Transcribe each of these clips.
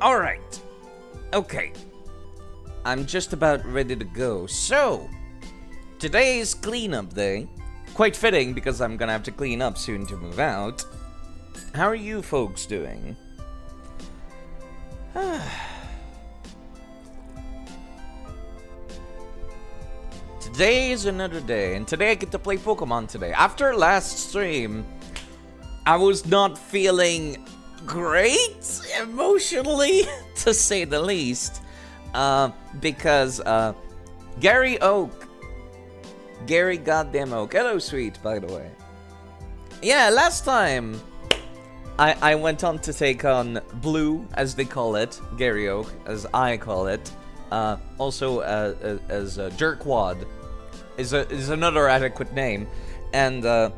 Alright. Okay. I'm just about ready to go. So, today's cleanup day. Quite fitting because I'm gonna have to clean up soon to move out. How are you folks doing? Today is another day, and today I get to play Pokemon today. After last stream, I was not feeling great emotionally, to say the least, because Gary goddamn Oak, hello sweet, by the way. Yeah, last time I went on to take on Blue, as they call it, Gary Oak, as I call it, also as Jerkwad is another adequate name, and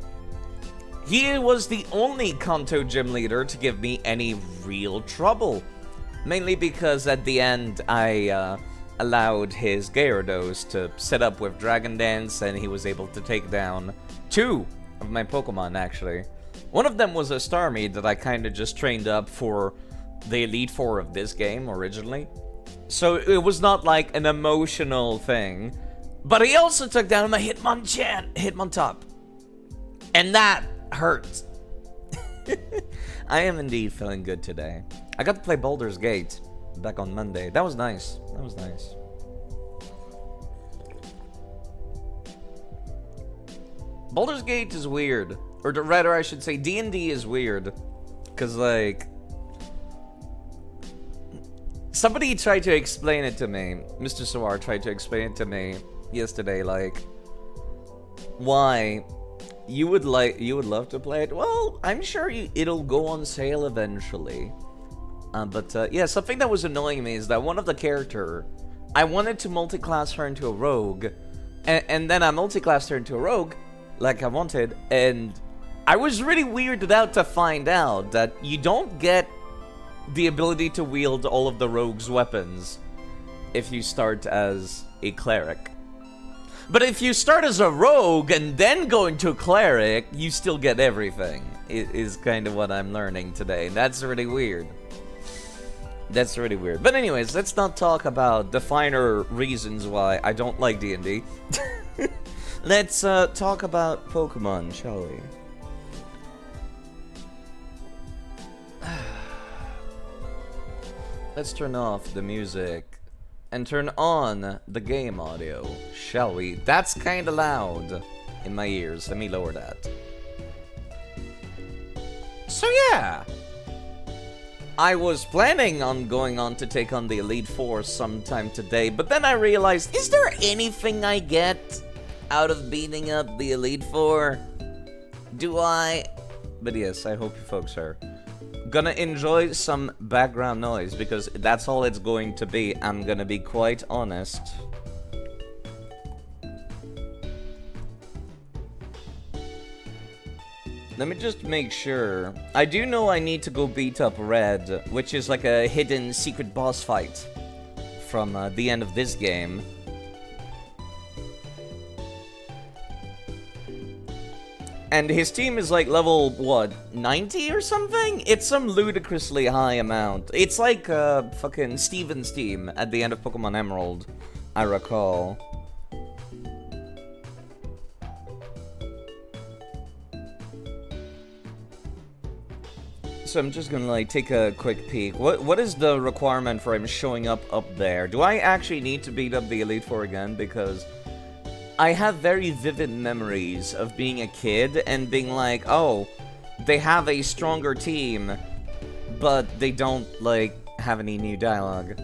he was the only Kanto gym leader to give me any real trouble. Mainly because at the end, I allowed his Gyarados to set up with Dragon Dance, and he was able to take down 2 of my Pokemon, actually. One of them was a Starmie that I kind of just trained up for the Elite Four of this game, originally. So it was not like an emotional thing. But he also took down my Hitmontop. And that hurt. I am indeed feeling good today. I got to play Baldur's Gate back on Monday. That was nice. That was nice. Baldur's Gate is weird. Or rather, I should say D&D is weird. Because, like, somebody tried to explain it to me. Mr. Sawar tried to explain it to me yesterday, like, why you would love to play it. Well, I'm sure it'll go on sale eventually. But yeah, something that was annoying me is that one of the character, I wanted to multi-class her into a rogue, and then I multi-classed her into a rogue, like I wanted, and I was really weirded out to find out that you don't get the ability to wield all of the rogue's weapons if you start as a cleric. But if you start as a rogue and then go into a cleric, you still get everything. It is kind of what I'm learning today. That's really weird. That's really weird. But anyways, let's not talk about the finer reasons why I don't like D&D. Let's talk about Pokemon, shall we? Let's turn off the music and turn on the game audio, shall we? That's kinda loud in my ears. Let me lower that. So yeah, I was planning on going on to take on the Elite Four sometime today, but then I realized, is there anything I get out of beating up the Elite Four? Do I? But yes, I hope you folks are gonna enjoy some background noise, because that's all it's going to be. I'm gonna be quite honest. Let me just make sure. I do know I need to go beat up Red, which is like a hidden secret boss fight from the end of this game. And his team is like level, what, 90 or something? It's some ludicrously high amount. It's like fucking Steven's team at the end of Pokemon Emerald, I recall. So I'm just gonna like take a quick peek. What is the requirement for him showing up there? Do I actually need to beat up the Elite Four again? Because I have very vivid memories of being a kid and being like, oh, they have a stronger team, but they don't, like, have any new dialogue.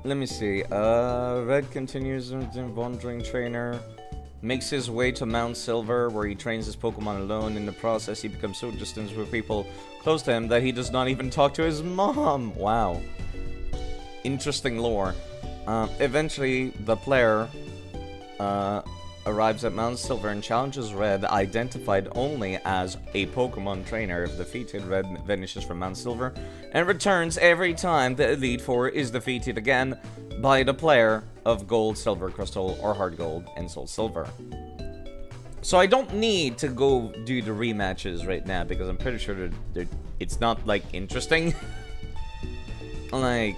Let me see. Red continues wandering trainer. Makes his way to Mount Silver, where he trains his Pokemon alone. In the process, he becomes so distant with people close to him that he does not even talk to his mom. Wow. Interesting lore. Eventually, the player arrives at Mount Silver and challenges Red, identified only as a Pokemon trainer. If defeated, Red vanishes from Mount Silver and returns every time the Elite Four is defeated again by the player of Gold, Silver, Crystal, or Hard Gold and Soul Silver. So I don't need to go do the rematches right now because I'm pretty sure that it's not, like, interesting. Like,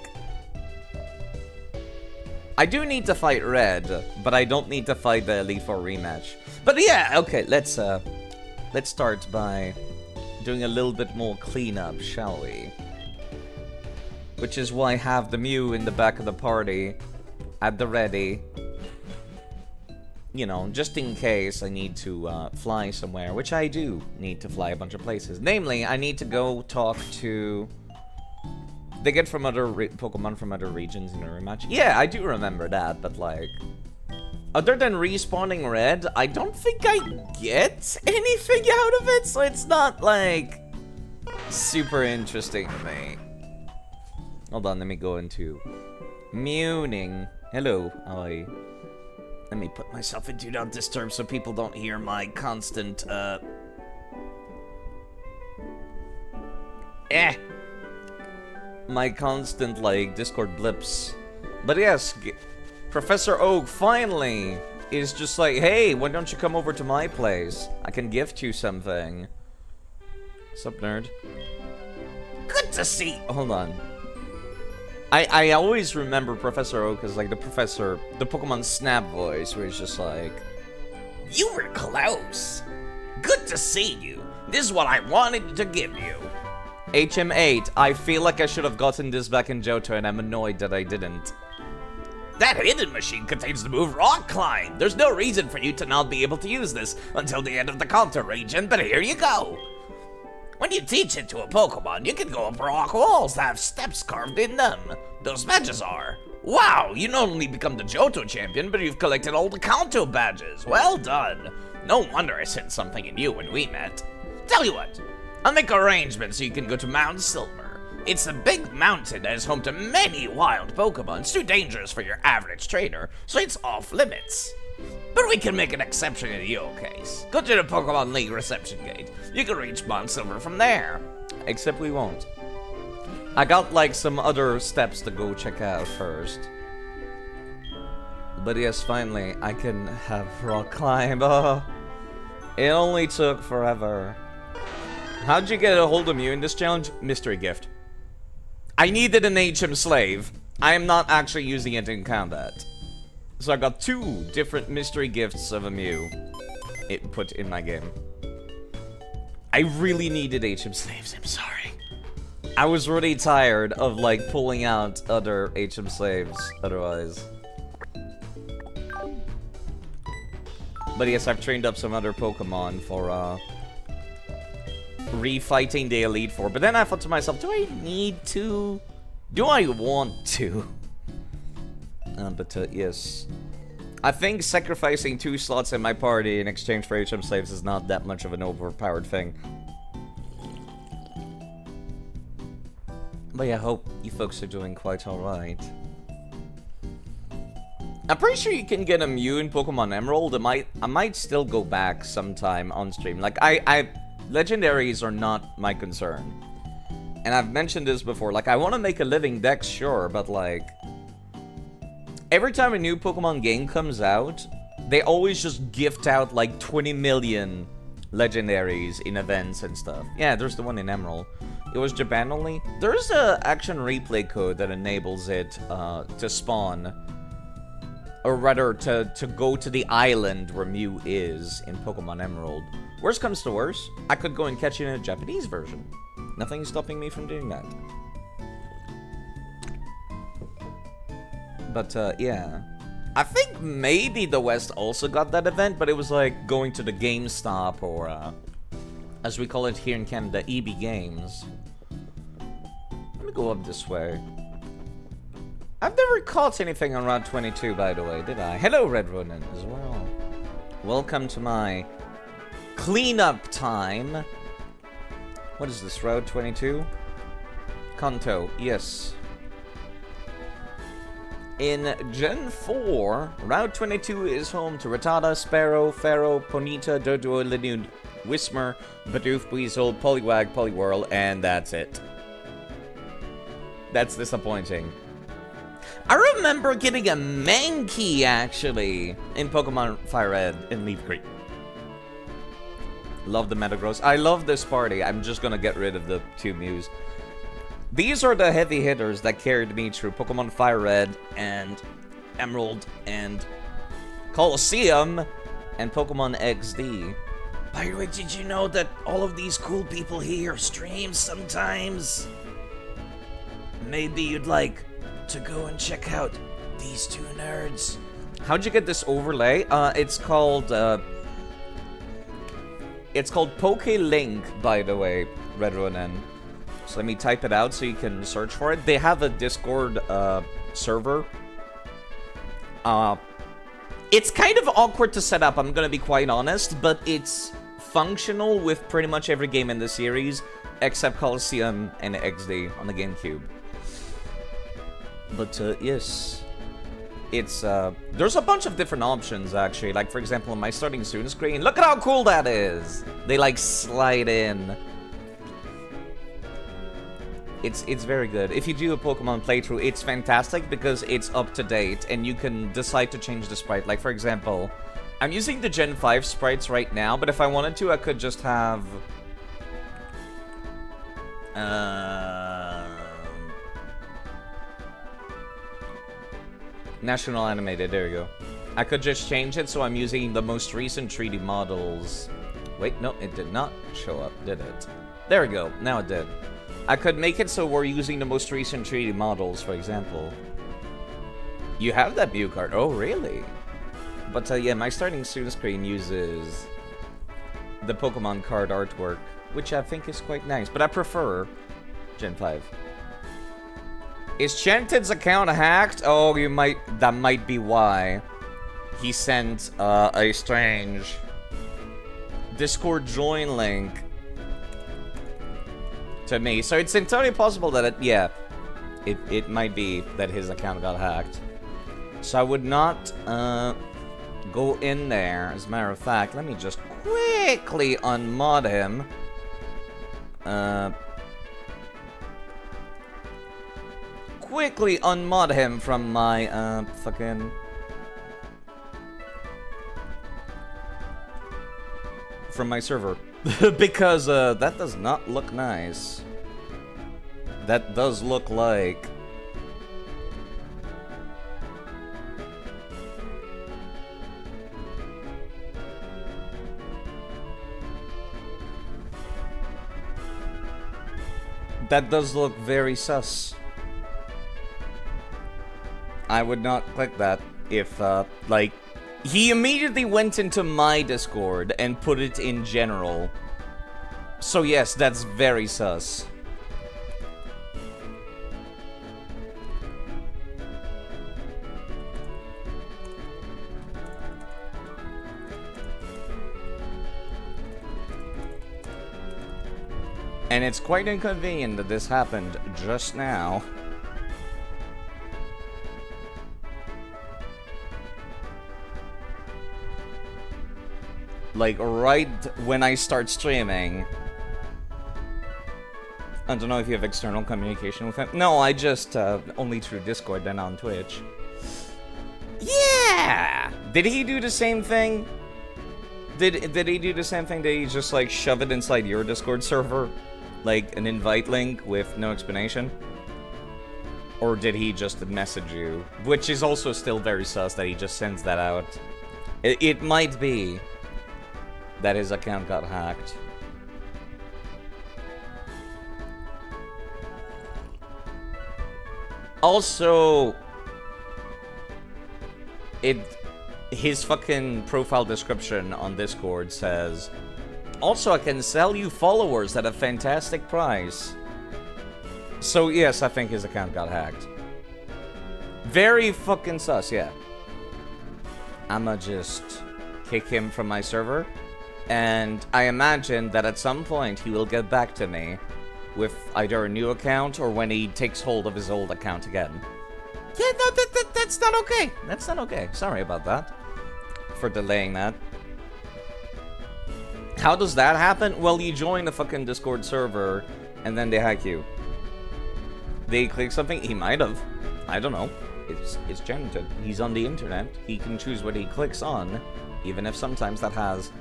I do need to fight Red, but I don't need to fight the Elite Four rematch. But yeah, okay, let's start by doing a little bit more cleanup, shall we? Which is why I have the Mew in the back of the party at the ready. You know, just in case I need to fly somewhere, which I do need to fly a bunch of places. Namely, I need to go talk to... They get from other Pokemon from other regions in a rematch. Yeah, I do remember that, but like... Other than respawning Red, I don't think I get anything out of it, so it's not, like, super interesting to me. Hold on, let me go into Mewning. Hello, hi. Let me put myself in Do Not Disturb so people don't hear my constant, my constant, like, Discord blips. But yes, Professor Oak finally is just like, hey, why don't you come over to my place? I can gift you something. Sup, nerd? Good to see. Hold on. I always remember Professor Oak as like the Pokemon Snap voice, where he's just like, you were close. Good to see you. This is what I wanted to give you. HM8, I feel like I should have gotten this back in Johto, and I'm annoyed that I didn't. That hidden machine contains the move Rock Climb. There's no reason for you to not be able to use this until the end of the Kanto region, but here you go. When you teach it to a Pokemon, you can go up rock walls that have steps carved in them. Those badges are. Wow, you not only become the Johto champion, but you've collected all the Kanto badges. Well done. No wonder I sensed something in you when we met. Tell you what, I'll make arrangements so you can go to Mount Silver. It's a big mountain that is home to many wild Pokemon. It's too dangerous for your average trainer, so it's off limits. But we can make an exception in your case. Go to the Pokemon League reception gate. You can reach Mount Silver from there. Except we won't. I got like some other steps to go check out first. But yes, finally, I can have Rock Climb. Oh, it only took forever. How'd you get a hold of you in this challenge? Mystery gift. I needed an HM slave. I am not actually using it in combat. So I got 2 different mystery gifts of a Mew put in my game. I really needed HM slaves, I'm sorry. I was really tired of like pulling out other HM slaves otherwise. But yes, I've trained up some other Pokemon for refighting the Elite Four. But then I thought to myself, do I need to? Do I want to? Yes. I think sacrificing 2 slots in my party in exchange for HM slaves is not that much of an overpowered thing. But yeah, I hope you folks are doing quite alright. I'm pretty sure you can get a Mew in Pokemon Emerald. I might still go back sometime on stream. Like, legendaries are not my concern. And I've mentioned this before. Like, I want to make a LivingDex, sure, but like... Every time a new Pokemon game comes out, they always just gift out like 20 million legendaries in events and stuff. Yeah, there's the one in Emerald. It was Japan only. There's a action replay code that enables it to spawn. Or rather, to go to the island where Mew is in Pokemon Emerald. Worst comes to worst, I could go and catch it in a Japanese version. Nothing's stopping me from doing that. But, yeah. I think maybe the West also got that event, but it was like going to the GameStop or, as we call it here in Canada, EB Games. Let me go up this way. I've never caught anything on Route 22, by the way, did I? Hello, Red Ronin, as well. Welcome to my cleanup time. What is this, Route 22? Kanto, yes. In Gen 4, Route 22 is home to Rattata, Sparrow, Pharaoh, Ponyta, Doduo, Linude, Whismur, Bidoof, Weasel, Poliwag, Poliwhirl, and that's it. That's disappointing. I remember getting a Mankey, actually, in Pokemon Fire Red in Leaf Green. Love the Metagross. I love this party. I'm just gonna get rid of the 2 Mews. These are the heavy hitters that carried me through Pokemon Fire Red and Emerald and Colosseum and Pokemon XD. By the way, did you know that all of these cool people here stream sometimes? Maybe you'd like to go and check out these 2 nerds. How'd you get this overlay? It's called Poke Link, by the way, Redronen. So let me type it out so you can search for it. They have a Discord server. It's kind of awkward to set up, I'm gonna be quite honest, but it's functional with pretty much every game in the series, except Colosseum and XD on the GameCube. But, yes. It's, there's a bunch of different options, actually. Like, for example, on my starting soon screen, look at how cool that is! They, like, slide in. It's very good. If you do a Pokemon playthrough, it's fantastic because it's up to date and you can decide to change the sprite. Like, for example, I'm using the Gen 5 sprites right now, but if I wanted to, I could just have... National Animated, there you go. I could just change it so I'm using the most recent 3D models. Wait, no, it did not show up, did it? There we go, now it did. I could make it so we're using the most recent 3D models, for example. You have that Mew card? Oh, really? But yeah, my starting student screen uses the Pokemon card artwork, which I think is quite nice, but I prefer Gen 5. Is Chanted's account hacked? Oh, that might be why. He sent a strange Discord join link to me. So it's entirely possible that it might be that his account got hacked. So I would not go in there. As a matter of fact, let me just quickly unmod him. Quickly unmod him from my from my server. Because that does not look nice. That does look like that does look very sus. I would not click that if, like, he immediately went into my Discord and put it in general. So yes, that's very sus. And it's quite inconvenient that this happened just now. Like, right when I start streaming. I don't know if you have external communication with him. No, I just, only through Discord, then on Twitch. Yeah! Did he do the same thing? Did he do the same thing? Did he just, like, shove it inside your Discord server? Like, an invite link with no explanation? Or did he just message you? Which is also still very sus that he just sends that out. It might be that his account got hacked. Also, his fucking profile description on Discord says, also I can sell you followers at a fantastic price. So yes, I think his account got hacked. Very fucking sus, yeah. I'ma just kick him from my server. And I imagine that at some point he will get back to me with either a new account or when he takes hold of his old account again. Yeah, no, that's not okay. That's not okay. Sorry about that. For delaying that. How does that happen? Well, you join the fucking Discord server and then they hack you. They click something? He might have. I don't know. It's generated. He's on the internet. He can choose what he clicks on, even if sometimes that has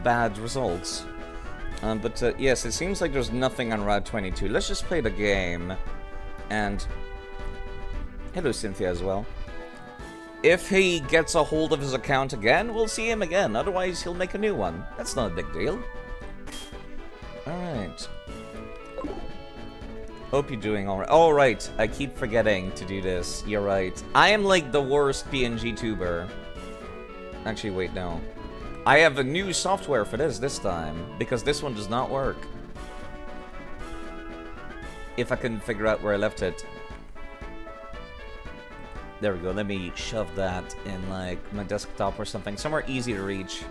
bad results. But yes, it seems like there's nothing on Route 22. Let's just play the game. And hello, Cynthia, as well. If he gets a hold of his account again, we'll see him again. Otherwise, he'll make a new one. That's not a big deal. Alright. Hope you're doing alright. Oh, right. I keep forgetting to do this. You're right. I am like the worst PNG tuber. Actually, wait, no. I have a new software for this time, because this one does not work. If I can figure out where I left it. There we go, let me shove that in, like, my desktop or something. Somewhere easy to reach.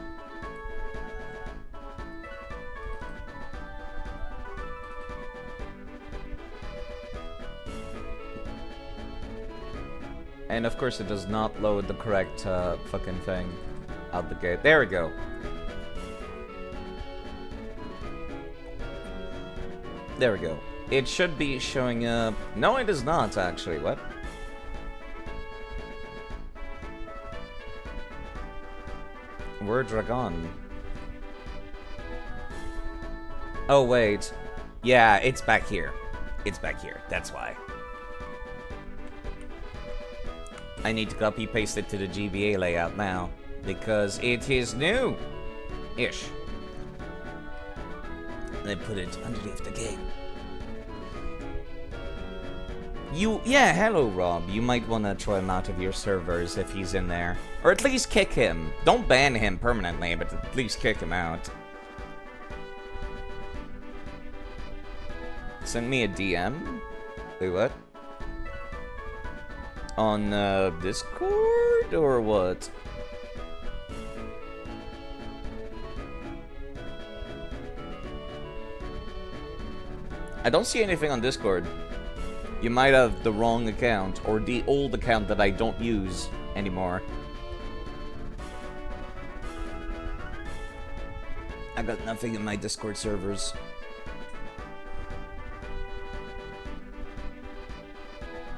And of course it does not load the correct fucking thing out the gate. There we go. There we go. It should be showing up. No, it is not actually. What? Where Dragon? Oh wait. Yeah, it's back here. It's back here. That's why. I need to copy paste it to the GBA layout now. Because it is new! Ish. Then put it underneath the game. Yeah, hello Rob. You might want to try him out of your servers if he's in there. Or at least kick him. Don't ban him permanently, but at least kick him out. Send me a DM? Wait, what? On Discord or what? I don't see anything on Discord. You might have the wrong account or the old account that I don't use anymore. I got nothing in my Discord servers.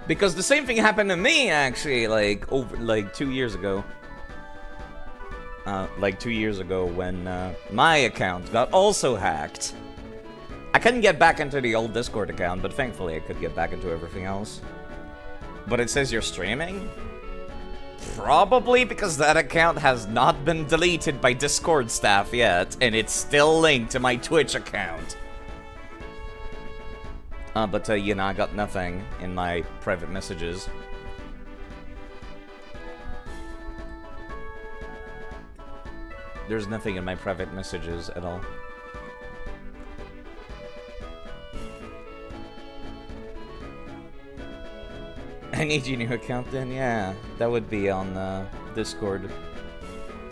Because the same thing happened to me, actually, like 2 years ago. Like 2 years ago when my account got also hacked. I couldn't get back into the old Discord account, but thankfully I could get back into everything else. But it says you're streaming? Probably because that account has not been deleted by Discord staff yet, and it's still linked to my Twitch account. But you know, I got nothing in my private messages. There's nothing in my private messages at all. I need your new account then? Yeah, that would be on Discord.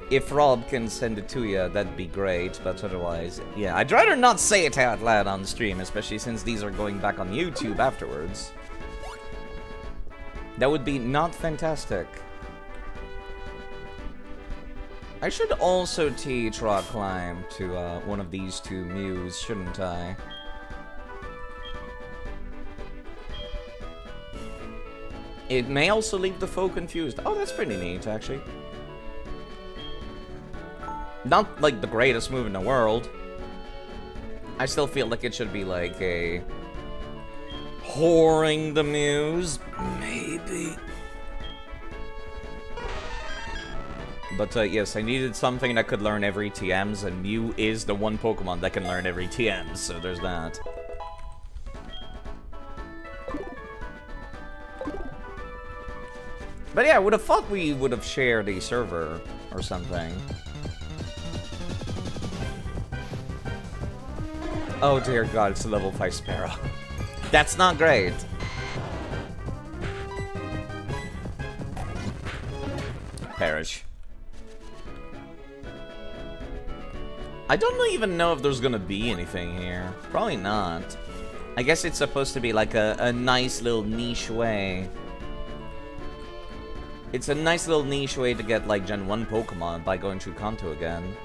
If Rob can send it to you, that'd be great, but otherwise, yeah. I'd rather not say it out loud on stream, especially since these are going back on YouTube afterwards. That would be not fantastic. I should also teach rock climb to one of these two Mews, shouldn't I? It may also leave the foe confused. Oh, that's pretty neat, actually. Not, like, the greatest move in the world. I still feel like it should be, like, a... whoring the Muse? Maybe. But, yes, I needed something that could learn every TMs, and Mew is the one Pokemon that can learn every TMs, so there's that. But yeah, I would have thought we would have shared a server or something. Oh dear god, it's a level 5 Sparrow. That's not great. Perish. I don't even know if there's gonna be anything here. Probably not. I guess it's supposed to be like a nice little niche way. It's a nice little niche way to get like Gen 1 Pokemon by going through Kanto again.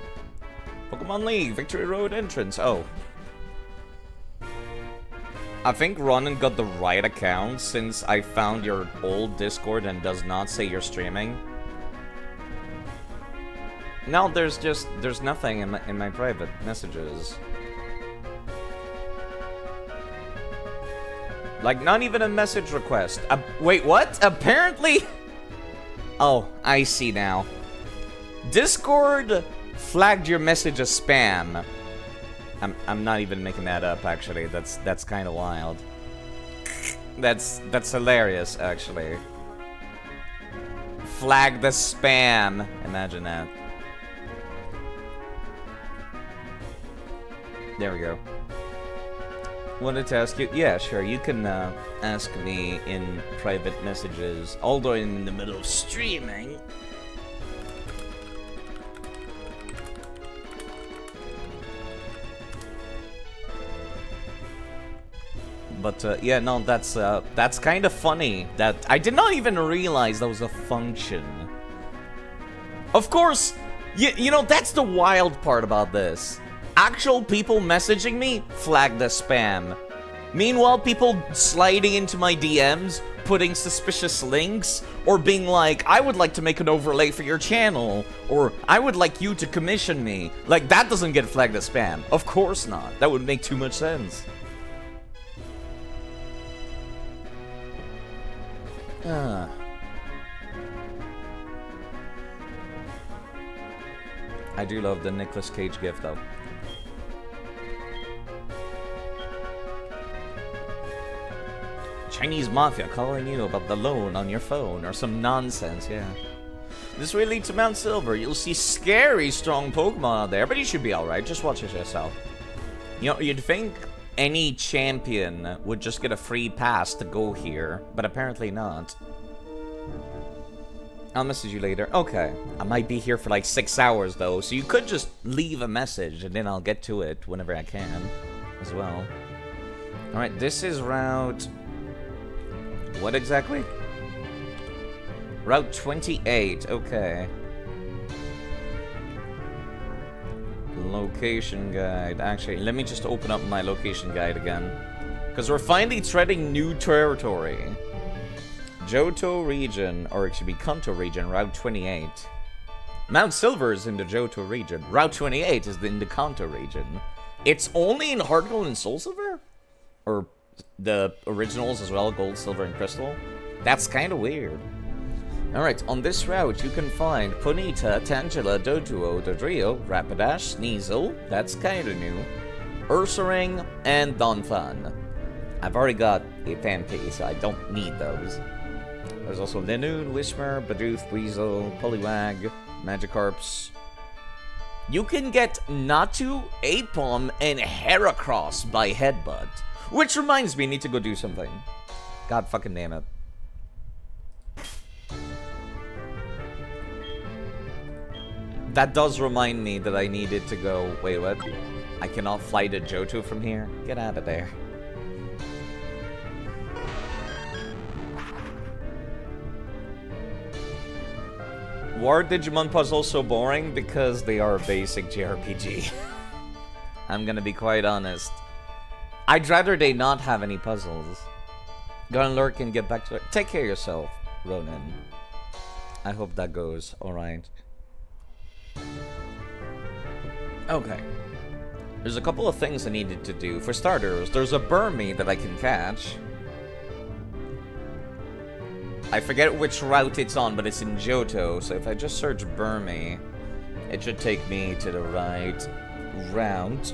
Pokemon League, Victory Road entrance. Oh. I think Ronan got the right account since I found your old Discord and does not say you're streaming. No, there's nothing in my private messages. Like, not even a message request. Wait, what? Apparently... Oh, I see now. Discord flagged your message as spam. I'm not even making that up, actually. That's kind of wild. That's hilarious, actually. Flag the spam. Imagine that. There we go. Wanted to ask you... Yeah, sure. You can ask me in private messages. Although I'm in the middle of streaming. But yeah, no, that's kind of funny. That I did not even realize that was a function. Of course, you know, that's the wild part about this. Actual people messaging me flagged as spam. Meanwhile, people sliding into my DMs, putting suspicious links, or being like, I would like to make an overlay for your channel, or I would like you to commission me. Like, that doesn't get flagged as spam. Of course not. That would make too much sense. I do love the Nicolas Cage gift, though. Chinese mafia calling you about the loan on your phone or some nonsense, yeah. This will lead to Mount Silver. You'll see scary strong Pokemon out there, but you should be alright. Just watch it yourself. You know, you'd think any champion would just get a free pass to go here, but apparently not. I'll message you later. Okay. I might be here for like 6 hours, though, so you could just leave a message, and then I'll get to it whenever I can, as well. Alright, this is route... What exactly? Route 28, okay. Location guide. Actually, let me just open up my location guide again. Because we're finally treading new territory. Johto region, or it should be Kanto region, Route 28. Mount Silver is in the Johto region. Route 28 is in the Kanto region. It's only in Heart Gold and Soul Silver? Or the originals as well, Gold, Silver, and Crystal? That's kind of weird. Alright, on this route you can find Ponyta, Tangela, Doduo, Dodrio, Rapidash, Sneasel, that's kind of new, Ursaring, and Donphan. I've already got a Phanpy, so I don't need those. There's also Linoon, Whismur, Bidoof, Weasel, Poliwag, Magikarps. You can get Natu, Aipom, and Heracross by Headbutt. Which reminds me, I need to go do something. God fucking damn it. That does remind me that I needed to go... Wait, what? I cannot fly to Johto from here? Get out of there. Why are Digimon puzzles so boring? Because they are a basic JRPG. I'm gonna be quite honest. I'd rather they not have any puzzles. Go and lurk and get back to it. Take care of yourself, Ronan. I hope that goes alright. Okay. There's a couple of things I needed to do. For starters, there's a Burmy that I can catch. I forget which route it's on, but it's in Johto. So if I just search Burmy, it should take me to the right route.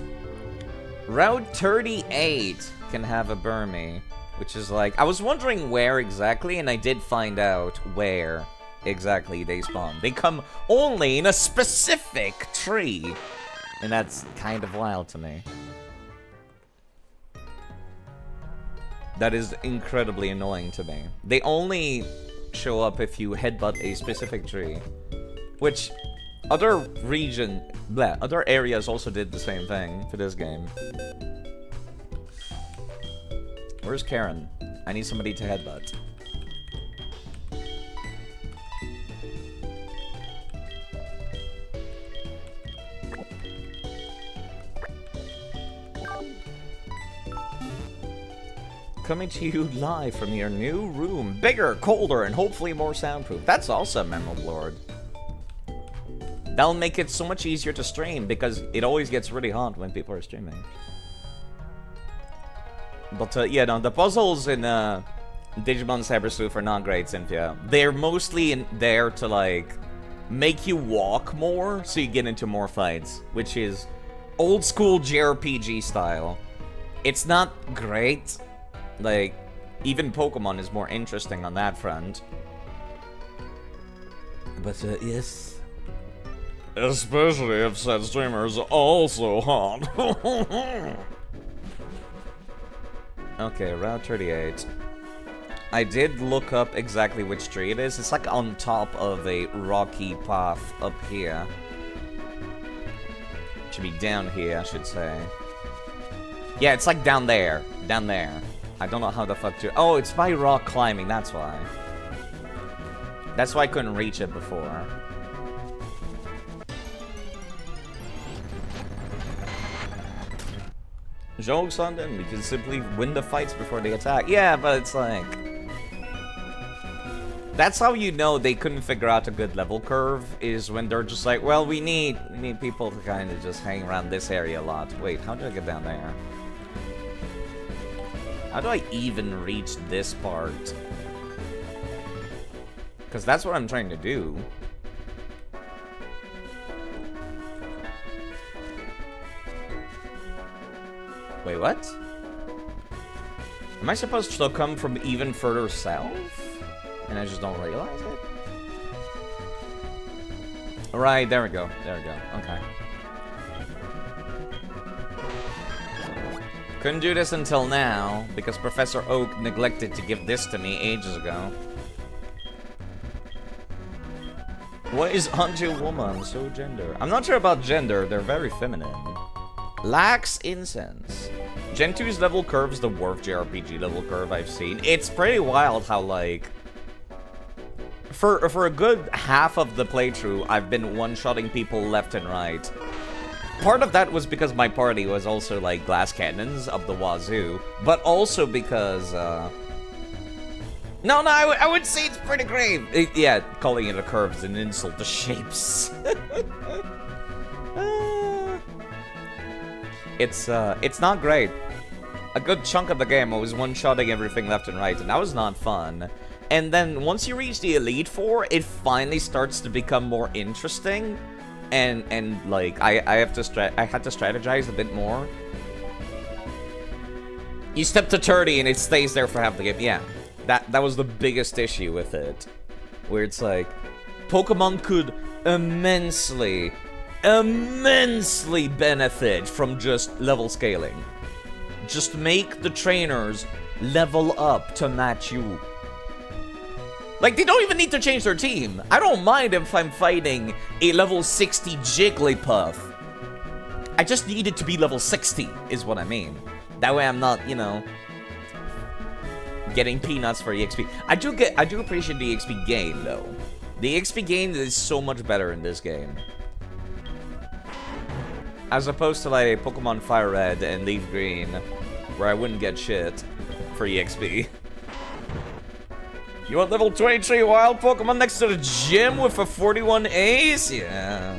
Route 38 can have a Burmy, which is like... I was wondering where exactly, and I did find out where exactly they spawn. They come only in a specific tree, and that's kind of wild to me. That is incredibly annoying to me. They only show up if you headbutt a specific tree, which other other areas also did the same thing for this game. Where's Karen? I need somebody to headbutt. Coming to you live from your new room. Bigger, colder, and hopefully more soundproof. That's awesome, Emerald Lord. That'll make it so much easier to stream because it always gets really hot when people are streaming. But yeah, no, the puzzles in Digimon Cyber Sleuth are not great, Cynthia. They're mostly there to, like, make you walk more so you get into more fights, which is old school JRPG style. It's not great. Like, even Pokemon is more interesting on that front. But, yes. Especially if said streamers also hot. Okay, Route 38. I did look up exactly which tree it is. It's like on top of a rocky path up here. It should be down here, I should say. Yeah, it's like down there. Down there. I don't know how the fuck to... Oh, it's by rock climbing, that's why. That's why I couldn't reach it before. Jokes on them, we can simply win the fights before they attack. Yeah, but it's like... That's how you know they couldn't figure out a good level curve, is when they're just like, well, we need people to kind of just hang around this area a lot. Wait, how do I get down there? How do I even reach this part? Because that's what I'm trying to do. Wait, what? Am I supposed to come from even further south? And I just don't realize it? Alright, there we go. There we go. Okay. Couldn't do this until now, because Professor Oak neglected to give this to me ages ago. What is Anju woman? So gender. I'm not sure about gender, they're very feminine. Lacks incense. Gen 2's level curve's the worst JRPG level curve I've seen. It's pretty wild how, like... For a good half of the playthrough, I've been one-shotting people left and right. Part of that was because my party was also, like, glass cannons of the wazoo. But also because, No, I would say it's pretty great. Yeah, calling it a curve is an insult to shapes. It's not great. A good chunk of the game I was one-shotting everything left and right, and that was not fun. And then once you reach the Elite Four, it finally starts to become more interesting. And like, I had to strategize a bit more. You step to 30 and it stays there for half the game. Yeah, that was the biggest issue with it. Where it's like, Pokemon could immensely benefit from just level scaling. Just make the trainers level up to match you. Like, they don't even need to change their team. I don't mind if I'm fighting a level 60 Jigglypuff. I just need it to be level 60, is what I mean. That way I'm not, you know, getting peanuts for EXP. I do appreciate the EXP gain, though. The EXP gain is so much better in this game. As opposed to, like, Pokemon Fire Red and Leaf Green, where I wouldn't get shit for EXP. You want level 23 wild Pokemon next to the gym with a 41 ace? Yeah.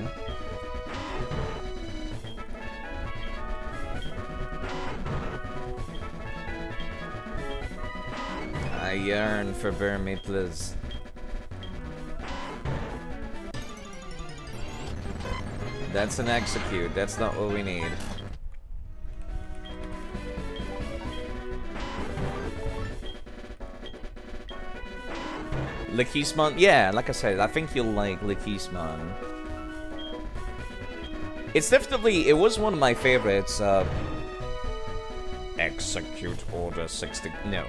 I yearn for Burmy, please. That's an execute. That's not what we need. Lakiesmon? Yeah, like I said, I think you'll like Lakiesmon. It's definitely, it was one of my favorites. Execute Order 60, no.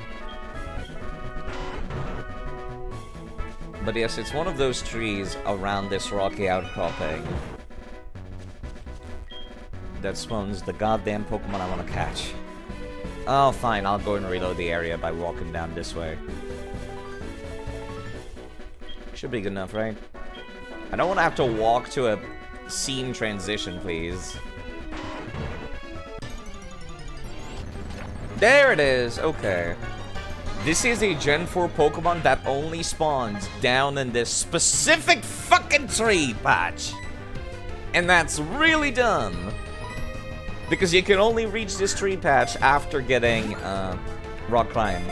But yes, it's one of those trees around this rocky outcropping that spawns the goddamn Pokemon I want to catch. Oh, fine, I'll go and reload the area by walking down this way. Should be good enough, right? I don't want to have to walk to a scene transition, please. There it is! Okay. This is a Gen 4 Pokemon that only spawns down in this specific fucking tree patch. And that's really dumb. Because you can only reach this tree patch after getting Rock Climb.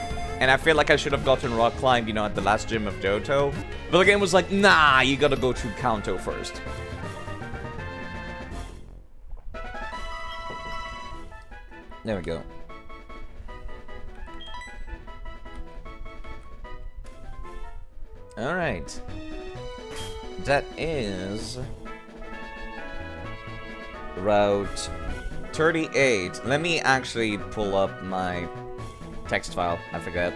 And I feel like I should have gotten Rock Climb, you know, at the last gym of Johto. But the game was like, nah, you gotta go to Kanto first. There we go. Alright. That is Route 38. Let me actually pull up my text file. I forget.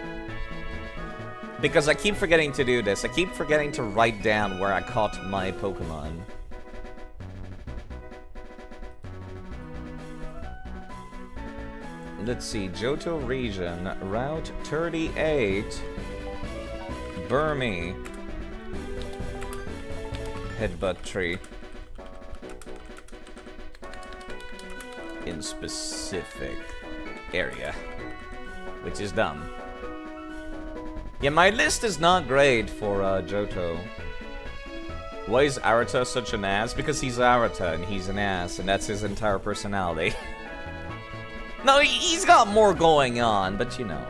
Because I keep forgetting to do this. I keep forgetting to write down where I caught my Pokemon. Let's see. Johto region. Route 38. Burmy. Headbutt tree. In specific area. Which is dumb. Yeah, my list is not great for Johto. Why is Arata such an ass? Because he's Arata and he's an ass, and that's his entire personality. No, he's got more going on, but you know.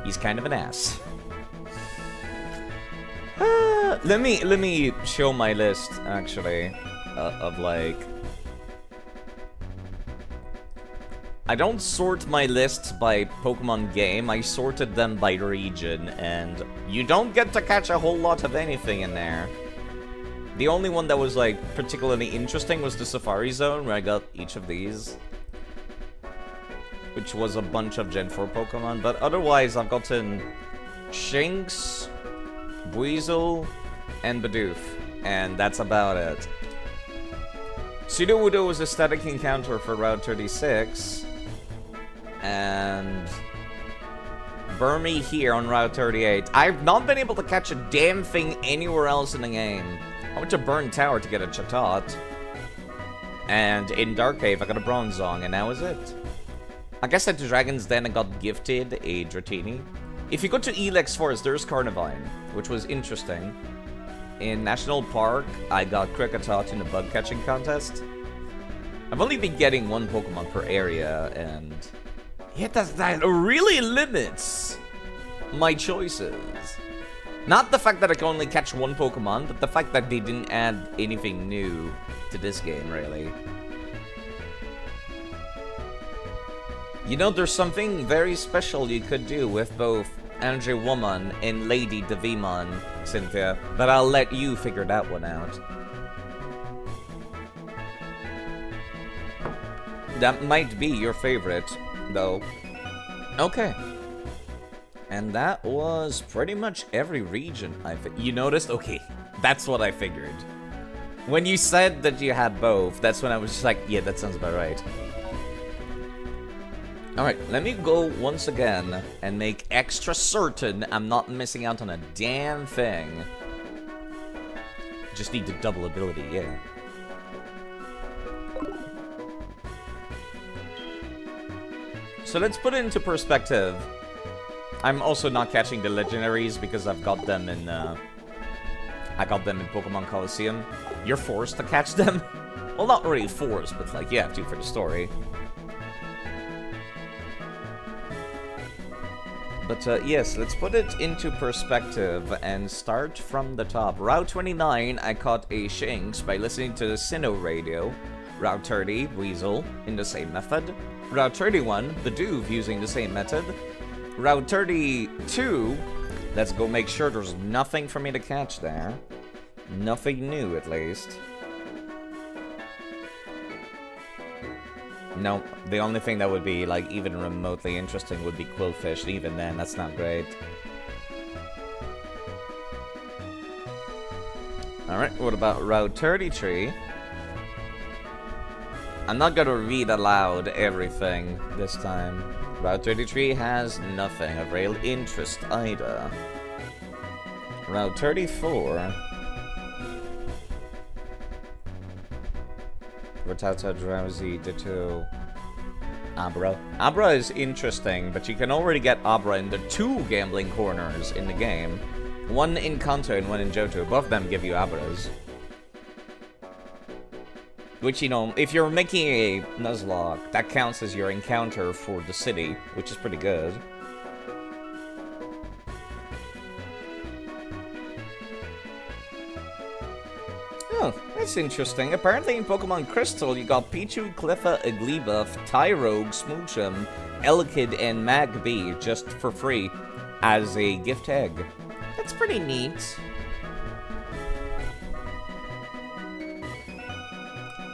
He's kind of an ass. Let me show my list, actually, of like... I don't sort my lists by Pokemon game, I sorted them by region, and you don't get to catch a whole lot of anything in there. The only one that was, like, particularly interesting was the Safari Zone, where I got each of these. Which was a bunch of Gen 4 Pokemon, but otherwise I've gotten Shinx, Buizel, and Bidoof, and that's about it. Sudowoodo was a static encounter for Route 36. And Burmy here on Route 38. I've not been able to catch a damn thing anywhere else in the game. I went to Burn Tower to get a Chatot. And in Dark Cave, I got a Bronzong, and that was it. I guess at the Dragon's Den, I got gifted a Dratini. If you go to Elex Forest, there's Carnivine, which was interesting. In National Park, I got Kricketot in the bug catching contest. I've only been getting one Pokemon per area, and... yeah, that really limits my choices. Not the fact that I can only catch one Pokemon, but the fact that they didn't add anything new to this game, really. You know, there's something very special you could do with both Andre Woman and Lady Devimon, Cynthia, but I'll let you figure that one out. That might be your favorite, though. Okay. And that was pretty much every region you noticed? Okay, that's what I figured. When you said that you had both, that's when I was just like, yeah, that sounds about right. Alright, let me go once again and make extra certain I'm not missing out on a damn thing. Just need the double ability, yeah. So let's put it into perspective. I'm also not catching the legendaries because I've got them in Pokemon Coliseum. You're forced to catch them. Well, not really forced, but like you have to for the story. But yes, let's put it into perspective and start from the top. Route 29, I caught a Shinx by listening to the Sinnoh radio. Route 30, Weasel, in the same method. Route 31, Bidoof using the same method. Route 32, let's go make sure there's nothing for me to catch there. Nothing new, at least. No, the only thing that would be, like, even remotely interesting would be Quillfish, and even then, that's not great. Alright, what about Route 33? I'm not gonna read aloud everything this time. Route 33 has nothing of real interest either. Route 34... Rattata, Drowsy, Ditto, Abra. Abra is interesting, but you can already get Abra in the 2 gambling corners in the game. One in Kanto and one in Johto. Both of them give you Abras. Which, you know, if you're making a Nuzlocke, that counts as your encounter for the city, which is pretty good. Oh, that's interesting. Apparently in Pokemon Crystal, you got Pichu, Cleffa, Igglybuff, Tyrogue, Smoochum, Elekid, and Magby just for free as a gift egg. That's pretty neat.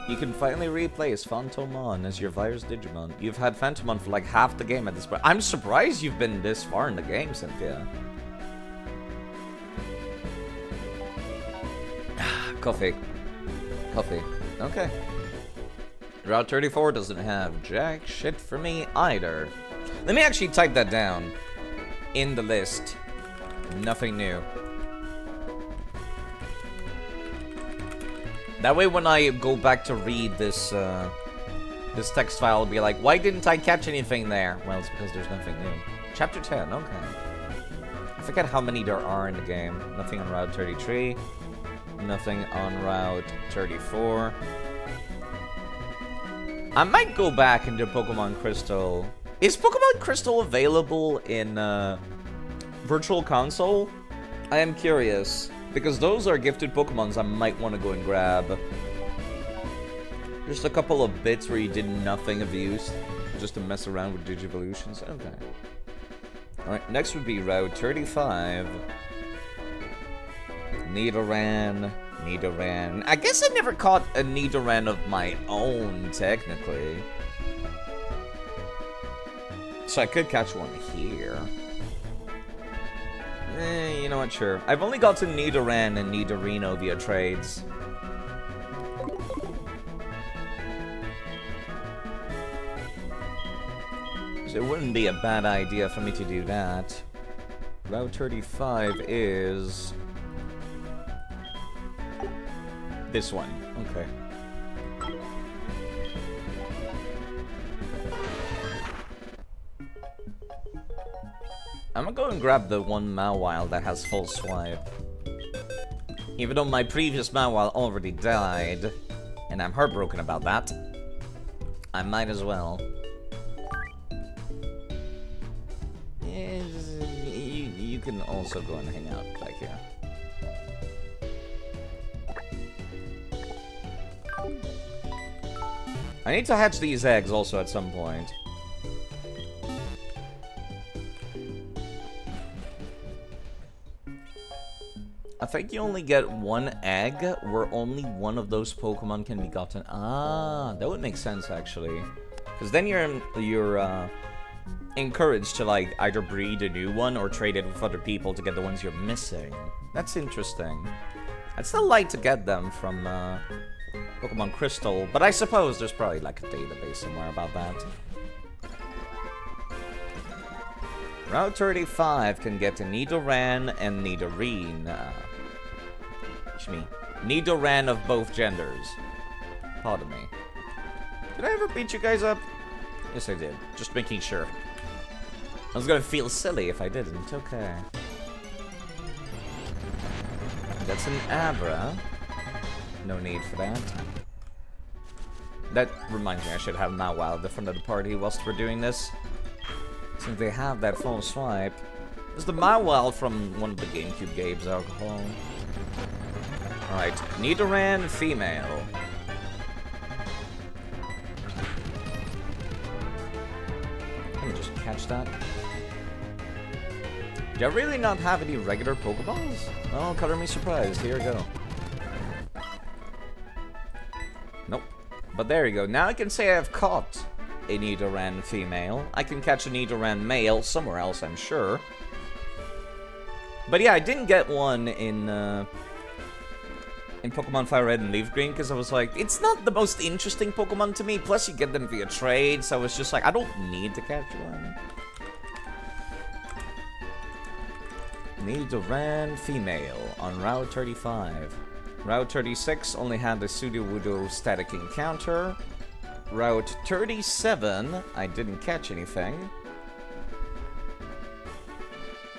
You can finally replace Phantomon as your Virus Digimon. You've had Phantomon for like half the game at this point. I'm surprised you've been this far in the game, Cynthia. Coffee. Coffee. Okay. Route 34 doesn't have jack shit for me either. Let me actually type that down in the list. Nothing new. That way when I go back to read this this text file, I'll be like, why didn't I catch anything there? Well, it's because there's nothing new. Chapter 10, okay. I forget how many there are in the game. Nothing on Route 33. Nothing on Route 34. I might go back into Pokemon Crystal. Is Pokemon Crystal available in Virtual Console? I am curious, because those are gifted Pokemons I might want to go and grab. Just a couple of bits where you did nothing of use, just to mess around with Digivolutions. Okay. Alright, next would be Route 35. Nidoran. I guess I never caught a Nidoran of my own, technically. So I could catch one here. You know what, sure. I've only gotten Nidoran and Nidorino via trades. So it wouldn't be a bad idea for me to do that. Route 35 is... this one. Okay. I'm gonna go and grab the one Mawile that has full swipe. Even though my previous Mawile already died, and I'm heartbroken about that, I might as well. You can also go and hang out back here. I need to hatch these eggs also at some point. I think you only get one egg where only one of those Pokemon can be gotten. Ah, that would make sense actually. Because then you're encouraged to like either breed a new one or trade it with other people to get the ones you're missing. That's interesting. I'd still like to get them from Pokemon Crystal, but I suppose there's probably like a database somewhere about that. Route 35 can get a Nidoran and Nidorine. Which means Nidoran of both genders. Pardon me. Did I ever beat you guys up? Yes, I did. Just making sure. I was gonna feel silly if I didn't. Okay. That's an Abra. No need for that. That reminds me, I should have Mawile at the front of the party whilst we're doing this. Since they have that full swipe. There's the Mawile from one of the GameCube games, Alcohol. Alright, Nidoran female. Let me just catch that. Do I really not have any regular Pokeballs? Oh, color me surprised. Here we go. Nope. But there you go. Now I can say I've caught a Nidoran female. I can catch a Nidoran male somewhere else, I'm sure. But yeah, I didn't get one in Pokemon Fire Red and Leaf Green because I was like, it's not the most interesting Pokemon to me. Plus, you get them via trade, so I was just like, I don't need to catch one. Nidoran female on Route 35. Route 36 only had the Sudowoodo static encounter. Route 37, I didn't catch anything.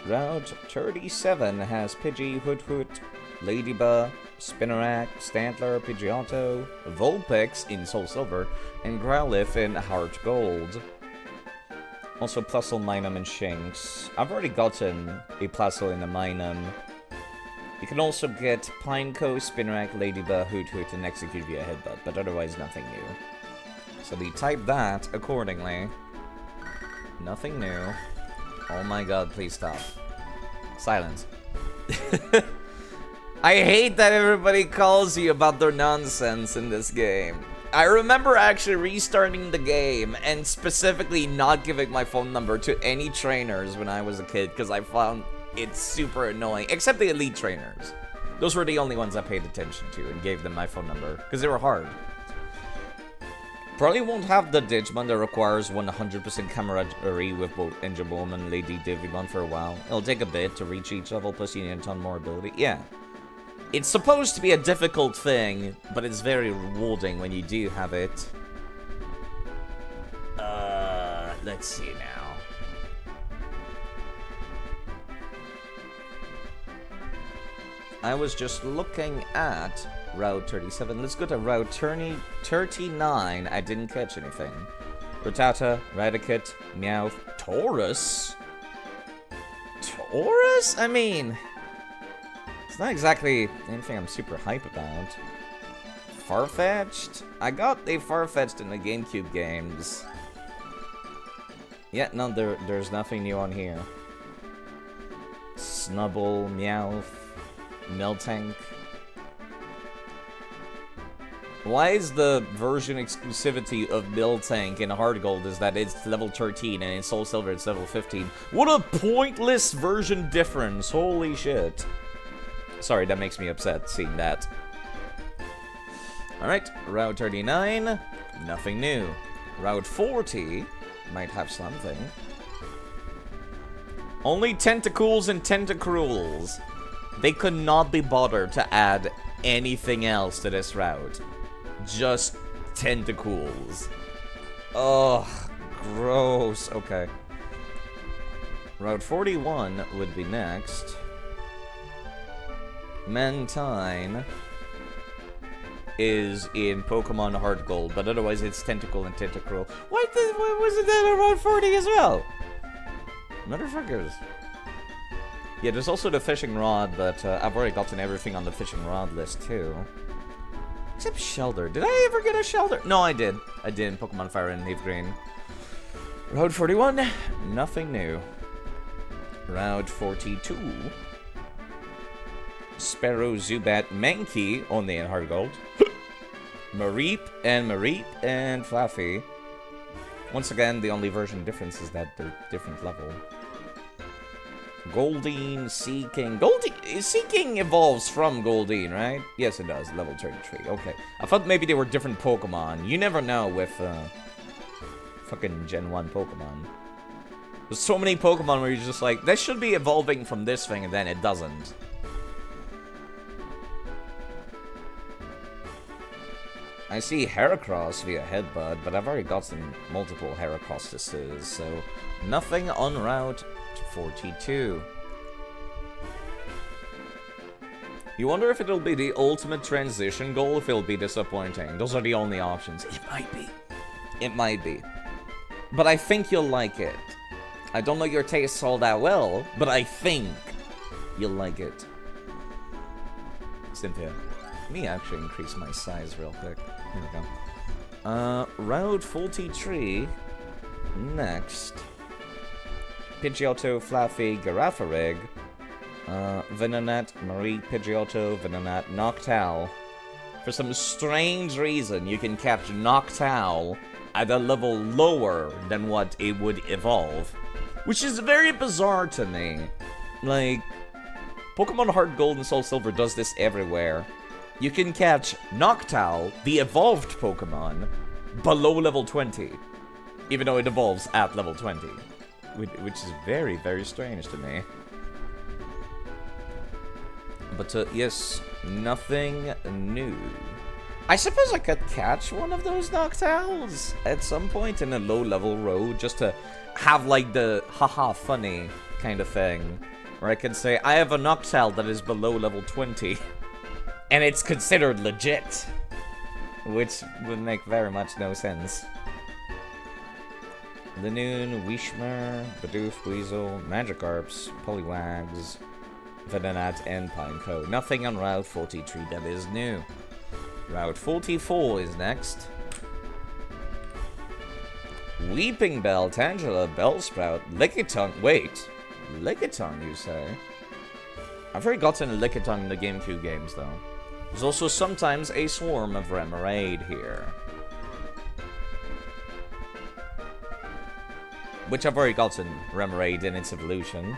Route 37 has Pidgey, Hoothoot, Ladybug, Spinarak, Stantler, Pidgeotto, Vulpix in Soul Silver, and Growlithe in Heart Gold. Also Plusle, Minun, and Shinx. I've already gotten a Plusle and a Minun. You can also get Pineco, Spinarak, Ladybug, Hoot Hoot, and Execute via Headbutt, but otherwise nothing new. So we type that accordingly. Nothing new. Oh my god, please stop. Silence. I hate that everybody calls you about their nonsense in this game. I remember actually restarting the game and specifically not giving my phone number to any trainers when I was a kid because I found it super annoying. Except the elite trainers. Those were the only ones I paid attention to and gave them my phone number because they were hard. Probably won't have the Digimon that requires 100% camaraderie with both Angel and Lady Divimon for a while. It'll take a bit to reach each level, plus you need a ton more ability. Yeah. It's supposed to be a difficult thing, but it's very rewarding when you do have it. Let's see now. I was just looking at Route 37. Let's go to Route 39. I didn't catch anything. Rattata, Raticate, Meowth, Taurus? Taurus? I mean, it's not exactly anything I'm super hype about. Farfetch'd? I got the Farfetch'd in the GameCube games. Yeah, no, there's nothing new on here. Snubble, Meowth, Miltank. Why is the version exclusivity of Miltank in Hard Gold is that it's level 13 and in Soul Silver it's level 15? What a pointless version difference, holy shit. Sorry, that makes me upset seeing that. Alright, Route 39, nothing new. Route 40 might have something. Only Tentacools and Tentacruels. They could not be bothered to add anything else to this route. Just Tentacools. Ugh, gross. Okay. Route 41 would be next. Mantine is in Pokemon Heart Gold, but otherwise it's Tentacool and Tentacruel. Why wasn't that on Route 40 as well? Motherfuckers. Yeah, there's also the Fishing Rod, but I've already gotten everything on the Fishing Rod list too. Except Shelter. Did I ever get a Shelter? No, I did. I did in Pokemon Fire and Leaf Green. Route 41, nothing new. Route 42. Sparrow, Zubat, Mankey, only in Heart Gold. Mareep and Fluffy. Once again, the only version difference is that they're different level. Goldeen, Seaking. Seaking evolves from Goldeen, right? Yes, it does. Level 33. Okay. I thought maybe they were different Pokemon. You never know with fucking Gen 1 Pokemon. There's so many Pokemon where you're just like, this should be evolving from this thing, and then it doesn't. I see Heracross via Headbutt, but I've already gotten multiple Heracrosses, so nothing on Route 42. You wonder if it'll be the ultimate transition goal, if it'll be disappointing. Those are the only options. It might be. It might be. But I think you'll like it. I don't know your taste all that well, but I think you'll like it. Cynthia, let me actually increase my size real quick. Here we go. Route 43. Next. Pidgeotto, Fluffy, Girafarig, Venonat, Marie, Pidgeotto, Venonat, Noctowl. For some strange reason, you can catch Noctowl at a level lower than what it would evolve. Which is very bizarre to me. Like, Pokemon Heart Gold and Soul Silver does this everywhere. You can catch Noctowl, the evolved Pokemon, below level 20. Even though it evolves at level 20. Which is very, very strange to me. But, yes, nothing new. I suppose I could catch one of those Noctowls at some point in a low-level road, just to have, like, the haha funny kind of thing. Where I can say, I have a Noctowl that is below level 20. And it's considered legit. Which would make very much no sense. Linoon, Wishmer, Bidoof, Weasel, Magikarps, Poliwags, Venonat, and Pineco. Nothing on Route 43 that is new. Route 44 is next. Weeping Bell, Tangela, Bellsprout, Lickitung. Wait, Lickitung, you say? I've already gotten a Lickitung in the GameCube games, though. There's also sometimes a swarm of Remoraid here. Which I've already gotten Remoraid in its evolution.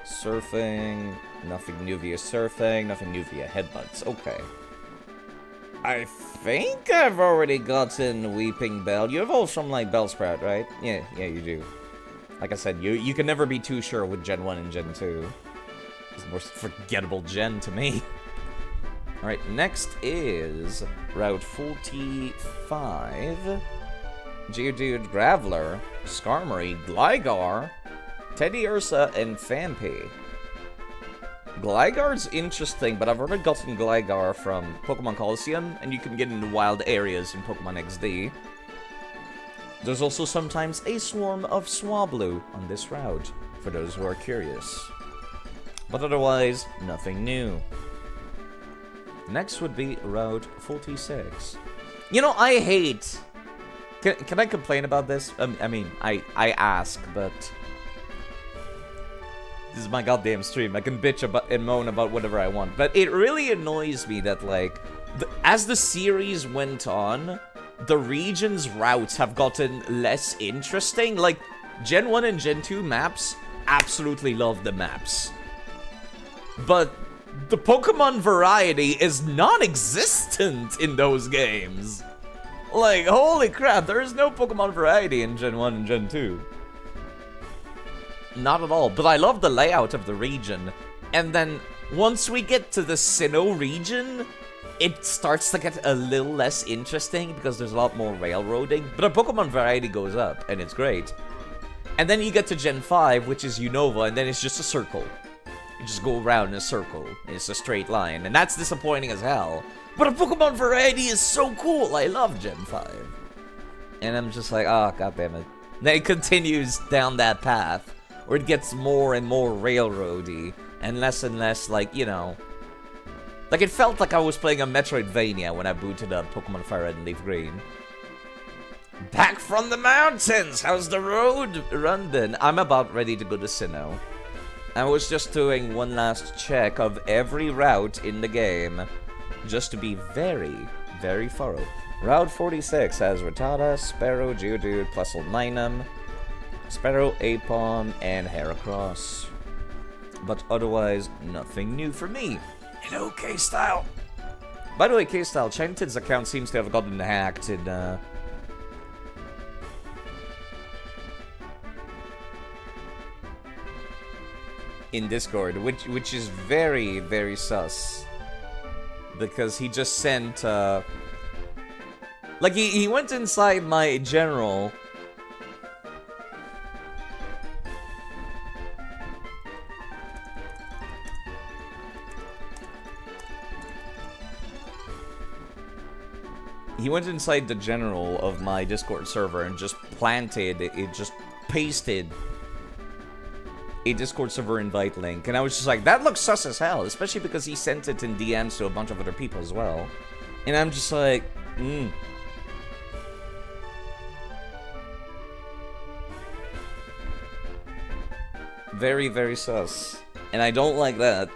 Surfing, nothing new via surfing, nothing new via headbutts. Okay. I think I've already gotten Weeping Bell. You evolved from, like, Bellsprout, right? Yeah, you do. Like I said, you can never be too sure with Gen 1 and Gen 2. It's the most forgettable gen to me. Alright, next is Route 45. Geodude, Graveler, Skarmory, Gligar, Teddiursa, and Phanpy. Gligar's interesting, but I've already gotten Gligar from Pokemon Colosseum, and you can get into wild areas in Pokemon XD. There's also sometimes a swarm of Swablu on this route, for those who are curious. But otherwise, nothing new. Next would be Route 46. You know, I hate... Can I complain about this? I mean, I ask, but... This is my goddamn stream. I can bitch about and moan about whatever I want. But it really annoys me that, like, as the series went on, the region's routes have gotten less interesting. Like, Gen 1 and Gen 2 maps, absolutely love the maps. But the Pokemon variety is non-existent in those games. Like, holy crap, there is no Pokemon variety in Gen 1 and Gen 2. Not at all, but I love the layout of the region. And then, once we get to the Sinnoh region, it starts to get a little less interesting because there's a lot more railroading. But the Pokemon variety goes up, and it's great. And then you get to Gen 5, which is Unova, and then it's just a circle. You just go around in a circle. It's a straight line, and that's disappointing as hell. But the Pokemon variety is so cool. I love Gen 5. And I'm just like, oh, goddammit. Then it continues down that path, where it gets more and more railroady, and less, like, you know... Like, it felt like I was playing a Metroidvania when I booted up Pokemon Fire Red and Leaf Green. Back from the mountains! How's the road running? I'm about ready to go to Sinnoh. I was just doing one last check of every route in the game, just to be very, very thorough. Route 46 has Rattata, Sparrow, Geodude, Plusle, Sparrow, Apom, and Heracross. But otherwise, nothing new for me. Hello, K-Style! By the way, K-Style, Chanted's account seems to have gotten hacked in Discord, which is very, very sus. Because he just sent, like, he went inside my general... He went inside the general of my Discord server and just planted, it just pasted a Discord server invite link. And I was just like, that looks sus as hell, especially because he sent it in DMs to a bunch of other people as well. And I'm just like, Very, very sus. And I don't like that.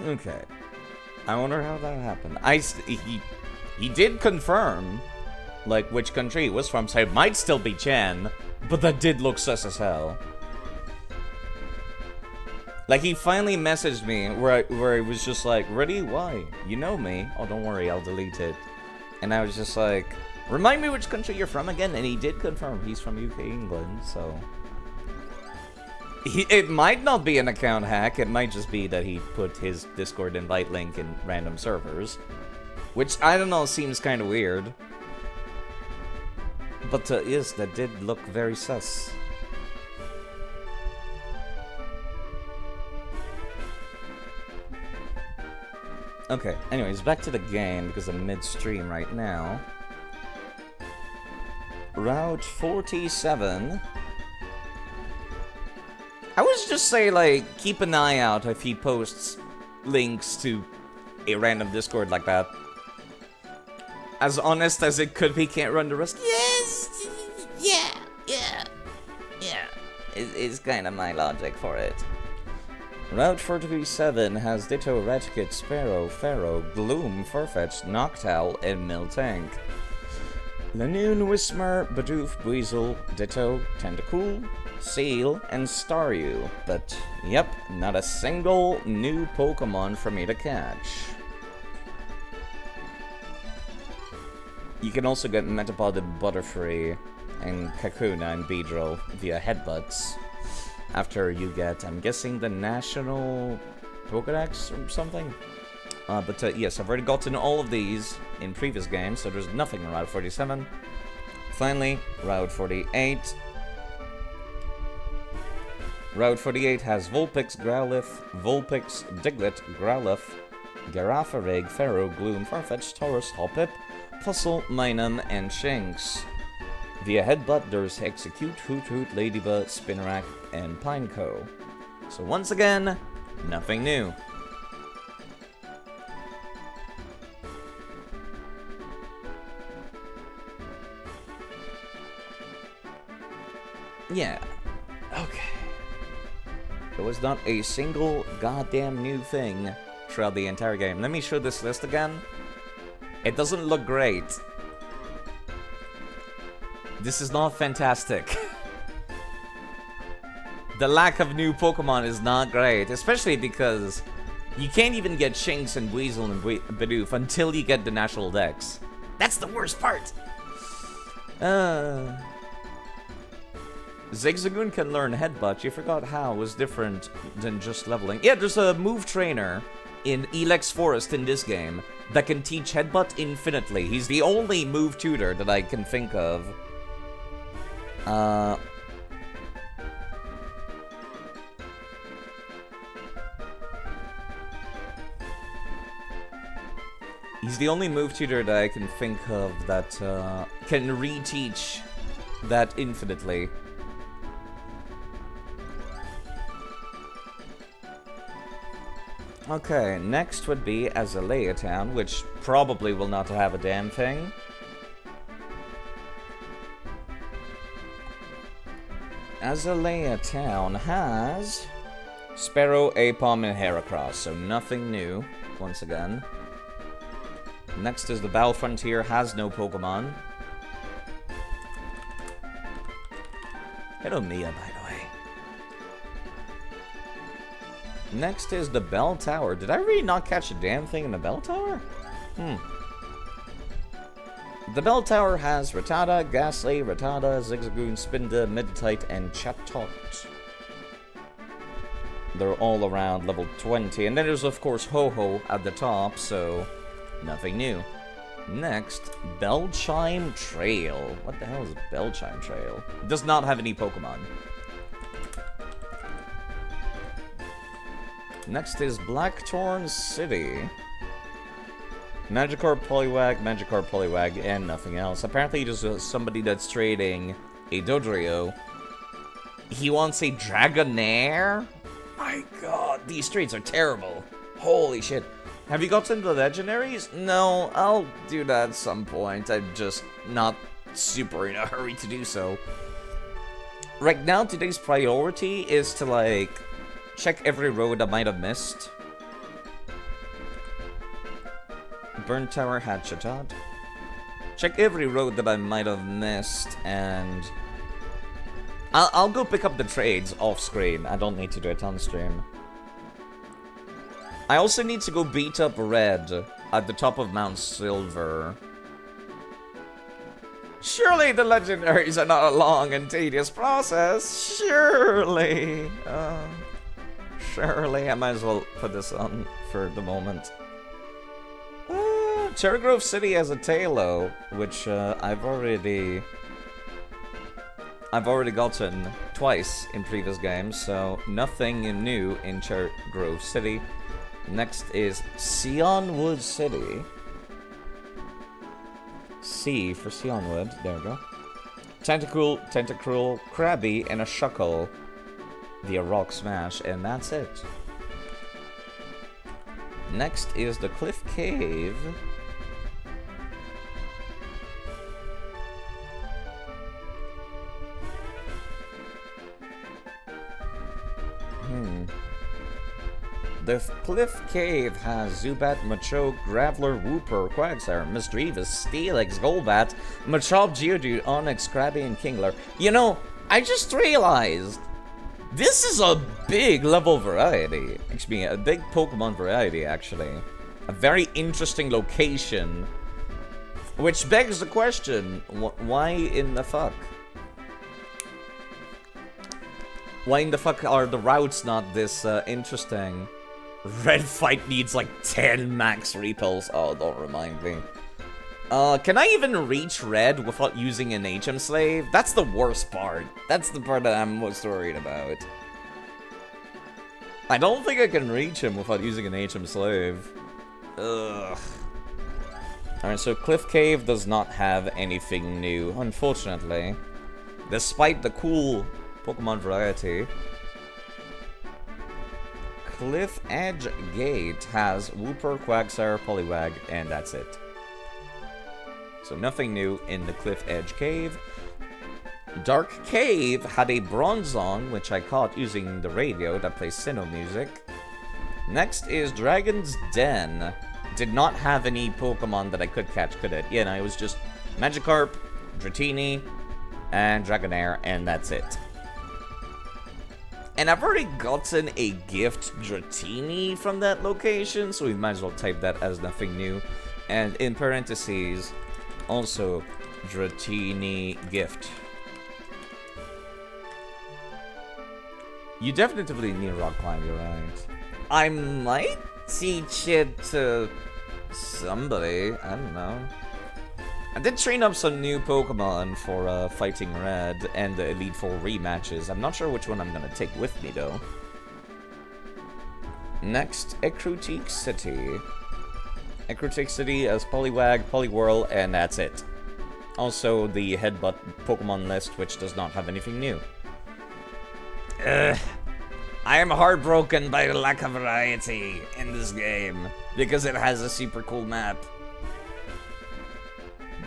Okay. I wonder how that happened. He did confirm, like, which country it was from, so it might still be Chan, but that did look sus as hell. Like, he finally messaged me where he was just like, ready? Why? You know me. Oh, don't worry, I'll delete it. And I was just like, Remind me which country you're from again, and he did confirm he's from UK, England, so... It might not be an account hack, it might just be that he put his Discord invite link in random servers. Which, I don't know, seems kind of weird. But yes, that did look very sus. Okay, anyways, back to the game, because I'm mid-stream right now. Route 47. I would just say, like, keep an eye out if he posts links to a random Discord like that. As honest as it could be, can't run the risk. Yes! Yeah. It's kind of my logic for it. Route 47 has Ditto, Ratkit, Sparrow, Pharaoh, Gloom, Farfetch, Noctowl, and Miltank. Lanoon, Whismer, Bidoof, Weasel, Ditto, Tentacool, Seal, and Staryu. But, yep, not a single new Pokemon for me to catch. You can also get Metapod, Butterfree, and Kakuna and Beedrill via Headbutts. After you get, I'm guessing, the National Pokedex or something? But yes, I've already gotten all of these in previous games, so there's nothing in Route 47. Finally, Route 48. Route 48 has Vulpix, Growlithe, Vulpix, Diglett, Growlithe, Girafarig, Pharaoh, Gloom, Farfetch, Taurus, Hoppip, Puzzle, Minun, and Shinx. Via Headbutt, there's Execute, Hoot Hoot, Ladybug, Spinarak, and Pineco. So once again, nothing new. Yeah. Okay. There was not a single goddamn new thing throughout the entire game. Let me show this list again. It doesn't look great. This is not fantastic. The lack of new Pokemon is not great, especially because you can't even get Shinx and Weasel and Bidoof until you get the National Dex. That's the worst part! Zigzagoon can learn Headbutt. You forgot how it was different than just leveling. Yeah, there's a move trainer in Elex Forest in this game that can teach Headbutt infinitely. He's the only move tutor that I can think of. He's the only move tutor that I can think of that can reteach that infinitely. Okay, next would be Azalea Town, which probably will not have a damn thing. Azalea Town has Sparrow, Apom, and Heracross, so nothing new, once again. Next is the Battle Frontier, has no Pokemon. Hello, Mia, by the way. Next is the Bell Tower. Did I really not catch a damn thing in the Bell Tower? The Bell Tower has Rattata, Ghastly, Rattata, Zigzagoon, Spinda, Meditite, and Chatot. They're all around level 20. And then there's, of course, Ho-Ho at the top, so nothing new. Next, Bellchime Trail. What the hell is Bellchime Trail? It does not have any Pokemon. Next is Blackthorn City. Magikarp, Poliwag, and nothing else. Apparently there's somebody that's trading a Dodrio. He wants a Dragonair? My god, these trades are terrible. Holy shit. Have you gotten the legendaries? No, I'll do that at some point. I'm just not super in a hurry to do so. Right now, today's priority is to, like, check every road I might have missed. Burn Tower had Chatot. Check every road that I might have missed, and I'll go pick up the trades off screen. I don't need to do it on stream. I also need to go beat up Red at the top of Mount Silver. Surely the legendaries are not a long and tedious process. Surely. Surely. I might as well put this on for the moment. Cherry Grove City has a Talo, which I've already gotten twice in previous games, so nothing new in Cherry Grove City. Next is Sionwood City. C for Sionwood, there we go. Tentacle, Krabby, and a Shuckle via Rock Smash, and that's it. Next is the Cliff Cave. The Cliff Cave has Zubat, Machoke, Graveler, Wooper, Quagsire, Misdreavus, Steelix, Golbat, Machop, Geodude, Onix, Krabby, and Kingler. You know, I just realized this is a big level variety. Actually, a big Pokemon variety, actually. A very interesting location. Which begs the question, why in the fuck? Why in the fuck are the routes not this interesting? Red fight needs like 10 max repels. Oh, don't remind me. Can I even reach red without using an HM slave? That's the worst part. That's the part that I'm most worried about. I don't think I can reach him without using an HM slave. Ugh. Alright, so Cliff Cave does not have anything new, unfortunately. Despite the cool Pokemon variety. Cliff Edge Gate has Wooper, Quagsire, Poliwag, and that's it. So nothing new in the Cliff Edge Cave. Dark Cave had a Bronzong, which I caught using the radio that plays Sinnoh music. Next is Dragon's Den. Did not have any Pokemon that I could catch, could it? Yeah, no, it was just Magikarp, Dratini, and Dragonair, and that's it. And I've already gotten a gift Dratini from that location, so we might as well type that as nothing new. And in parentheses, also Dratini gift. You definitely need rock climb, you're right. I might teach it to somebody, I don't know. I did train up some new Pokemon for Fighting Red and the Elite Four rematches. I'm not sure which one I'm gonna take with me, though. Next, Ecruteak City. Ecruteak City has Poliwag, Poliwhirl, and that's it. Also, the Headbutt Pokemon list, which does not have anything new. I am heartbroken by the lack of variety in this game, because it has a super cool map.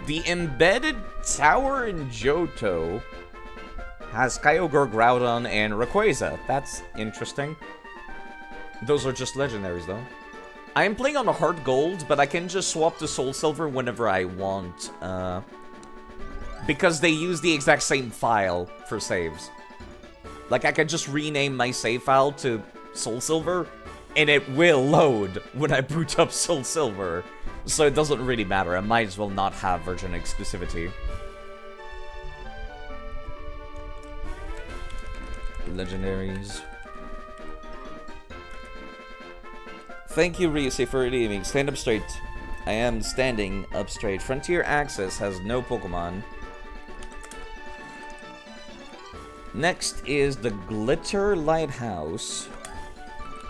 The Embedded Tower in Johto has Kyogre, Groudon, and Rayquaza. That's interesting. Those are just legendaries, though. I am playing on a Heart Gold, but I can just swap to Soul Silver whenever I want. Because they use the exact same file for saves. Like, I can just rename my save file to Soul Silver, and it will load when I boot up Soul Silver. So it doesn't really matter. I might as well not have version exclusivity. Legendaries. Thank you, Ryusei, for redeeming. Stand up straight. I am standing up straight. Frontier Access has no Pokemon. Next is the Glitter Lighthouse.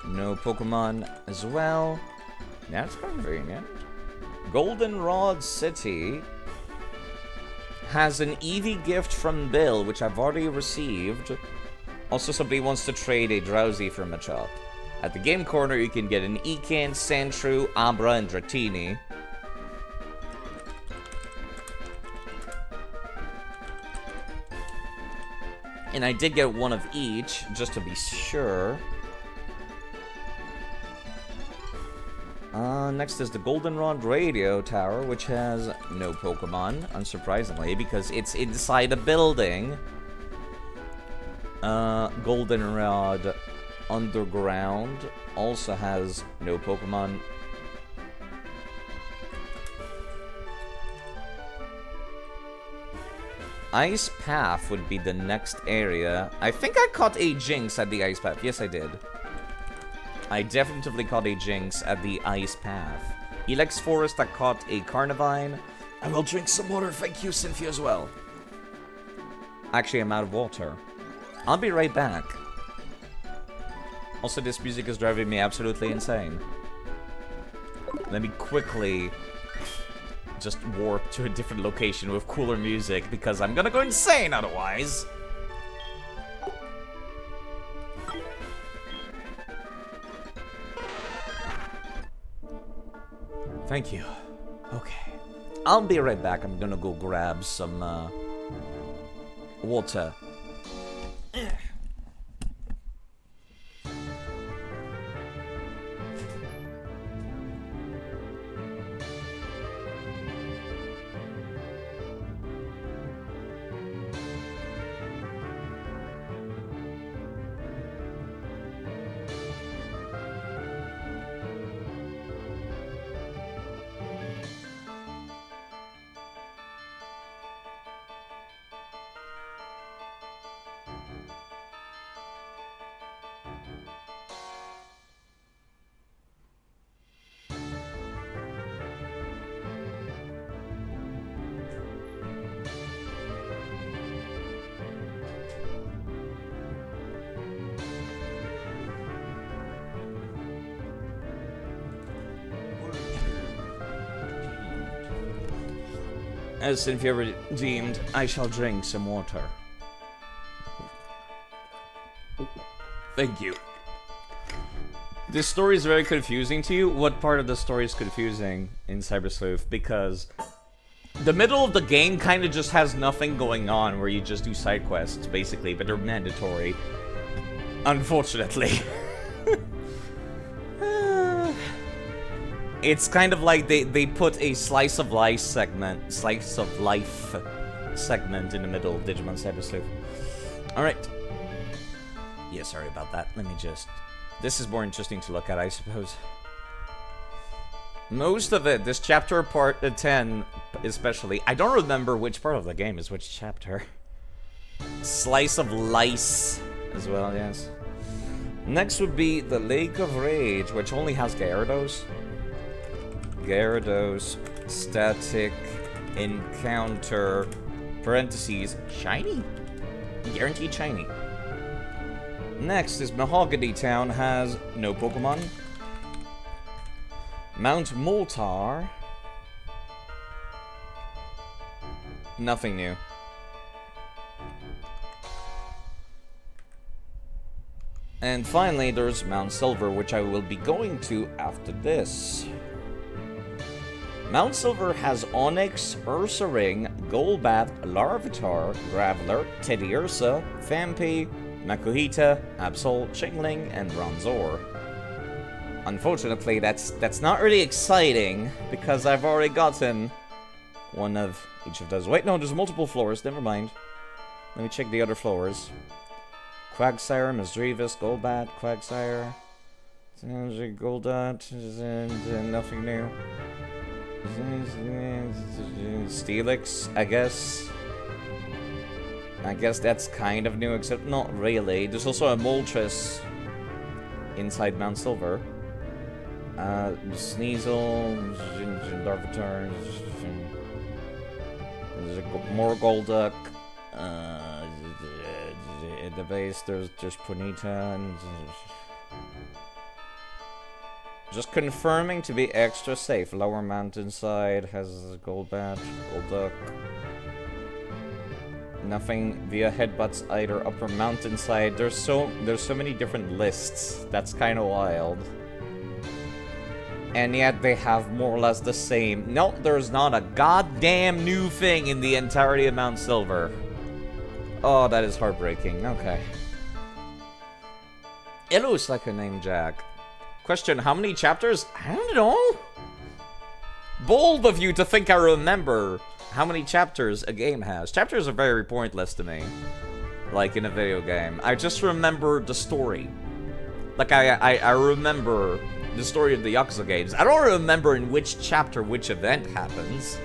No Pokemon as well. That's convenient. Goldenrod City has an Eevee gift from Bill, which I've already received. Also, somebody wants to trade a Drowsy for Machop. At the game corner, you can get an Ekan, Sandshrew, Abra, and Dratini. And I did get one of each, just to be sure. Next is the Goldenrod Radio Tower, which has no Pokemon, unsurprisingly, because it's inside a building. Goldenrod Underground also has no Pokemon. Ice Path would be the next area. I think I caught a Jinx at the Ice Path. Yes, I did. I definitely caught a Jinx at the Ice Path. Elex Forest, I caught a Carnivine. I will drink some water. Thank you, Cynthia, as well. Actually, I'm out of water. I'll be right back. Also, this music is driving me absolutely insane. Let me quickly just warp to a different location with cooler music, because I'm gonna go insane otherwise. Thank you. Okay. I'll be right back. I'm gonna go grab some water. As Cynthia redeemed, I shall drink some water. Thank you. This story is very confusing to you. What part of the story is confusing in Cyber Sleuth? Because the middle of the game kind of just has nothing going on, where you just do side quests, basically, but they're mandatory. Unfortunately. It's kind of like they put a slice of life segment in the middle of Digimon Cyber Sleuth. Alright. Yeah, sorry about that. Let me just... This is more interesting to look at, I suppose. Most of it, this chapter part 10 especially, I don't remember which part of the game is which chapter. Slice of lice as well, yes. Next would be the Lake of Rage, which only has Gyarados. Gyarados, static, encounter, parentheses, shiny? Guaranteed shiny. Next is Mahogany Town, has no Pokemon. Mount Moltar. Nothing new. And finally, there's Mount Silver, which I will be going to after this. Mount Silver has Onyx, Ursaring, Golbat, Larvitar, Graveler, Teddiursa, Fampi, Makuhita, Absol, Chingling, and Bronzor. Unfortunately, that's not really exciting, because I've already gotten one of each of those. Wait, no, there's multiple floors, never mind. Let me check the other floors. Quagsire, Misdreavus, Golbat, Quagsire, Goldat, and nothing new. Steelix, I guess. I guess that's kind of new, except not really. There's also a Moltres inside Mount Silver. Sneasel, Larvitar, more Golduck. At the base, there's Ponyta and... Just confirming to be extra safe. Lower Mountainside has Golbat, Golduck. Nothing via Headbutts either. Upper Mountainside. There's so many different lists. That's kind of wild. And yet they have more or less the same. No, there's not a goddamn new thing in the entirety of Mount Silver. Oh, that is heartbreaking. Okay. It looks like a name Jack. Question, how many chapters? I don't know. Bold of you to think I remember how many chapters a game has. Chapters are very pointless to me. Like in a video game. I just remember the story. Like I remember the story of the Yakuza games. I don't remember in which chapter which event happens.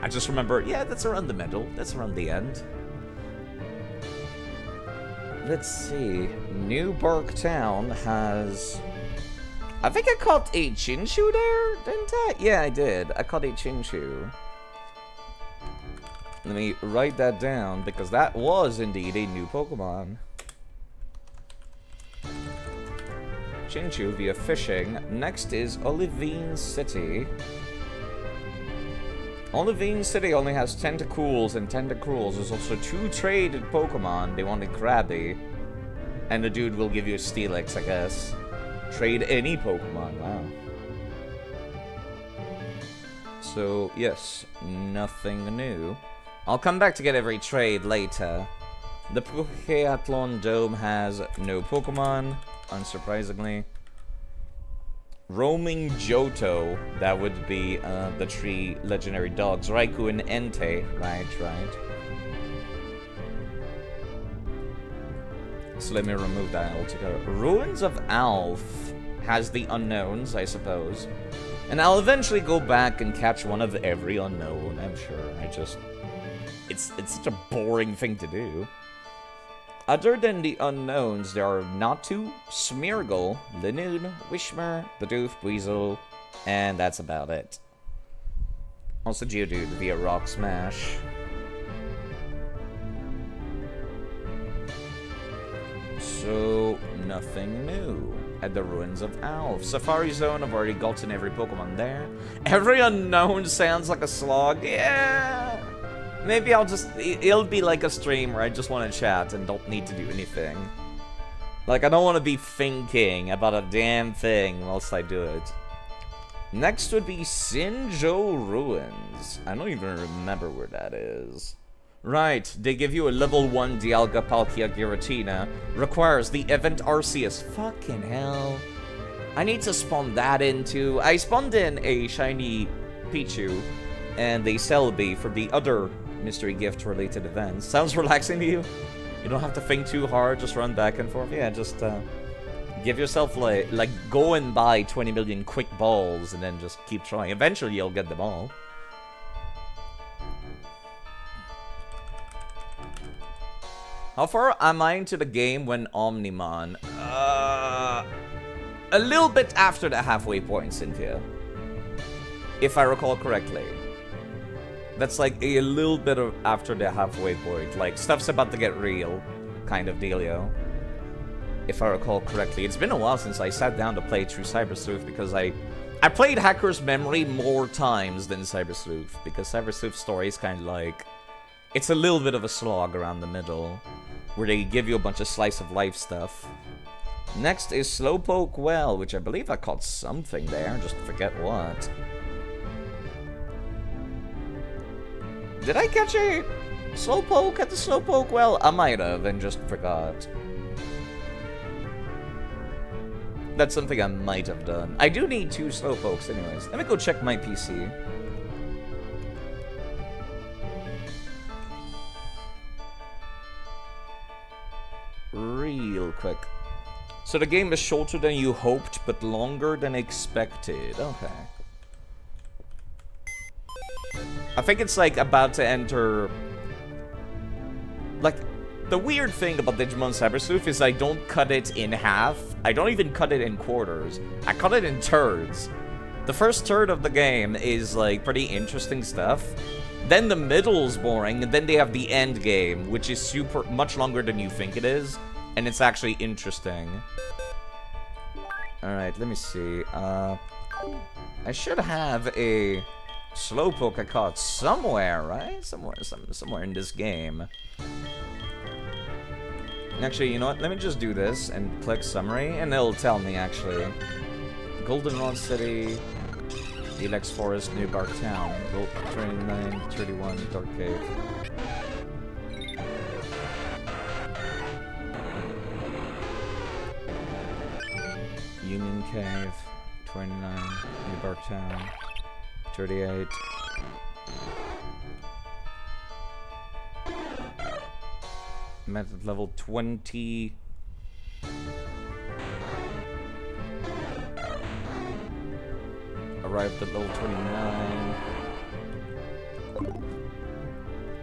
I just remember, yeah, that's around the middle. That's around the end. let's see. New Bark Town has... I think I caught a Chinchou there, didn't I? Yeah, I did. I caught a Chinchou. Let me write that down, because that was indeed a new Pokemon. Chinchou via fishing. Next is Olivine City. Olivine City only has Tentacools, and Tentacools. There's also 2 traded Pokemon. They want a Krabby. And the dude will give you a Steelix, I guess. Trade any Pokemon, wow. So, yes, nothing new. I'll come back to get every trade later. The Pokéathlon Dome has no Pokemon, unsurprisingly. Roaming Johto, that would be the 3 legendary dogs, Raikou and Entei, right. So let me remove that altogether. Ruins of Alph has the unknowns, I suppose. And I'll eventually go back and catch one of every unknown, I'm sure. It's such a boring thing to do. Other than the unknowns, there are Natu, Smeargle, Linoon, Wishmer, Bidoof, Weasel, and that's about it. Also Geodude via Rock Smash. So, nothing new at the Ruins of Alph. Safari Zone, I've already gotten every Pokemon there. Every unknown sounds like a slog. Yeah! Maybe I'll just... It'll be like a stream where I just want to chat and don't need to do anything. Like, I don't want to be thinking about a damn thing whilst I do it. Next would be Sinjo Ruins. I don't even remember where that is. Right, they give you a level 1 Dialga Palkia Giratina. Requires the event Arceus. Fucking hell. I need to spawn that into... I spawned in a shiny Pichu and a Celebi for the other mystery gift related events. Sounds relaxing to you? You don't have to think too hard, just run back and forth. Yeah, just give yourself like go and buy 20 million quick balls and then just keep trying. Eventually you'll get them all. How far am I into the game when Omnimon? A little bit after the halfway point, Cynthia. If I recall correctly. That's like a little bit of after the halfway point. Like, stuff's about to get real, kind of dealio. If I recall correctly. It's been a while since I sat down to play through Cyber Sleuth because I played Hacker's Memory more times than Cyber Sleuth. Because Cyber Sleuth's story is kind of like... It's a little bit of a slog around the middle, where they give you a bunch of slice of life stuff. Next is Slowpoke Well, which I believe I caught something there, just forget what. Did I catch a Slowpoke at the Slowpoke Well? I might have and just forgot. That's something I might have done. I do need 2 Slowpokes anyways. Let me go check my PC. Real quick. So the game is shorter than you hoped, but longer than expected. Okay. I think it's like about to enter... Like, the weird thing about Digimon Cyber Sleuth is I don't cut it in half. I don't even cut it in quarters. I cut it in thirds. The first third of the game is like pretty interesting stuff. Then the middle's boring, and then they have the end game, which is much longer than you think it is, and it's actually interesting. Alright, let me see. I should have a Slowpoke I caught somewhere, right? Somewhere in this game. Actually, you know what? Let me just do this and click summary, and it'll tell me, actually. Goldenrod City... Elex Forest, New Bark Town, Gold 29, 31, Dark Cave. Union Cave, 29, New Bark Town, 38. I'm at level 20. Arrived at level 29.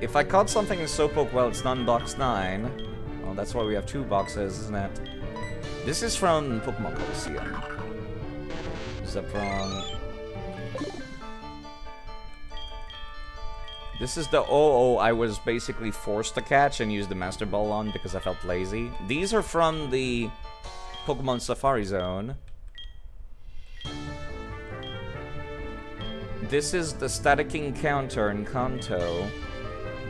If I caught something in Slowpoke Well, it's not in box 9. That's why we have 2 boxes, isn't it? This is from Pokemon Coliseum. Zephron. This is the OO I was basically forced to catch and use the Master Ball on because I felt lazy. These are from the Pokemon Safari Zone. This is the Static Encounter in Kanto.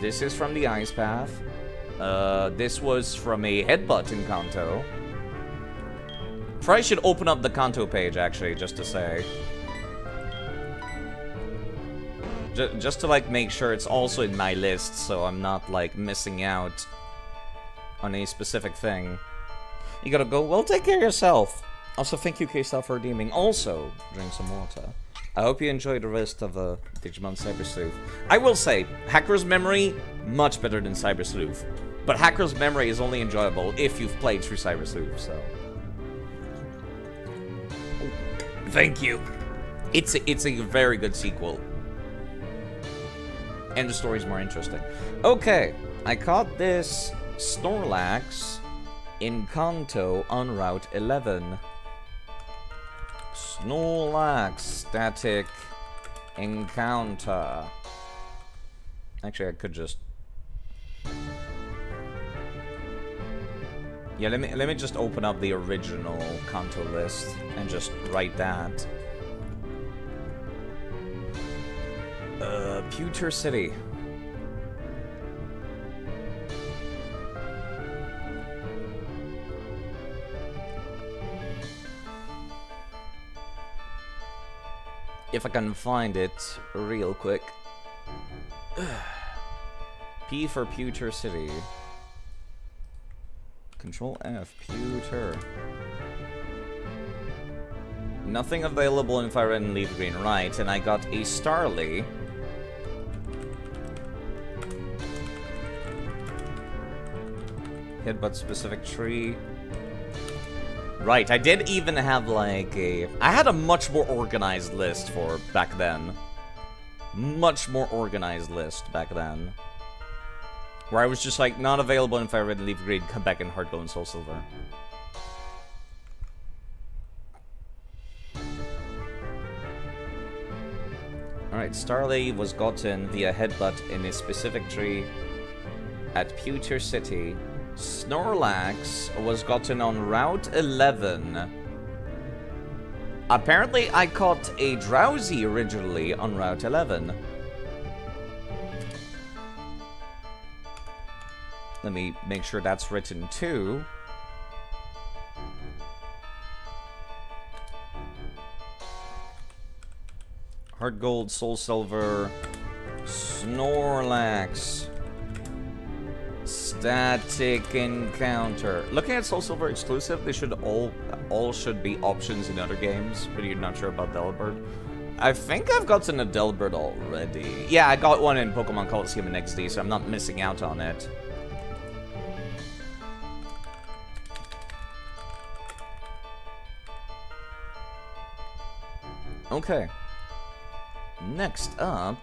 This is from the Ice Path. This was from a Headbutt in Kanto. Probably should open up the Kanto page, actually, just to say. Just to, like, make sure it's also in my list, so I'm not, like, missing out on a specific thing. You gotta go, well, take care of yourself. Also, thank you, K-Star, for redeeming. Also, drink some water. I hope you enjoy the rest of Digimon Cyber Sleuth. I will say, Hacker's Memory, much better than Cyber Sleuth. But Hacker's Memory is only enjoyable if you've played through Cyber Sleuth, so... Thank you. It's a very good sequel. And the story's more interesting. Okay, I caught this Snorlax in Kanto on Route 11. Snorlax Static Encounter. Actually, I could just... Yeah, let me just open up the original Kanto list and just write that. Pewter City. If I can find it real quick. P for Pewter City. Control F, Pewter. Nothing available in Fire Red and Leaf Green, right? And I got a Starly. Headbutt specific tree. Right, I did even have like a... I had a much more organized list for back then. Much more organized list back then. Where I was just like, not available in Fire Red and Leaf Green, come back in Heart Gold and Soul Silver. Alright, Starly was gotten via Headbutt in a specific tree at Pewter City. Snorlax was gotten on Route 11. Apparently, I caught a Drowsy originally on Route 11. Let me make sure that's written too. Heart Gold, Soul Silver, Snorlax. Static Encounter. Looking at Soul Silver exclusive, they should all should be options in other games, but you're not sure about Delibird. I think I've gotten a Delibird already. Yeah, I got one in Pokemon Coliseum and XD, so I'm not missing out on it. Okay. Next up...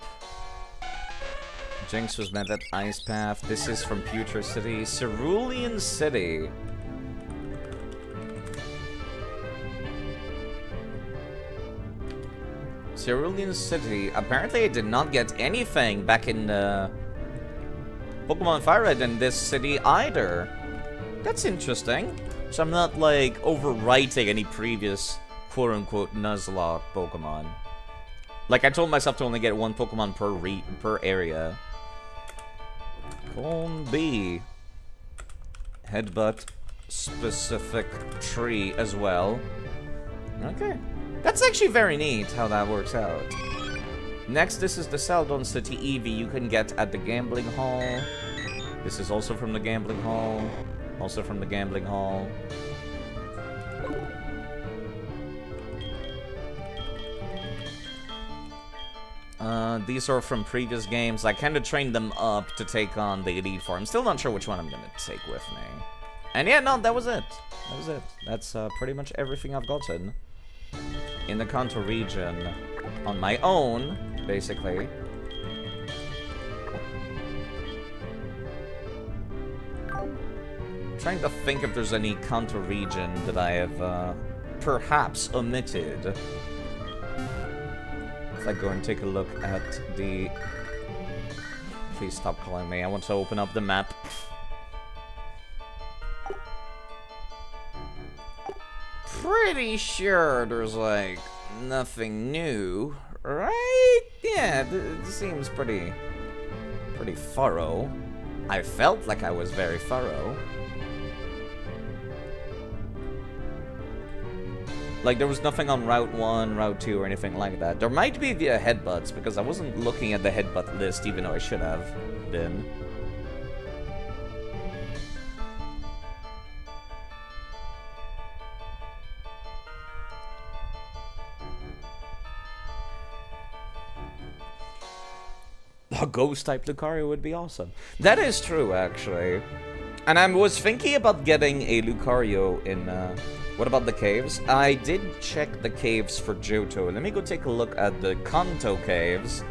Jinx was met at Ice Path. This is from Pewter City. Cerulean City. Cerulean City. Apparently I did not get anything back in Pokemon Fire Red in this city either. That's interesting. So I'm not like overwriting any previous quote-unquote Nuzlocke Pokemon. Like I told myself to only get one Pokemon per area. Column B. Headbutt specific tree as well. Okay. That's actually very neat how that works out. Next, this is the Saldon City Eevee you can get at the Gambling Hall. This is also from the Gambling Hall. Also from the Gambling Hall. These are from previous games. I kind of trained them up to take on the Elite Four. I'm still not sure which one I'm going to take with me. And yeah, no, that was it. That was it. That's pretty much everything I've gotten in the Kanto region on my own, basically. trying to think if there's any Kanto region that I have perhaps omitted. If I go and take a look at the... Please stop calling me. I want to open up the map. Pretty sure there's, like, nothing new, right? Yeah, it seems pretty thorough. I felt like I was very thorough. Like, there was nothing on Route 1, Route 2, or anything like that. There might be via headbutts, because I wasn't looking at the headbutt list, even though I should have been. A ghost-type Lucario would be awesome. That is true, actually. And I was thinking about getting a Lucario in, what about the caves? I did check the caves for Johto. Let me go take a look at the Kanto caves.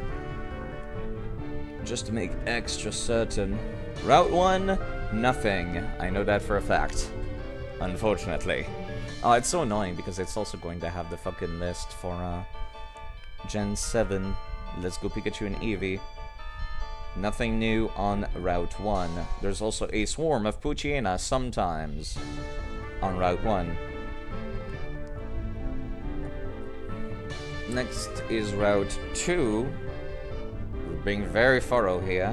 Just to make extra certain. Route 1, nothing. I know that for a fact. Unfortunately. Oh, it's so annoying because it's also going to have the fucking list for, Gen 7. Let's Go Pikachu and Eevee. Nothing new on Route 1. There's also a swarm of Poochyena sometimes on Route 1. Next is Route 2. We're being very thorough here.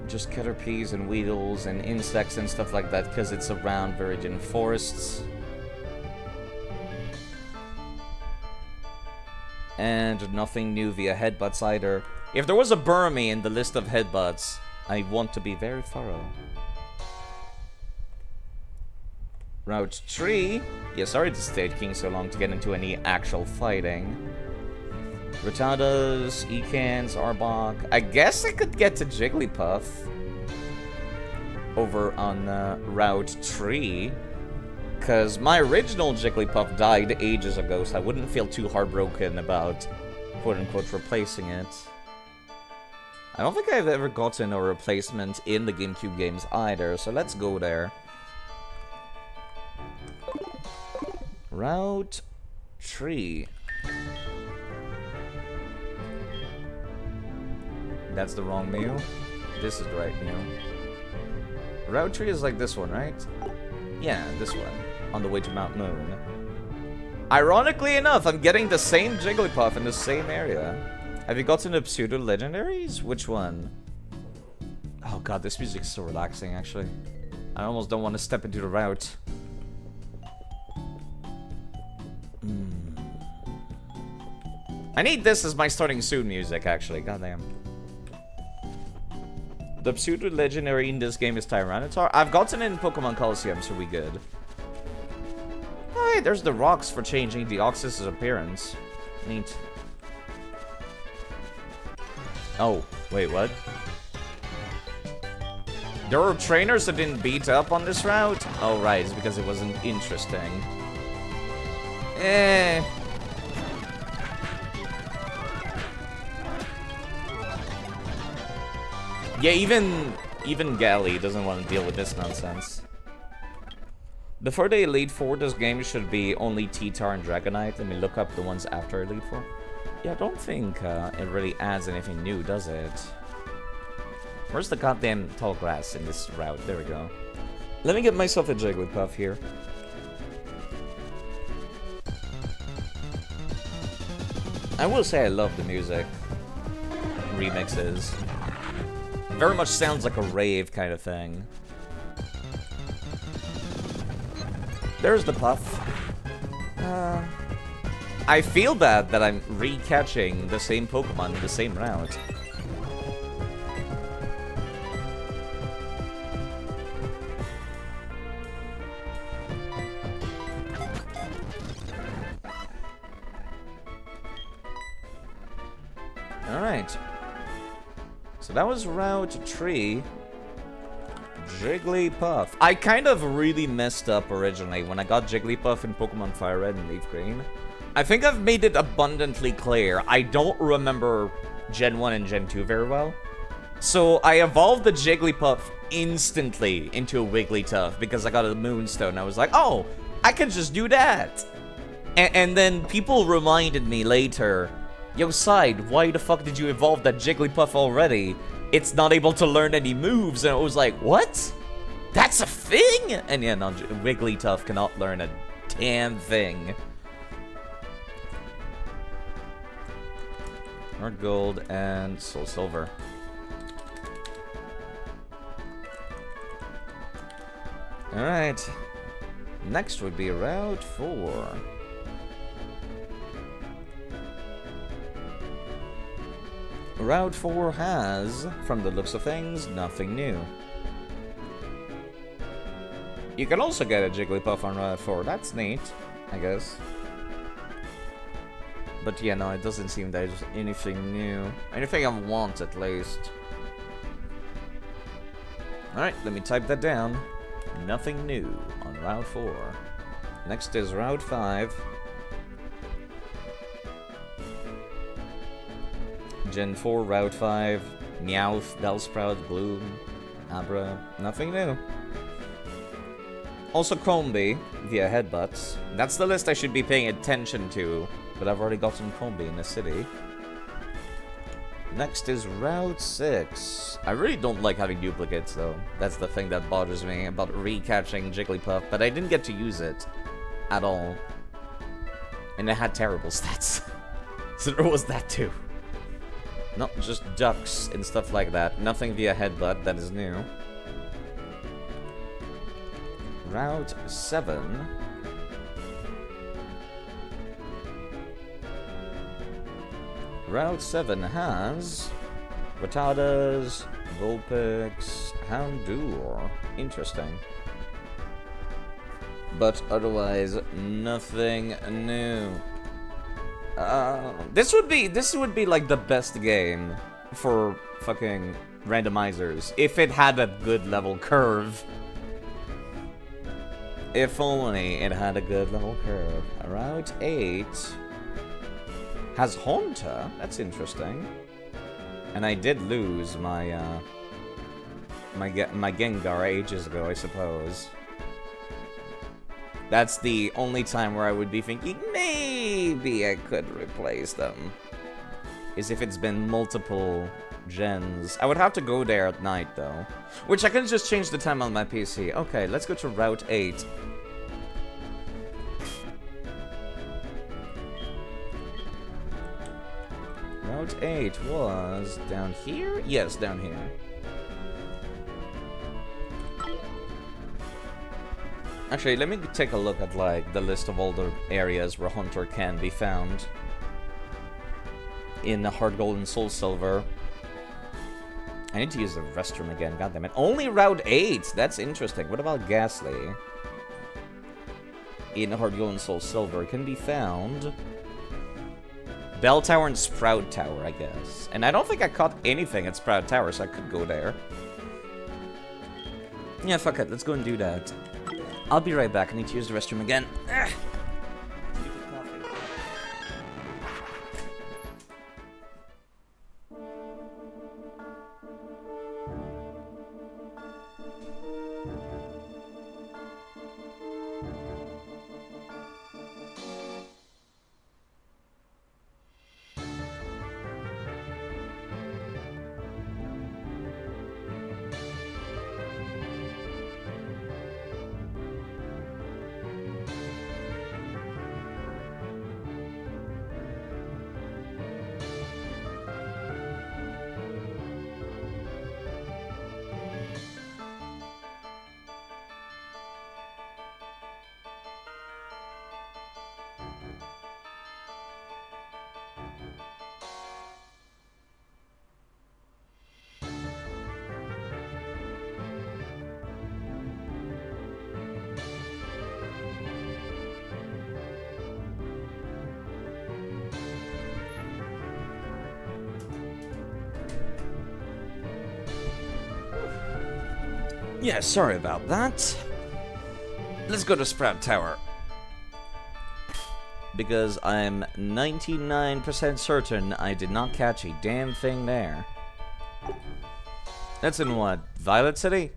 Just Caterpies and Weedles and insects and stuff like that because it's around virgin forests. And nothing new via headbutts either. If there was a Burmy in the list of headbutts, I want to be very thorough. Route 3. Yeah, sorry this is taking so long to get into any actual fighting. Rattatas, Ekans, Arbok. I guess I could get to Jigglypuff over on Route 3. Because my original Jigglypuff died ages ago, so I wouldn't feel too heartbroken about, quote-unquote, replacing it. I don't think I've ever gotten a replacement in the GameCube games either, so let's go there. Route 3. That's the wrong meal. This is the right meal. Route 3 is like this one, right? Yeah, this one. On the way to Mount Moon. Ironically enough, I'm getting the same Jigglypuff in the same area. Have you gotten the pseudo legendaries? Which one? Oh god, this music's so relaxing, actually. I almost don't want to step into the route. I need this as my starting soon music, actually. Goddamn. The pseudo legendary in this game is Tyranitar. I've gotten it in Pokemon Coliseum, so we good. Hey, there's the rocks for changing the Deoxys' appearance. Neat. Oh, wait, what? There were trainers that didn't beat up on this route? Oh, right, it's because it wasn't interesting. Eh. Yeah, even Gally doesn't want to deal with this nonsense. Before the Elite Four, this game should be only T-Tar and Dragonite. Let me look up the ones after Elite Four. Yeah, I don't think it really adds anything new, does it? Where's the goddamn tall grass in this route? There we go. Let me get myself a Jigglypuff here. I will say I love the music. Remixes. Very much sounds like a rave kind of thing. There's the Puff. I feel bad that I'm re-catching the same Pokemon in the same route. Alright. So that was Route 3. Jigglypuff. I kind of really messed up originally when I got Jigglypuff in Pokemon Fire Red and Leaf Green. I think I've made it abundantly clear. I don't remember Gen 1 and Gen 2 very well. So I evolved the Jigglypuff instantly into a Wigglytuff because I got a Moonstone. I was like, oh, I can just do that. And then people reminded me later, yo, Side, why the fuck did you evolve that Jigglypuff already? It's not able to learn any moves. And I was like, what? That's a thing? And yeah, no, Wigglytuff cannot learn a damn thing. Heart Gold and Soul Silver. Alright. Next would be Route 4. Route 4 has, from the looks of things, nothing new. You can also get a Jigglypuff on Route 4. That's neat, I guess. But yeah, no, it doesn't seem there's anything new. Anything I want, at least. Alright, let me type that down. Nothing new on Route 4. Next is Route 5. Gen 4, Route 5. Meowth, Bellsprout, Bloom, Abra. Nothing new. Also Combee via Headbutts. That's the list I should be paying attention to, but I've already gotten Combee in the city. Next is Route 6. I really don't like having duplicates, though. That's the thing that bothers me about recatching Jigglypuff, but I didn't get to use it at all. And it had terrible stats. So there was that too. Not just ducks and stuff like that. Nothing via Headbutt, that is new. Route 7. Route 7 has Rattatas, Vulpix, Houndour. Interesting. But otherwise, nothing new. This would be like the best game for fucking randomizers if it had a good level curve. If only it had a good level curve. Route 8 has Haunter. That's interesting. And I did lose my my Gengar ages ago, I suppose. That's the only time where I would be thinking maybe I could replace them. Is if it's been multiple gens. I would have to go there at night though. Which I can just change the time on my PC. Okay, let's go to Route 8. Route 8 was down here? Yes, down here. Actually, let me take a look at, like, the list of all the areas where Hunter can be found. In the Heart Gold and Soul Silver. I need to use the restroom again, goddammit. Only Route 8! That's interesting. What about Ghastly? In Heart Gold and Soul Silver can be found... Bell Tower and Sprout Tower, I guess. And I don't think I caught anything at Sprout Tower, so I could go there. Yeah, fuck it. Let's go and do that. I'll be right back. I need to use the restroom again. Ugh. Yeah, sorry about that. Let's go to Sprout Tower. Because I'm 99% certain I did not catch a damn thing there. That's in what? Violet City?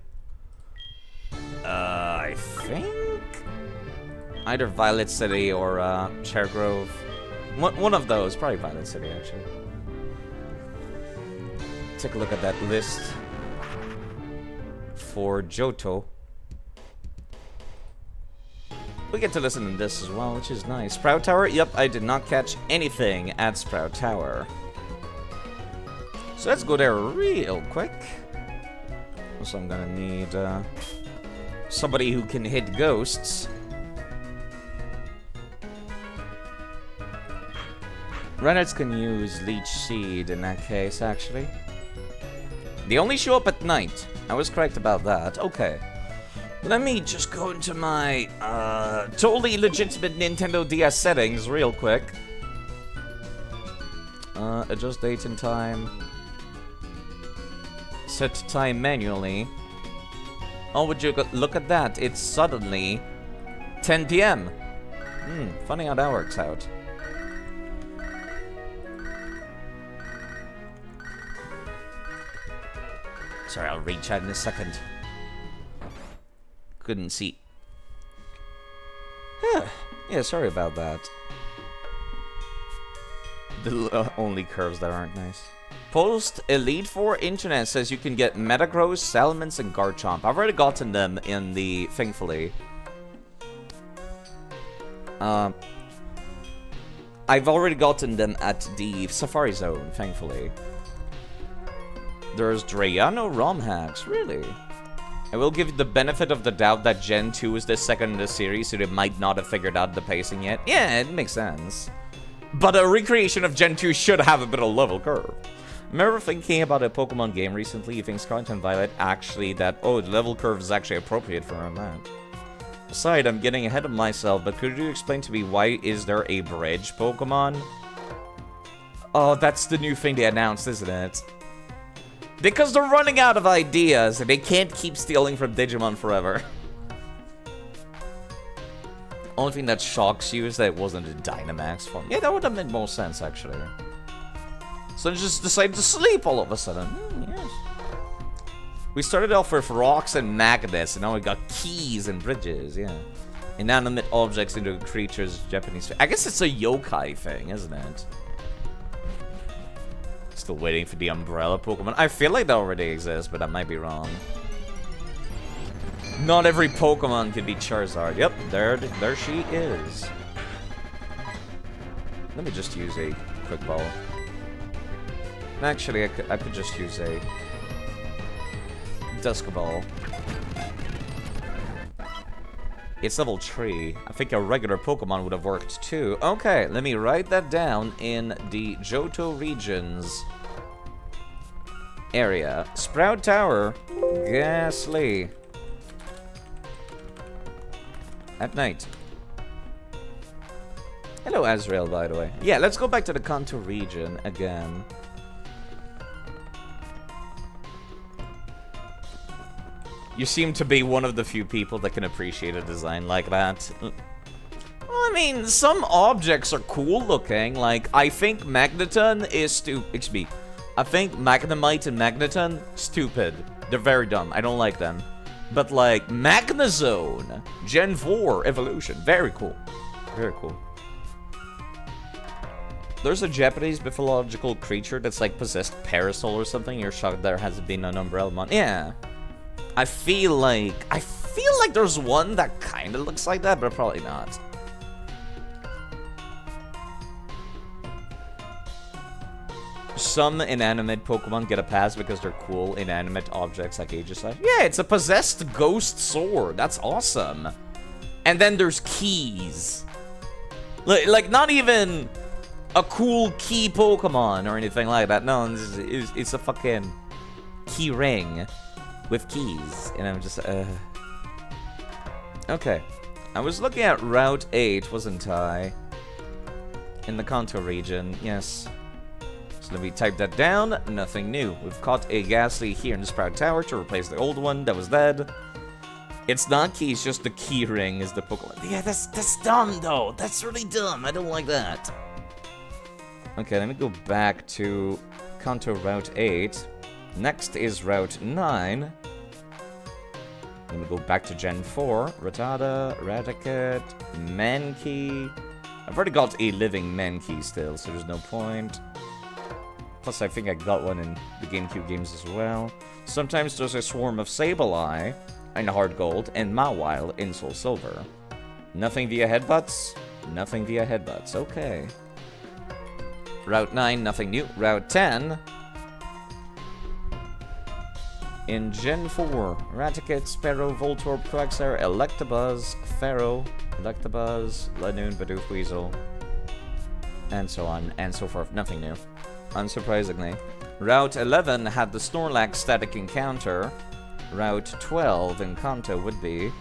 I think either Violet City or Chergrove. One of those, probably Violet City actually. Take a look at that list for Johto. We get to listen to this as well, which is nice. Sprout Tower? Yep, I did not catch anything at Sprout Tower. So let's go there real quick. Also, I'm gonna need somebody who can hit ghosts. Renets can use Leech Seed in that case, actually. They only show up at night. I was correct about that. Okay. Let me just go into my totally legitimate Nintendo DS settings real quick. Adjust date and time. Set time manually. Oh, would you look at that? It's suddenly 10 PM. Funny how that works out. Sorry, I'll reach out in a second. Couldn't see. Yeah, sorry about that. The only curves that aren't nice. Post Elite Four Internet says you can get Metagross, Salamence, and Garchomp. I've already gotten them in the Thankfully. I've already gotten them at the Safari Zone, thankfully. There's Drayano ROM hacks, really? I will give you the benefit of the doubt that Gen 2 is the second in the series, so they might not have figured out the pacing yet. Yeah, it makes sense. But a recreation of Gen 2 should have a bit of level curve. I remember thinking about a Pokemon game recently. You think Scarlet and Violet actually the level curve is actually appropriate for a that. Aside, I'm getting ahead of myself, but could you explain to me why is there a bridge Pokemon? Oh, that's the new thing they announced, isn't it? Because they're running out of ideas, and they can't keep stealing from Digimon forever. Only thing that shocks you is that it wasn't a Dynamax form. Yeah, that would have made more sense, actually. So they just decided to sleep all of a sudden. Yes. We started off with rocks and magnets, and now we got keys and bridges, yeah. Inanimate objects into creatures, Japanese. I guess it's a yokai thing, isn't it? Still waiting for the umbrella Pokemon. I feel like that already exists, but I might be wrong. Not every Pokemon can be Charizard. Yep, there she is. Let me just use a quick ball. Actually, I could just use a Dusk Ball. It's level 3. I think a regular Pokemon would have worked too. Okay, let me write that down in the Johto regions area. Sprout Tower, Ghastly. At night. Hello, Azrael, by the way. Yeah, let's go back to the Kanto region again. You seem to be one of the few people that can appreciate a design like that. Well, I mean, some objects are cool looking. Like, I think Magneton is stupid. I think Magnemite and Magneton, stupid. They're very dumb. I don't like them. But, like, Magnezone, Gen 4 evolution, very cool. Very cool. There's a Japanese mythological creature that's, like, possessed Parasol or something. You're shocked there hasn't been an Umbrellamon. Yeah. I feel like there's one that kind of looks like that, but probably not. Some inanimate Pokemon get a pass because they're cool inanimate objects like Aegislash. Yeah, it's a possessed ghost sword. That's awesome. And then there's keys. Like not even a cool key Pokemon or anything like that. No, it's a fucking key ring with keys. And I'm just, Okay. I was looking at Route 8, wasn't I? In the Kanto region, yes. So let me type that down. Nothing new. We've caught a Ghastly here in the Sprout Tower to replace the old one that was dead. It's not keys, just the key ring is the Pokemon. Yeah, that's dumb though. That's really dumb. I don't like that. Okay, let me go back to Kanto Route 8. Next is Route 9. Then we go back to Gen 4. Rattata, Raticate, Mankey. I've already got a living Mankey still, so there's no point. Plus, I think I got one in the GameCube games as well. Sometimes there's a swarm of Sableye in Hard Gold and Mawile in Soul Silver. Nothing via headbutts? Nothing via headbutts. Okay. Route 9, nothing new. Route 10. In Gen 4, Raticate, Sparrow, Voltorb, Quagsire, Electabuzz, Pharaoh, Electabuzz, Lanoon, Bidoof, Weasel, and so on and so forth. Nothing new. Unsurprisingly. Route 11 had the Snorlax static encounter. Route 12 in Kanto would be...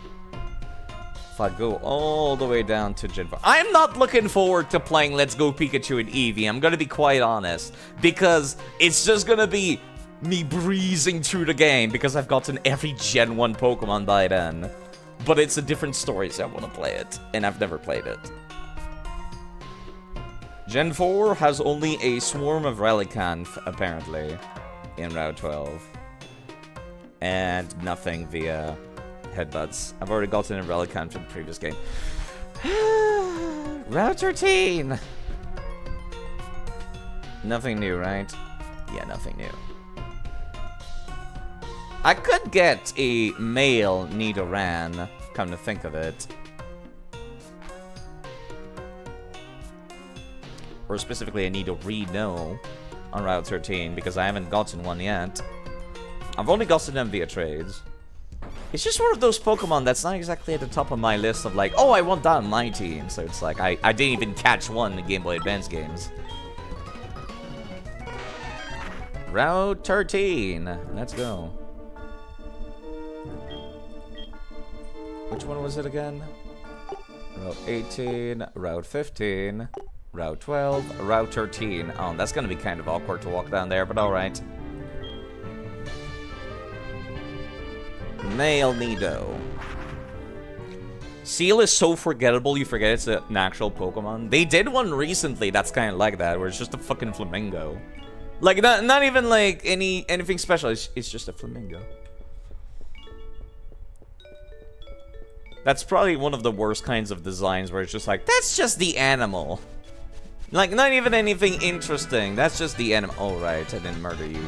If I go all the way down to Gen 4... I'm not looking forward to playing Let's Go Pikachu and Eevee, I'm gonna be quite honest. Because it's just gonna be me breezing through the game because I've gotten every Gen 1 Pokemon by then. But it's a different story, so I want to play it. And I've never played it. Gen 4 has only a swarm of Relicanth, apparently, in Route 12. And nothing via headbutts. I've already gotten a Relicanth in the previous game. Route 13! Nothing new, right? Yeah, nothing new. I could get a male Nidoran, come to think of it. Or specifically a Nidorino on Route 13, because I haven't gotten one yet. I've only gotten them via trades. It's just one of those Pokemon that's not exactly at the top of my list of like, oh, I want that on my team. So it's like, I didn't even catch one in the Game Boy Advance games. Route 13. Let's go. Which one was it again? Route 18, Route 15, Route 12, Route 13. Oh, that's gonna be kind of awkward to walk down there, but alright. Male Nido. Seal is so forgettable, you forget it's an actual Pokemon. They did one recently that's kind of like that, where it's just a fucking flamingo. Like, not even like anything special, it's just a flamingo. That's probably one of the worst kinds of designs where it's just like, that's just the animal. Like, not even anything interesting. That's just the animal. Oh, right. I didn't murder you.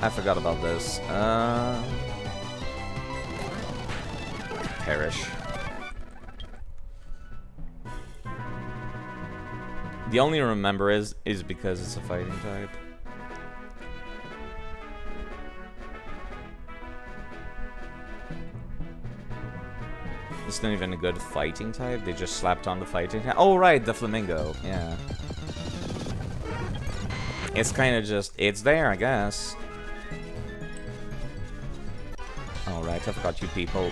I forgot about this. Perish. The only remember is because it's a fighting type. It's not even a good fighting type. They just slapped on the fighting type. Oh, right, the flamingo. Yeah. It's kind of just... It's there, I guess. Alright, I forgot you people.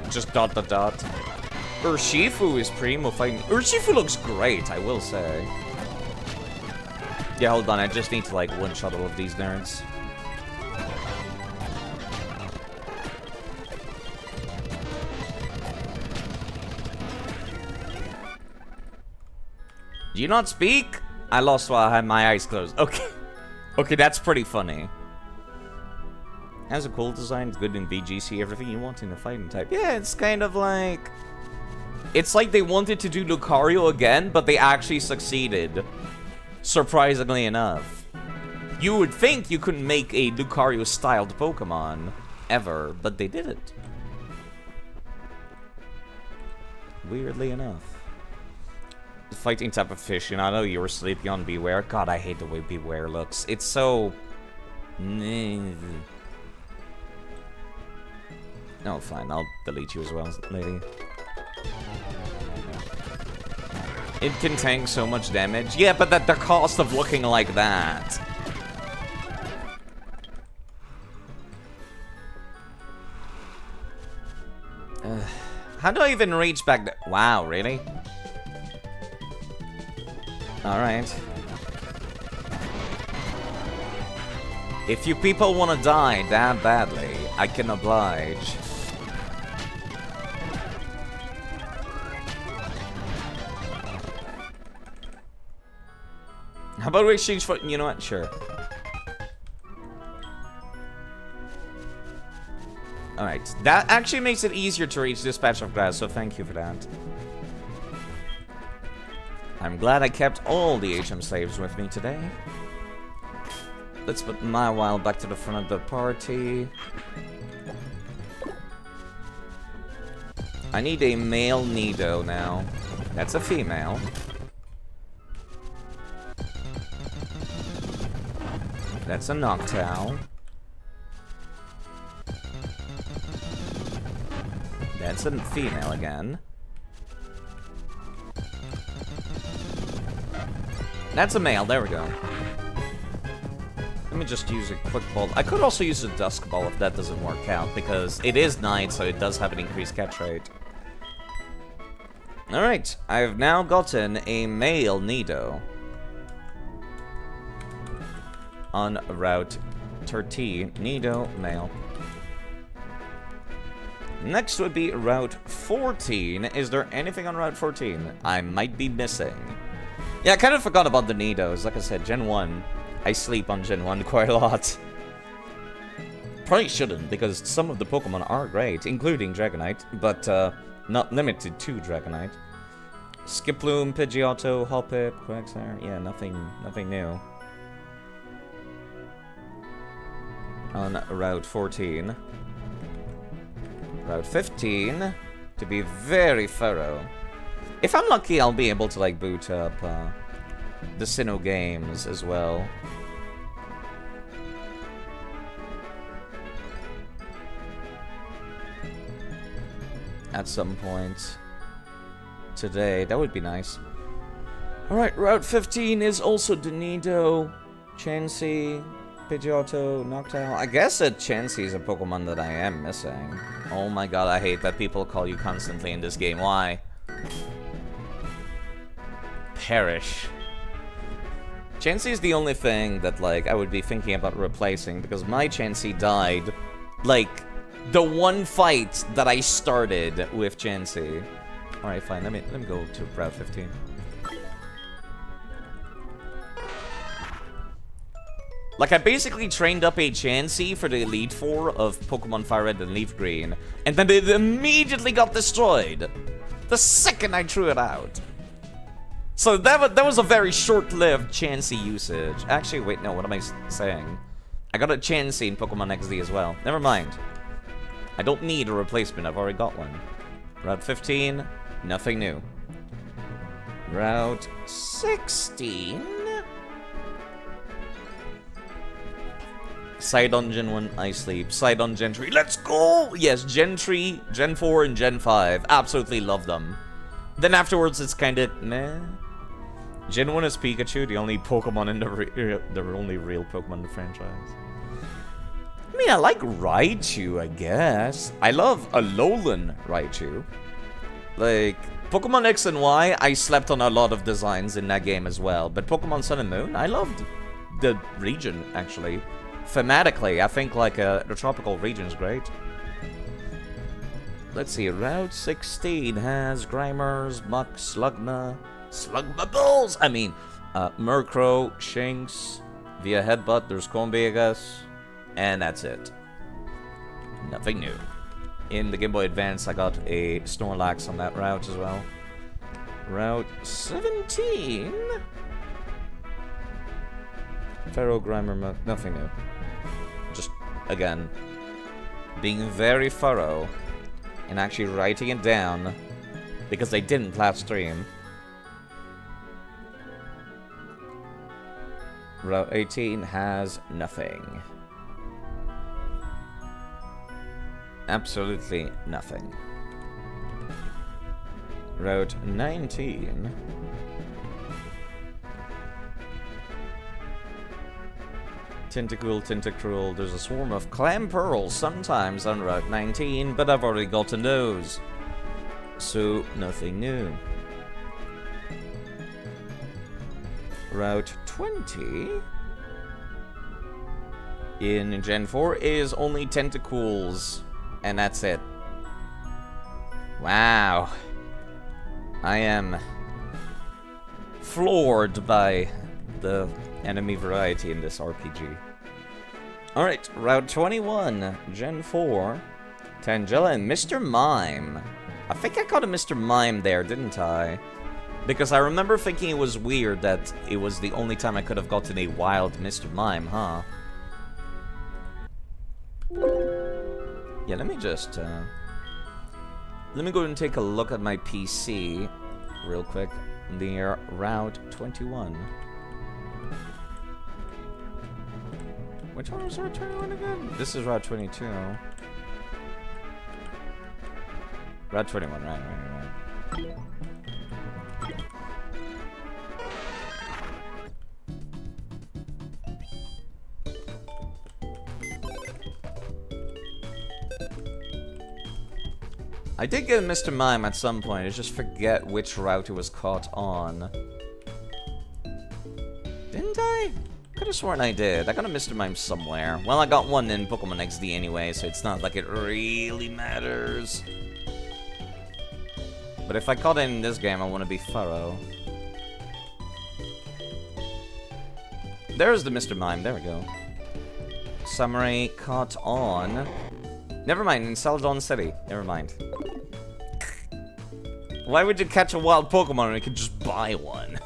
Just ... Urshifu is primo fighting. Urshifu looks great, I will say. Yeah, hold on. I just need to, like, one-shot all of these nerds. Do you not speak? I lost while I had my eyes closed. Okay. Okay, that's pretty funny. Has a cool design, it's good in VGC, everything you want in a fighting type. Yeah, it's kind of like... It's like they wanted to do Lucario again, but they actually succeeded. Surprisingly enough. You would think you couldn't make a Lucario-styled Pokemon, ever, but they didn't. Weirdly enough. The fighting type of fish, and I know you were sleeping on Beware. God, I hate the way Beware looks. It's so... No, fine, I'll delete you as well, lady. It can tank so much damage. Yeah, but at the cost of looking like that. How do I even reach back there? Wow, really? Alright. If you people want to die that badly, I can oblige. How about we exchange for... You know what? Sure. Alright, that actually makes it easier to reach this patch of grass, so thank you for that. I'm glad I kept all the HM slaves with me today. Let's put my wild back to the front of the party. I need a male Nido now. That's a female. That's a Noctowl. That's a female again. That's a male, there we go. Let me just use a quick ball. I could also use a dusk ball if that doesn't work out, because it is night, so it does have an increased catch rate. Alright, I've now gotten a male Nido. On Route 13, Nido, male. Next would be Route 14. Is there anything on Route 14 I might be missing? Yeah, I kind of forgot about the Nidos. Like I said, Gen 1. I sleep on Gen 1 quite a lot. Probably shouldn't, because some of the Pokemon are great, including Dragonite, but not limited to Dragonite. Skiploom, Pidgeotto, Hoppip, Quagsire. Yeah, nothing new. On Route 14. Route 15, to be very thorough. If I'm lucky, I'll be able to, like, boot up the Sinnoh games as well. At some point today, that would be nice. Alright, Route 15 is also Denido, Chansey, Pidgeotto, Noctowl. I guess that Chansey is a Pokemon that I am missing. Oh my god, I hate that people call you constantly in this game. Why? Perish. Chansey is the only thing that, like, I would be thinking about replacing, because my Chansey died, like, the one fight that I started with Chansey. Alright, fine, let me go to Route 15. Like, I basically trained up a Chansey for the Elite Four of Pokemon Fire Red and Leaf Green, and then it immediately got destroyed the second I threw it out. So that was a very short-lived Chansey usage. Actually, wait, no, what am I saying? I got a Chansey in Pokemon XD as well. Never mind. I don't need a replacement, I've already got one. Route 15, nothing new. Route 16... Sidon Gen 1, I sleep. Sidon Gen 3, let's go! Yes, Gen 3, Gen 4, and Gen 5. Absolutely love them. Then afterwards, it's kinda meh. Gen 1 is Pikachu, the only Pokemon in the only real Pokemon in the franchise. I mean, I like Raichu, I guess. I love Alolan Raichu. Like, Pokemon X and Y, I slept on a lot of designs in that game as well. But Pokemon Sun and Moon, I loved the region, actually. Thematically, I think, like, the tropical region is great. Let's see, Route 16 has Grimers, Muk, Slugma, Slugmables! I mean, Murkrow, Shinx, via Headbutt, there's Combee, I guess. And that's it. Nothing new. In the Game Boy Advance, I got a Snorlax on that route as well. Route 17? Pharaoh, Grimer, nothing new. Just, again, being very thorough and actually writing it down, because I didn't last stream. Route 18 has nothing. Absolutely nothing. Route 19... Tentacool, Tentacruel, there's a swarm of Clamperls sometimes on Route 19, but I've already gotten those. So, nothing new. Route 20 in Gen 4 is only Tentacools, and that's it. Wow. I am floored by the enemy variety in this RPG. Alright, Route 21, Gen 4. Tangela and Mr. Mime. I think I caught a Mr. Mime there, didn't I? Because I remember thinking it was weird that it was the only time I could have gotten a wild Mr. Mime, huh? Yeah, let me just, let me go and take a look at my PC real quick. Near Route 21. Which one was Route 21 again? This is Route 22. Route 21, right. I did get Mr. Mime at some point, I just forget which route it was caught on. Didn't I? Could have sworn I did. I got a Mr. Mime somewhere. Well, I got one in Pokemon XD anyway, so it's not like it really matters. But if I caught it in this game, I want to be thorough. There's the Mr. Mime, there we go. Summary caught on... Never mind, in Celadon City. Never mind. Why would you catch a wild Pokemon when you could just buy one?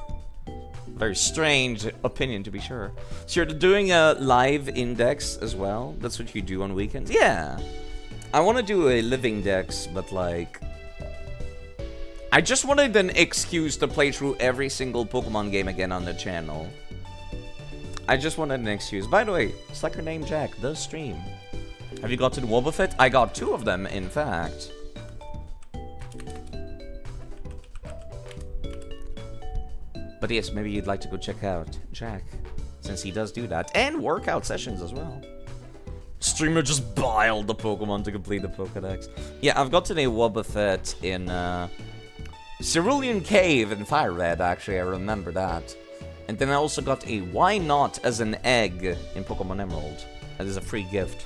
Very strange opinion, to be sure. So you're doing a LivingDex as well? That's what you do on weekends? Yeah. I want to do a LivingDex, but like... I just wanted an excuse to play through every single Pokemon game again on the channel. I just wanted an excuse. By the way, Slacker Name Jack does stream. Have you gotten Wobbuffet? I got 2 of them, in fact. But yes, maybe you'd like to go check out Jack, since he does do that. And workout sessions as well. Streamer just buy all the Pokemon to complete the Pokedex. Yeah, I've gotten a Wobbuffet in Cerulean Cave in Fire Red, actually, I remember that. And then I also got a Why Not as an egg in Pokemon Emerald. That is a free gift.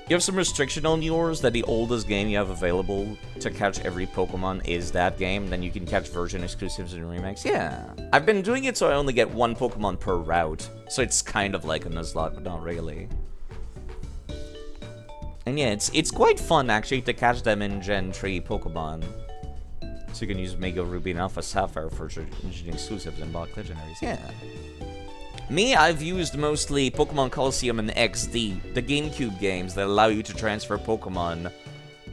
You have some restriction on yours that the oldest game you have available to catch every Pokemon is that game, then you can catch version exclusives and remakes. Yeah. I've been doing it so I only get 1 Pokemon per route, so it's kind of like a Nuzlocke, but not really. And yeah, it's quite fun actually to catch them in Gen 3 Pokemon. So you can use Mega Ruby and Alpha Sapphire for Gen exclusives and Block Legendaries. Yeah. Me, I've used mostly Pokemon Colosseum and XD, the GameCube games that allow you to transfer Pokemon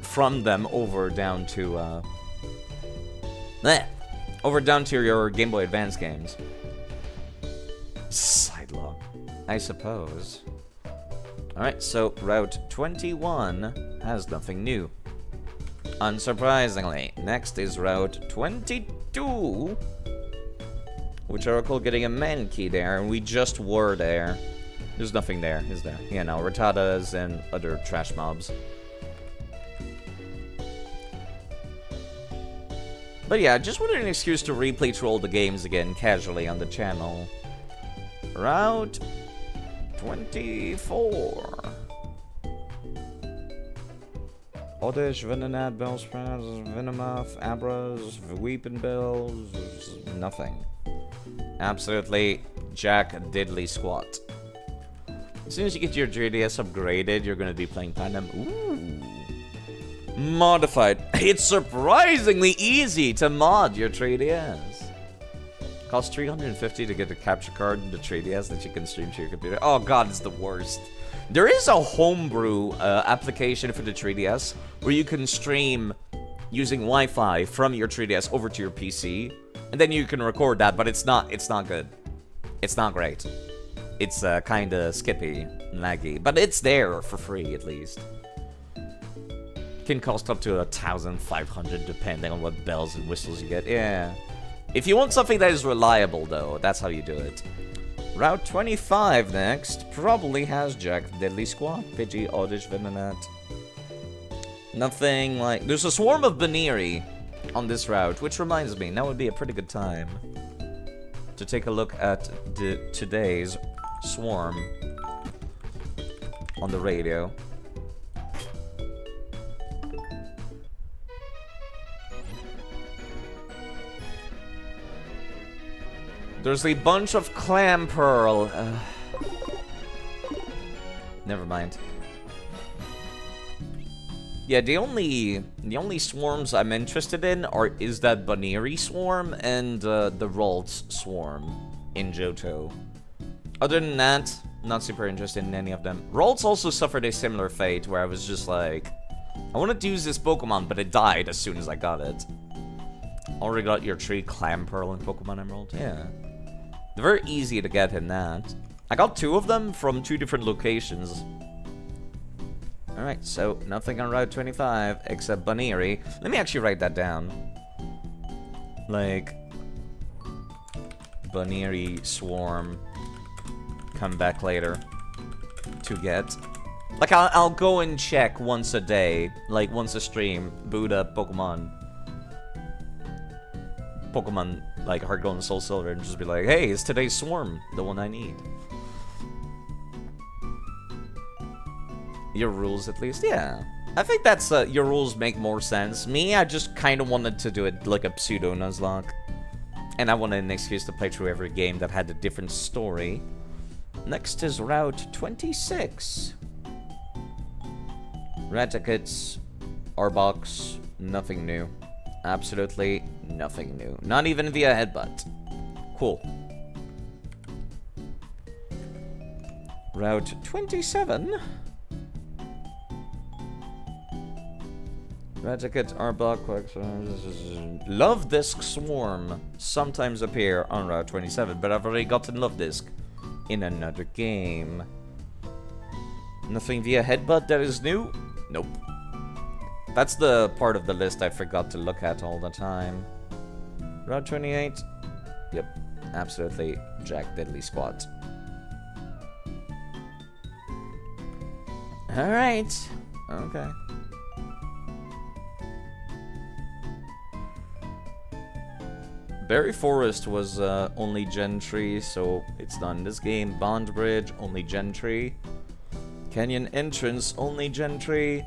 from them over down to, over down to your Game Boy Advance games. Sidelog, I suppose. Alright, so Route 21 has nothing new. Unsurprisingly, next is Route 22. Which I recall getting a Mankey there, and we just were there. There's nothing there, is there? Yeah, no, Rattatas and other trash mobs. But yeah, just wanted an excuse to replay through all the games again, casually on the channel. Route 24. Oddish, Venonat, Bellsprout, Venomoth, Abras, Weepinbells, nothing. Absolutely jack diddly squat. As soon as you get your 3DS upgraded, you're gonna be playing Platinum. Ooh. Modified. It's surprisingly easy to mod your 3DS. Costs $350 to get a capture card in the 3DS that you can stream to your computer. Oh god, it's the worst. There is a homebrew application for the 3DS where you can stream using Wi-Fi from your 3DS over to your PC. And then you can record that, but it's not good. It's not great. It's kinda skippy, laggy, but it's there for free at least. It can cost up to 1,500 depending on what bells and whistles you get. Yeah. If you want something that is reliable though, that's how you do it. Route 25 next probably has Jack Deadly Squat, Pidgey, Oddish, Venonat. Nothing like... There's a swarm of Baniri on this route, which reminds me, now would be a pretty good time to take a look at today's swarm on the radio. There's a bunch of Clamperl. Never mind. Yeah, the only swarms I'm interested in is that Baniri swarm and the Ralts swarm in Johto. Other than that, not super interested in any of them. Ralts also suffered a similar fate where I was just like, I wanted to use this Pokemon, but it died as soon as I got it. Already got your 3 Clam Pearl and Pokemon Emerald. Yeah. They're very easy to get in that. I got 2 of them from 2 different locations. Alright, so nothing on Route 25 except Baniri. Let me actually write that down. Like, Baniri Swarm. Come back later to get. Like, I'll go and check once a day, like once a stream, boot up Pokemon, like Heart Gold and Soul Silver, and just be like, hey, is today's Swarm the one I need? Your rules, at least? Yeah. I think that's, your rules make more sense. Me, I just kind of wanted to do it like a pseudo Nuzlocke. And I wanted an excuse to play through every game that had a different story. Next is Route 26. Raticats, Arbok, nothing new. Absolutely nothing new. Not even via Headbutt. Cool. Route 27. Raticat, Arbok, Love Disc Swarm sometimes appear on Route 27, but I've already gotten Love Disc in another game. Nothing via Headbutt that is new? Nope. That's the part of the list I forgot to look at all the time. Route 28? Yep. Absolutely Jack Diddley Squat. Alright. Okay. Berry Forest was only Gen 3, so it's not in this game. Bond Bridge, only Gen 3. Canyon Entrance, only Gen 3.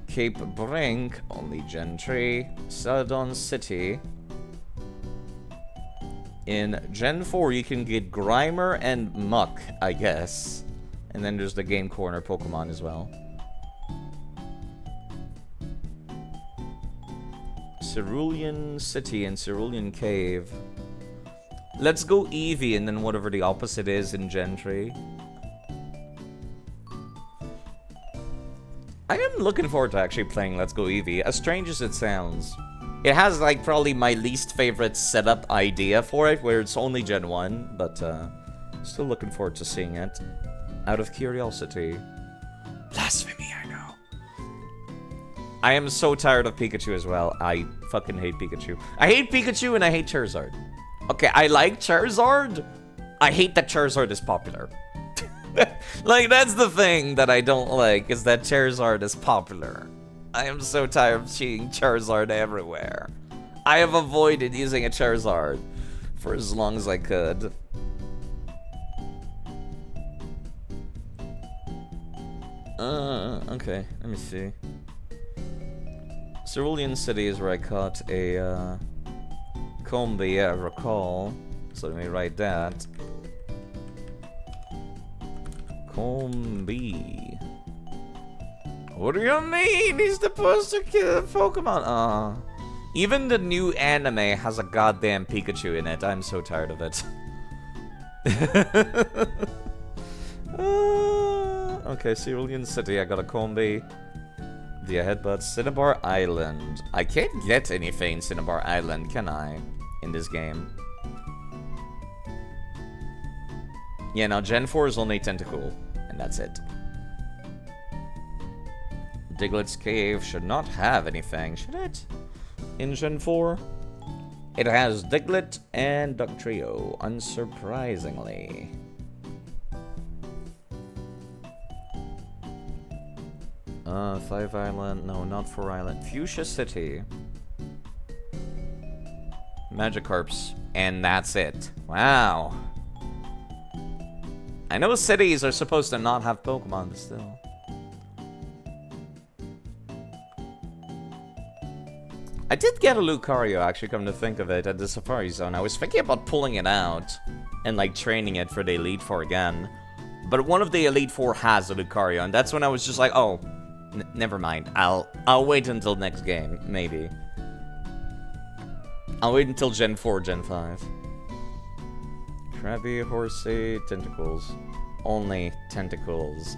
Cape Brink, only Gen 3. Celadon City. In Gen 4, you can get Grimer and Muck, I guess. And then there's the Game Corner Pokemon as well. Cerulean City and Cerulean Cave. Let's go Eevee and then whatever the opposite is in Gen 3. I am looking forward to actually playing Let's Go Eevee, as strange as it sounds. It has like probably my least favorite setup idea for it, where it's only Gen 1, but still looking forward to seeing it. Out of curiosity. Blasphemy, I know. I am so tired of Pikachu as well. I fucking hate Pikachu. I hate Pikachu and I hate Charizard. Okay, I like Charizard. I hate that Charizard is popular. Like, that's the thing that I don't like, is that Charizard is popular. I am so tired of seeing Charizard everywhere. I have avoided using a Charizard for as long as I could. Okay, let me see. Cerulean City is where I caught a Combee, I recall. So let me write that. Combee. What do you mean? He's supposed to kill a Pokemon. Even the new anime has a goddamn Pikachu in it. I'm so tired of it. Okay, Cerulean City, I got a Combee. Via Headbutt. Cinnabar Island. I can't get anything Cinnabar Island, can I? In this game. Yeah, now Gen 4 is only Tentacool. And that's it. Diglett's Cave should not have anything, should it? In Gen 4? It has Diglett and Dugtrio, unsurprisingly. Five Island, no, not 4 Island. Fuchsia City. Magikarps, and that's it. Wow. I know cities are supposed to not have Pokemon, but still. I did get a Lucario, actually, come to think of it, at the Safari Zone. I was thinking about pulling it out and, like, training it for the Elite Four again. But one of the Elite Four has a Lucario, and that's when I was just like, oh, Never mind. I'll wait until next game, maybe. I'll wait until Gen 4, Gen 5. Crabby, horsey, tentacles. Only tentacles.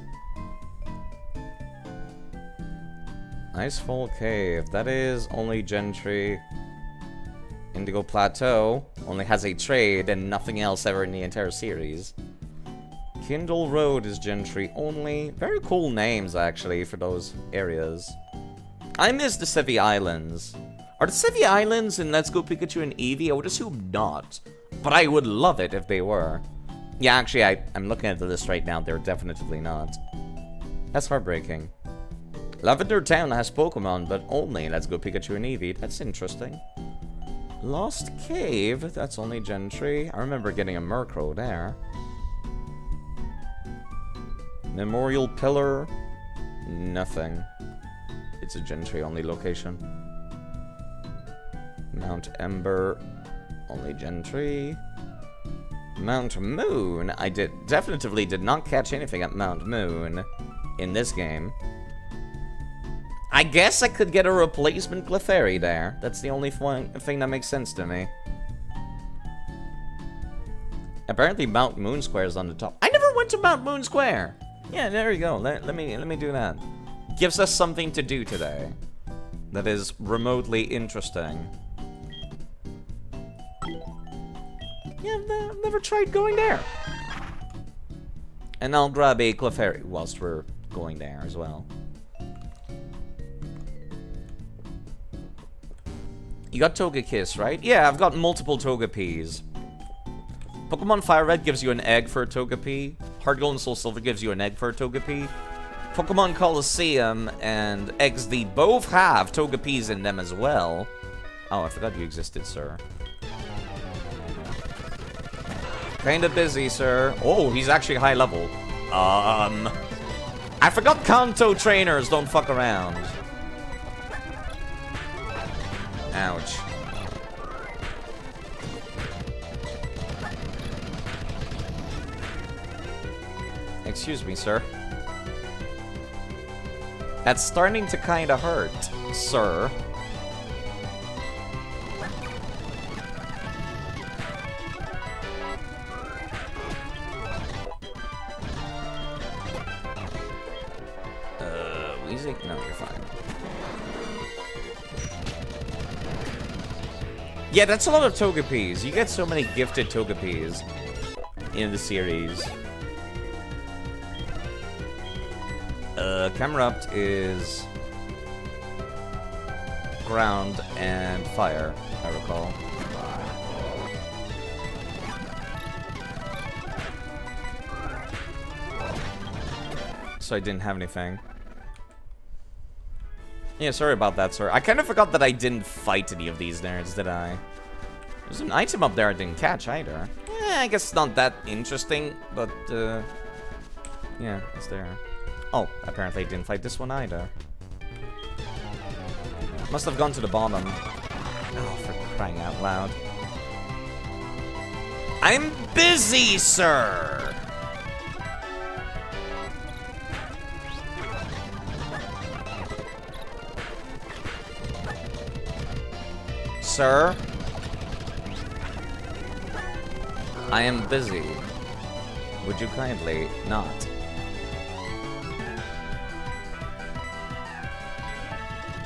Icefall Cave. That is only Gentry. Indigo Plateau only has a trade and nothing else ever in the entire series. Kindle Road is Gentry only. Very cool names, actually, for those areas. I miss the Sevi Islands. Are the Sevi Islands in Let's Go Pikachu and Eevee? I would assume not. But I would love it if they were. Yeah, actually, I'm looking at the list right now. They're definitely not. That's heartbreaking. Lavender Town has Pokemon, but only Let's Go Pikachu and Eevee. That's interesting. Lost Cave, that's only Gentry. I remember getting a Murkrow there. Memorial Pillar, nothing. It's a Gentry only location. Mount Ember, only Gentry. Mount Moon, I definitely did not catch anything at Mount Moon in this game. I guess I could get a replacement Clefairy there. That's the only thing that makes sense to me. Apparently Mount Moon Square is on the top. I never went to Mount Moon Square. Yeah, there you go. Let me do that. Gives us something to do today that is remotely interesting. Yeah, I've never tried going there. And I'll grab a Clefairy whilst we're going there as well. You got Togekiss, right? Yeah, I've got multiple Togepi's. Pokemon Fire Red gives you an egg for a Togepi. Heart Gold and Soul Silver gives you an egg for a Togepi. Pokemon Coliseum and XD both have Togepi's in them as well. Oh, I forgot you existed, sir. Kinda busy, sir. Oh, he's actually high level. I forgot Kanto trainers don't fuck around. Ouch. Excuse me, sir. That's starting to kinda hurt, sir. Wheezy? No, you're fine. Yeah, that's a lot of Togepi's. You get so many gifted Togepi's in the series. Camerupt is ground and fire, I recall. So I didn't have anything. Yeah, sorry about that, sir. I kind of forgot that I didn't fight any of these nerds, did I? There's an item up there I didn't catch either. Yeah, I guess it's not that interesting, but, yeah, it's there. Oh, apparently I didn't fight this one either. Must have gone to the bottom. Oh, for crying out loud. I'm busy, sir! Sir? I am busy. Would you kindly not?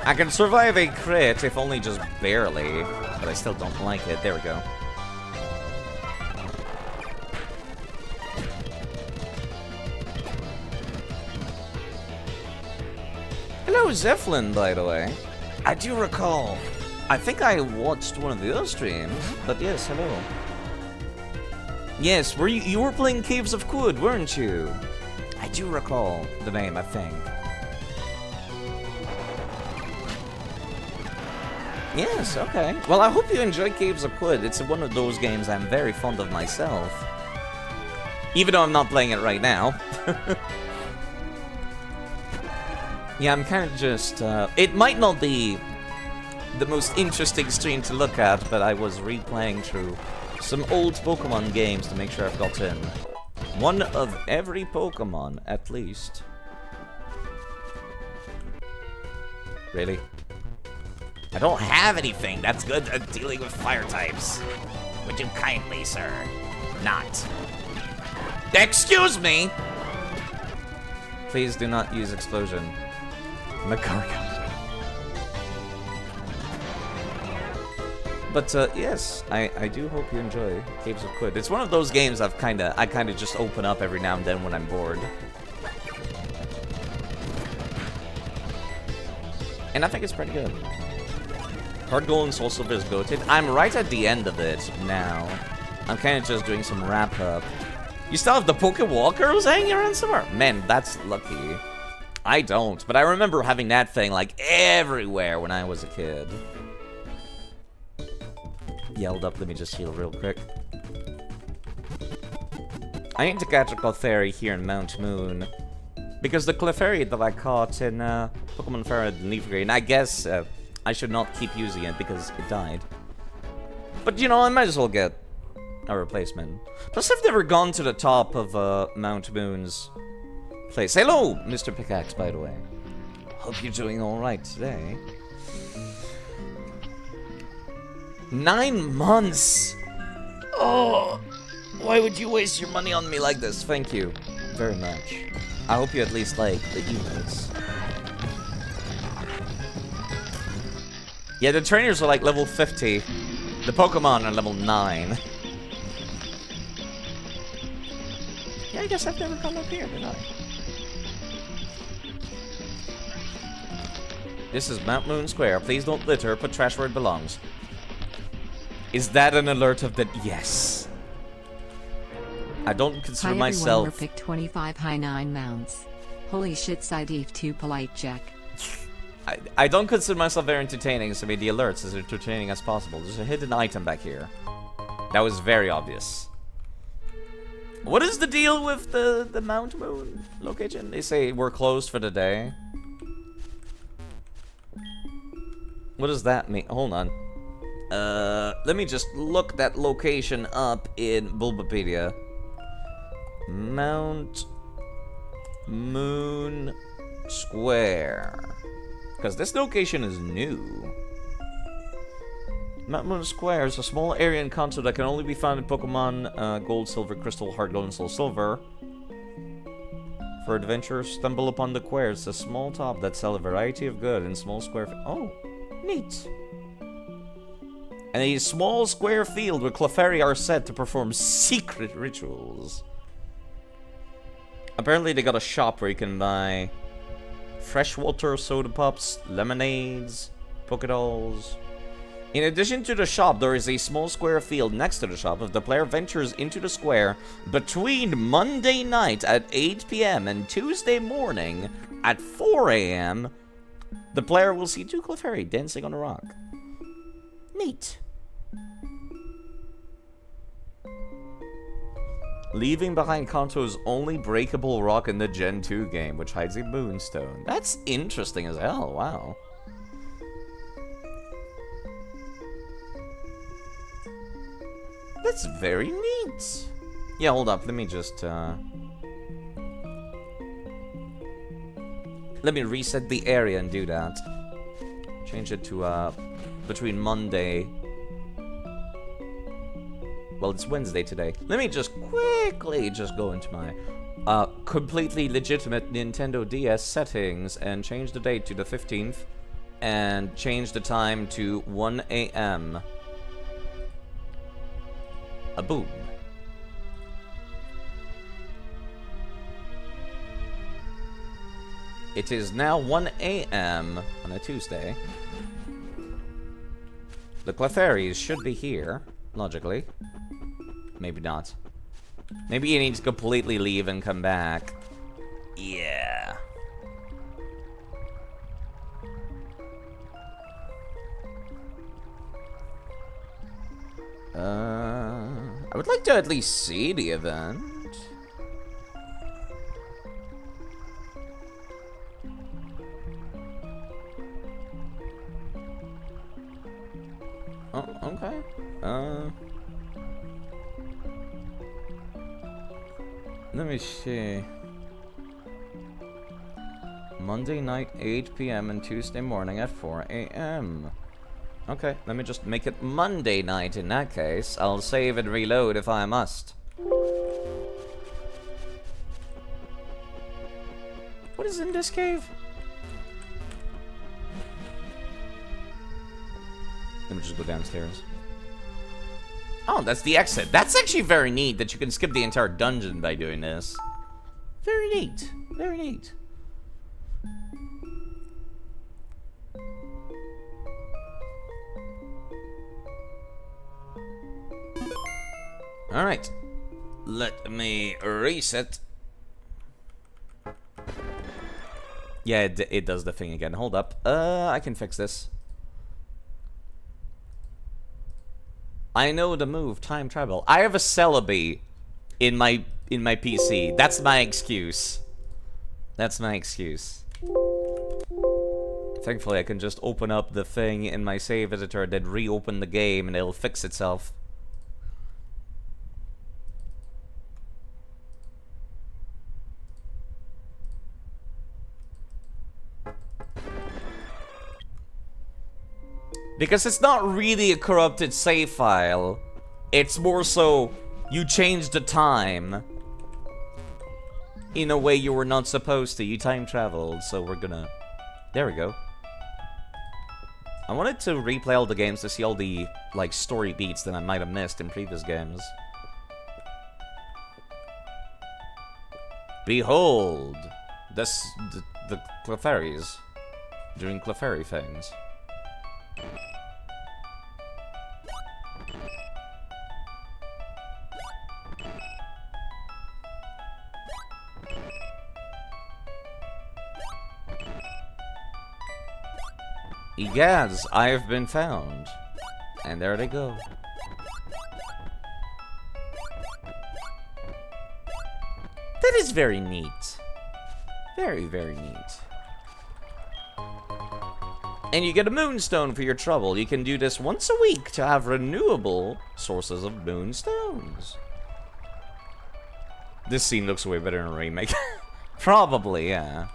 I can survive a crit, if only just barely, but I still don't like it. There we go. Hello, Zeppelin, by the way. I do recall. I think I watched one of the other streams, but yes, hello. Yes, you were playing Caves of Qud, weren't you? I do recall the name, I think. Yes, okay. Well, I hope you enjoy Caves of Qud. It's one of those games I'm very fond of myself. Even though I'm not playing it right now. Yeah, I'm kind of just... it might not be the most interesting stream to look at, but I was replaying through some old Pokemon games to make sure I've got in one of every Pokemon, at least. Really? I don't have anything that's good at dealing with fire types. Would you kindly, sir, not? Excuse me! Please do not use explosion. McGargle. But yes, I do hope you enjoy Caves of Quid. It's one of those games I kind of just open up every now and then when I'm bored. And I think it's pretty good. Hard Gold and Soul Silver is goated. I'm right at the end of it now. I'm kind of just doing some wrap up. You still have the Pokewalkers hanging around somewhere? Man, that's lucky. I don't, but I remember having that thing like everywhere when I was a kid. Yelled up, let me just heal real quick. I need to catch a Clefairy here in Mount Moon. Because the Clefairy that I caught in Pokemon Fair and Leaf Green, I guess I should not keep using it because it died. But you know, I might as well get a replacement. Plus, I've never gone to the top of Mount Moon's place. Hello, Mr. Pickaxe, by the way. Hope you're doing alright today. 9 months! Oh, why would you waste your money on me like this? Thank you very much. I hope you at least like the emotes. Yeah, the trainers are like level 50. The Pokemon are level 9. Yeah, I guess I've never come up here, did I? This is Mount Moon Square. Please don't litter. Put trash where it belongs. Is that an alert of that? Yes. I don't consider myself. Hi, everyone. 25 high 9 mounts. Holy shit, Sidef 2 polite check. I don't consider myself very entertaining, so I made the alerts as entertaining as possible. There's a hidden item back here. That was very obvious. What is the deal with the Mount Moon location? They say we're closed for the day. What does that mean? Hold on. Let me just look that location up in Bulbapedia. Mount Moon Square. Because this location is new. Mount Moon Square is a small area in Kanto that can only be found in Pokemon Gold, Silver, Crystal, Heart Gold, and Soul Silver. For adventurers, stumble upon the squares, a small top that sell a variety of good in small square. Oh, neat. And a small square field where Clefairy are set to perform secret rituals. Apparently they got a shop where you can buy freshwater soda pops, lemonades, Pokédolls. In addition to the shop, there is a small square field next to the shop. If the player ventures into the square between Monday night at 8 PM and Tuesday morning at 4 AM, the player will see 2 Clefairy dancing on a rock. Neat. Leaving behind Kanto's only breakable rock in the Gen 2 game, which hides a moonstone. That's interesting as hell, wow. That's very neat. Yeah, hold up, let me just, let me reset the area and do that. Change it to, between Monday... Well, it's Wednesday today. Let me just quickly just go into my completely legitimate Nintendo DS settings and change the date to the 15th and change the time to 1 AM. A boom. It is now 1 AM on a Tuesday. The Clefairies should be here, logically. Maybe not. Maybe you need to completely leave and come back. Yeah. I would like to at least see the event. Oh, okay. Let me see. Monday night, 8 p.m. and Tuesday morning at 4 a.m. Okay, let me just make it Monday night in that case. I'll save and reload if I must. What is in this cave? Let me just go downstairs. Oh, that's the exit. That's actually very neat that you can skip the entire dungeon by doing this. Very neat. Very neat. Alright. Let me reset. Yeah, it does the thing again. Hold up. I can fix this. I know the move, time travel. I have a Celebi in my PC. That's my excuse. That's my excuse. Thankfully, I can just open up the thing in my save editor, then reopen the game, and it'll fix itself. Because it's not really a corrupted save file. It's more so you changed the time in a way you were not supposed to. You time traveled, so we're gonna... There we go. I wanted to replay all the games to see all the, like, story beats that I might have missed in previous games. Behold! The Clefairies. Doing Clefairy things. Egads, I have been found. And there they go. That is very neat. Very, very neat. And you get a moonstone for your trouble. You can do this once a week to have renewable sources of moonstones. This scene looks way better in a remake. Probably, yeah.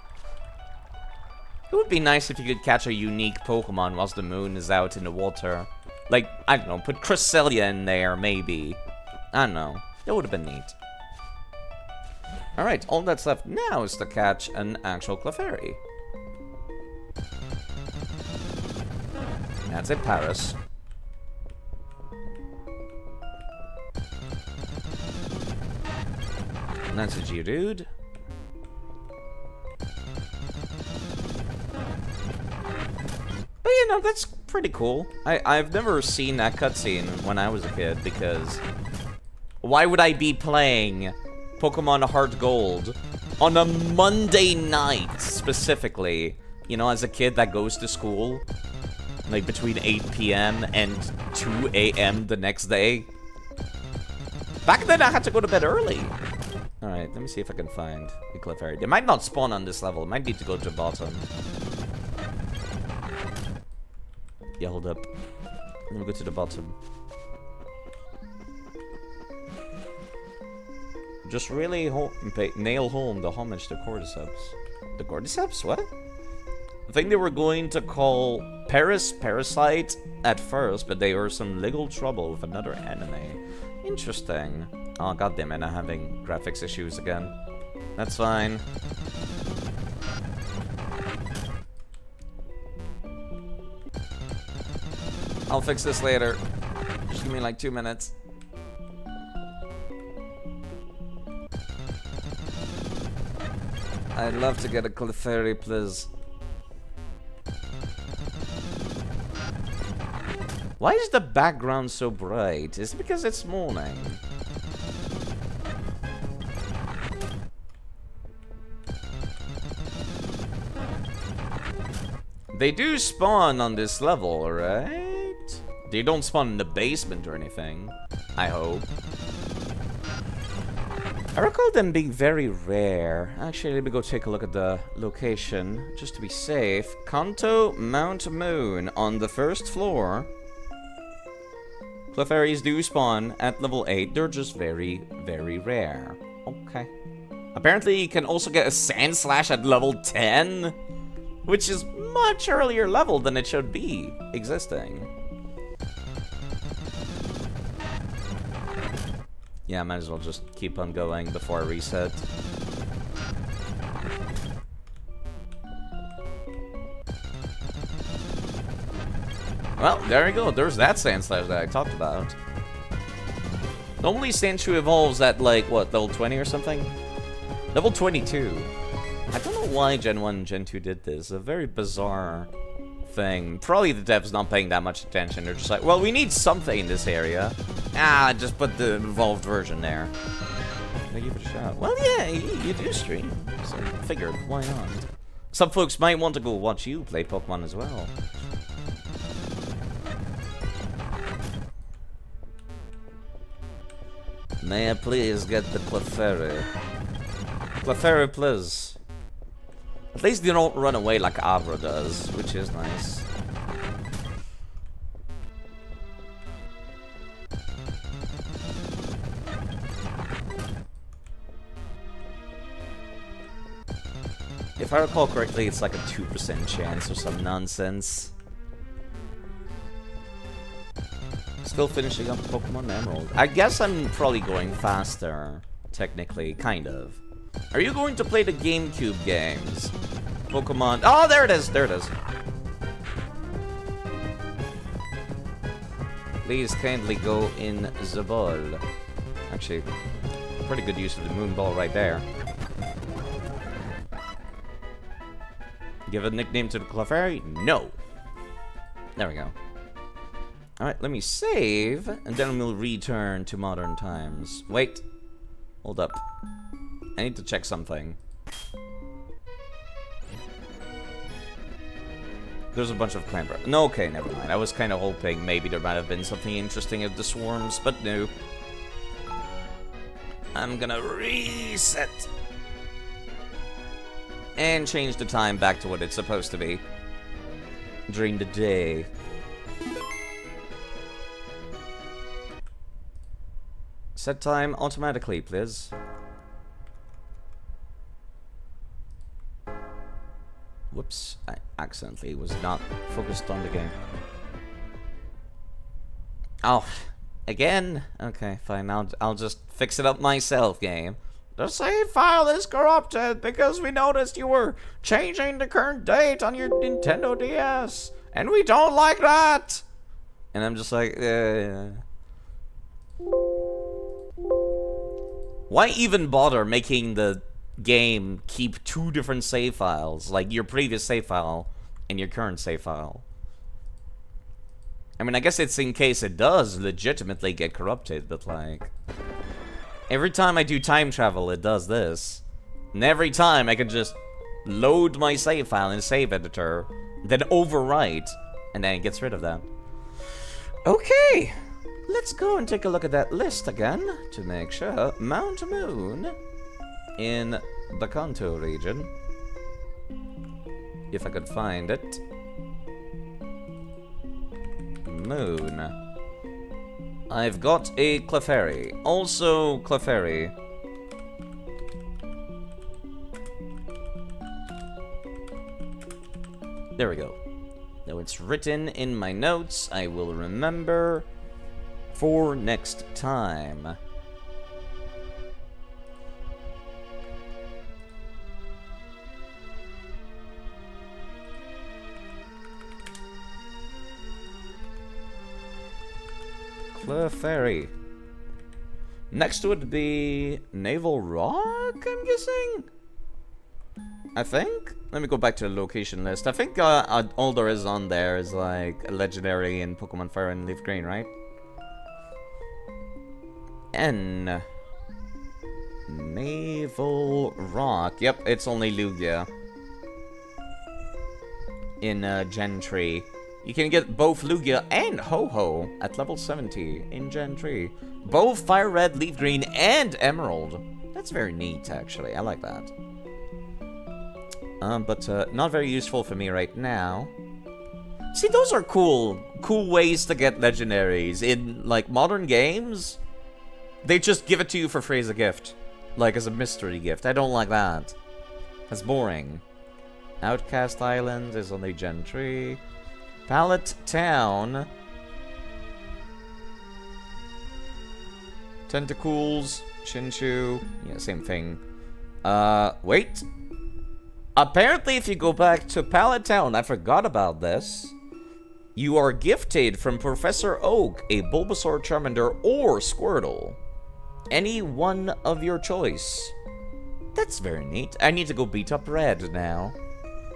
It would be nice if you could catch a unique Pokemon whilst the moon is out in the water. Like, I don't know, put Cresselia in there, maybe. I don't know. That would have been neat. Alright, all that's left now is to catch an actual Clefairy. That's it, Paris. And that's a Geodude. But you know, that's pretty cool. I've never seen that cutscene when I was a kid, because why would I be playing Pokemon Heart Gold on a Monday night, specifically? You know, as a kid that goes to school, like between 8 p.m. and 2 a.m. the next day. Back then, I had to go to bed early. Alright, let me see if I can find the Clefairy. They might not spawn on this level. It might need to go to the bottom. Yeah, hold up. Let me go to the bottom. Just really nail home the homage to Cordyceps. The Cordyceps? What? I think they were going to call Paris Parasite at first, but they were some legal trouble with another anime. Interesting. Oh, goddammit, I'm having graphics issues again. That's fine. I'll fix this later. Just give me like 2 minutes. I'd love to get a Clefairy, please. Why is the background so bright? Is it because it's morning? They do spawn on this level, right? They don't spawn in the basement or anything, I hope. I recall them being very rare. Actually, let me go take a look at the location, just to be safe. Kanto Mount Moon on the first floor. Clefairies do spawn at level 8. They're just very, very rare. Okay. Apparently you can also get a Sand Slash at level 10, which is much earlier level than it should be existing. Yeah, might as well just keep on going before I reset. Well, there we go. There's that Sand Slash that I talked about. Normally Sandshrew evolves at, like, what, level 20 or something? Level 22. I don't know why Gen 1 and Gen 2 did this. A very bizarre thing. Probably the devs not paying that much attention. They're just like, well, we need something in this area. Ah, just put the evolved version there. I'll give it a shot. Well, yeah, you do stream. So I figured, why not? Some folks might want to go watch you play Pokemon as well. May I please get the Clefairy? Clefairy, please. At least they don't run away like Abra does, which is nice. If I recall correctly, it's like a 2% chance or some nonsense. Still finishing up Pokemon Emerald. I guess I'm probably going faster, technically, kind of. Are you going to play the GameCube games? Pokemon... Oh, there it is! There it is. Please kindly go in the ball. Actually, pretty good use of the Moon Ball right there. Give a nickname to the Clefairy? No. There we go. Alright, let me save, and then we'll return to modern times. Wait. Hold up. I need to check something. There's a bunch of clamber. No, okay, never mind. I was kind of hoping maybe there might have been something interesting at the swarms, but no. I'm gonna reset. And change the time back to what it's supposed to be. During the day. Set time automatically, please. Whoops, I accidentally was not focused on the game. Oh, again? Okay, fine, I'll just fix it up myself, game. The save file is corrupted because we noticed you were changing the current date on your Nintendo DS, and we don't like that! And I'm just like, why even bother making the game keep two different save files, like your previous save file and your current save file? I mean, I guess it's in case it does legitimately get corrupted, but like... Every time I do time travel, it does this. And every time I can just load my save file in save editor, then overwrite, and then it gets rid of that. Okay! Let's go and take a look at that list again to make sure. Mount Moon in the Kanto region. If I could find it. Moon. I've got a Clefairy. Also Clefairy. There we go. Now it's written in my notes. I will remember for next time. Clefairy. Next would be Naval Rock, I'm guessing? I think? Let me go back to the location list. I think all there is on there is like a legendary in Pokemon Fire and Leaf Green, right? N. Naval Rock. Yep, it's only Lugia. In Gen 3. You can get both Lugia and Ho-Ho at level 70 in Gen 3. Both Fire Red, Leaf Green, and Emerald. That's very neat, actually. I like that. But not very useful for me right now. See, those are cool ways to get legendaries. In, like, modern games, they just give it to you for free as a gift. Like, as a mystery gift. I don't like that. That's boring. Outcast Island is only Gen 3. Pallet Town. Tentacles. Chinchu. Yeah, same thing. Wait. Apparently, if you go back to Pallet Town, I forgot about this. You are gifted from Professor Oak a Bulbasaur, Charmander, or Squirtle. Any one of your choice. That's very neat. I need to go beat up Red now.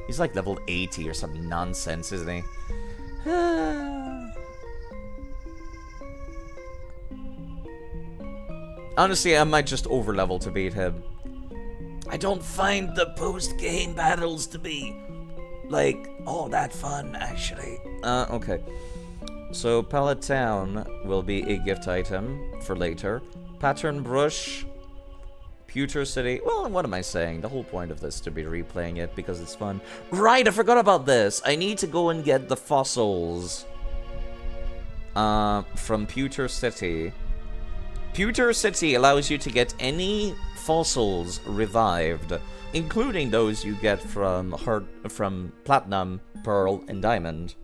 He's like level 80 or some nonsense, isn't he? Honestly, I might just overlevel to beat him. I don't find the post-game battles to be, like, all that fun, actually. Okay. So, Pallet Town will be a gift item for later. Pattern Brush. Pewter City. Well, what am I saying? The whole point of this is to be replaying it because it's fun. Right, I forgot about this. I need to go and get the fossils. From Pewter City. Pewter City allows you to get any fossils revived, including those you get from Platinum, Pearl, and Diamond.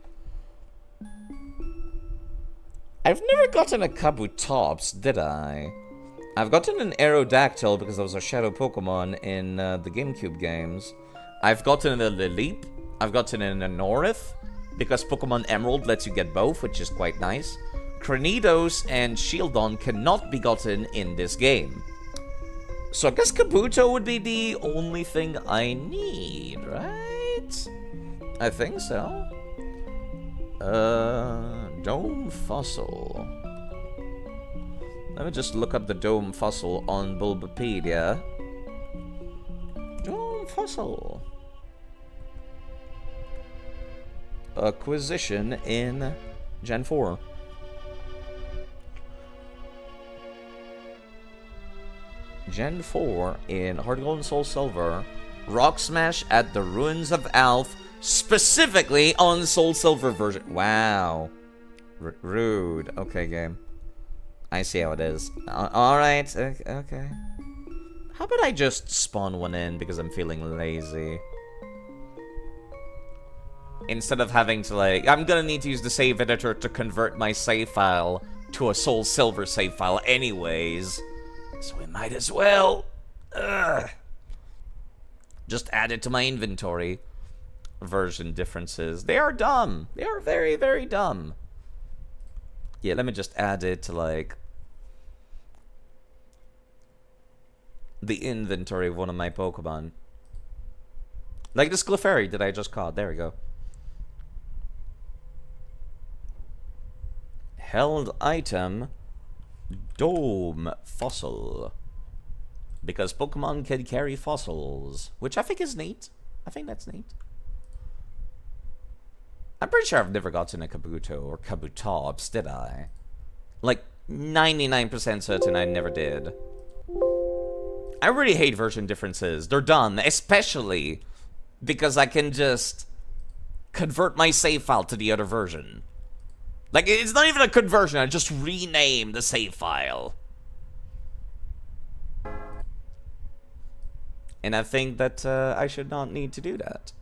I've never gotten a Kabutops, did I? I've gotten an Aerodactyl because I was a Shadow Pokemon in the GameCube games. I've gotten a Lileep. I've gotten an Anorith because Pokemon Emerald lets you get both, which is quite nice. Cranidos and Shieldon cannot be gotten in this game. So I guess Kabuto would be the only thing I need, right? I think so. Dome Fossil. Let me just look up the Dome Fossil on Bulbapedia. Dome Fossil. Acquisition in Gen 4. Gen 4 in Heart Gold and Soul Silver. Rock Smash at the Ruins of Alph, specifically on Soul Silver version. Wow. Rude. Okay, game. I see how it is. Alright, okay. How about I just spawn one in because I'm feeling lazy? Instead of having to, like... I'm gonna need to use the save editor to convert my save file to a Soul Silver save file anyways. So we might as well... just add it to my inventory. Version differences. They are dumb. They are very, very dumb. Yeah, let me just add it to, like, the inventory of one of my Pokemon. Like this Clefairy that I just caught. There we go. Held item. Dome Fossil. Because Pokemon can carry fossils. Which I think is neat. I think that's neat. I'm pretty sure I've never gotten a Kabuto or Kabutops, did I? Like, 99% certain I never did. I really hate version differences. They're dumb, especially because I can just convert my save file to the other version. Like, it's not even a conversion, I just rename the save file. And I think that I should not need to do that.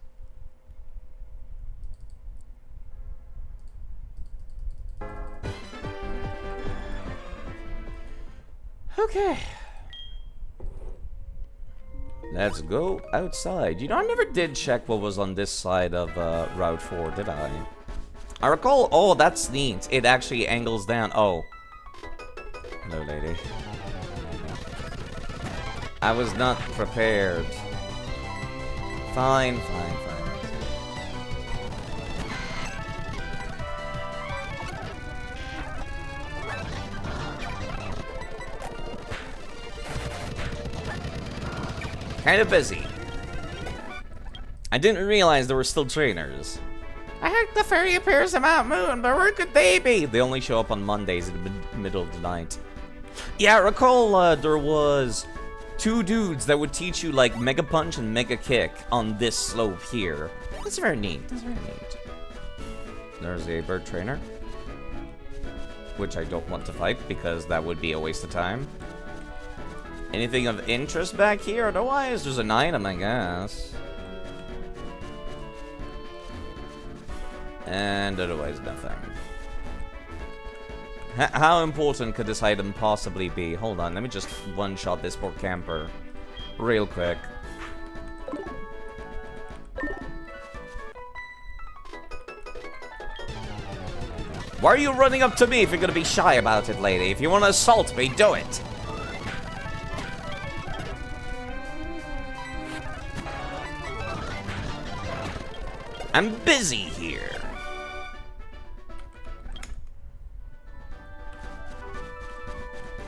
Okay. Let's go outside. You know, I never did check what was on this side of Route 4, did I? I recall... Oh, that's neat. It actually angles down. Oh. Hello, lady. I was not prepared. Fine, fine, fine. Kind of busy. I didn't realize there were still trainers. I heard the fairy appears on Mount Moon, but where could they be? They only show up on Mondays in the middle of the night. Yeah, I recall there was 2 dudes that would teach you like Mega Punch and Mega Kick on this slope here. That's very neat. That's very neat. There's a bird trainer, which I don't want to fight because that would be a waste of time. Anything of interest back here? Otherwise, there's an item, I guess. And otherwise, nothing. How important could this item possibly be? Hold on, let me just one-shot this poor camper real quick. Why are you running up to me if you're gonna be shy about it, lady? If you want to assault me, do it! I'm busy here.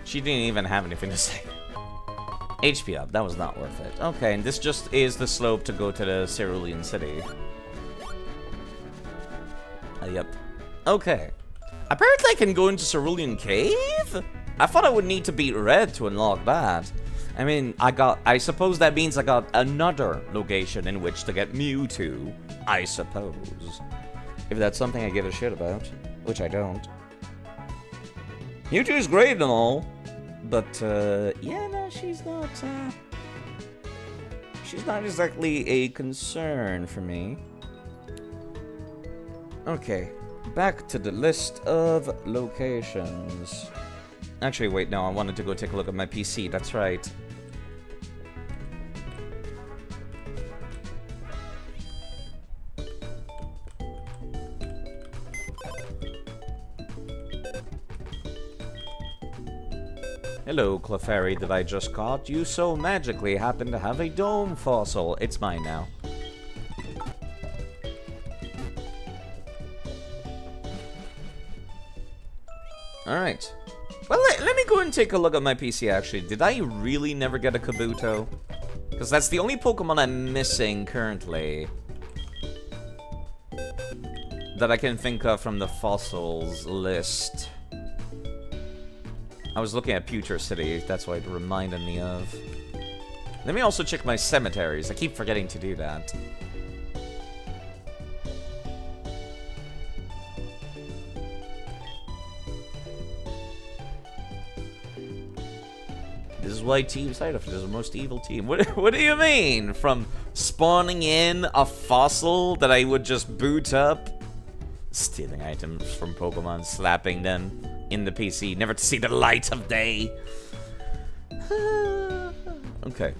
She didn't even have anything to say. HP up, that was not worth it. Okay, and this just is the slope to go to the Cerulean City. Yep. Okay. Apparently I can go into Cerulean Cave? I thought I would need to beat red to unlock that. I mean, I suppose that means I got another location in which to get Mewtwo. I suppose. If that's something I give a shit about. Which I don't. Mewtwo is great and all. But, yeah, no, she's not exactly a concern for me. Okay. Back to the list of locations. Actually, wait, no, I wanted to go take a look at my PC, that's right. Hello, Clefairy that I just caught. You so magically happen to have a dome fossil. It's mine now. Alright. Well, let me go and take a look at my PC, actually. Did I really never get a Kabuto? Because that's the only Pokemon I'm missing currently. That I can think of from the fossils list. I was looking at Future City, that's what it reminded me of. Let me also check my cemeteries. I keep forgetting to do that. This is why Team Cytophil is the most evil team. What do you mean? From spawning in a fossil that I would just boot up? Stealing items from Pokemon, slapping them in the PC, never to see the light of day. Okay.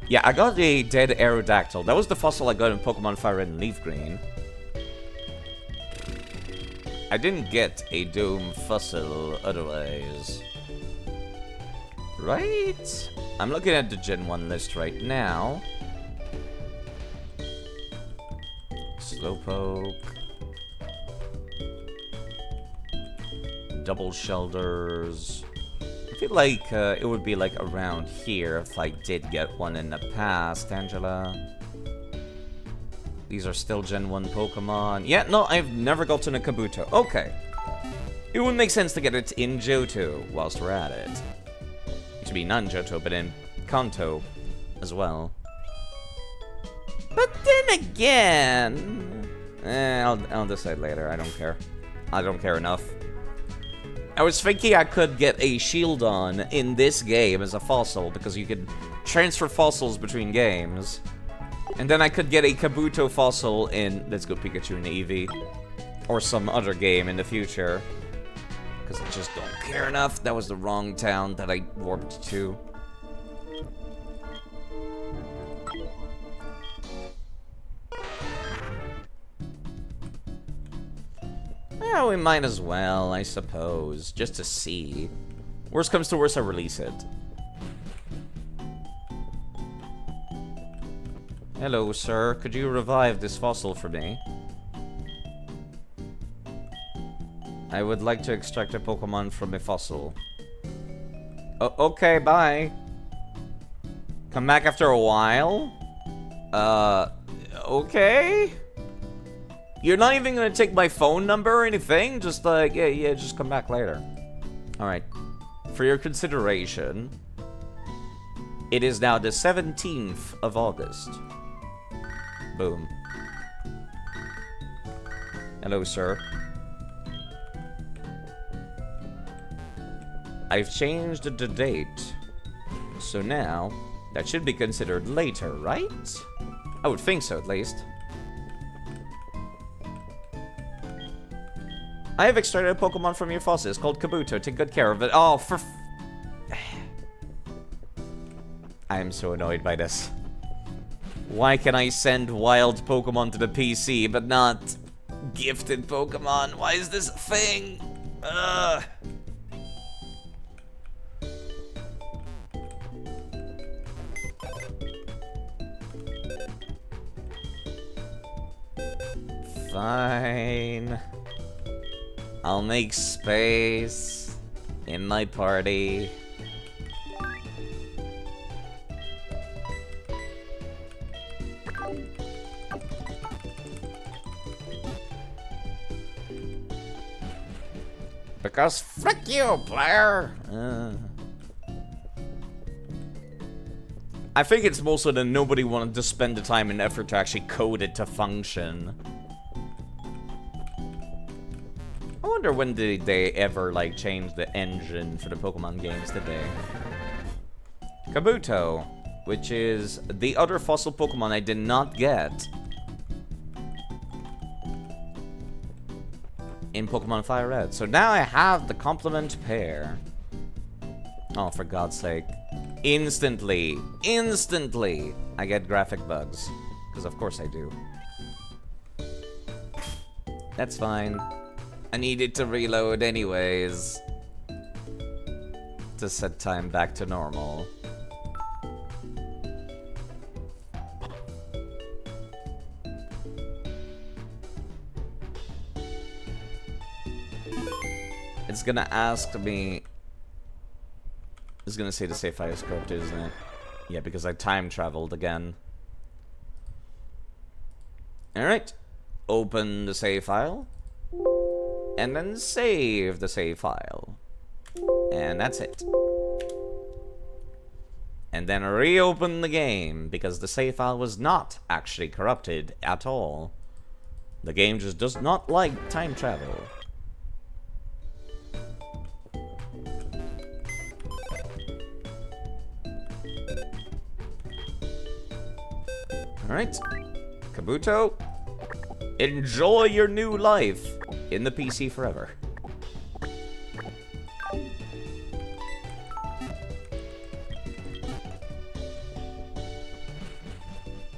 Yeah, I got a dead Aerodactyl. That was the fossil I got in Pokemon Fire Red and Leaf Green. I didn't get a Dome fossil otherwise. Right? I'm looking at the Gen 1 list right now. Slowpoke. Double Shelders. I feel like it would be like around here if I did get one in the past. Angela. These are still Gen 1 Pokemon. Yeah, no, I've never gotten a Kabuto. Okay. It would make sense to get it in Johto whilst we're at it. It should be non-Johto, but in Kanto as well. But then again... I'll decide later. I don't care. I don't care enough. I was thinking I could get a Shieldon in this game as a fossil, because you could transfer fossils between games. And then I could get a Kabuto fossil in Let's Go Pikachu and Eevee. Or some other game in the future. Because I just don't care enough. That was the wrong town that I warped to. Well, we might as well, I suppose, just to see. Worst comes to worst, I release it. Hello, sir. Could you revive this fossil for me? I would like to extract a Pokemon from a fossil. Oh, okay, bye. Come back after a while? Okay? You're not even gonna take my phone number or anything? Just like, yeah, just come back later. Alright. For your consideration, it is now the 17th of August. Boom. Hello, sir. I've changed the date. So now, that should be considered later, right? I would think so, at least. I have extracted a Pokemon from your fossil. It's called Kabuto. Take good care of it. Oh, for I am so annoyed by this. Why can I send wild Pokemon to the PC, but not gifted Pokemon? Why is this a thing? Ugh. Fine. I'll make space in my party. Because frick you, player! I think it's mostly that nobody wanted to spend the time and effort to actually code it to function. I wonder when did they ever, like, change the engine for the Pokemon games today. Kabuto, which is the other fossil Pokemon I did not get in Pokemon Fire Red. So now I have the complement pair. Oh, for God's sake. Instantly, I get graphic bugs. Because of course I do. That's fine. I needed to reload anyways. To set time back to normal. It's gonna ask me... It's gonna say the save file is corrupted, isn't it? Yeah, because I time traveled again. Alright. Open the save file. And then save the save file. And that's it. And then reopen the game, because the save file was not actually corrupted at all. The game just does not like time travel. Alright. Kabuto, enjoy your new life in the PC forever.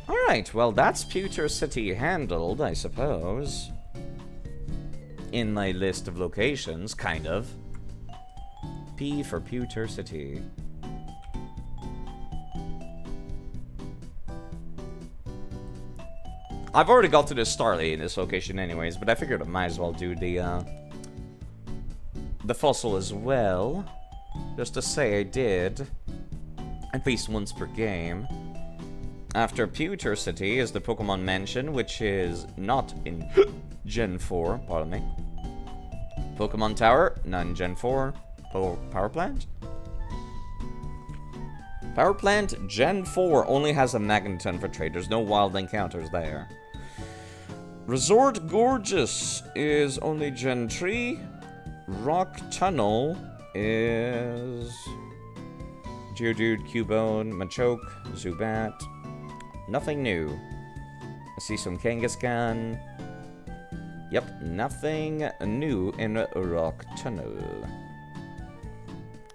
Alright, well that's Pewter City handled, I suppose. In my list of locations, kind of. P for Pewter City. I've already got to the Starly in this location anyways, but I figured I might as well do the fossil as well. Just to say I did. At least once per game. After Pewter City is the Pokemon Mansion, which is not in Gen 4, pardon me. Pokemon Tower, not in Gen 4. Power Plant? Power Plant Gen 4 only has a Magneton for trade. There's no wild encounters there. Resort Gorgeous is only Gen 3. Rock Tunnel is Geodude, Cubone, Machoke, Zubat. Nothing new. I see some Kangaskhan. Yep, nothing new in Rock Tunnel.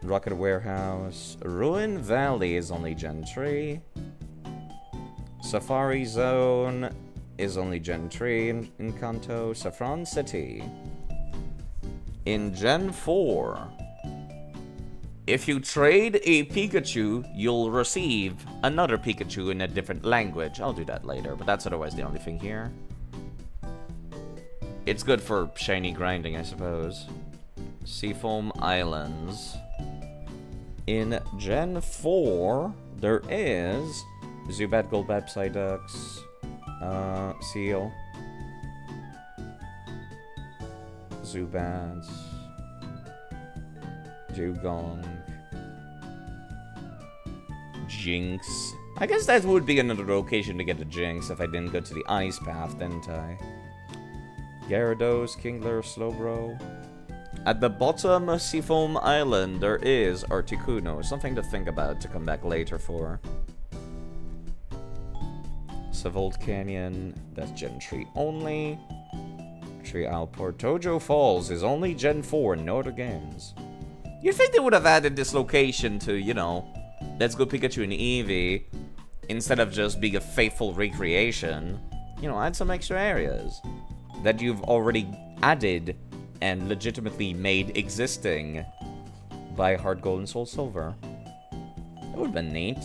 Rocket Warehouse. Ruin Valley is only Gen 3. Safari Zone is only Gen 3 in Kanto. Saffron City. In Gen 4, if you trade a Pikachu, you'll receive another Pikachu in a different language. I'll do that later, but that's otherwise the only thing here. It's good for shiny grinding, I suppose. Seafoam Islands. In Gen 4, there is Zubat, Golbat, Psyduck, Seal, Zubat, Dugong, Jinx. I guess that would be another location to get a Jinx if I didn't go to the Ice Path, didn't I? Gyarados, Kingler, Slowbro. At the bottom of Seafoam Island, there is Articuno. Something to think about to come back later for. Savold Canyon, that's Gen 3 only. Tree Alport. Tojo Falls is only Gen 4 and no other games. You'd think they would have added this location to, you know, Let's Go Pikachu and Eevee, instead of just being a faithful recreation. You know, add some extra areas that you've already added and legitimately made existing by Heart Gold and Soul Silver. That would have been neat.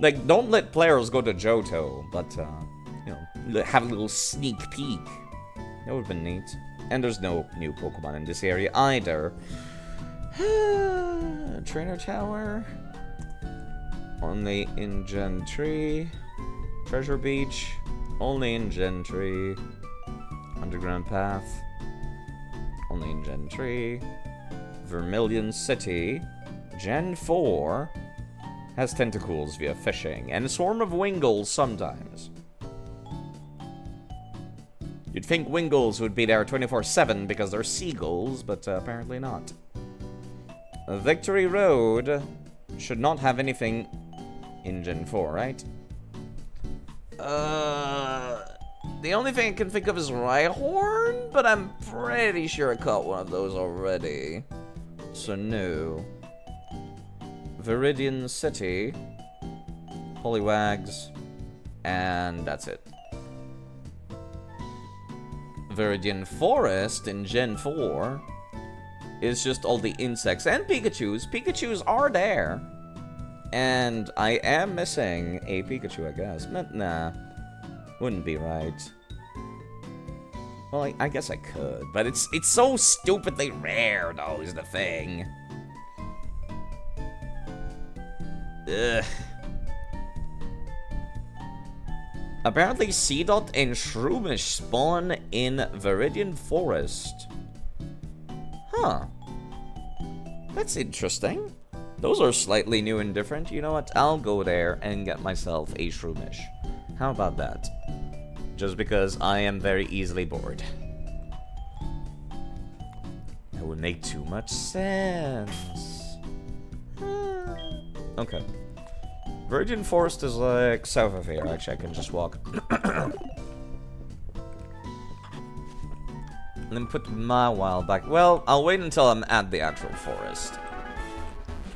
Like, don't let players go to Johto, but, you know, have a little sneak peek. That would have been neat. And there's no new Pokemon in this area either. Trainer Tower. Only in Gen 3. Treasure Beach. Only in Gen 3. Underground Path. Only in Gen 3. Vermilion City. Gen 4. Has tentacles via fishing. And a swarm of Wingles sometimes. You'd think Wingles would be there 24/7 because they're seagulls, but apparently not. Victory Road should not have anything in Gen 4, right? The only thing I can think of is Rhyhorn, but I'm pretty sure I caught one of those already. So no. Viridian City, Poliwags, and that's it. Viridian Forest in Gen 4 is just all the insects and Pikachus. Pikachus are there. And I am missing a Pikachu, I guess. But nah, wouldn't be right. Well, I guess I could, but it's so stupidly rare, though, is the thing. Ugh. Apparently, Seedot and Shroomish spawn in Viridian Forest. Huh. That's interesting. Those are slightly new and different. You know what? I'll go there and get myself a Shroomish. How about that? Just because I am very easily bored. That would make too much sense. Okay. Virgin Forest is like south of here. Actually, I can just walk. Let me put my wild back. Well, I'll wait until I'm at the actual forest.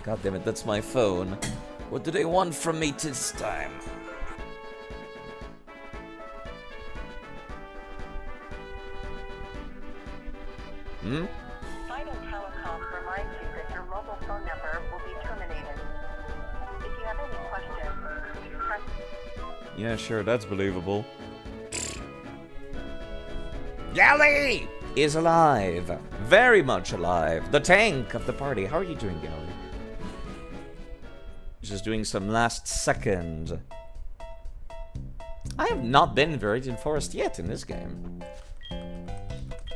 God damn it, that's my phone. What do they want from me this time? Hmm? Final telecom reminds you that your mobile phone number will be terminated. If you have any questions, press... Yeah, sure, that's believable. Gally is alive. Very much alive. The tank of the party. How are you doing, Gally? Just doing some last second. I have not been in Viridian Forest yet in this game.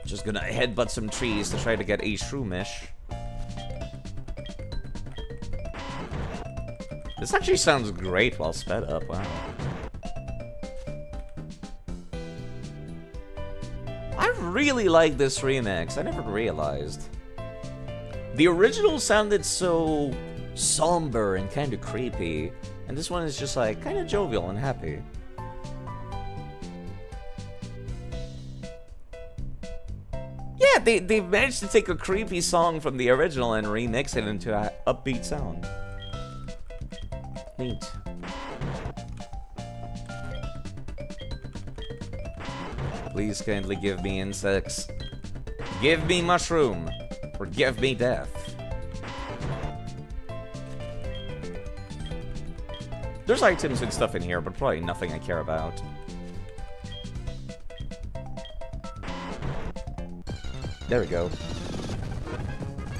Just gonna headbutt some trees to try to get a Shroomish. This actually sounds great while sped up. Wow. I really like this remix. I never realized. The original sounded so somber and kind of creepy, and this one is just like kind of jovial and happy. Yeah, they managed to take a creepy song from the original and remix it into an upbeat sound. Neat. Please kindly give me insects. Give me mushroom. Or give me death. There's items and stuff in here, but probably nothing I care about. There we go.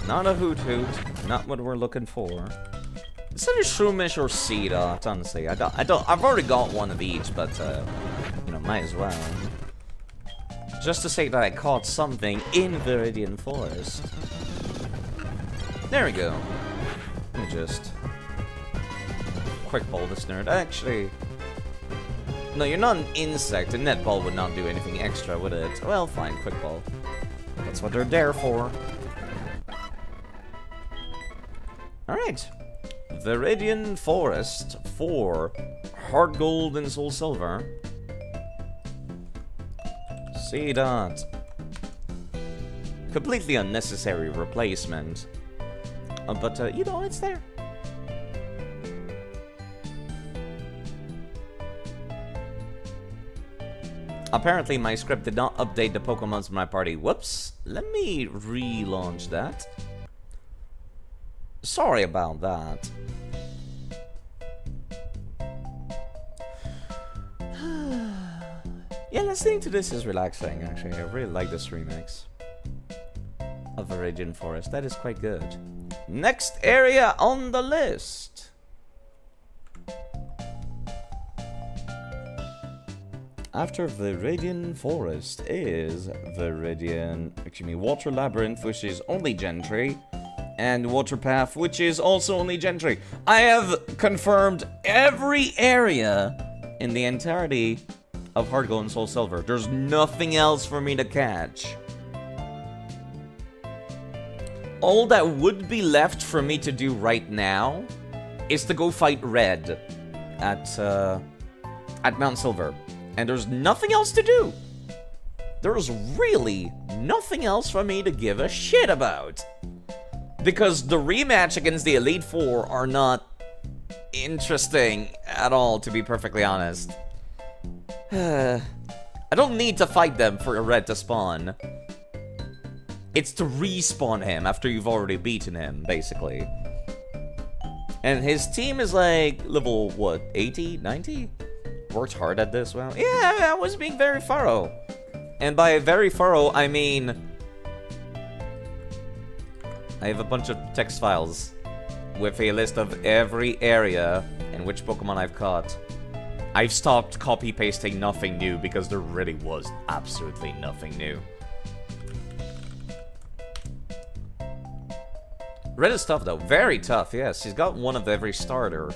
Not a Hoot Hoot. Not what we're looking for. Is it a Shroomish or Seedot? Honestly, I've already got one of each, but, you know, might as well. Just to say that I caught something in Viridian Forest. There we go. Let me just... quick ball this nerd. Actually... no, you're not an insect. A netball would not do anything extra, would it? Well, fine, quick ball. That's what they're there for. Alright. Viridian Forest for Hard Gold and Soul Silver. See that. Completely unnecessary replacement. But, you know, it's there. Apparently my script did not update the Pokemons in my party. Whoops. Let me relaunch that. Sorry about that. Yeah, listening to this is relaxing, actually. I really like this remix of Viridian Forest. That is quite good. Next area on the list. After Viridian Forest is Water Labyrinth, which is only Gentry, and Water Path, which is also only Gentry. I have confirmed every area in the entirety of Heart Gold and Soul Silver. There's nothing else for me to catch. All that would be left for me to do right now is to go fight Red at Mount Silver. And there's nothing else to do. There's really nothing else for me to give a shit about. Because the rematch against the Elite Four are not interesting at all, to be perfectly honest. I don't need to fight them for a Red to spawn. It's to respawn him after you've already beaten him, basically. And his team is like level, what, 80, 90? Worked hard at this, well, yeah, I was being very thorough. And by very thorough, I mean I have a bunch of text files with a list of every area and which Pokemon I've caught. I've stopped copy-pasting nothing new because there really was absolutely nothing new. Red is tough, though. Very tough, yes. He's got one of every starter.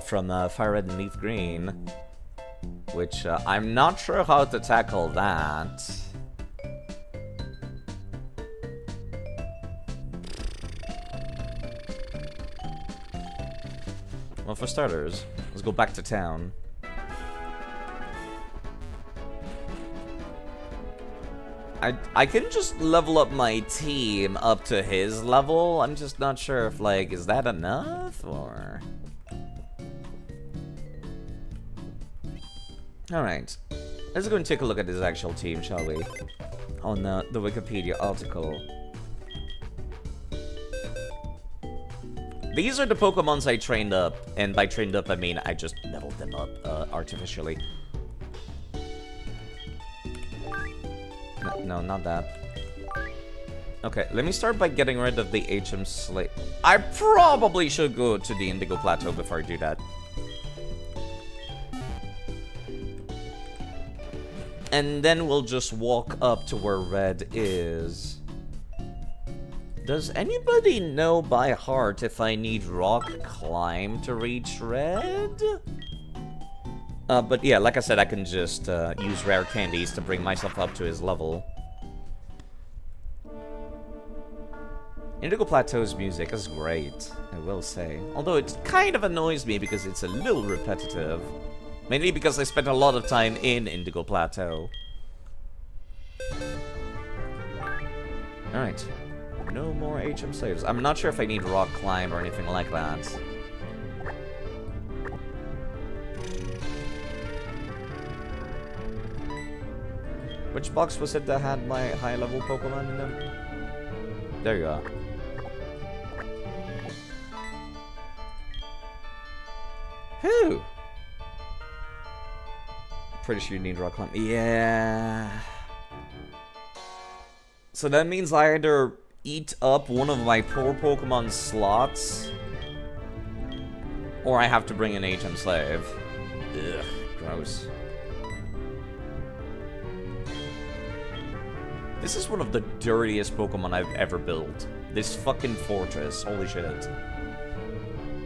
From Fire Red and Leaf Green. Which, I'm not sure how to tackle that. Well, for starters, let's go back to town. I can just level up my team up to his level. I'm just not sure if, like, is that enough, or... Alright. Let's go and take a look at his actual team, shall we? On the Wikipedia article. These are the Pokemons I trained up, and by trained up I mean I just leveled them up artificially. No, not that. Okay, let me start by getting rid of the HM Slate. I probably should go to the Indigo Plateau before I do that. And then we'll just walk up to where Red is. Does anybody know by heart if I need Rock Climb to reach Red? But yeah, like I said, I can just use rare candies to bring myself up to his level. Indigo Plateau's music is great, I will say. Although it kind of annoys me because it's a little repetitive. Mainly because I spent a lot of time in Indigo Plateau. Alright. No more HM saves. I'm not sure if I need Rock Climb or anything like that. Which box was it that had my high-level Pokemon in them? There you are. Whew! Pretty sure you need Rock Climb. Yeah. So that means I either eat up one of my poor Pokemon slots, or I have to bring an HM Slave. Ugh, gross. This is one of the dirtiest Pokemon I've ever built. This fucking fortress, holy shit.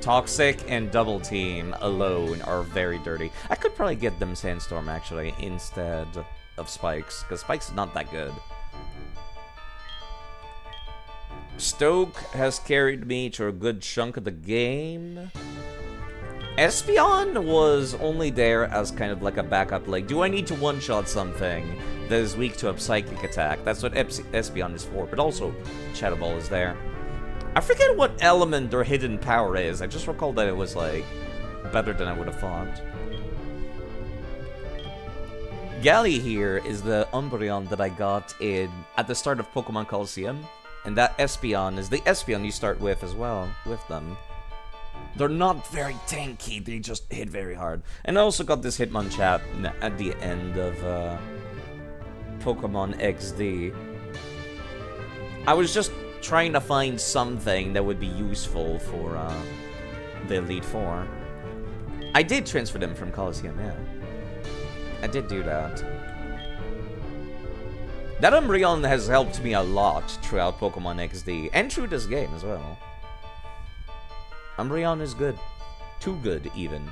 Toxic and Double Team alone are very dirty. I could probably get them Sandstorm, actually, instead of Spikes, because Spikes is not that good. Stoke has carried me through a good chunk of the game. Espeon was only there as kind of like a backup, like, do I need to one-shot something that is weak to a psychic attack? That's what Espeon is for, but also Shadow Ball is there. I forget what element their hidden power is. I just recall that it was, like, better than I would have thought. Gally here is the Umbreon that I got at the start of Pokemon Coliseum. And that Espeon is the Espeon you start with as well, with them. They're not very tanky, they just hit very hard. And I also got this Hitmonchan at the end of Pokemon XD. I was just trying to find something that would be useful for the Elite Four. I did transfer them from Coliseum, yeah. I did do that. That Umbreon has helped me a lot throughout Pokemon XD, and through this game as well. Umbreon is good. Too good, even.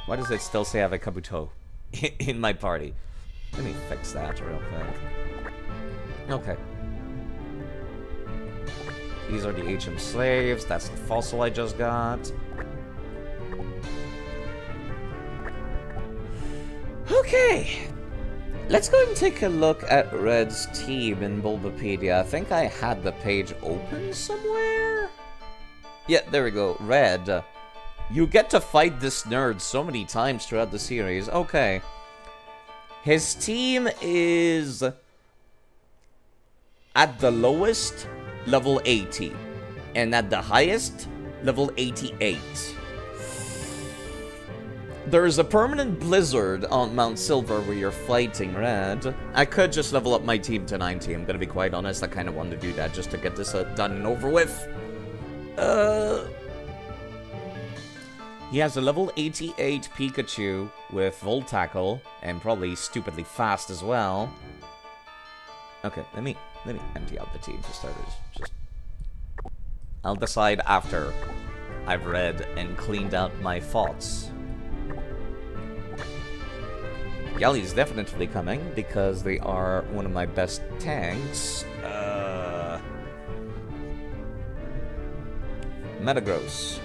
Why does it still say I have a Kabuto in my party? Let me fix that real quick. Okay. These are the HM slaves. That's the fossil I just got. Okay. Let's go and take a look at Red's team in Bulbapedia. I think I had the page open somewhere? Yeah, there we go. Red. You get to fight this nerd so many times throughout the series. Okay. His team is at the lowest, level 80. And at the highest, level 88. There's a permanent blizzard on Mount Silver where you're fighting Red. I could just level up my team to 90, I'm gonna be quite honest. I kind of wanted to do that just to get this done and over with. He has a level 88 Pikachu with Volt Tackle, and probably stupidly fast as well. Okay, let me empty out the team for starters. Just, I'll decide after I've read and cleaned out my thoughts. Yali's definitely coming, because they are one of my best tanks. Metagross.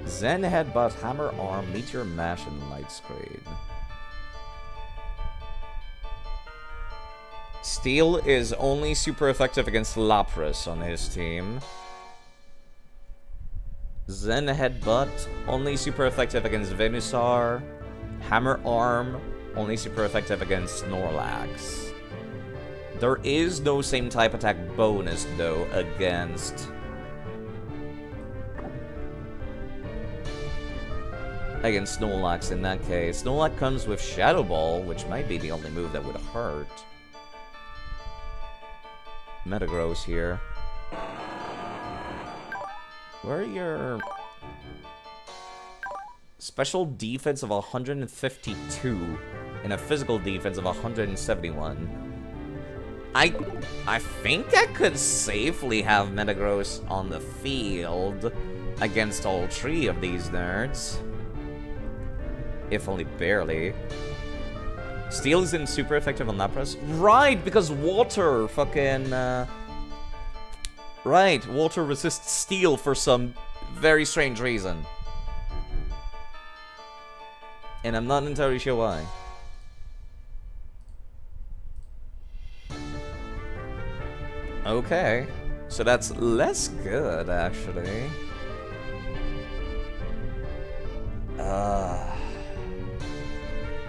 Zen Headbutt, Hammer Arm, Meteor Mash, and Light Screen. Steel is only super effective against Lapras on his team. Zen Headbutt, only super effective against Venusaur. Hammer Arm, only super effective against Snorlax. There is no same type attack bonus, though, against Snorlax in that case. Snorlax comes with Shadow Ball, which might be the only move that would hurt. Metagross here. Where are your special defense of 152 and a physical defense of 171? I think I could safely have Metagross on the field against all three of these nerds. If only barely. Steel isn't super effective on Lapras? Right, because water fucking... Right, water resists steel for some very strange reason. And I'm not entirely sure why. Okay. So that's less good, actually.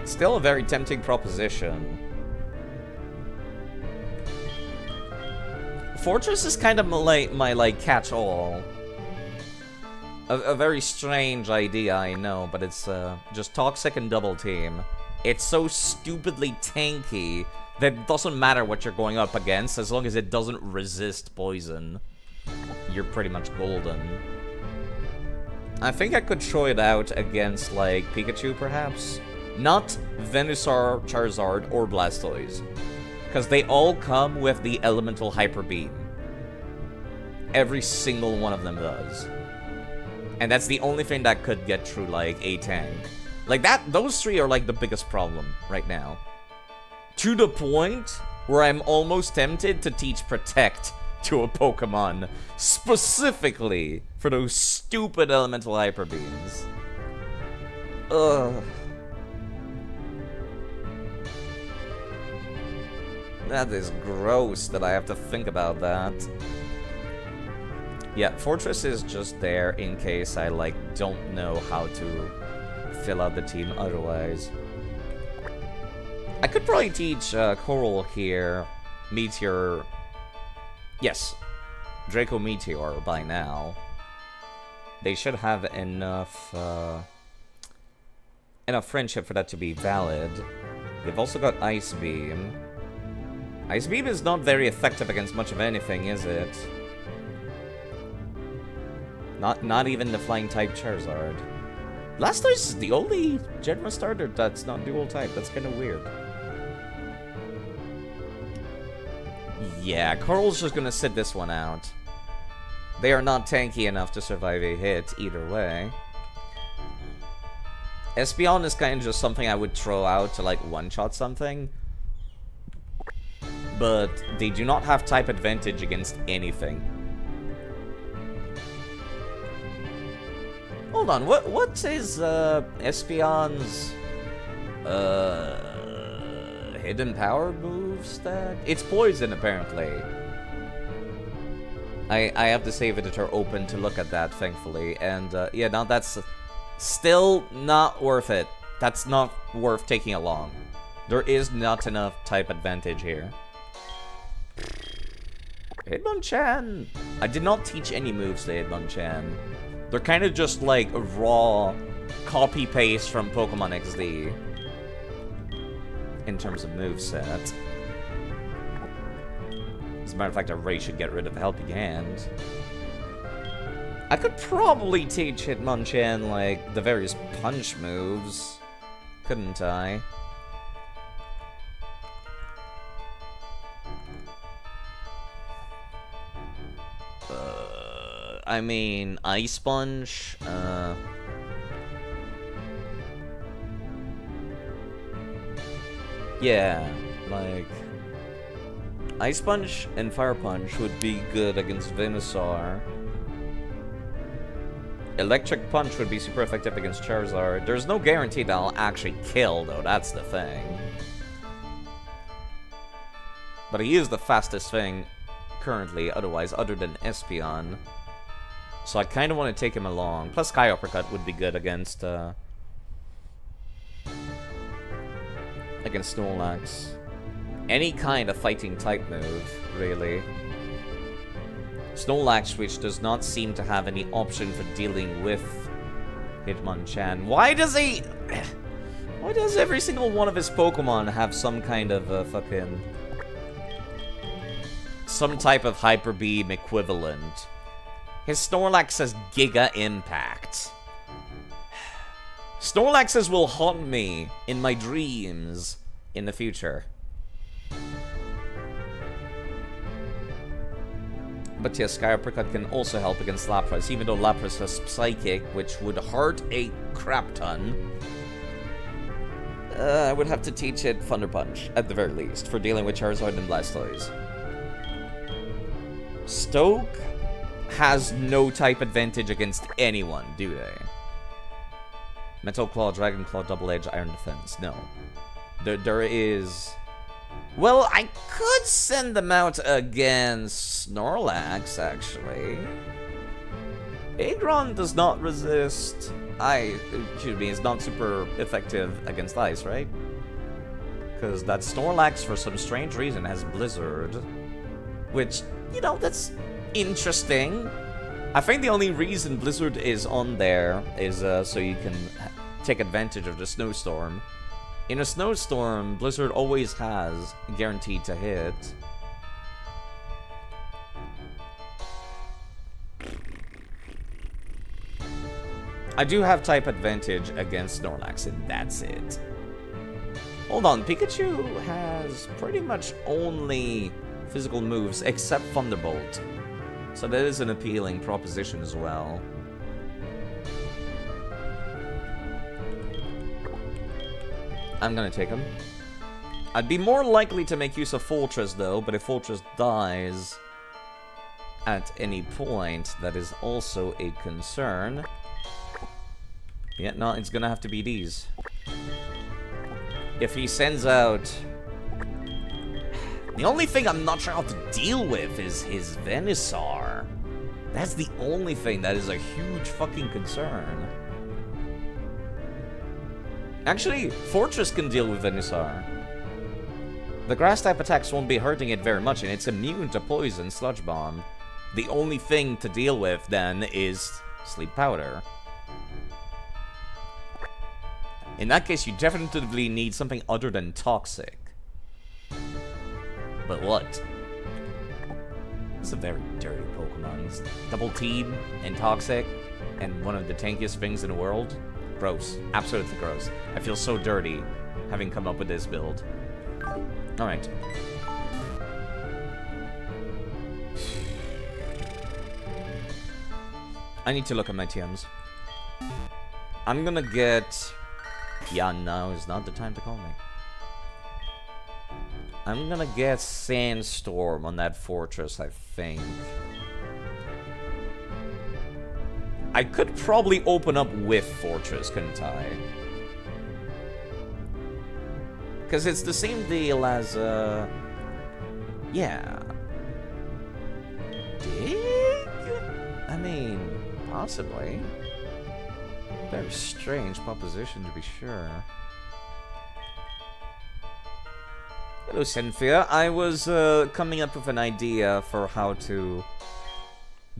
Still a very tempting proposition. Fortress is kind of my catch-all. A very strange idea, I know, but it's just Toxic and Double Team. It's so stupidly tanky that it doesn't matter what you're going up against, as long as it doesn't resist poison. You're pretty much golden. I think I could throw it out against, like, Pikachu, perhaps? Not Venusaur, Charizard, or Blastoise. Because they all come with the Elemental Hyper Beam. every single one of them does. And that's the only thing that could get through, like, a tank. Like, those three are, like, the biggest problem right now. To the point where I'm almost tempted to teach Protect to a Pokemon, specifically for those stupid elemental hyper beams. Ugh. That is gross that I have to think about that. Yeah, Fortress is just there in case I, like, don't know how to fill out the team otherwise. I could probably teach Coral here, Meteor. Yes, Draco Meteor by now. They should have enough friendship for that to be valid. They've also got Ice Beam. Ice Beam is not very effective against much of anything, is it? Not even the Flying type Charizard. Blastoise is the only Gen starter that's not dual type. That's kind of weird. Yeah, Coral's just gonna sit this one out. They are not tanky enough to survive a hit either way. Espeon is kind of just something I would throw out to, like, one-shot something. But they do not have type advantage against anything. Hold on, what is Espeon's hidden power move stat? It's poison, apparently. I have to save it are open to look at that, thankfully. And yeah, now that's still not worth it. That's not worth taking along. There is not enough type advantage here. Hitmonchan! I did not teach any moves to Hitmonchan. They're kind of just like a raw copy-paste from Pokemon XD. In terms of moveset. As a matter of fact, I really should get rid of Helping Hand. I could probably teach Hitmonchan, like, the various punch moves. Couldn't I? I mean, Ice Punch, yeah, like, Ice Punch and Fire Punch would be good against Venusaur. Electric Punch would be super effective against Charizard. There's no guarantee that I'll actually kill, though, that's the thing. But he is the fastest thing currently, otherwise, other than Espeon. So I kind of want to take him along. Plus Sky Uppercut would be good against Snorlax. Any kind of fighting type move, really. Snorlax, which does not seem to have any option for dealing with Hitmonchan. Why does every single one of his Pokemon have some kind of fucking... some type of Hyper Beam equivalent? His Snorlax has Giga Impact. Snorlaxes will haunt me in my dreams in the future. But yes, Sky Uppercut can also help against Lapras, even though Lapras has Psychic, which would hurt a crap ton. I would have to teach it Thunder Punch, at the very least, for dealing with Charizard and Blastoise. Stoke has no type advantage against anyone, do they? Metal Claw, Dragon Claw, Double Edge, Iron Defense. No. There is... Well, I could send them out against Snorlax, actually. Aggron does not resist... excuse me, it's not super effective against Ice, right? Because that Snorlax, for some strange reason, has Blizzard. Which, you know, that's interesting. I think the only reason Blizzard is on there is so you can take advantage of the snowstorm. In a snowstorm, Blizzard always has guaranteed to hit. I do have type advantage against Snorlax, and that's it. Hold on, Pikachu has pretty much only physical moves except Thunderbolt. So that is an appealing proposition as well. I'm gonna take him. I'd be more likely to make use of Fortress though, but if Fortress dies at any point, that is also a concern. Yeah, no, it's gonna have to be these. If he sends out... The only thing I'm not sure how to deal with is his Venusaur. That's the only thing that is a huge fucking concern. Actually, Fortress can deal with Venusaur. The grass-type attacks won't be hurting it very much, and it's immune to poison, Sludge Bomb. The only thing to deal with, then, is Sleep Powder. In that case, you definitively need something other than Toxic. But what? It's a very dirty Pokemon. It's Double Team and Toxic, and one of the tankiest things in the world. Gross. Absolutely gross. I feel so dirty having come up with this build. Alright. I need to look at my TMs. I'm gonna get... Yeah, now is not the time to call me. I'm gonna get Sandstorm on that Fortress, I think. I could probably open up with Fortress, couldn't I? Because it's the same deal as, yeah. Dig? I mean, possibly. Very strange proposition, to be sure. Hello, Cynthia. I was coming up with an idea for how to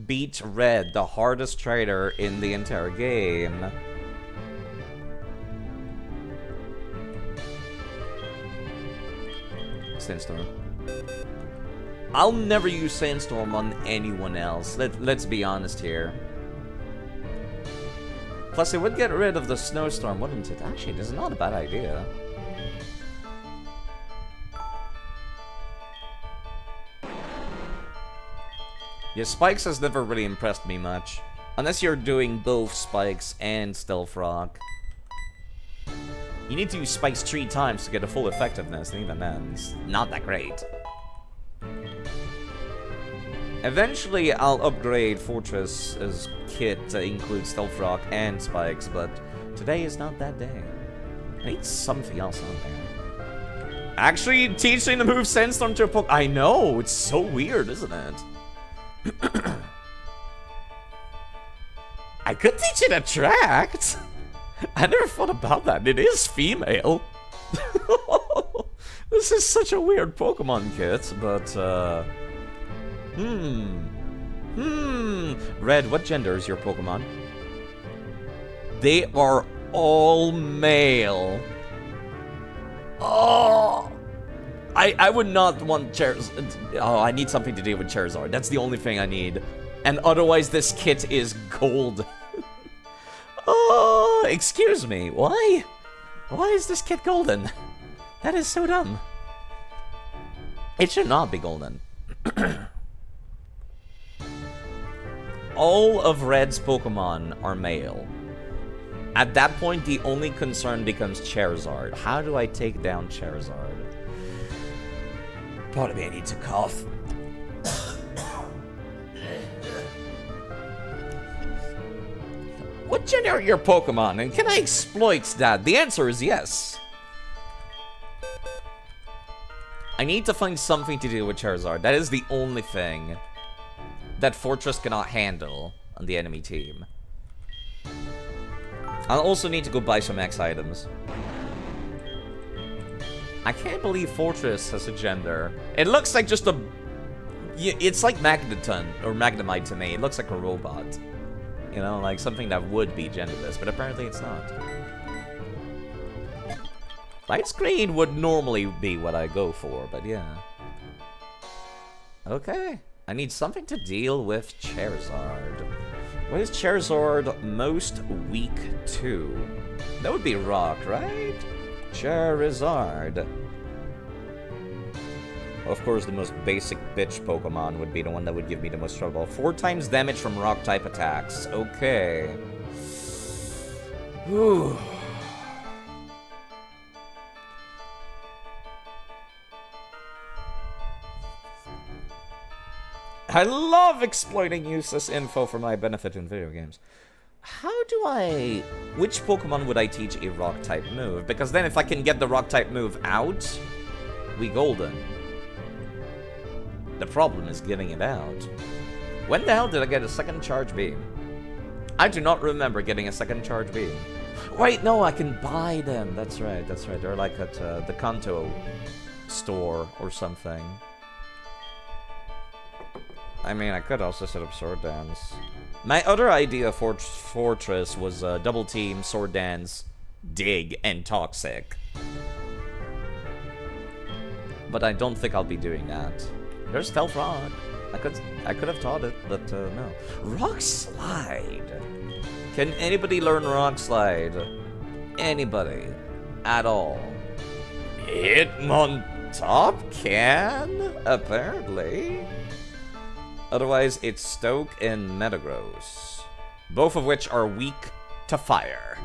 beat Red, the hardest trader in the entire game. Sandstorm. I'll never use Sandstorm on anyone else. Let's be honest here. Plus, it would get rid of the Snowstorm, wouldn't it? Actually, this is not a bad idea. Yeah, Spikes has never really impressed me much. Unless you're doing both Spikes and Stealth Rock. You need to use Spikes 3 times to get a full effectiveness, and even then, it's not that great. Eventually, I'll upgrade Fortress's kit to include Stealth Rock and Spikes, but today is not that day. I need something else on there. Actually, teaching the move Sandstorm to a Poke... I know, it's so weird, isn't it? I could teach it Attract. I never thought about that. It is female. This is such a weird Pokemon kit, but Red, what gender is your Pokemon? They are all male. Oh, I would not want Charizard. Oh, I need something to do with Charizard. That's the only thing I need. And otherwise, this kit is gold. Oh, excuse me. Why? Why is this kit golden? That is so dumb. It should not be golden. All of Red's Pokemon are male. At that point, the only concern becomes Charizard. How do I take down Charizard? Pardon me, I need to cough. What gender are your Pokemon, and can I exploit that? The answer is yes. I need to find something to do with Charizard. That is the only thing that Fortress cannot handle on the enemy team. I'll also need to go buy some X items. I can't believe Fortress has a gender. It looks like just a... It's like Magneton, or Magnemite to me. It looks like a robot. You know, like something that would be genderless, but apparently it's not. Light screen would normally be what I go for, but yeah. Okay. I need something to deal with Charizard. What is Charizard most weak to? That would be Rock, right? Charizard. Of course, the most basic bitch Pokemon would be the one that would give me the most trouble. 4 times damage from rock-type attacks. Okay. Whew. I love exploiting useless info for my benefit in video games. How do I... Which Pokemon would I teach a rock-type move? Because then if I can get the rock-type move out, we golden. The problem is getting it out. When the hell did I get a second charge beam? I do not remember getting a second charge beam. Wait, no, I can buy them. That's right, that's right. They're like at the Kanto store or something. I mean, I could also set up Sword Dance. My other idea for Fortress was double team, Sword Dance, Dig, and Toxic. But I don't think I'll be doing that. There's Stealth Rock. I could have taught it, but no. Rock Slide. Can anybody learn Rock Slide? Anybody. At all. Hitmontop can? Apparently. Otherwise, it's Stoke and Metagross. Both of which are weak to fire.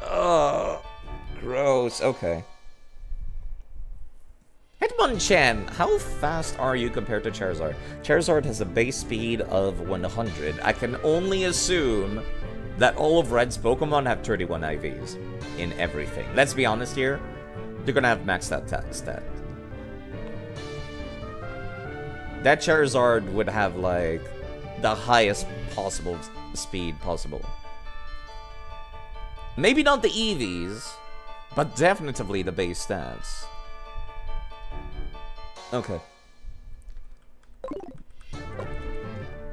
Ugh. Gross. Okay. Hitmonchan, how fast are you compared to Charizard? Charizard has a base speed of 100. I can only assume that all of Red's Pokemon have 31 IVs in everything. Let's be honest here. They're gonna have maxed out stat. That Charizard would have, like, the highest possible speed possible. Maybe not the EVs, but definitely the base stats. Okay.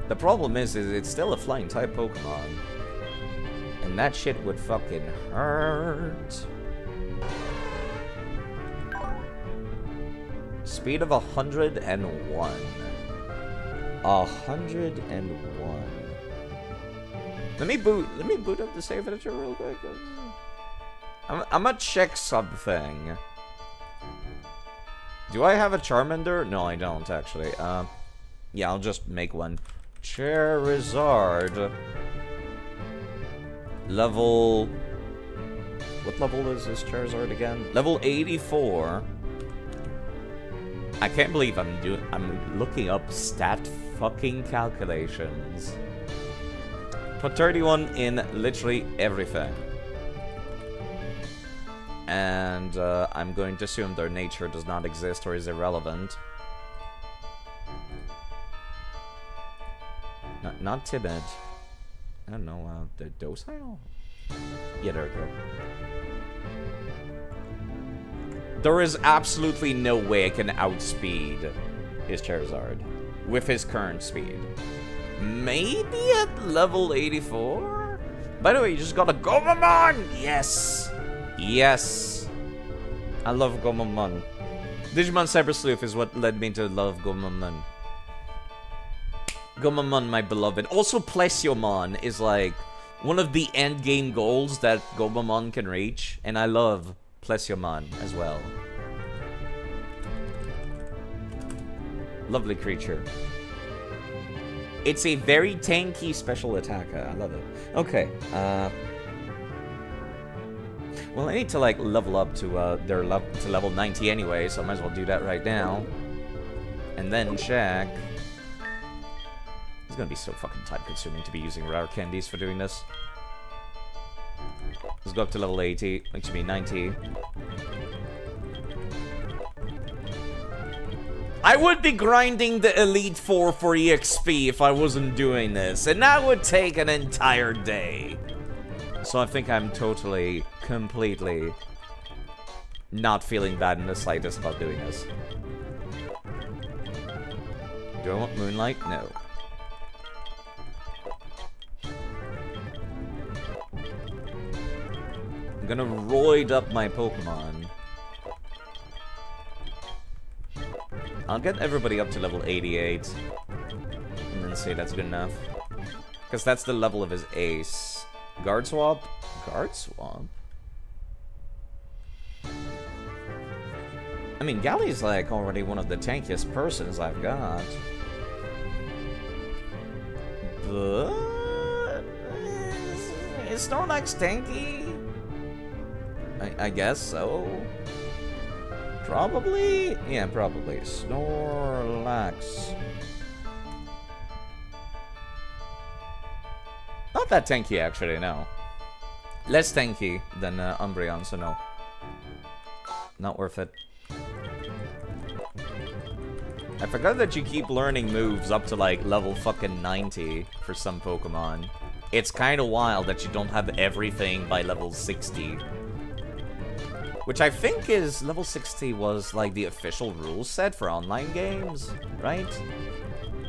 The problem is it's still a flying type Pokemon. And that shit would fucking hurt. Speed of 101. 101. Let me boot up the save editor real quick. I'm gonna check something. Do I have a Charmander? No, I don't, actually. Yeah, I'll just make one. Charizard. Level... What level is this Charizard again? Level 84. I can't believe I'm looking up stat fucking calculations. Put 31 in literally everything. And I'm going to assume their nature does not exist or is irrelevant. Not timid. I don't know, the docile? Yeah, there we go. There is absolutely no way I can outspeed his Charizard with his current speed. Maybe at level 84? By the way, you just got a Gomamon! Yes! Yes! I love Gomamon. Digimon Cyber Sleuth is what led me to love Gomamon. Gomamon, my beloved. Also, Plesiomon is like one of the endgame goals that Gomamon can reach, and I love Plesiomon as well. Lovely creature. It's a very tanky special attacker. I love it. Okay. Well, I need to like level up to level 90 anyway, so I might as well do that right now. And then check. It's gonna be so fucking time consuming to be using rare candies for doing this. Let's go up to level 80, excuse me, 90. I would be grinding the Elite Four for EXP if I wasn't doing this, and that would take an entire day. So I think I'm totally, completely not feeling bad in the slightest about doing this. Do I want Moonlight? No. I'm gonna roid up my Pokemon. I'll get everybody up to level 88. And then say that's good enough. Because that's the level of his ace. Guard swap? Guard swap? I mean, Gally's like already one of the tankiest persons I've got. But... is Snorlax tanky? I guess so. Probably? Yeah, probably. Snorlax. Not that tanky, actually, no. Less tanky than Umbreon, so no. Not worth it. I forgot that you keep learning moves up to, like, level fucking 90 for some Pokemon. It's kind of wild that you don't have everything by level 60. Which I think is... level 60 was, like, the official rule set for online games, right?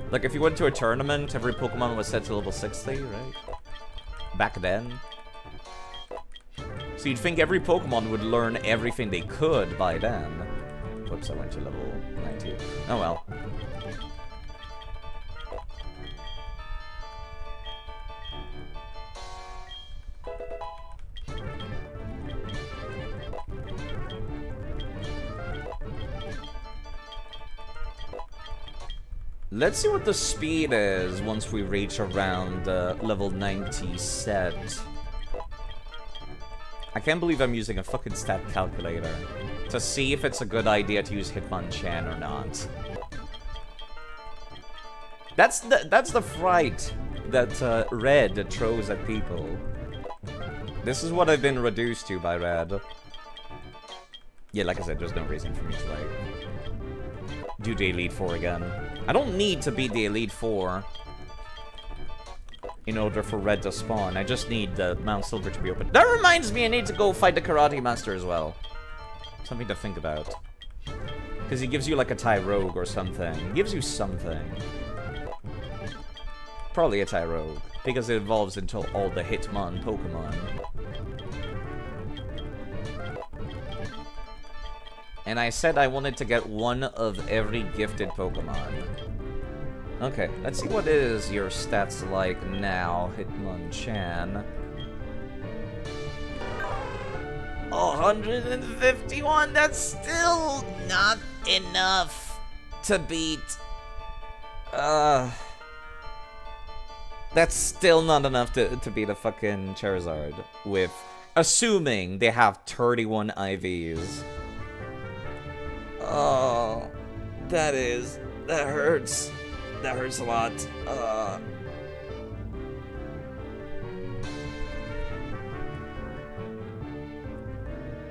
Like, if you went to a tournament, every Pokemon was set to level 60, right? Back then. So you'd think every Pokemon would learn everything they could by then. Whoops, I went to level 90. Oh well. Let's see what the speed is once we reach around level 90 set. I can't believe I'm using a fucking stat calculator to see if it's a good idea to use Hitmonchan or not. That's the fright that Red throws at people. This is what I've been reduced to by Red. Yeah, like I said, there's no reason for me to, like, do the Elite Four again. I don't need to beat the Elite Four in order for Red to spawn. I just need Mount Silver to be open. That reminds me, I need to go fight the Karate Master as well. Something to think about. Because he gives you like a Tyrogue or something. He gives you something. Probably a Tyrogue. Because it evolves into all the Hitmon Pokemon. And I said I wanted to get one of every gifted Pokemon. Okay, let's see what is your stats like now, Hitmonchan. 151, that's still not enough to beat. That's still not enough to beat a fucking Charizard with, assuming they have 31 IVs. Oh, that hurts. That hurts a lot.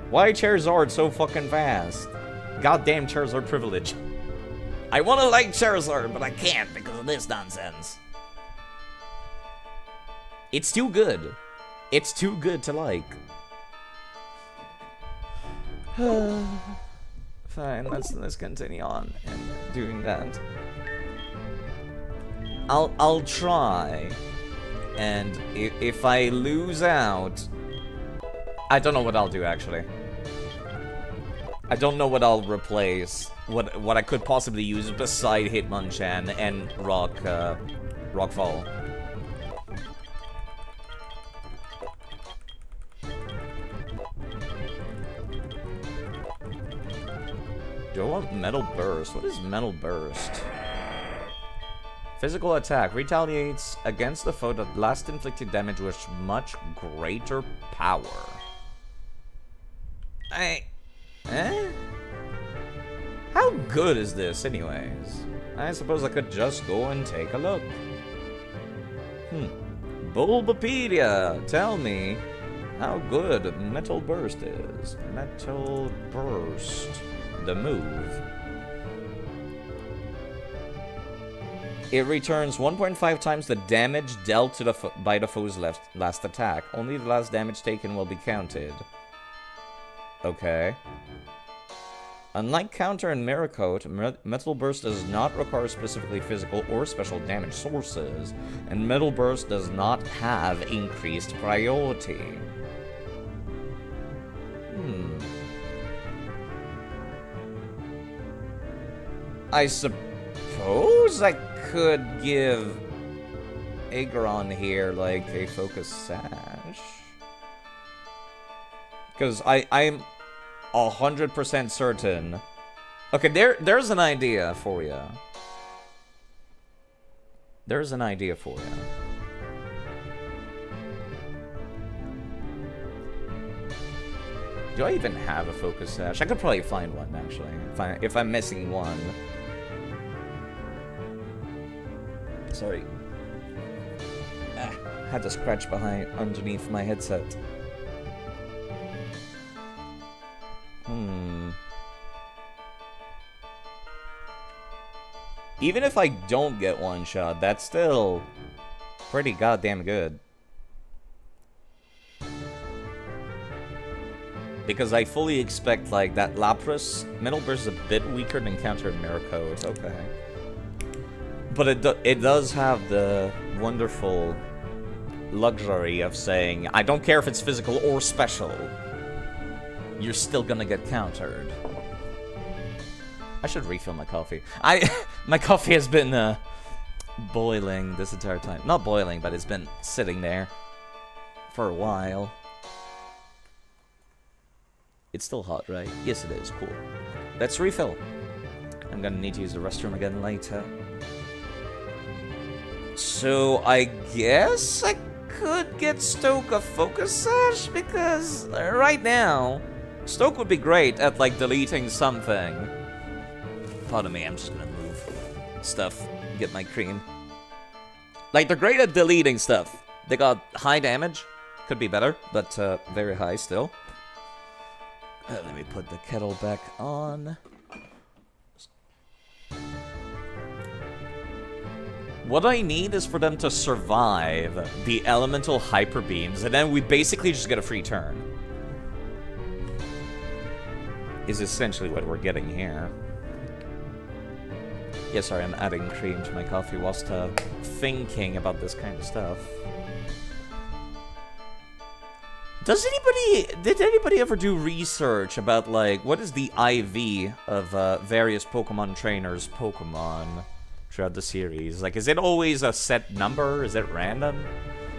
Why Charizard so fucking fast? Goddamn Charizard privilege. I want to like Charizard, but I can't because of this nonsense. It's too good. It's too good to like. Fine, let's continue on and doing that. I'll try, and if I lose out, I don't know what I'll do actually. I don't know what I'll replace. What I could possibly use beside Hitmonchan and Rockfall. Do I want Metal Burst? What is Metal Burst? Physical attack retaliates against the foe that last inflicted damage with much greater power. How good is this, anyways? I suppose I could just go and take a look. Bulbapedia, tell me how good Metal Burst is. Metal Burst, the move. It returns 1.5 times the damage dealt to by the foe's last attack. Only the last damage taken will be counted. Okay. Unlike Counter and Mirror Coat, Metal Burst does not require specifically physical or special damage sources, and Metal Burst does not have increased priority. I suppose I could give Aggron here, like, a Focus Sash. Because I'm 100% certain Okay, there's an idea for you. There's an idea for you. Do I even have a focus sash? I could probably find one, actually, if I'm missing one. Sorry. Had to scratch underneath my headset. Even if I don't get one shot, that's still pretty goddamn good. Because I fully expect, like, that Lapras middle burst is a bit weaker than counter Mirko. It's okay. But it does have the wonderful luxury of saying, I don't care if it's physical or special, you're still gonna get countered. I should refill my coffee. My coffee has been boiling this entire time. Not boiling, but it's been sitting there for a while. It's still hot, right? Yes, it is. Cool. Let's refill. I'm gonna need to use the restroom again later. So, I guess I could get Stoke a focus sash, because right now, Stoke would be great at, like, deleting something. Pardon me, I'm just gonna move stuff, get my cream. Like, they're great at deleting stuff. They got high damage. Could be better, but very high still. Let me put the kettle back on. What I need is for them to survive the elemental hyper beams, and then we basically just get a free turn. Is essentially what we're getting here. Yeah, sorry, I'm adding cream to my coffee whilst thinking about this kind of stuff. Did anybody ever do research about, like, what is the IV of various Pokemon trainers' Pokemon throughout the series? Like, is it always a set number? Is it random?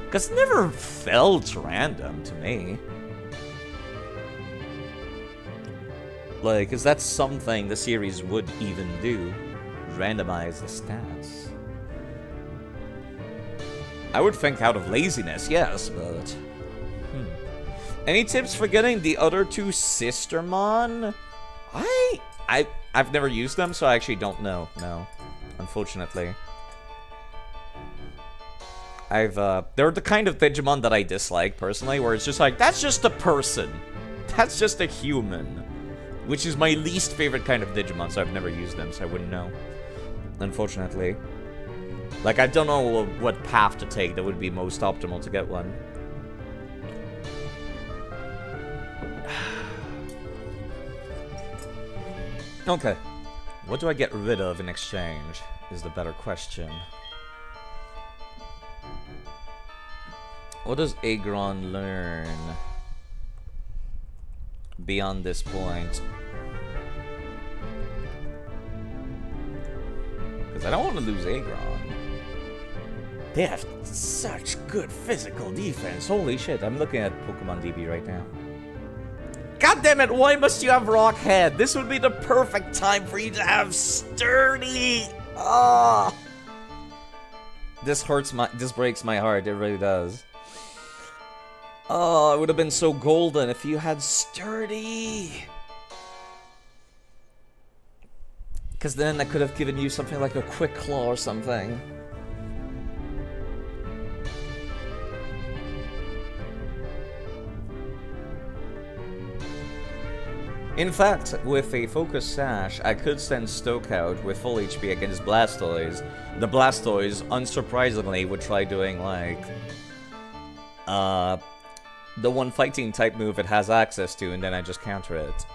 Because it never felt random to me. Like, is that something the series would even do? Randomize the stats? I would think out of laziness, yes, but... Any tips for getting the other two Sistermon? I've never used them, so I actually don't know. No, unfortunately. They're the kind of Digimon that I dislike personally, where it's just like, that's just a person, that's just a human, which is my least favorite kind of Digimon. So I've never used them, so I wouldn't know. Unfortunately, like, I don't know what path to take that would be most optimal to get one. Okay. What do I get rid of in exchange is the better question. What does Aggron learn beyond this point? Because I don't want to lose Aggron. They have such good physical defense. Holy shit, I'm looking at Pokemon DB right now. God damn it, why must you have Rock Head? This would be the perfect time for you to have Sturdy! Ah! This breaks my heart, it really does. Oh, it would have been so golden if you had Sturdy! Because then I could have given you something like a Quick Claw or something. In fact, with a Focus Sash, I could send Stoke out with full HP against Blastoise. The Blastoise, unsurprisingly, would try doing, like, the one fighting type move it has access to, and then I just counter it.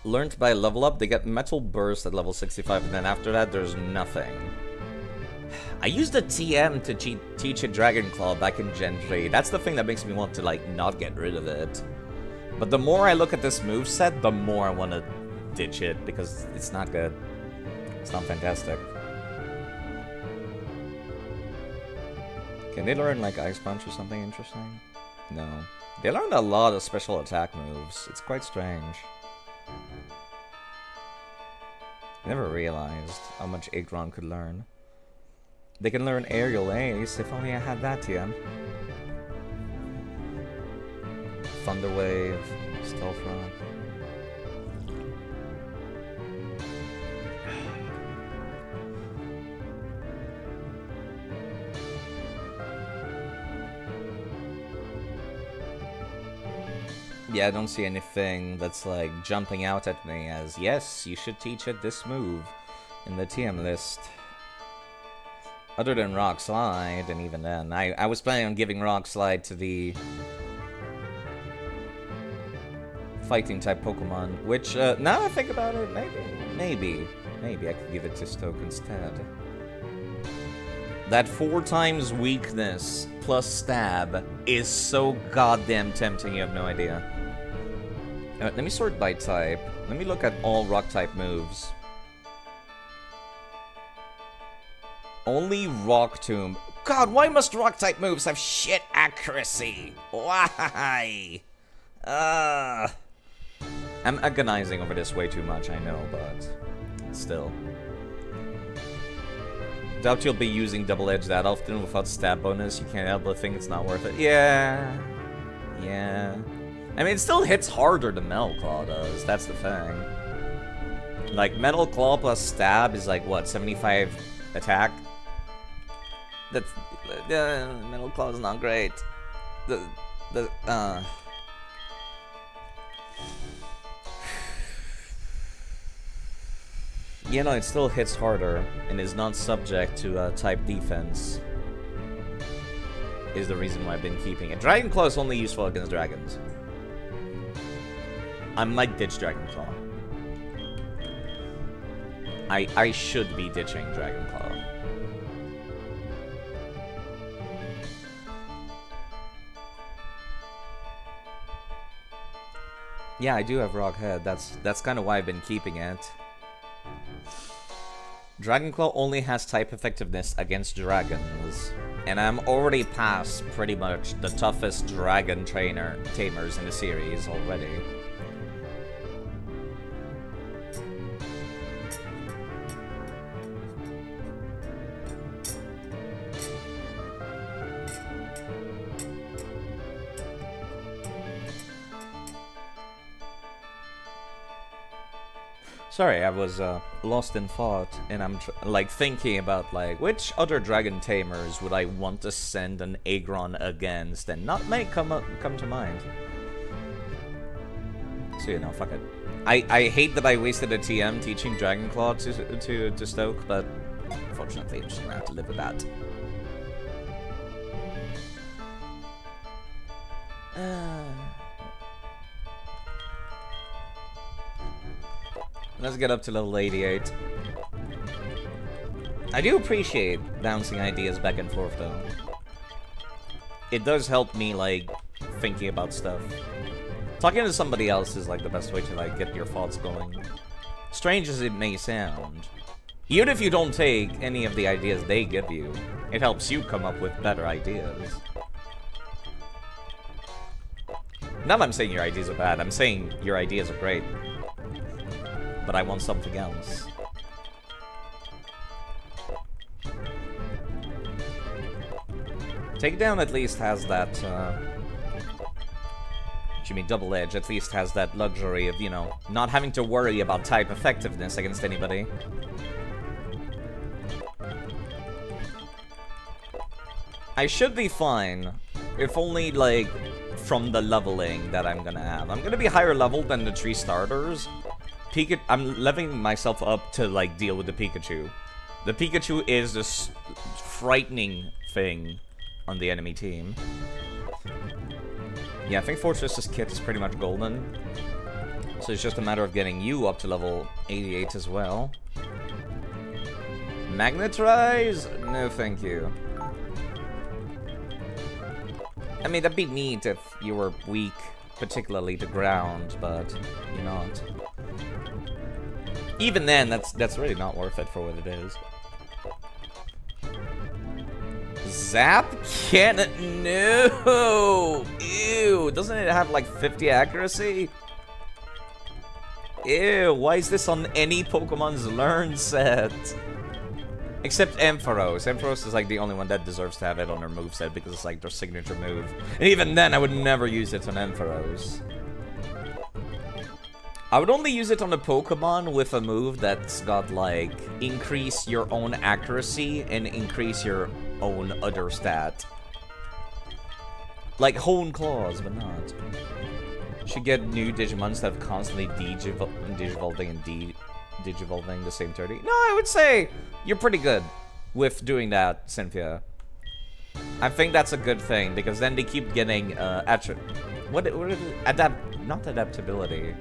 Learned by level up, they get Metal Burst at level 65, and then after that, there's nothing. I used a TM to teach a Dragon Claw back in Gen 3. That's the thing that makes me want to, like, not get rid of it. But the more I look at this moveset, the more I want to ditch it, because it's not good. It's not fantastic. Can they learn, like, Ice Punch or something interesting? No. They learned a lot of special attack moves. It's quite strange. Never realized how much Aggron could learn. They can learn Aerial Ace, if only I had that TM. Thunder Wave, Stealth Rod. Yeah, I don't see anything that's like jumping out at me as, yes, you should teach it this move in the TM list. Other than Rock Slide, and even then, I was planning on giving Rock Slide to the fighting type Pokemon, which, now I think about it, maybe I could give it to Stoke instead. That 4 times weakness plus stab is so goddamn tempting, you have no idea. Let me sort by type. Let me look at all rock type moves. Only Rock Tomb. God, why must rock type moves have shit accuracy? Why? I'm agonizing over this way too much, I know, but still. Doubt you'll be using Double Edge that often without stab bonus. You can't help but think it's not worth it. Yeah. I mean, it still hits harder than Metal Claw does. That's the thing. Like, Metal Claw plus stab is like, what, 75 attack? That's... Metal Claw is not great. You know, it still hits harder and is not subject to type defense. Is the reason why I've been keeping it. Dragon Claw is only useful against dragons. I might ditch Dragon Claw. I should be ditching Dragon Claw. Yeah, I do have Rock Head. That's kind of why I've been keeping it. Dragon Claw only has type effectiveness against dragons, and I'm already past pretty much the toughest dragon tamers in the series already. Sorry, I was lost in thought, and I'm like thinking about like which other dragon tamers would I want to send an Aggron against, and not many come to mind. So you know, fuck it. I hate that I wasted a TM teaching Dragon Claw to Stoke, but unfortunately I'm just gonna have to live with that. Let's get up to level 88. I do appreciate bouncing ideas back and forth, though. It does help me, like, thinking about stuff. Talking to somebody else is, like, the best way to, like, get your thoughts going. Strange as it may sound. Even if you don't take any of the ideas they give you, it helps you come up with better ideas. Not that I'm saying your ideas are bad, I'm saying your ideas are great. But I want something else. Takedown at least has that, Double Edge at least has that luxury of, you know, not having to worry about type effectiveness against anybody. I should be fine, if only, like, from the leveling that I'm gonna have. I'm gonna be higher level than the 3 starters. I'm leveling myself up to, like, deal with the Pikachu. The Pikachu is this frightening thing on the enemy team. Yeah, I think Fortress's kit is pretty much golden. So it's just a matter of getting you up to level 88 as well. Magnetize? No, thank you. I mean, that'd be neat if you were weak, particularly to ground, but you're not. Even then, that's really not worth it for what it is. Zap cannon. No. Ew. Doesn't it have like 50 accuracy? Ew. Why is this on any Pokemon's Learn set? Except Ampharos. Ampharos is like the only one that deserves to have it on their moveset because it's like their signature move. And even then, I would never use it on Ampharos. I would only use it on a Pokemon with a move that's got like increase your own accuracy and increase your own other stat. Like Hone Claws, but not. Should get new Digimon instead of constantly digivolving and digivolving the same 30. No, I would say you're pretty good with doing that, Cynthia. I think that's a good thing because then they keep getting what is it? Not adaptability.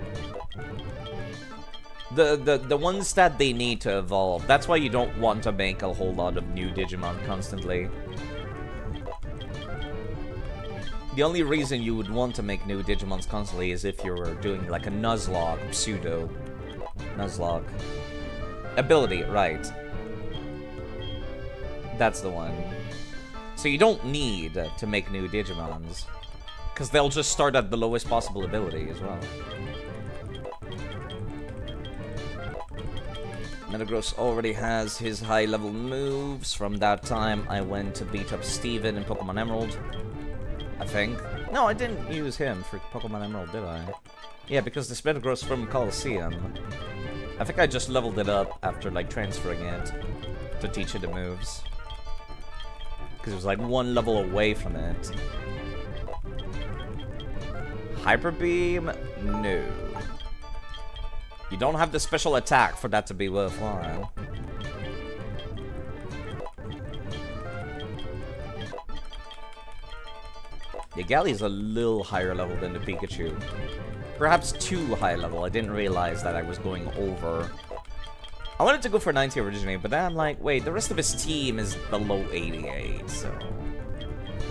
The ones that they need to evolve. That's why you don't want to make a whole lot of new Digimon constantly. The only reason you would want to make new Digimons constantly is if you were doing like a Nuzlocke, pseudo Nuzlocke. Ability, right. That's the one. So you don't need to make new Digimons. Because they'll just start at the lowest possible ability as well. Metagross already has his high-level moves. From that time, I went to beat up Steven in Pokemon Emerald. I think. No, I didn't use him for Pokemon Emerald, did I? Yeah, because this Metagross from Colosseum. I think I just leveled it up after, like, transferring it to teach it the moves. Because it was, like, one level away from it. Hyper Beam? No. You don't have the special attack for that to be worthwhile. The Galley is a little higher level than the Pikachu. Perhaps too high level. I didn't realize that I was going over. I wanted to go for 90 originally, but then I'm like, wait, the rest of his team is below 88, so...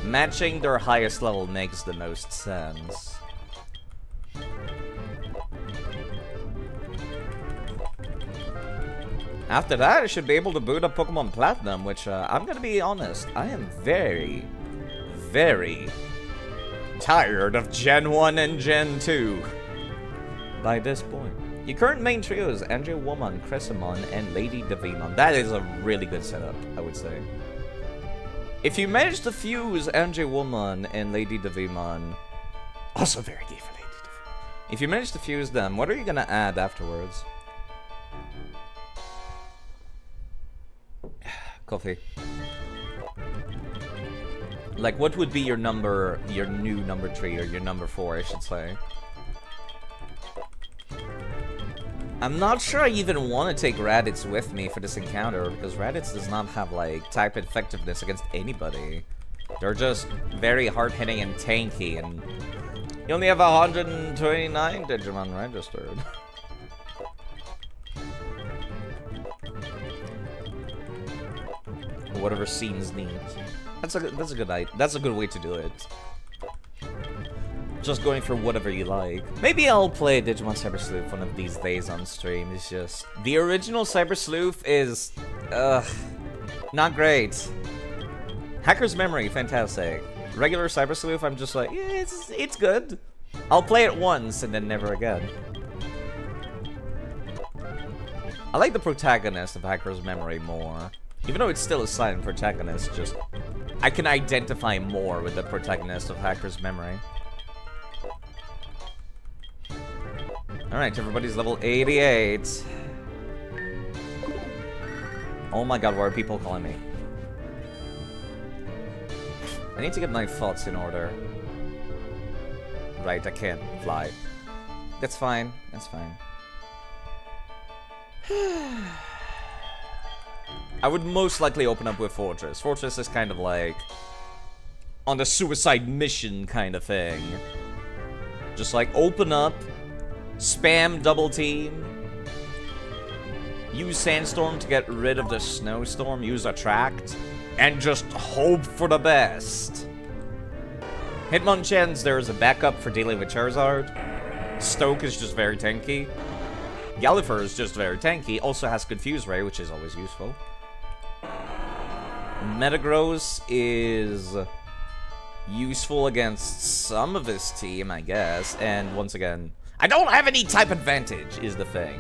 matching their highest level makes the most sense. After that, I should be able to boot up Pokemon Platinum, which, I'm gonna be honest, I am very, very tired of Gen 1 and Gen 2 by this point. Your current main trio is Andrea Woman, Cressamon, and Lady Devimon. That is a really good setup, I would say. If you manage to fuse Andrea Woman and Lady Devimon, also very gay for Lady Devimon. If you manage to fuse them, what are you gonna add afterwards? Coffee. Like, what would be your new number 3, or your number 4, I should say? I'm not sure I even want to take Raditz with me for this encounter, because Raditz does not have, like, type effectiveness against anybody. They're just very hard-hitting and tanky, and you only have 129 Digimon registered. Whatever scenes need. That's a good way to do it. Just going for whatever you like. Maybe I'll play Digimon Cyber Sleuth one of these days on stream. It's just the original Cyber Sleuth is not great. Hacker's Memory, fantastic. Regular Cyber Sleuth, I'm just like, yeah, it's good. I'll play it once and then never again. I like the protagonist of Hacker's Memory more. Even though it's still a silent protagonist, just... I can identify more with the protagonist of Hacker's Memory. Alright, everybody's level 88. Oh my god, why are people calling me? I need to get my thoughts in order. Right, I can't fly. That's fine, that's fine. I would most likely open up with Fortress. Fortress is kind of like on the suicide mission kind of thing. Just like open up, spam double team, use Sandstorm to get rid of the Snowstorm, use Attract, and just hope for the best. Hitmonchan's there is a backup for dealing with Charizard. Stoke is just very tanky. Gallifrey is just very tanky, also has Confuse Ray, which is always useful. Metagross is useful against some of his team, I guess. And once again, I don't have any type advantage, is the thing.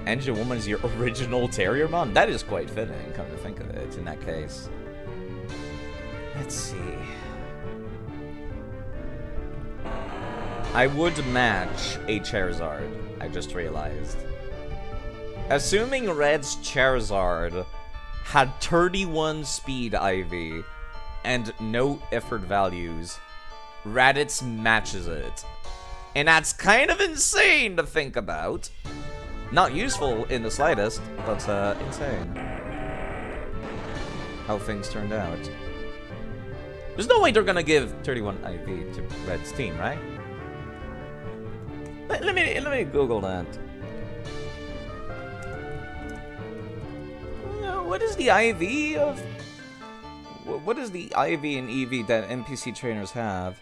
Engine Woman is your original Terriermon? That is quite fitting, come to think of it, in that case. Let's see. I would match a Charizard, I just realized. Assuming Red's Charizard had 31 speed IV and no effort values, Raditz matches it. And that's kind of insane to think about. Not useful in the slightest, but insane. How things turned out. There's no way they're gonna give 31 IV to Red's team, right? Let me Google that. What is the IV of... What is the IV and EV that NPC trainers have?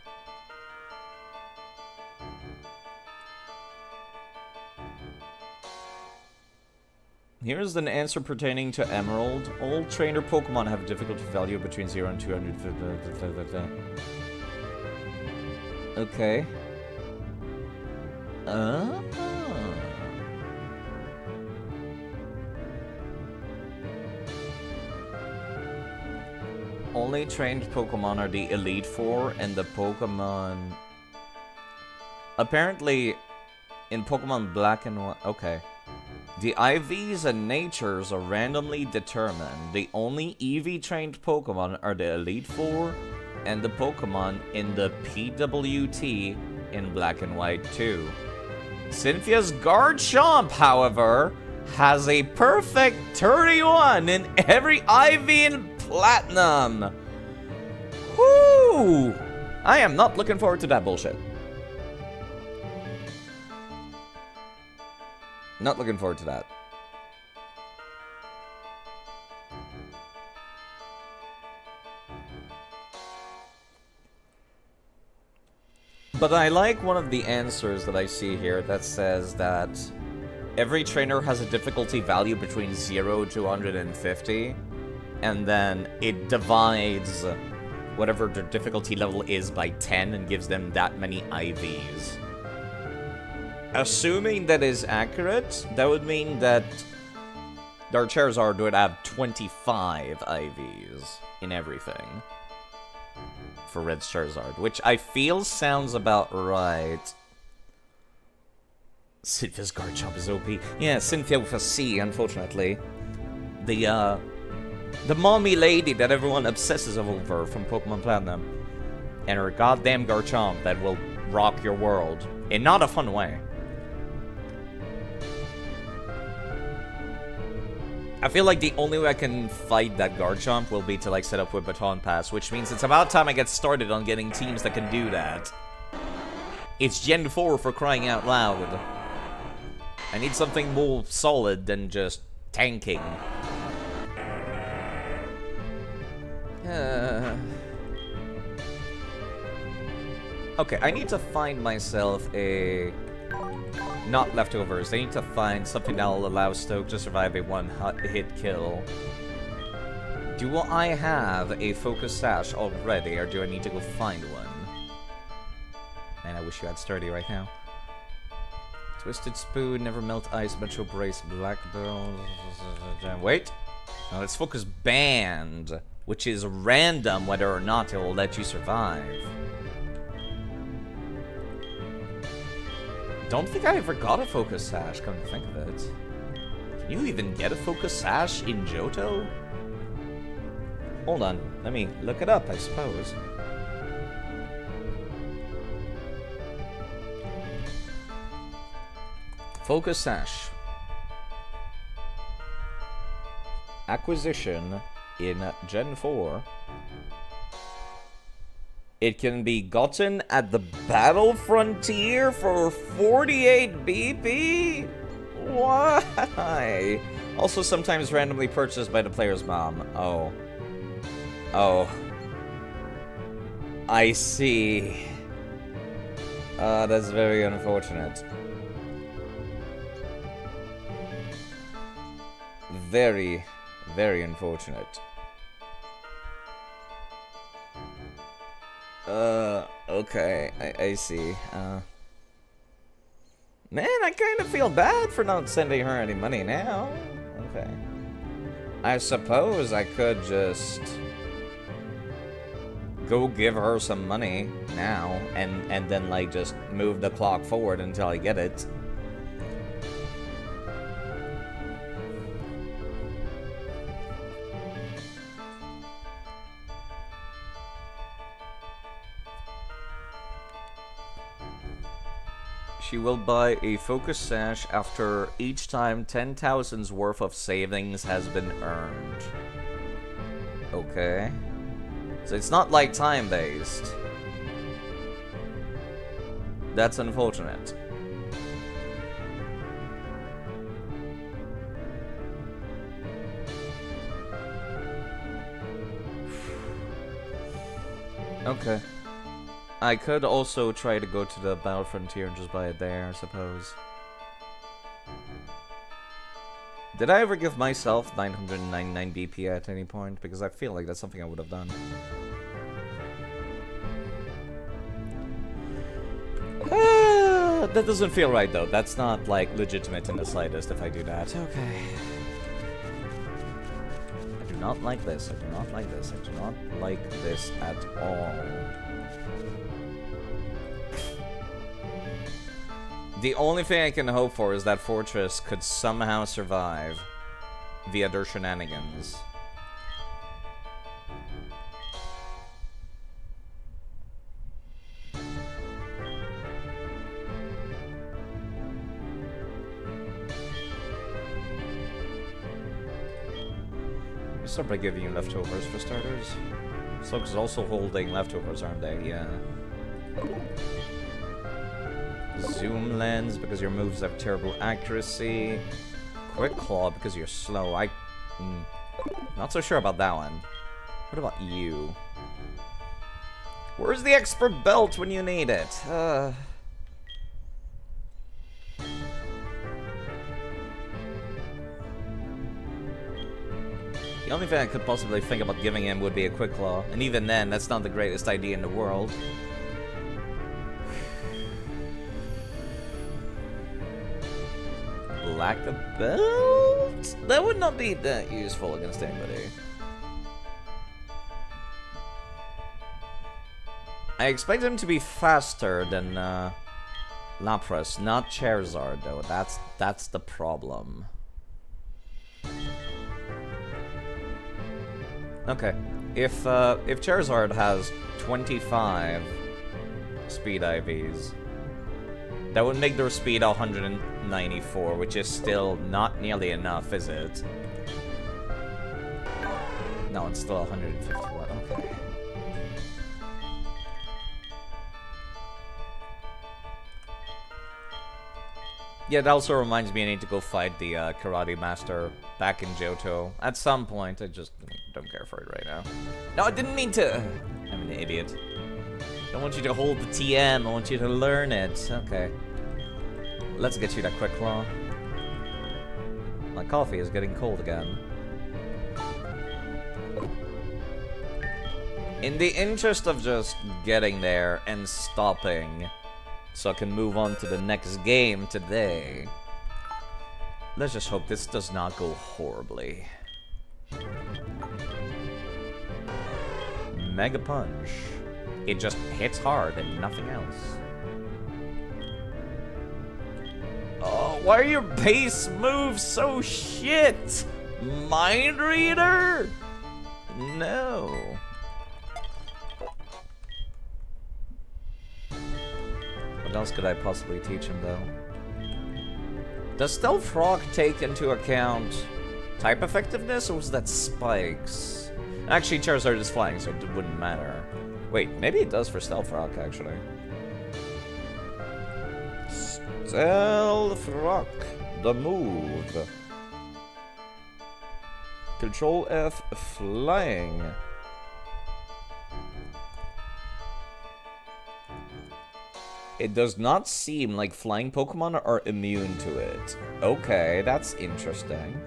Here's an answer pertaining to Emerald. All trainer Pokemon have a difficulty value between 0 and 200. Okay. Only trained Pokemon are the Elite Four, and the Pokemon... Apparently, in Pokemon Black and White... Okay. The IVs and Natures are randomly determined. The only EV-trained Pokemon are the Elite Four, and the Pokemon in the PWT in Black and White 2. Cynthia's Garchomp, however, has a perfect 31 in every IV in Platinum. Whoo! I am not looking forward to that bullshit. Not looking forward to that. But I like one of the answers that I see here that says that every trainer has a difficulty value between 0 to 150, and then it divides whatever their difficulty level is by 10 and gives them that many IVs. Assuming that is accurate, that would mean that their Charizard would have 25 IVs in everything. For Red's Charizard, which I feel sounds about right. Cynthia's Garchomp is OP. Yeah, Cynthia with a C, unfortunately. The mommy lady that everyone obsesses over from Pokemon Platinum. And her goddamn Garchomp that will rock your world. In not a fun way. I feel like the only way I can fight that Garchomp will be to, like, set up with Baton Pass, which means it's about time I get started on getting teams that can do that. It's Gen 4 for crying out loud. I need something more solid than just tanking. Okay, I need to find myself a... Not leftovers. I need to find something that will allow Stoke to survive a one-hit kill. Do I have a Focus Sash already, or do I need to go find one? Man, I wish you had Sturdy right now. Twisted Spoon, Never Melt Ice, Metro Brace, Black Belt... Wait! Now let's focus Band, which is random whether or not it will let you survive. Don't think I ever got a Focus Sash, come to think of it. Can you even get a Focus Sash in Johto? Hold on, let me look it up, I suppose. Focus Sash. Acquisition in Gen 4. It can be gotten at the Battle Frontier for 48 BP? Why? Also sometimes randomly purchased by the player's mom. Oh. Oh. I see. That's very unfortunate. very, very unfortunate. Okay, I see. Man, I kind of feel bad for not sending her any money now. Okay. I suppose I could just go give her some money now, and then, like, just move the clock forward until I get it. She will buy a focus sash after each time 10,000's worth of savings has been earned. Okay. So it's not like time-based. That's unfortunate. Okay. I could also try to go to the Battle Frontier and just buy it there, I suppose. Did I ever give myself 999 BP at any point? Because I feel like that's something I would have done. That doesn't feel right, though. That's not, like, legitimate in the slightest if I do that. Okay. I do not like this. I do not like this. I do not like this at all. The only thing I can hope for is that Fortress could somehow survive via their shenanigans. Start by giving you leftovers for starters. Slug's also holding leftovers, aren't they? Yeah. Zoom lens because your moves have terrible accuracy. Quick claw because you're slow. Not so sure about that one. What about you? Where's the expert belt when you need it? The only thing I could possibly think about giving him would be a quick claw, and even then, that's not the greatest idea in the world. Black the belt? That would not be that useful against anybody. I expect him to be faster than Lapras, not Charizard though. That's the problem. Okay, if Charizard has 25 speed IVs, that would make their speed 194, which is still not nearly enough, is it? No, it's still 151. Okay. Yeah, that also reminds me I need to go fight the Karate Master back in Johto at some point. I just don't care for it right now. No, I didn't mean to. I'm an idiot. I don't want you to hold the TM. I want you to learn it. Okay. Let's get you that quick claw. My coffee is getting cold again. In the interest of just getting there and stopping, so I can move on to the next game today, let's just hope this does not go horribly. Mega Punch. It just hits hard and nothing else. Oh, why are your base moves so shit? Mind Reader? No. What else could I possibly teach him, though? Does Stealth Rock take into account type effectiveness, or was that spikes? Actually, Charizard is flying, so it wouldn't matter. Wait, maybe it does for Stealth Rock, actually. Stealth Rock, the move. Control F, flying. It does not seem like flying Pokemon are immune to it. Okay, that's interesting.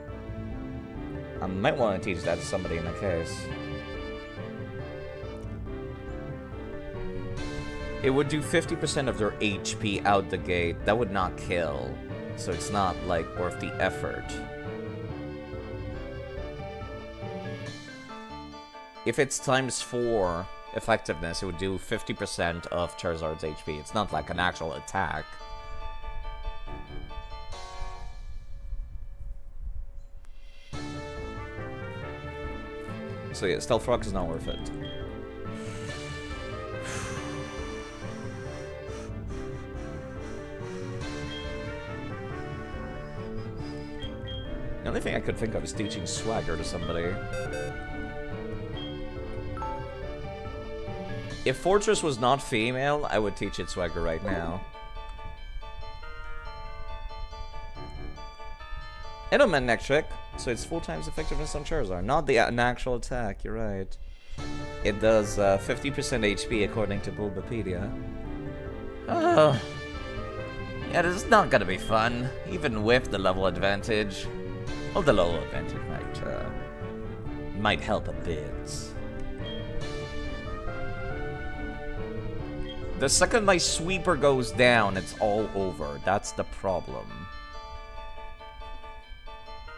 I might want to teach that to somebody in a case. It would do 50% of their HP out the gate. That would not kill. So it's not, like, worth the effort. If it's times 4 effectiveness, it would do 50% of Charizard's HP. It's not like an actual attack. So yeah, Stealth Rock is not worth it. The only thing I could think of is teaching Swagger to somebody. If Fortress was not female, I would teach it Swagger right now. It'll mend next trick, so it's 4 times effectiveness on Charizard. Not an actual attack, you're right. It does 50% HP according to Bulbapedia. Oh. Yeah, this is not gonna be fun, even with the level advantage. Well, the level advantage might help a bit. The second my sweeper goes down, it's all over. That's the problem.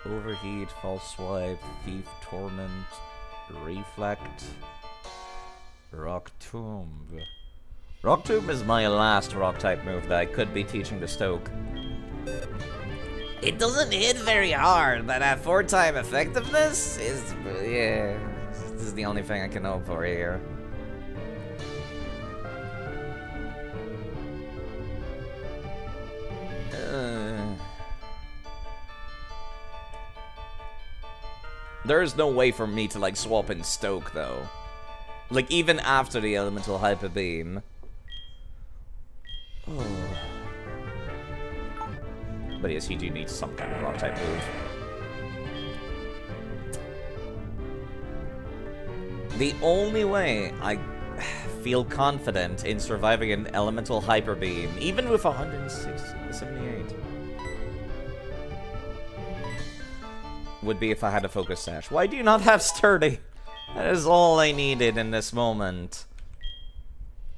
Overheat, False Swipe, Thief Torment, Reflect, Rock Tomb. Rock Tomb is my last rock type move that I could be teaching to Stoke. It doesn't hit very hard, but at 4-time effectiveness is, yeah, this is the only thing I can hope for here. There is no way for me to, like, swap in Stoke, though. Like, even after the Elemental Hyper Beam. Oh. But yes, he do need some kind of rock-type move. The only way I feel confident in surviving an Elemental Hyper Beam, even with 178, would be if I had a Focus Sash. Why do you not have Sturdy? That is all I needed in this moment.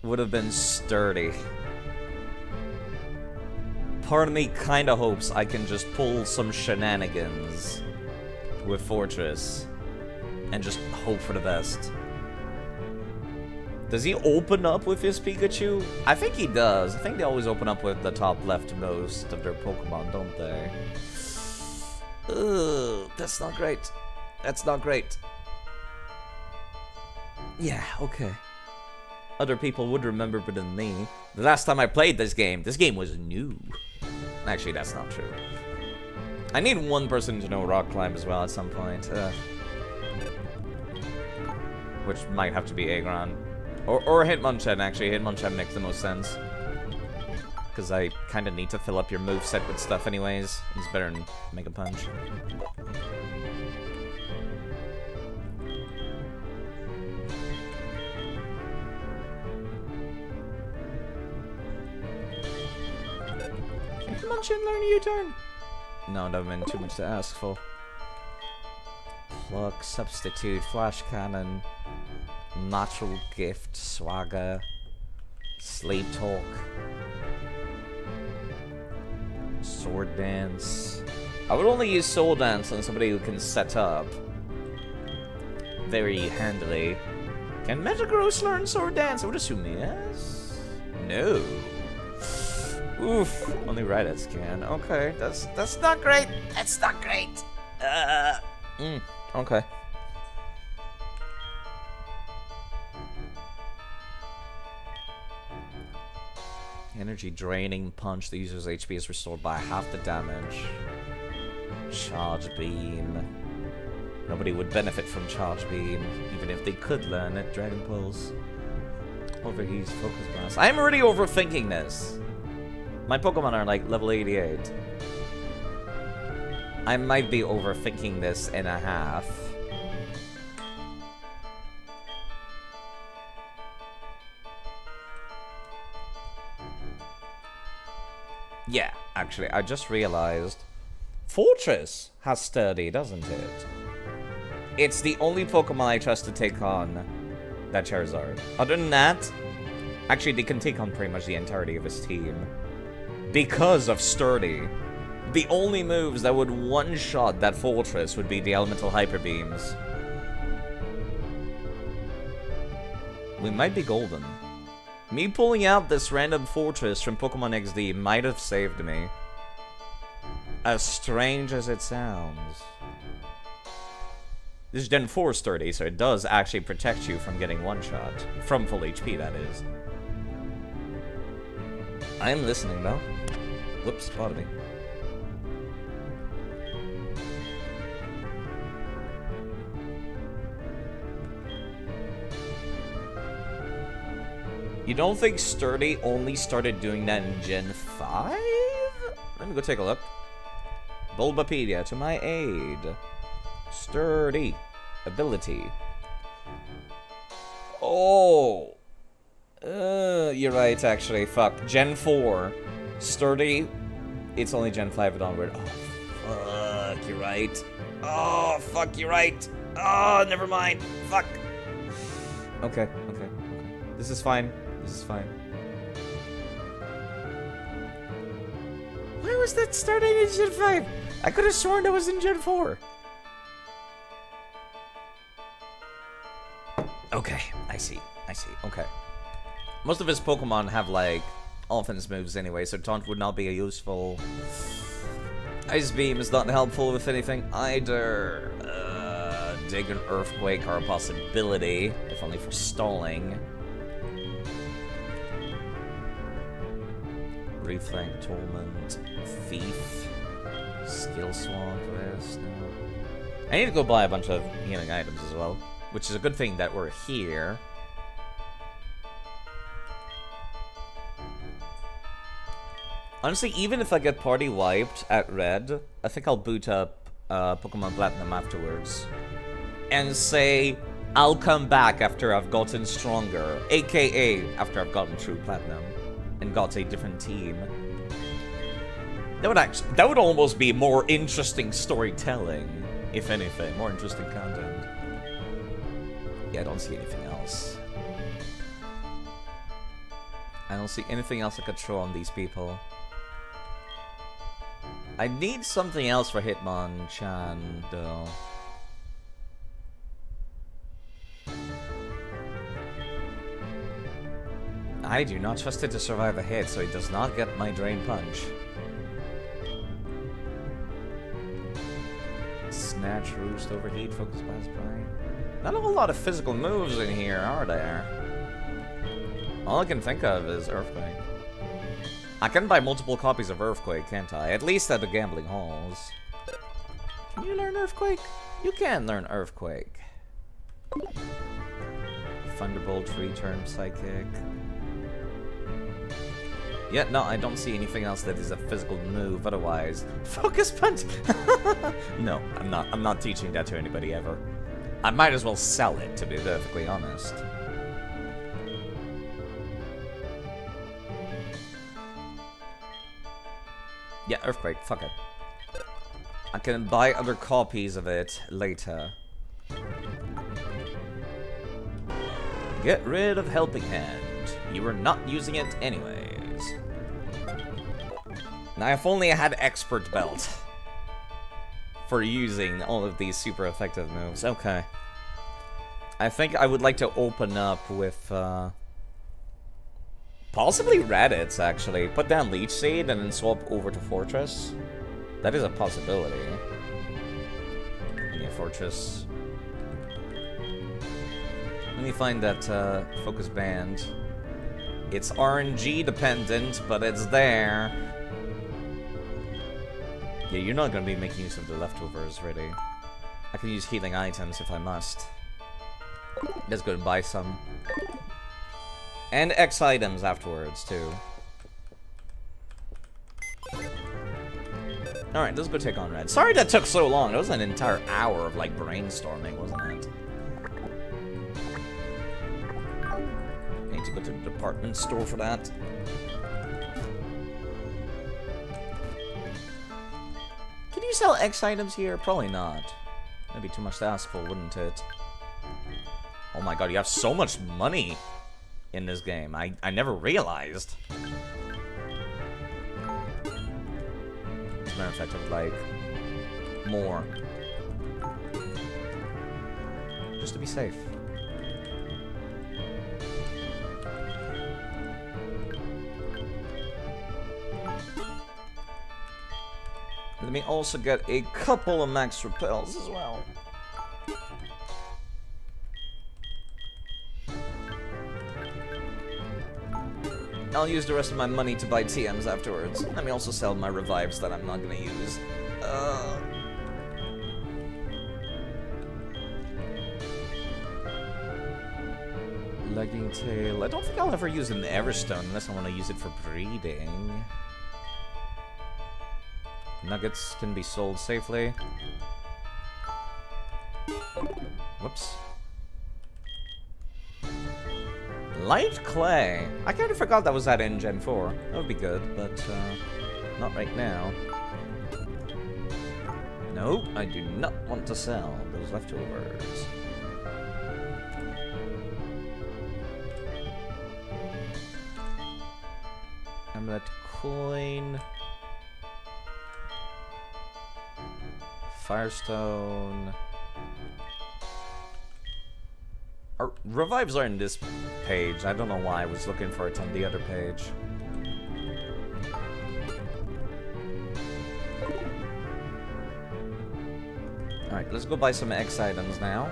Would have been Sturdy. Part of me kinda hopes I can just pull some shenanigans with Fortress and just hope for the best. Does he open up with his Pikachu? I think he does. I think they always open up with the top leftmost of their Pokemon, don't they? Ugh, that's not great. That's not great. Yeah, okay. Other people would remember better than me. The last time I played this game was new. Actually, that's not true. I need one person to know Rock Climb as well at some point. Which might have to be Aggron. Or Hitmonchan, actually. Hitmonchan makes the most sense. Because I kind of need to fill up your moveset with stuff anyways. It's better than Mega Punch. Can Hitmonchan learn a U-turn? No, that would have been too much to ask for. Pluck, Substitute, Flash Cannon, Natural Gift, Swagger, Sleep Talk. Sword Dance. I would only use Soul Dance on somebody who can set up very handily. Can Metagross learn Sword Dance? I would assume yes. No. Oof. Only Radits can. Okay, that's not great. That's not great. Okay. Energy draining punch. The user's HP is restored by half the damage. Charge beam. Nobody would benefit from charge beam, even if they could learn it. Dragon Pulse. Overheat, Focus Blast. I'm already overthinking this. My Pokemon are like level 88. I might be overthinking this and a half. Yeah, actually, I just realized Fortress has Sturdy, doesn't it? It's the only Pokemon I trust to take on that Charizard. Other than that, actually they can take on pretty much the entirety of his team. Because of Sturdy. The only moves that would one-shot that Fortress would be the Elemental Hyper Beams. We might be golden. Me pulling out this random Fortress from Pokemon XD might have saved me. As strange as it sounds. This is Gen 4 Sturdy, so it does actually protect you from getting one-shot. From full HP, that is. I am listening, though. Whoops, spotted me. You don't think Sturdy only started doing that in Gen 5? Let me go take a look. Bulbapedia to my aid. Sturdy. Ability. Oh. You're right, actually. Fuck. Gen 4. Sturdy. It's only Gen 5 and onward. Oh, fuck. You're right. Oh, fuck. You're right. Oh, never mind. Fuck. Okay. This is fine. This is fine. Why was that starting in Gen 5? I could have sworn that was in Gen 4. Okay, I see. Okay. Most of his Pokemon have, like, offense moves anyway, so Taunt would not be a useful... Ice Beam is not helpful with anything either. Dig and Earthquake are a possibility, if only for stalling. Reflank, Torment, Thief, Skill Swap, Rest, no. I need to go buy a bunch of healing items as well, which is a good thing that we're here. Honestly, even if I get party wiped at Red, I think I'll boot up Pokemon Platinum afterwards. And say, I'll come back after I've gotten stronger, aka after I've gotten True Platinum. And got a different team. That would almost be more interesting storytelling, if anything, more interesting content. Yeah, I don't see anything else. I don't see anything else I could throw on these people. I need something else for Hitmonchan, though. I do not trust it to survive a hit, so it does not get my Drain Punch. Snatch, Roost, Overheat, Focus Blast, Brain. Not a whole lot of physical moves in here, are there? All I can think of is Earthquake. I can buy multiple copies of Earthquake, can't I? At least at the gambling halls. Can you learn Earthquake? You can learn Earthquake. Thunderbolt, Return, Psychic. Yeah, no, I don't see anything else that is a physical move otherwise. Focus Punch! No, I'm not teaching that to anybody ever. I might as well sell it, to be perfectly honest. Yeah, Earthquake, fuck it. I can buy other copies of it later. Get rid of Helping Hand. You were not using it anyways. Now, if only I had Expert Belt for using all of these super effective moves. Okay. I think I would like to open up with, possibly Raditz, actually. Put down Leech Seed and then swap over to Fortress. That is a possibility. Yeah, Fortress. Let me find that, Focus Band. It's RNG dependent, but it's there. Yeah, you're not gonna be making use of the leftovers, really. I can use healing items if I must. Let's go and buy some. And X items afterwards, too. Alright, let's go take on Red. Sorry that took so long. It was an entire hour of, like, brainstorming, wasn't it? I need to go to the department store for that. Can you sell X items here? Probably not. That'd be too much to ask for, wouldn't it? Oh my god, you have so much money in this game. I never realized. As a matter of fact, I would like more. Just to be safe. Let me also get a couple of max repels as well. I'll use the rest of my money to buy TMs afterwards. Let me also sell my revives that I'm not gonna use. Legging tail. I don't think I'll ever use an Everstone unless I want to use it for breeding. Nuggets can be sold safely. Whoops. Light clay. I kind of forgot that was that in Gen 4. That would be good, but not right now. Nope, I do not want to sell those leftovers. Amulet coin. Firestone. Our revives are in this page. I don't know why I was looking for it on the other page. Alright, let's go buy some X items now.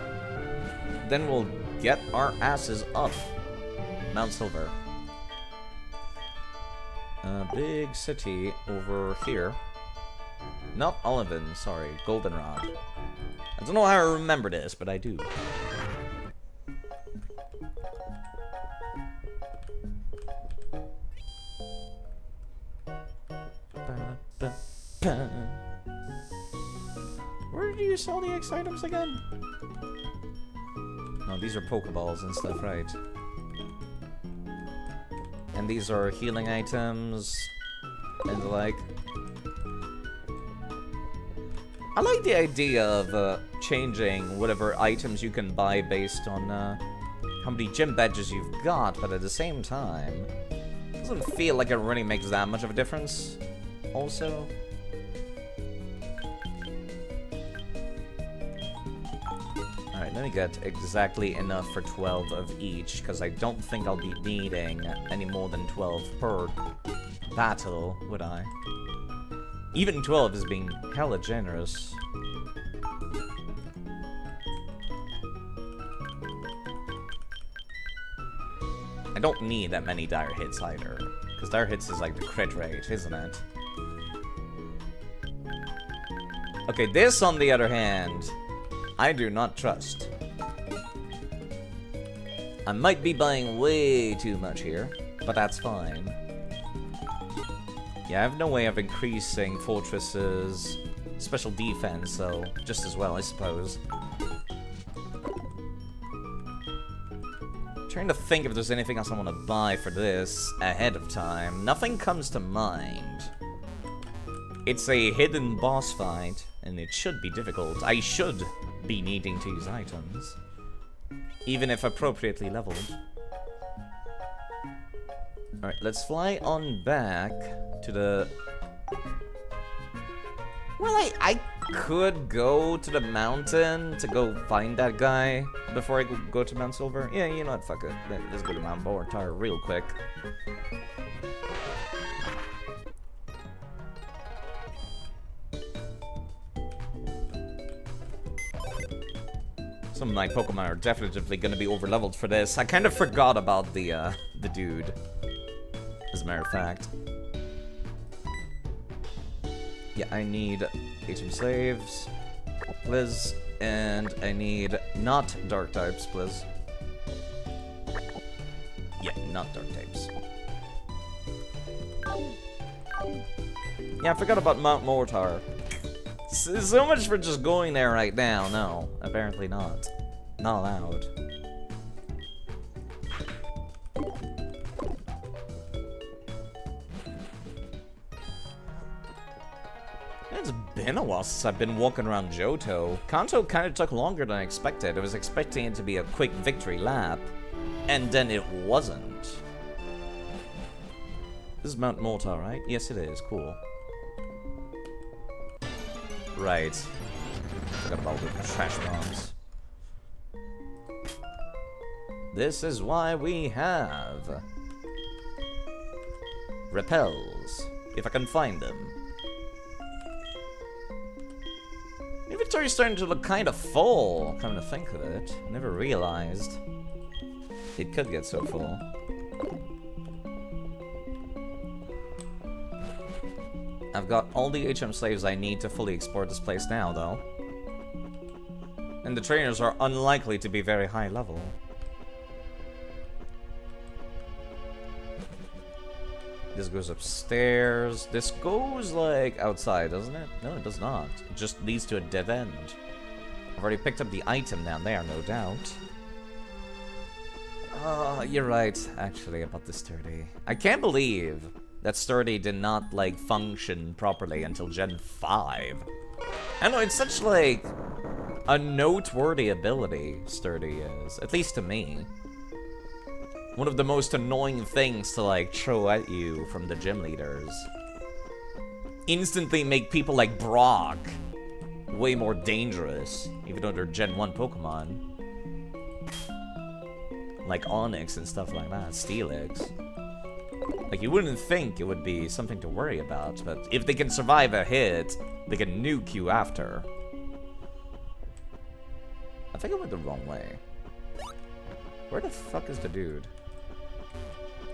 Then we'll get our asses up Mount Silver. A big city over here. Not Oliven, sorry, Goldenrod. I don't know how I remember this, but I do. Where did you sell the X items again? No, these are Pokeballs and stuff, right? And these are healing items and the like. I like the idea of changing whatever items you can buy based on how many gym badges you've got, but at the same time, it doesn't feel like it really makes that much of a difference. Also, alright, let me get exactly enough for 12 of each, because I don't think I'll be needing any more than 12 per battle, would I? Even 12 is being hella generous. I don't need that many dire hits either, because dire hits is like the crit rate, isn't it? Okay, this on the other hand, I do not trust. I might be buying way too much here, but that's fine. Yeah, I have no way of increasing Fortress's special defense, so just as well, I suppose. Trying to think if there's anything else I want to buy for this ahead of time. Nothing comes to mind. It's a hidden boss fight, and it should be difficult. I should be needing to use items, even if appropriately leveled. Alright, let's fly on back to the... Well, I could go to the mountain to go find that guy before I go to Mount Silver. Yeah, you know what, fuck it. Let's go to Mount Boretar real quick. Some of my Pokemon are definitively going to be overleveled for this. I kind of forgot about the dude, as a matter of fact. Yeah, I need HM Slaves, please, and I need not Dark types, please. Yeah, not Dark types. Yeah, I forgot about Mount Mortar. So much for just going there right now. No, apparently not. Not allowed. It's been a while since I've been walking around Johto. Kanto kind of took longer than I expected. I was expecting it to be a quick victory lap, and then it wasn't. This is Mount Mortar, right? Yes, it is. Cool. Right. Forgot about the trash bombs. This is why we have repels, if I can find them. Inventory's starting to look kind of full, come to think of it. Never realized it could get so full. I've got all the HM slaves I need to fully explore this place now, though. And the trainers are unlikely to be very high level. This goes upstairs. This goes, like, outside, doesn't it? No, it does not. It just leads to a dead end. I've already picked up the item down there, no doubt. You're right, actually, about the Sturdy. I can't believe that Sturdy did not, like, function properly until Gen 5. I know, it's such, like, a noteworthy ability, Sturdy is. At least to me. One of the most annoying things to, like, throw at you from the gym leaders. Instantly make people like Brock way more dangerous, even though they're Gen 1 Pokemon. Like Onyx and stuff like that, Steelix. Like, you wouldn't think it would be something to worry about, but if they can survive a hit, they can nuke you after. I think I went the wrong way. Where the fuck is the dude?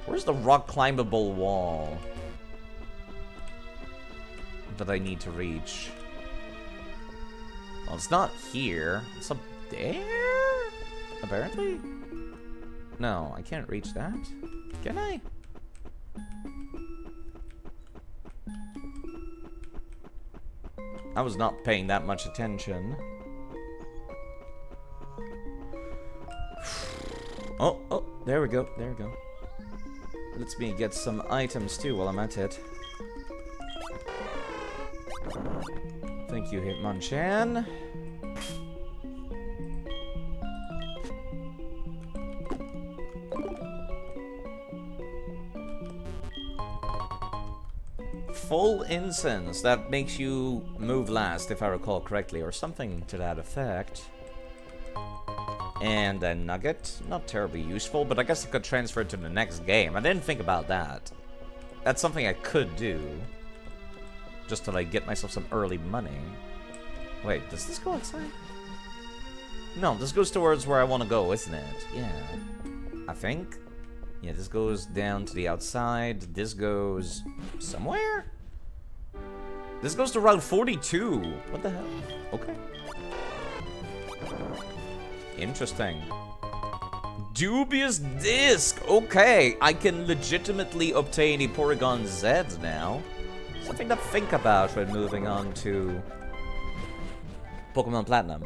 Where's the rock climbable wall that I need to reach? Well, it's not here. It's up there? Apparently? No, I can't reach that. Can I? I was not paying that much attention. Oh, there we go, there we go. Lets me get some items too while I'm at it. Thank you, Hitmonchan. Full incense, that makes you move last, if I recall correctly, or something to that effect. And a nugget, not terribly useful, but I guess I could transfer it to the next game. I didn't think about that. That's something I could do. Just to, like, get myself some early money. Wait, does this go outside? No, this goes towards where I want to go, isn't it? Yeah. I think. Yeah, this goes down to the outside. This goes somewhere? This goes to Route 42. What the hell? Okay. Interesting. Dubious disc. Okay, I can legitimately obtain a Porygon Z now. Something to think about when moving on to Pokemon Platinum.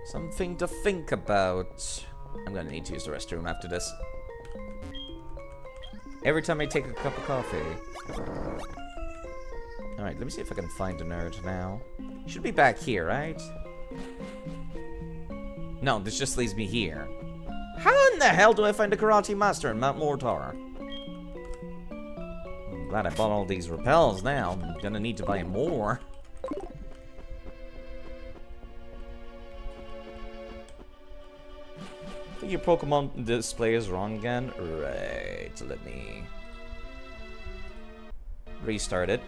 Something to think about. I'm gonna need to use the restroom after this. Every time I take a cup of coffee. Alright, let me see if I can find a nerd now. Should be back here, right? No, this just leaves me here. How in the hell do I find a Karate Master in Mount Mortar? I'm glad I bought all these repels now. I'm gonna need to buy more. I think your Pokemon display is wrong again. Right, let me restart it.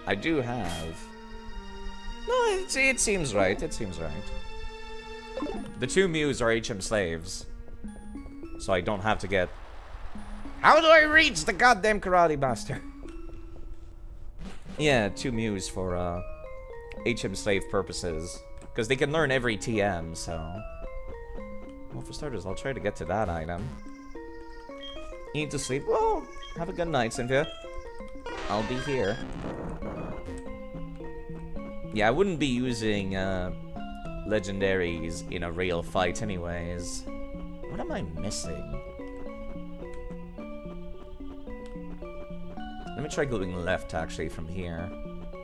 I do have... No, it seems right. It seems right. The two Mews are HM slaves. So I don't have to get... How do I reach the goddamn Karate Master? Yeah, two Mews for HM slave purposes. Because they can learn every TM, so... Well, for starters, I'll try to get to that item. You need to sleep? Well, have a good night, Cynthia. I'll be here. Yeah, I wouldn't be using legendaries in a real fight anyways. What am I missing? Let me try going left, actually, from here.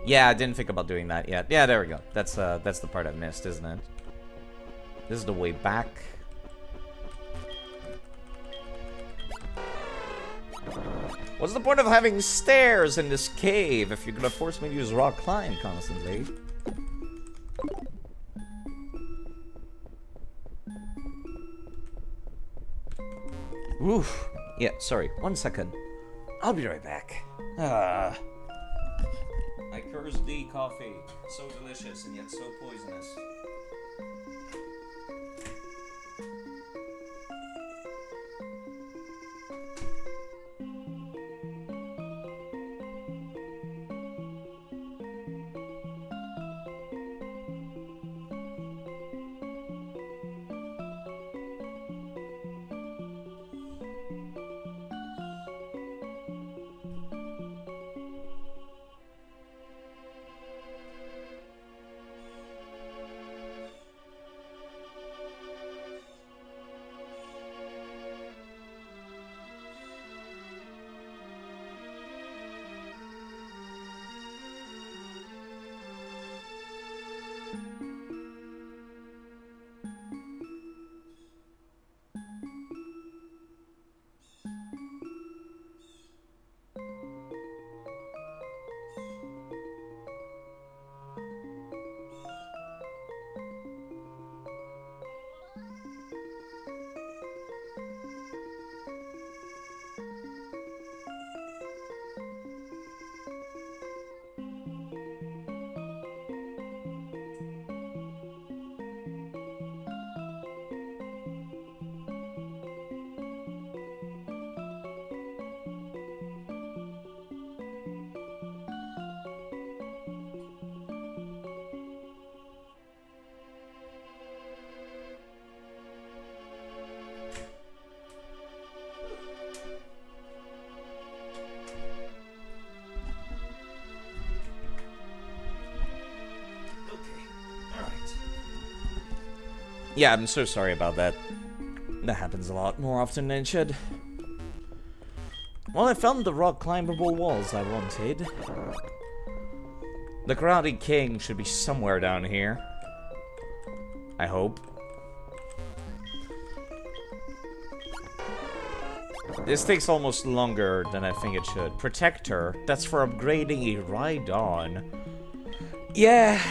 Yeah, I didn't think about doing that yet. Yeah, there we go. That's the part I missed, isn't it? This is the way back. What's the point of having stairs in this cave if you're gonna force me to use rock climb constantly? Oof. Yeah, sorry. 1 second. I'll be right back. I curse thee, coffee. So delicious and yet so poisonous. Yeah, I'm so sorry about that. That happens a lot more often than it should. Well, I found the rock climbable walls I wanted. The Karate King should be somewhere down here. I hope. This takes almost longer than I think it should. Protector, that's for upgrading a Rhydon. Yeah,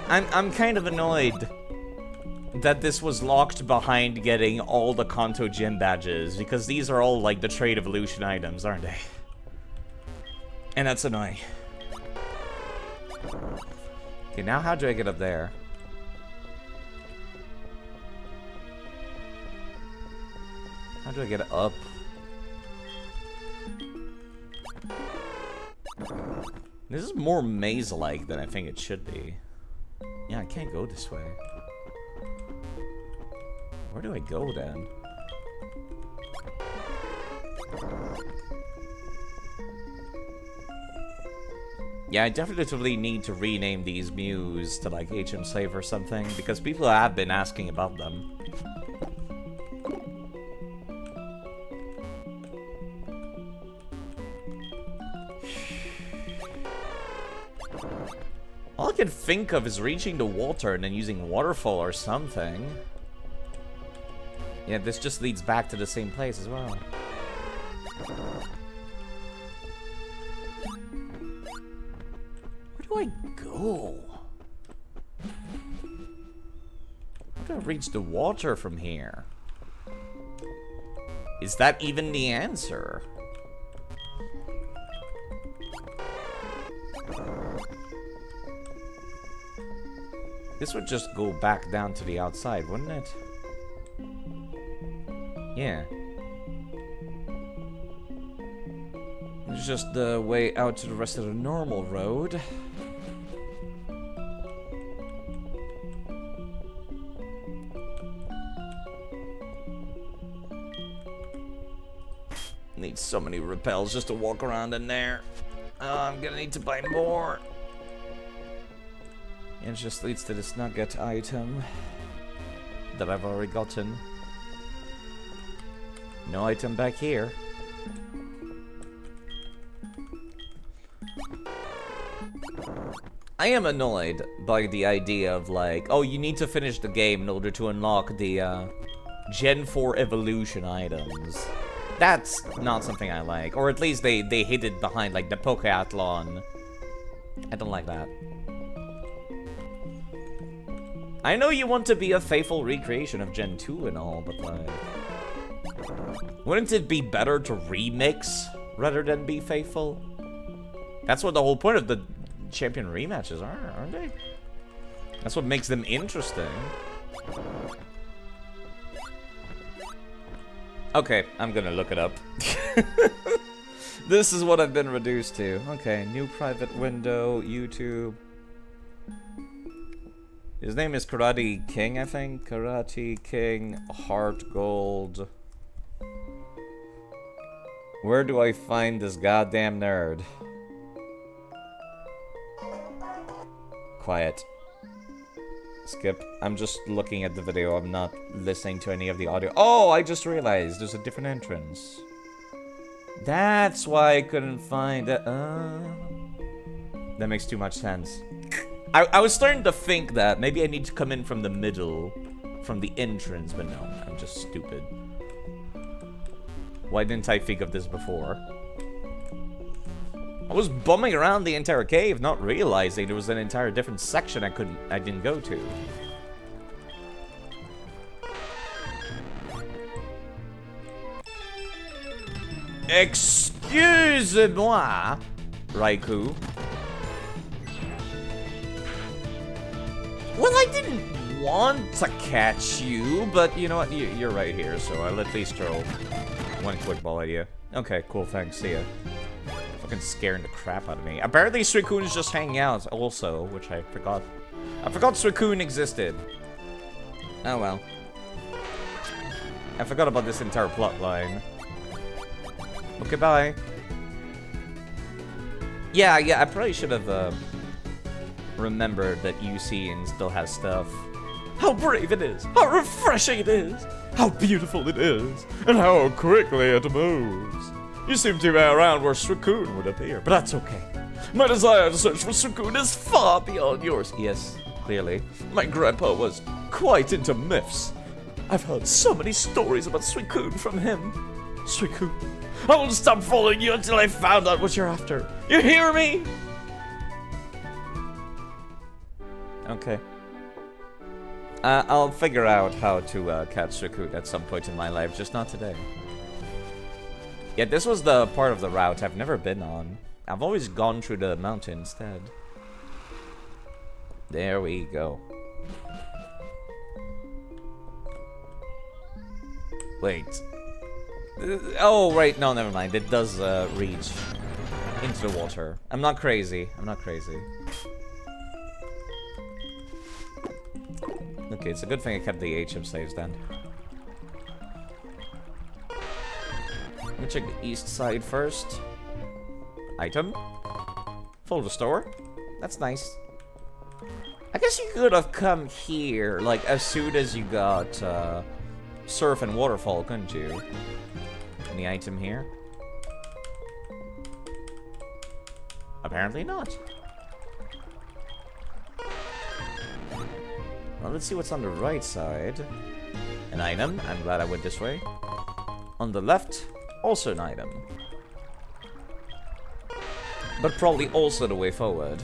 I'm kind of annoyed that this was locked behind getting all the Kanto gym badges, because these are all like the trade evolution items, aren't they? And that's annoying. Okay, now how do I get up there? How do I get up? This is more maze-like than I think it should be. Yeah, I can't go this way. Where do I go then? Yeah, I definitely need to rename these Mews to like HM Slave or something, because people have been asking about them. All I can think of is reaching the water and then using waterfall or something. Yeah, this just leads back to the same place as well. Where do I go? How do I reach the water from here? Is that even the answer? This would just go back down to the outside, wouldn't it? Yeah. It's just the way out to the rest of the normal road. Need so many repels just to walk around in there. Oh, I'm gonna need to buy more. It just leads to this nugget item that I've already gotten. No item back here. I am annoyed by the idea of like, oh, you need to finish the game in order to unlock the Gen 4 evolution items. That's not something I like. Or at least they hid it behind like the Pokeathlon. I don't like that. I know you want to be a faithful recreation of Gen 2 and all, but like... wouldn't it be better to remix rather than be faithful? That's what the whole point of the champion rematches are, aren't they? That's what makes them interesting. Okay, I'm gonna look it up. This is what I've been reduced to. Okay, new private window, YouTube. His name is Karate King, I think. Karate King, Heart Gold. Where do I find this goddamn nerd? Quiet. Skip. I'm just looking at the video. I'm not listening to any of the audio. Oh, I just realized there's a different entrance. That's why I couldn't find it. That makes too much sense. I was starting to think that maybe I need to come in from the middle, from the entrance, but no, I'm just stupid. Why didn't I think of this before? I was bumming around the entire cave, not realizing there was an entire different section I didn't go to. Excuse-moi, Raikou. Well, I didn't want to catch you, but you know what? You're right here, so I'll at least throw one quick ball at you. Okay, cool, thanks, see ya. Fucking scaring the crap out of me. Apparently Suicune is just hanging out also, which I forgot. I forgot Suicune existed. Oh well. I forgot about this entire plot line. Okay, bye. Yeah, I probably should have remembered that UC still has stuff. How brave it is! How refreshing it is! How beautiful it is! And how quickly it moves! You seem to be around where Suicune would appear, but that's okay. My desire to search for Suicune is far beyond yours. Yes, clearly. My grandpa was quite into myths. I've heard so many stories about Suicune from him. Suicune, I won't stop following you until I found out what you're after. You hear me? Okay. I'll figure out how to catch Suicune at some point in my life, just not today. Yeah, this was the part of the route I've never been on. I've always gone through the mountain instead. There we go. Wait. Oh, right, no, never mind. It does reach into the water. I'm not crazy. I'm not crazy. Okay, it's a good thing I kept the HM saves then. Let me check the east side first. Item. Full restore. That's nice. I guess you could have come here, like, as soon as you got, Surf and Waterfall, couldn't you? Any item here? Apparently not. Well, let's see what's on the right side. An item. I'm glad I went this way. On the left, also an item. But probably also the way forward.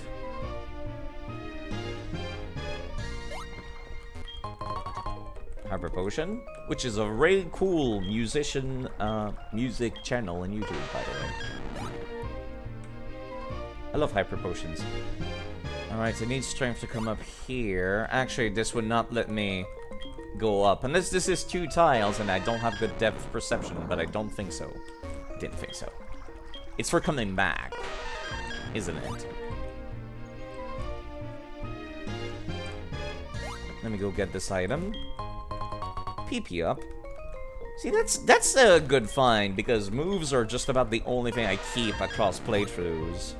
Hyper Potion, which is a really cool musician, music channel on YouTube, by the way. I love Hyper Potions. Alright, I need strength to come up here. Actually, this would not let me go up. Unless this is 2 tiles and I don't have good depth perception, but I don't think so. Didn't think so. It's for coming back, isn't it? Let me go get this item. PP up. See, that's a good find, because moves are just about the only thing I keep across playthroughs.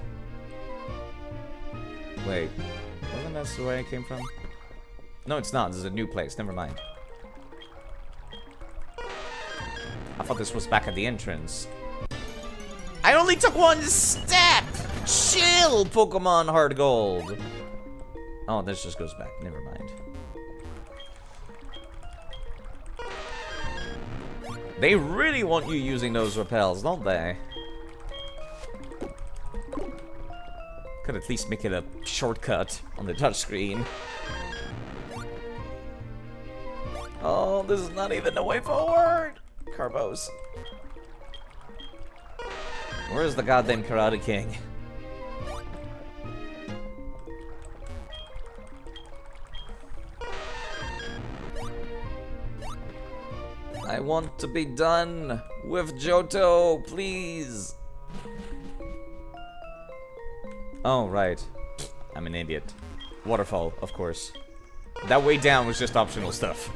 Wait, wasn't that the way I came from? No, it's not. This is a new place. Never mind. I thought this was back at the entrance. I only took 1 step! Chill, Pokemon Heart Gold! Oh, this just goes back. Never mind. They really want you using those repels, don't they? Could at least make it a shortcut on the touchscreen. Oh, this is not even the way forward! Carbos. Where's the goddamn Karate King? I want to be done with Johto, please. Oh, right. I'm an idiot. Waterfall, of course. That way down was just optional stuff.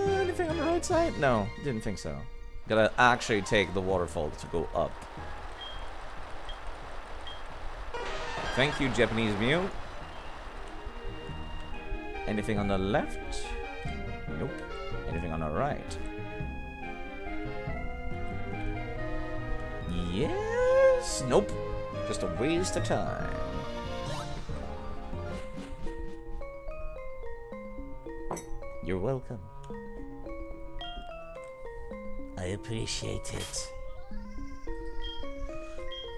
Anything on the right side? No, didn't think so. Gotta actually take the waterfall to go up. Thank you, Japanese Mew. Anything on the left? Nope. Anything on the right? Yes? Nope. Just a waste of time. You're welcome. I appreciate it.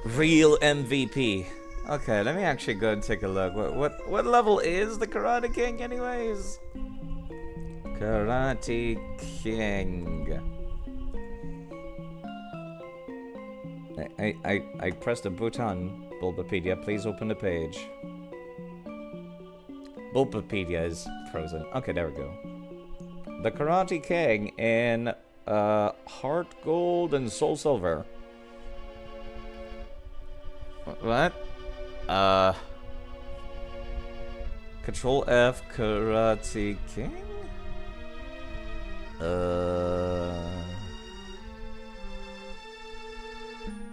Real MVP. Okay, let me actually go and take a look. What level is the Karate King anyways? Karate King. I pressed a button. Bulbapedia, please open the page. Bulbapedia is frozen. Okay, there we go. The Karate King in Heart Gold and Soul Silver. What? Control F, Karate King?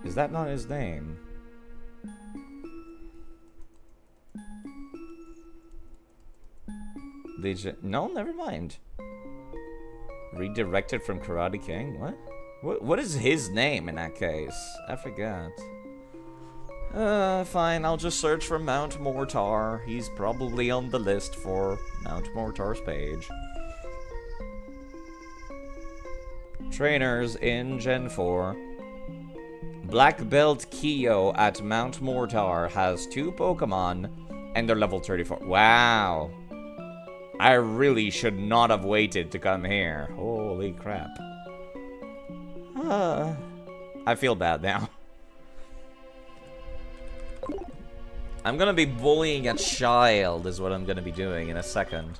Is that not his name? No, never mind. Redirected from Karate King? What is his name in that case? I forgot. Fine, I'll just search for Mount Mortar. He's probably on the list for Mount Mortar's page. Trainers in Gen 4. Black Belt Kyo at Mount Mortar has 2 Pokemon, and they're level 34. Wow. I really should not have waited to come here. Holy crap. I feel bad now. I'm gonna be bullying a child is what I'm gonna be doing in a second.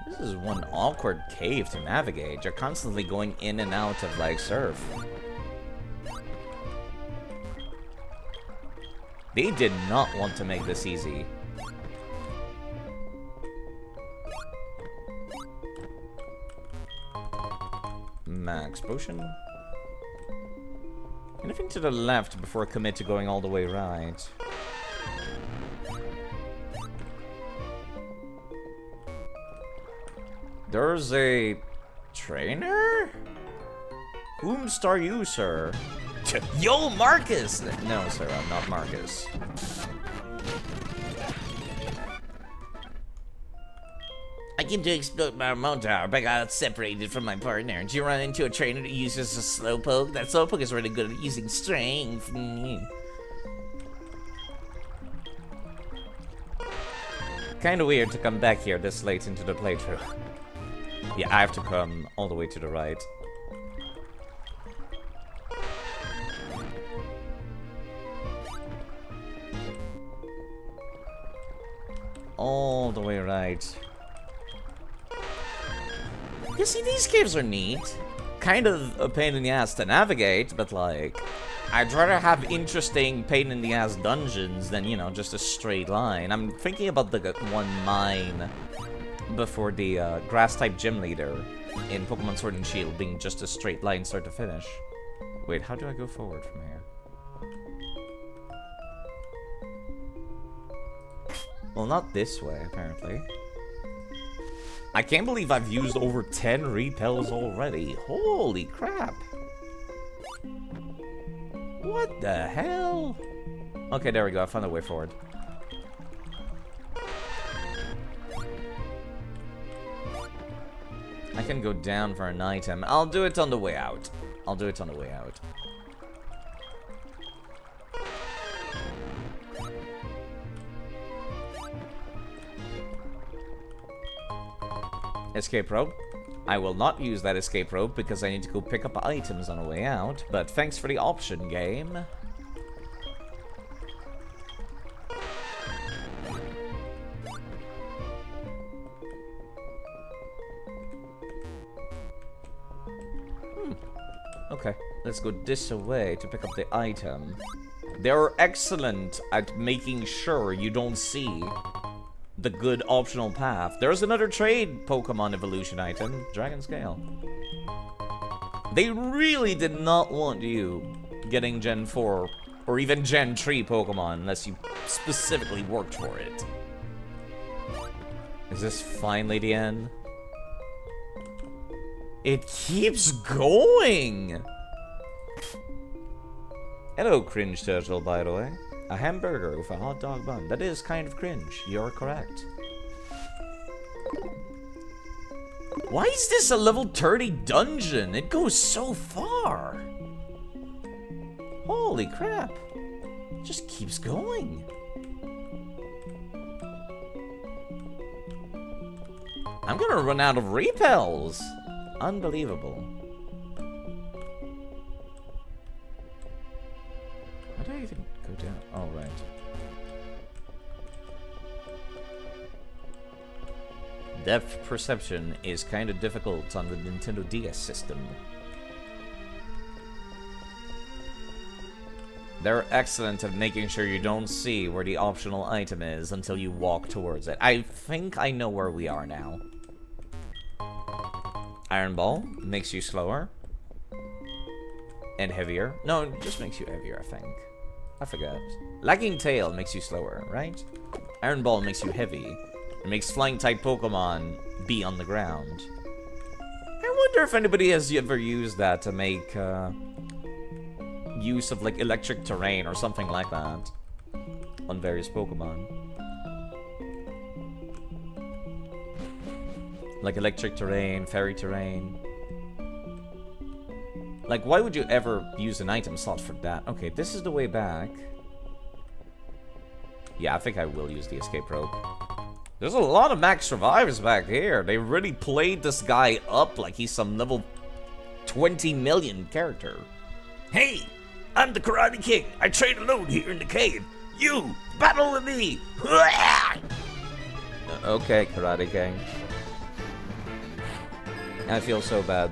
This is one awkward cave to navigate. You're constantly going in and out of, like, surf. They did not want to make this easy. Max potion. Anything to the left before I commit to going all the way right? There's a trainer? Whomst are you, sir? Yo, Marcus! No, sir, I'm not Marcus. I came to explore Mount Tower, but I got separated from my partner. Did you run into a trainer that uses a Slowpoke? That Slowpoke is really good at using strength. Kinda weird to come back here this late into the playthrough. Yeah, I have to come all the way to the right. All the way right. You see, these caves are neat. Kind of a pain in the ass to navigate, but like, I'd rather have interesting pain in the ass dungeons than, you know, just a straight line. I'm thinking about the one mine before the grass type gym leader in Pokemon Sword and Shield being just a straight line start to finish. Wait, how do I go forward from here? Well, not this way, apparently. I can't believe I've used over 10 repels already. Holy crap. What the hell? Okay, there we go. I found a way forward. I can go down for an item. I'll do it on the way out. I'll do it on the way out. Escape rope. I will not use that escape rope because I need to go pick up items on the way out, but thanks for the option, game. Okay, let's go this way to pick up the item. They're excellent at making sure you don't see the good optional path. There's another trade Pokemon evolution item, Dragon Scale. They really did not want you getting Gen 4 or even Gen 3 Pokemon unless you specifically worked for it. Is this finally the end? It keeps going! Hello, Cringe Turtle, by the way. A hamburger with a hot dog bun. That is kind of cringe. You're correct. Why is this a level 30 dungeon? It goes so far. Holy crap. It just keeps going. I'm gonna run out of repels. Unbelievable. How do I even go down? Oh, right. Depth perception is kind of difficult on the Nintendo DS system. They're excellent at making sure you don't see where the optional item is until you walk towards it. I think I know where we are now. Iron Ball makes you slower. And heavier. No, it just makes you heavier, I think. I forgot. Lagging Tail makes you slower, right? Iron Ball makes you heavy. It makes flying-type Pokemon be on the ground. I wonder if anybody has ever used that to make use of, like, electric terrain or something like that on various Pokemon. Like electric terrain, fairy terrain. Like, why would you ever use an item slot for that? Okay, this is the way back. Yeah, I think I will use the escape rope. There's a lot of max survivors back here. They really played this guy up like he's some level 20 million character. Hey, I'm the Karate King. I train alone here in the cave. You, battle with me. Okay, Karate King. I feel so bad.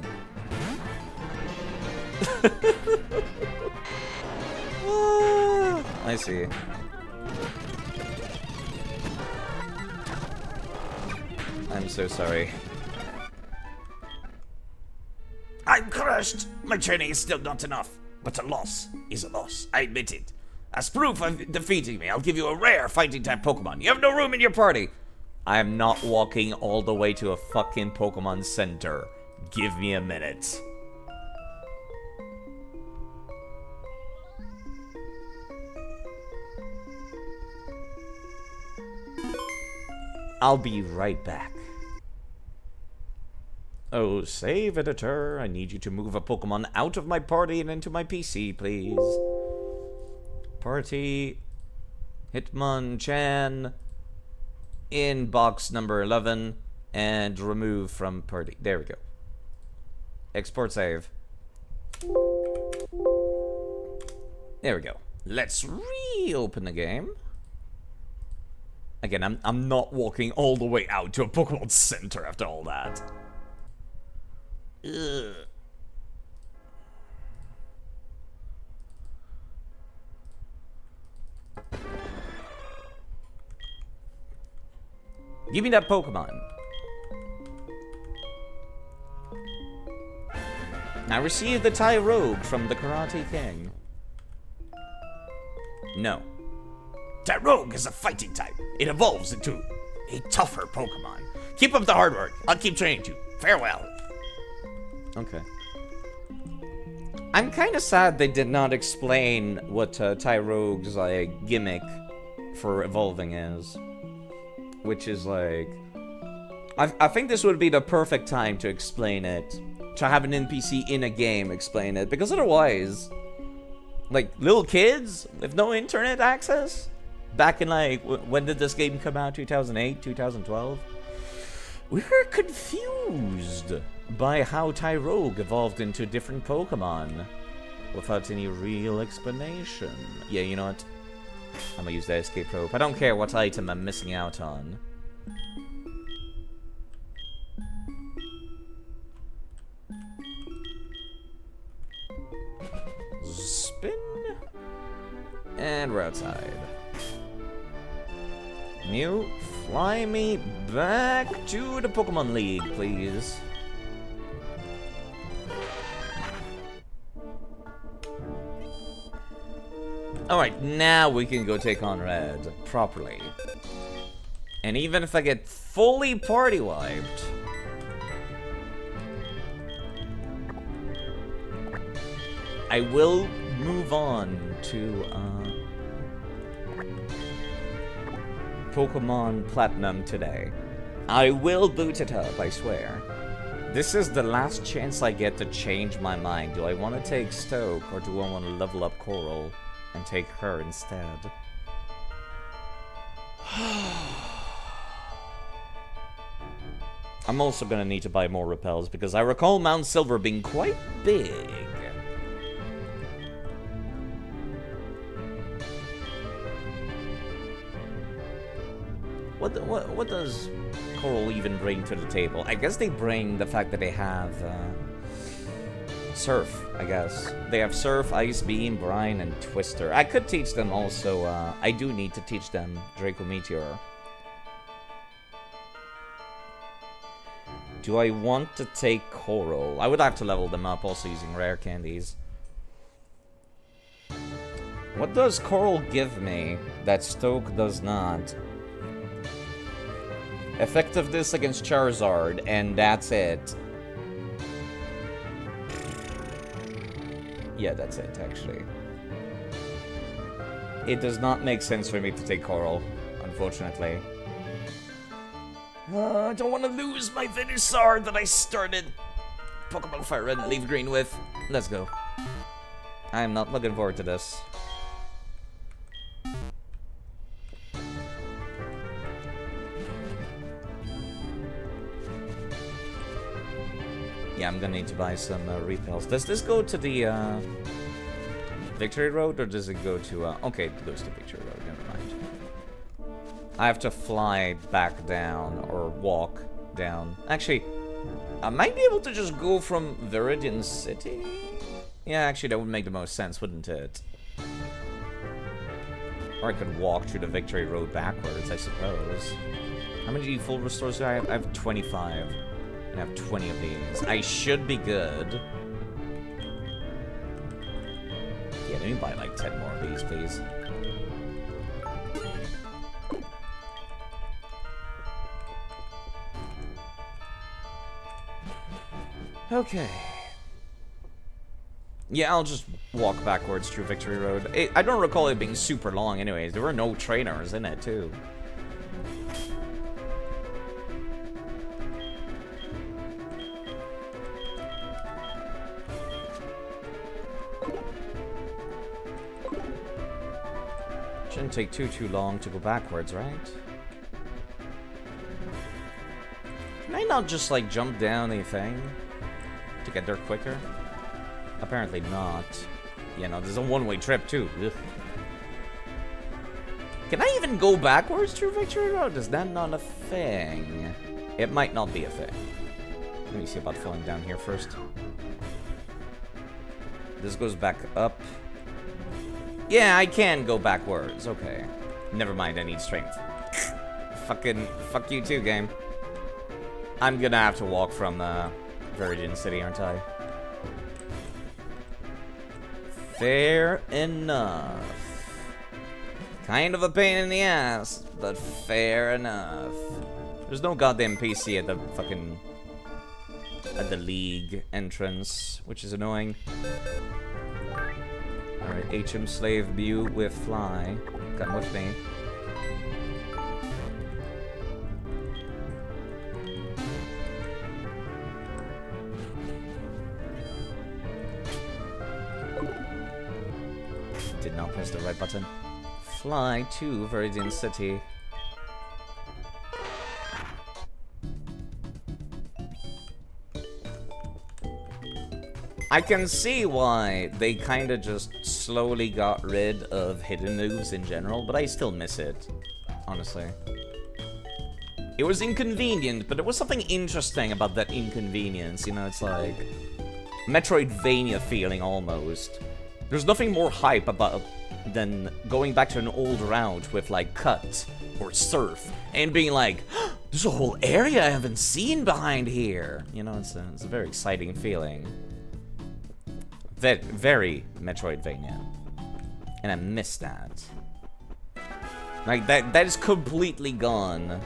I see. I'm so sorry. I'm crushed! My training is still not enough. But a loss is a loss, I admit it. As proof of defeating me, I'll give you a rare fighting-type Pokemon. You have no room in your party! I am not walking all the way to a fucking Pokemon Center. Give me a minute. I'll be right back. Oh, save editor. I need you to move a Pokemon out of my party and into my PC, please. Party. Hitmonchan. In box number 11. And remove from party. There we go. Export save. There we go. Let's reopen the game. Again, I'm not walking all the way out to a Pokemon Center after all that. Ugh. Give me that Pokemon. I received the Tyrogue from the Karate King. No. Tyrogue is a fighting type. It evolves into a tougher Pokemon, Keep up the hard work. I'll keep training you. Farewell. Okay. I'm kind of sad they did not explain what Tyrogue's like gimmick for evolving is, which is like, I think this would be the perfect time to explain it, to have an NPC in a game explain it, because otherwise, like little kids with no internet access, back in like when did this game come out? 2008, 2012. We were confused by how Tyrogue evolved into different Pokemon without any real explanation. Yeah, you know what? I'm gonna use the escape rope. I don't care what item I'm missing out on. Spin. And we're outside. Mew, fly me back to the Pokemon League, please. Alright, now we can go take on Red properly. And even if I get fully party wiped, I will move on to Pokemon Platinum today. I will boot it up, I swear. This is the last chance I get to change my mind. Do I want to take Stoke, or do I want to level up Coral and take her instead? I'm also gonna need to buy more repels, because I recall Mount Silver being quite big. What does Coral even bring to the table? I guess they bring the fact that they have Surf, I guess. They have Surf, Ice Beam, Brine, and Twister. I could teach them also, I do need to teach them Draco Meteor. Do I want to take Coral? I would have to level them up also using rare candies. What does Coral give me that Stoke does not? Effectiveness against Charizard, and that's it. Yeah, that's it, actually. It does not make sense for me to take Coral, unfortunately. I don't want to lose my Venusaur that I started Pokemon Fire Red and Leaf Green with. Let's go. I am not looking forward to this. Yeah, I'm gonna need to buy some repels. Does this go to the Victory Road, or does it go to... okay, it goes to Victory Road, never mind. I have to fly back down, or walk down. Actually, I might be able to just go from Viridian City? Yeah, actually, that would make the most sense, wouldn't it? Or I could walk through the Victory Road backwards, I suppose. How many full restores do I have? I have 25. And I have 20 of these. I should be good. Yeah, let me buy like 10 more of these, please. Okay. Yeah, I'll just walk backwards through Victory Road. I don't recall it being super long anyways. There were no trainers in it, too. Shouldn't take too long to go backwards, right? Can I not just, like, jump down a thing to get there quicker? Apparently not. Yeah, no, there's a one-way trip, too. Ugh. Can I even go backwards through Victory Road? Is that not a thing? It might not be a thing. Let me see about falling down here first. This goes back up. Yeah, I can go backwards. Okay. Never mind, I need strength. Fuck you too, game. I'm gonna have to walk from Viridian City, aren't I? Fair enough. Kind of a pain in the ass, but fair enough. There's no goddamn PC at the fucking... at the League entrance, which is annoying. Alright, HM Slave Butte with Fly. Come with me. Did not press the right button. Fly to Viridian City. I can see why they kinda just slowly got rid of hidden moves in general, but I still miss it, honestly. It was inconvenient, but there was something interesting about that inconvenience, you know, it's like... Metroidvania feeling, almost. There's nothing more hype about than going back to an old route with, like, Cut or Surf, and being like, oh, there's a whole area I haven't seen behind here! You know, it's a very exciting feeling. Very Metroidvania. And I miss that. Like, that is completely gone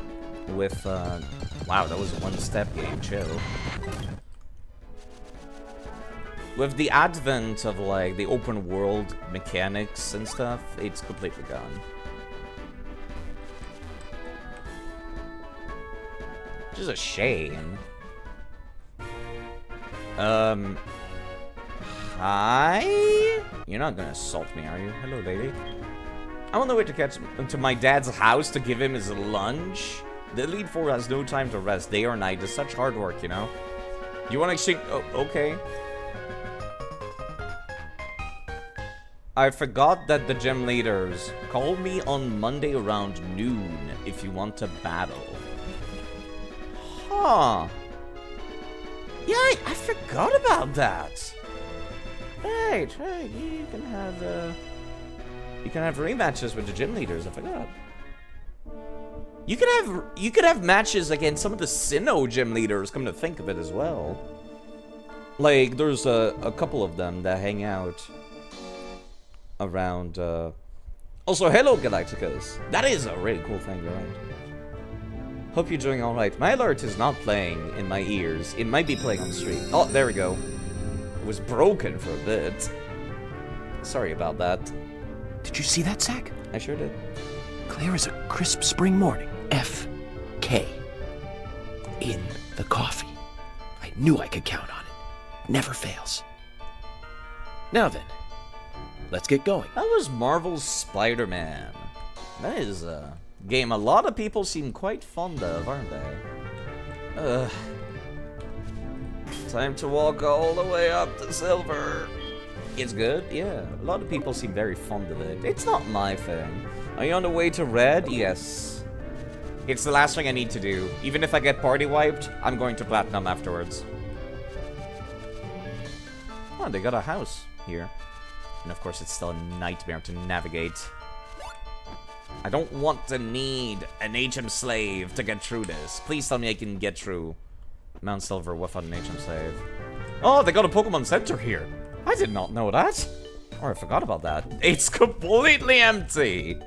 with, wow, that was a one-step game, chill. With the advent of, like, the open world mechanics and stuff, it's completely gone. Which is a shame. Hi? You're not gonna assault me, are you? Hello, lady. I'm on the way to catch to my dad's house to give him his lunch. The Elite Four has no time to rest. Day or night. It's such hard work, you know? You wanna exchange... Oh, okay. I forgot that the gym leaders call me on Monday around noon if you want to battle. Huh. Yeah, I forgot about that. Right, you can have rematches with the gym leaders, I forgot. You could have matches against some of the Sinnoh gym leaders, come to think of it as well. Like, there's a couple of them that hang out around, Also, hello, Galacticus. That is a really cool thing, you're right. Hope you're doing alright. My alert is not playing in my ears. It might be playing on stream. Oh, there we go. It was broken for a bit. Sorry about that. Did you see that, Zach? I sure did. Clear as a crisp spring morning. F.K. In the coffee. I knew I could count on it. Never fails. Now then, let's get going. That was Marvel's Spider-Man. That is a game a lot of people seem quite fond of, aren't they? Time to walk all the way up to silver. It's good, yeah. A lot of people seem very fond of it. It's not my thing. Are you on the way to red? Yes. It's the last thing I need to do. Even if I get party wiped, I'm going to platinum afterwards. Oh, they got a house here. And of course, it's still a nightmare to navigate. I don't want to need an HM slave to get through this. Please tell me I can get through Mount Silver without an HM slave. Oh, they got a Pokemon Center here. I did not know that. Or I forgot about that. It's completely empty.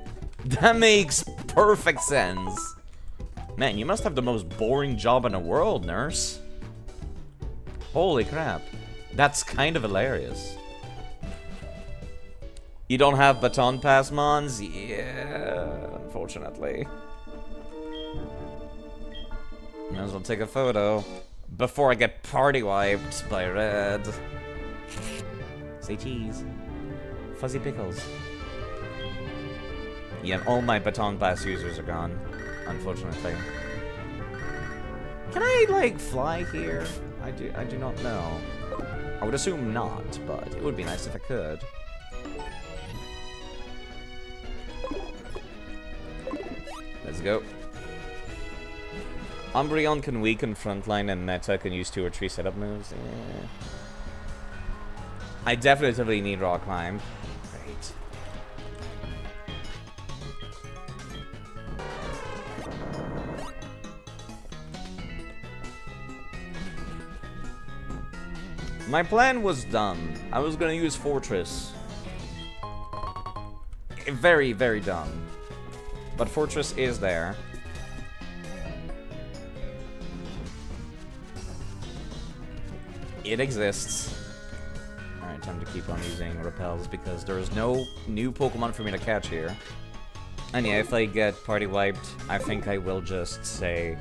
That makes perfect sense. Man, you must have the most boring job in the world, nurse. Holy crap. That's kind of hilarious. You don't have Baton Pass Mons? Yeah, unfortunately. Might as well take a photo before I get party wiped by red. Say cheese. Fuzzy pickles. Yeah, all my Baton Pass users are gone, unfortunately. Can I, like, fly here? I do not know. I would assume not, but it would be nice if I could. Let's go. Umbreon can weaken frontline and meta can use 2 or 3 setup moves. Yeah. I definitely need Rock Climb. Great. My plan was dumb. I was gonna use Fortress. Very, very dumb. But Fortress is there. It exists. Alright, time to keep on using repels because there's no new Pokemon for me to catch here. And yeah, if I get party wiped, I think I will just say,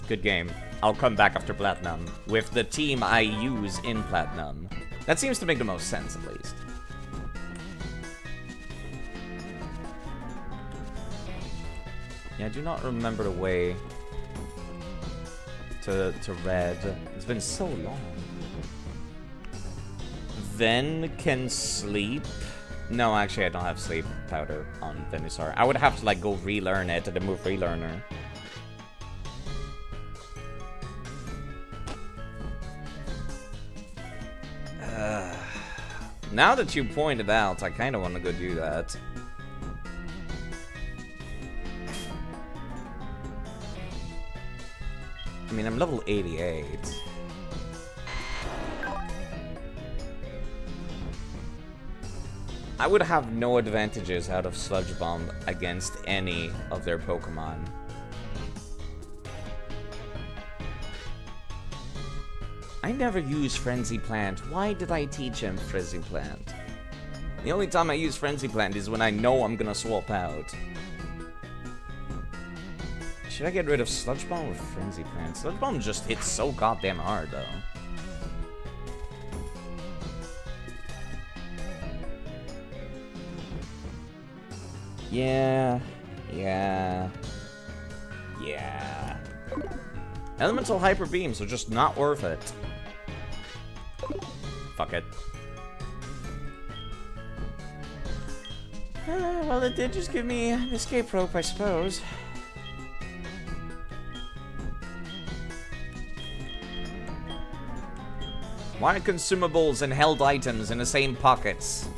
good game. I'll come back after Platinum with the team I use in Platinum. That seems to make the most sense, at least. Yeah, I do not remember the way to Red. It's been so long. Then can sleep. No, actually, I don't have sleep powder on Venusaur. I would have to like go relearn it and then move relearner. Now that you pointed out, I kind of want to go do that. I mean, I'm level 88. I would have no advantages out of Sludge Bomb against any of their Pokemon. I never use Frenzy Plant. Why did I teach him Frenzy Plant? The only time I use Frenzy Plant is when I know I'm gonna swap out. Should I get rid of Sludge Bomb or Frenzy Plant? Sludge Bomb just hits so goddamn hard, though. Yeah. Elemental Hyper Beams are just not worth it. Fuck it. Well, it did just give me an escape rope, I suppose. Why are consumables and held items in the same pockets?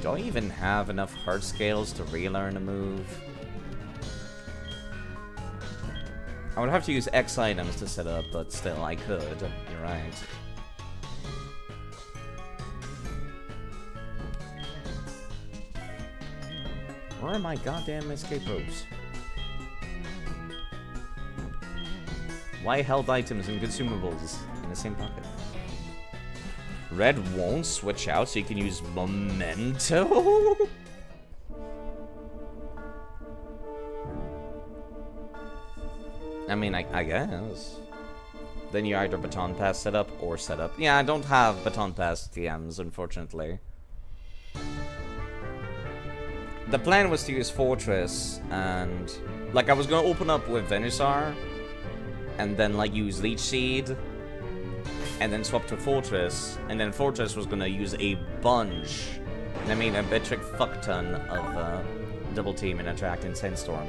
Do I even have enough heart scales to relearn a move? I would have to use X items to set up, but still, I could. You're right. Where are my goddamn escape ropes? Why held items and consumables in the same pocket? Red won't switch out, so you can use Memento? I mean, I guess. Then you either Baton Pass setup or setup. Yeah, I don't have Baton Pass TMs, unfortunately. The plan was to use Fortress, and... like, I was gonna open up with Venusaur, and then, like, use Leech Seed, and then swap to Fortress, and then Fortress was gonna use a bunch. I mean, a Betrick fuck ton of Double Team and Attract and Sandstorm.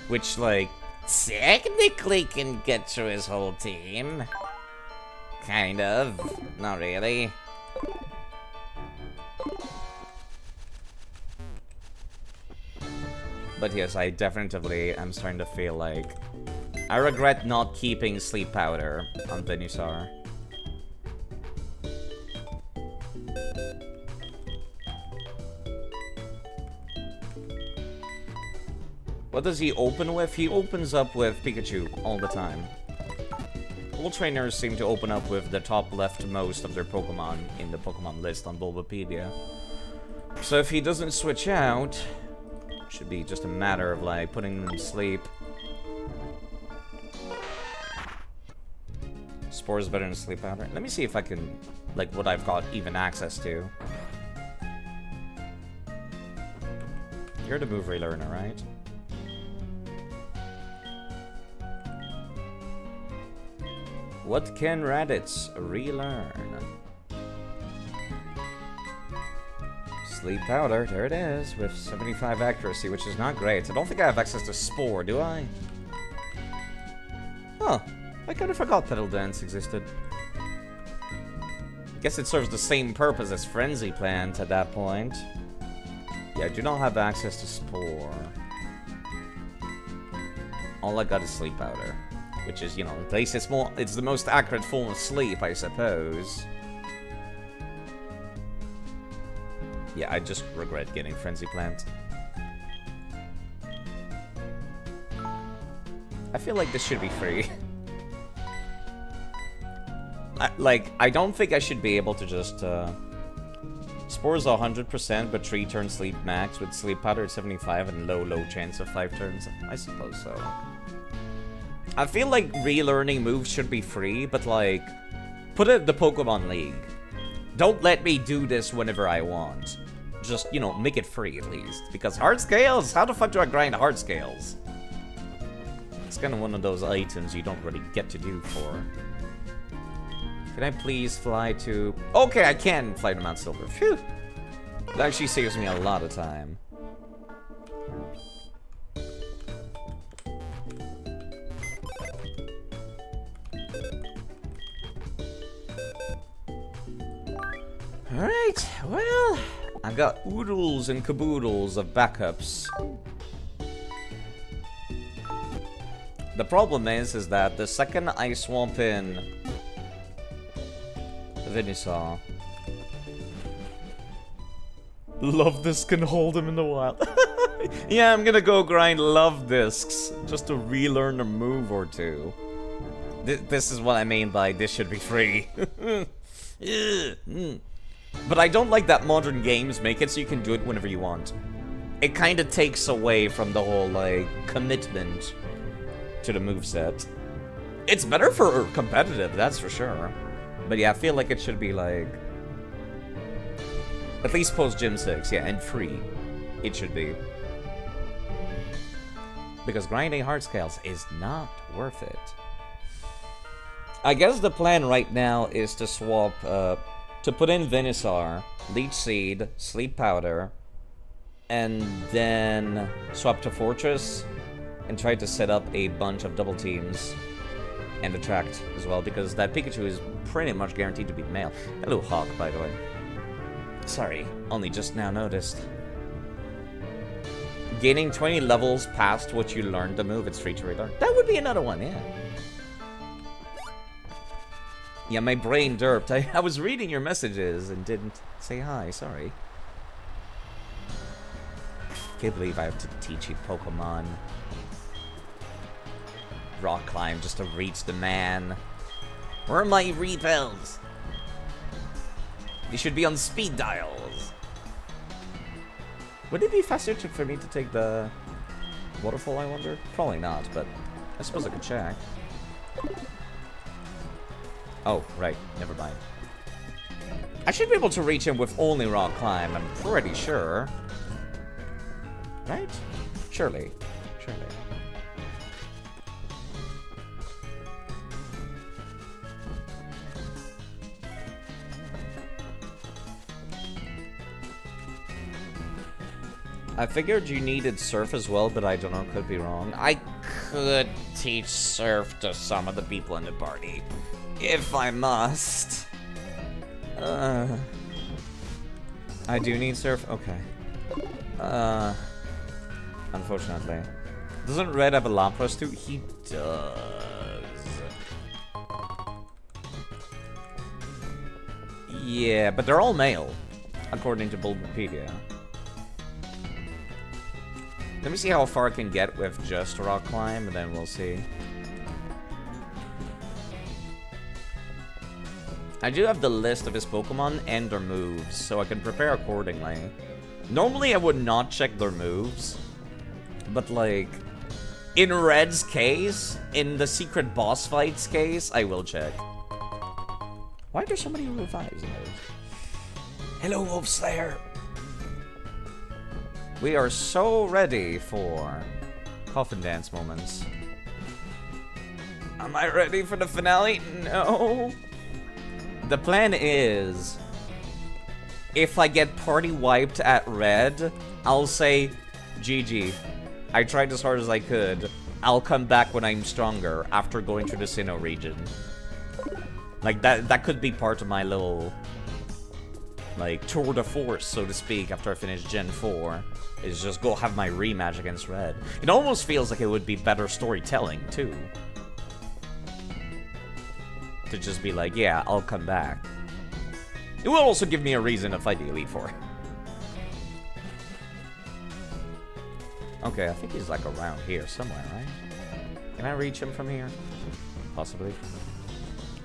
Which, like, technically can get through his whole team. Kind of. Not really. But yes, I definitely am starting to feel like I regret not keeping Sleep Powder on Venusaur. What does he open with? He opens up with Pikachu all the time. All trainers seem to open up with the top leftmost of their Pokemon in the Pokemon list on Bulbapedia. So if he doesn't switch out, should be just a matter of like putting him to sleep. Spore is better than Sleep Powder. Let me see if I can, like, what I've got even access to. You're the move relearner, right? What can Raditz relearn? Sleep Powder, there it is, with 75 accuracy, which is not great. I don't think I have access to Spore, do I? Huh. I kind of forgot Petal Dance existed. I guess it serves the same purpose as Frenzy Plant at that point. Yeah, I do not have access to Spore. All I got is Sleep Powder. Which is, you know, at least it's the most accurate form of sleep, I suppose. Yeah, I just regret getting Frenzy Plant. I feel like this should be free. I don't think I should be able to just, Spores 100%, but 3 turn sleep max with sleep powder at 75 and low chance of 5 turns. I suppose so. I feel like relearning moves should be free, but like, put it in the Pokemon League. Don't let me do this whenever I want. Just, you know, make it free at least. Because hard scales? How the fuck do I grind hard scales? It's kind of one of those items you don't really get to do for. Can I please fly to... Okay, I can fly to Mount Silver. Phew! That actually saves me a lot of time. Alright, well... I got oodles and caboodles of backups. The problem is that the second I swamp in Venusaur, Love Disc can hold him in the wild. Yeah, I'm gonna go grind Love Discs just to relearn a move or two. This is what I mean by this should be free. But I don't like that modern games make it so you can do it whenever you want. It kind of takes away from the whole, like, commitment to the moveset. It's better for competitive, that's for sure. But yeah, I feel like it should be, like... At least post Gym 6, yeah, and free. It should be. Because grinding hard scales is not worth it. I guess the plan right now is to swap, to put in Venusaur, Leech Seed, Sleep Powder, and then swap to Fortress, and try to set up a bunch of double teams, and attract as well, because that Pikachu is pretty much guaranteed to be male. Hello, Hawk, by the way. Sorry, only just now noticed. Gaining 20 levels past what you learned the move, it's free to relearn. That would be another one, yeah. Yeah, my brain derped. I was reading your messages and didn't say hi, sorry. Can't believe I have to teach you Pokemon. Rock climb just to reach the man. Where are my repels? They should be on speed dials. Would it be faster for me to take the waterfall, I wonder? Probably not, but I suppose I could check. Oh, right. Never mind. I should be able to reach him with only rock climb, I'm pretty sure. Right? Surely. Surely. I figured you needed Surf as well, but I don't know, could be wrong. I could teach Surf to some of the people in the party, if I must. I do need Surf? Okay. Unfortunately. Doesn't Red have a Lapras too? He does. Yeah, but they're all male, according to Bulbapedia. Let me see how far I can get with just Rock Climb, and then we'll see. I do have the list of his Pokemon and their moves, so I can prepare accordingly. Normally, I would not check their moves, but like, in Red's case, in the secret boss fights case, I will check. Why are there so many revives in those? Hello, Wolf Slayer! We are so ready for coffin dance moments. Am I ready for the finale? No. The plan is, if I get party wiped at Red, I'll say, GG. I tried as hard as I could. I'll come back when I'm stronger after going through the Sinnoh region. Like, that could be part of my little, like, tour de force, so to speak, after I finish Gen 4. Is just go have my rematch against Red. It almost feels like it would be better storytelling, too. To just be like, yeah, I'll come back. It will also give me a reason to fight the Elite Four. Okay, I think he's like around here somewhere, right? Can I reach him from here? Possibly.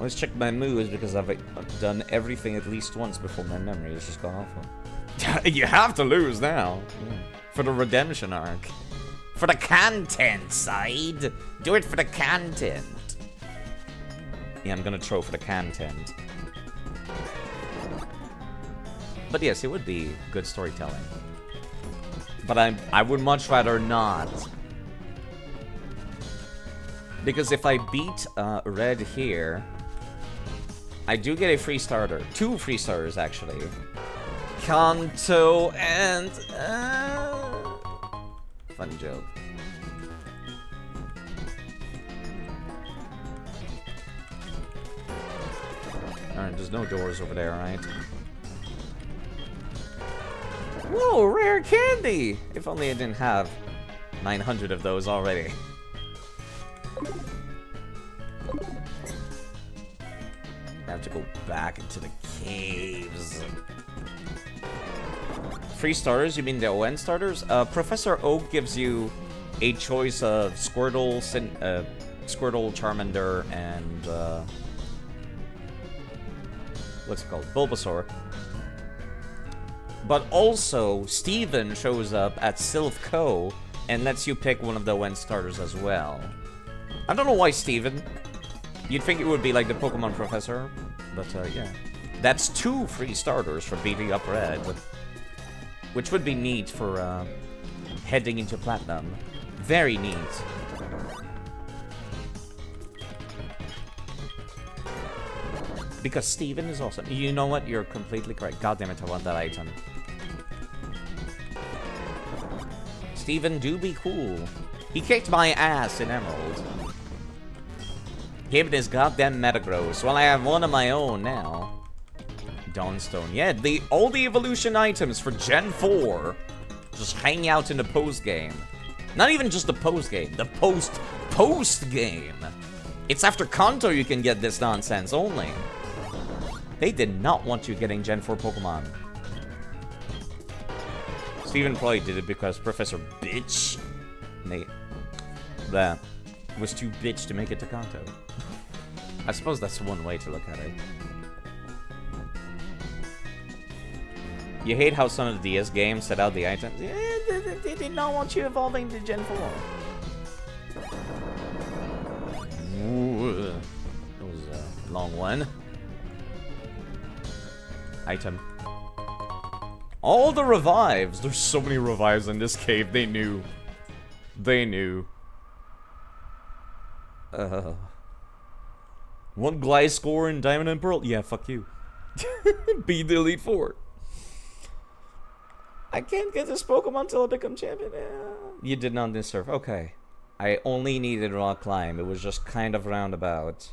Always check my moves because I've done everything at least once before my memory has just gone awful. You have to lose now. Yeah. For the redemption arc. For the content side. Do it for the content. Yeah, I'm gonna throw for the content. But yes, it would be good storytelling. But I would much rather not. Because if I beat Red here, I do get a free starter. 2 free starters, actually. Kanto and... Funny joke. Alright, there's no doors over there, right? Whoa, rare candy! If only I didn't have 900 of those already. I have to go back into the caves. Free starters? You mean the ON starters? Professor Oak gives you a choice of Squirtle, Squirtle, Charmander, and what's it called? Bulbasaur. But also, Steven shows up at Sylph Co. and lets you pick one of the ON starters as well. I don't know why Steven. You'd think it would be like the Pokemon Professor, but yeah. That's 2 free starters for beating up Red, which would be neat for heading into Platinum. Very neat. Because Steven is awesome. You know what? You're completely correct. God damn it, I want that item. Steven do be cool. He kicked my ass in Emerald. Gave it his goddamn Metagross. Well, I have one of my own now. Dawnstone. Yeah, all the evolution items for Gen 4 just hang out in the post-game. Not even just the post-game. The post-game. It's after Kanto you can get this nonsense only. They did not want you getting Gen 4 Pokemon. Steven probably did it because Professor Bitch that was too bitch to make it to Kanto. I suppose that's one way to look at it. You hate how some of the DS games set out the items. Yeah, they did not want you evolving to Gen 4. Ooh, that was a long one. Item. All the revives! There's so many revives in this cave, they knew. They knew. One Gliscor in Diamond and Pearl? Yeah, fuck you. Be the Elite Four. I can't get this Pokemon till I become champion. You did not deserve. Okay. I only needed Rock Climb. It was just kind of roundabout.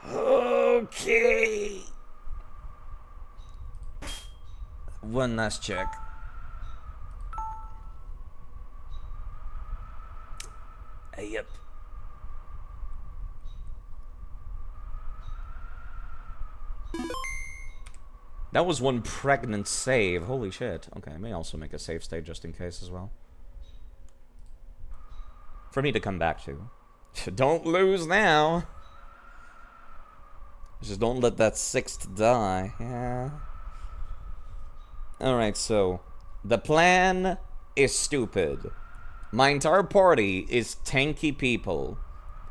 Okay. One last check. Yep. That was one pregnant save. Holy shit. Okay, I may also make a save state just in case as well. For me to come back to. Don't lose now. Just don't let that 6th die. Yeah. Alright, so. The plan is stupid. My entire party is tanky people.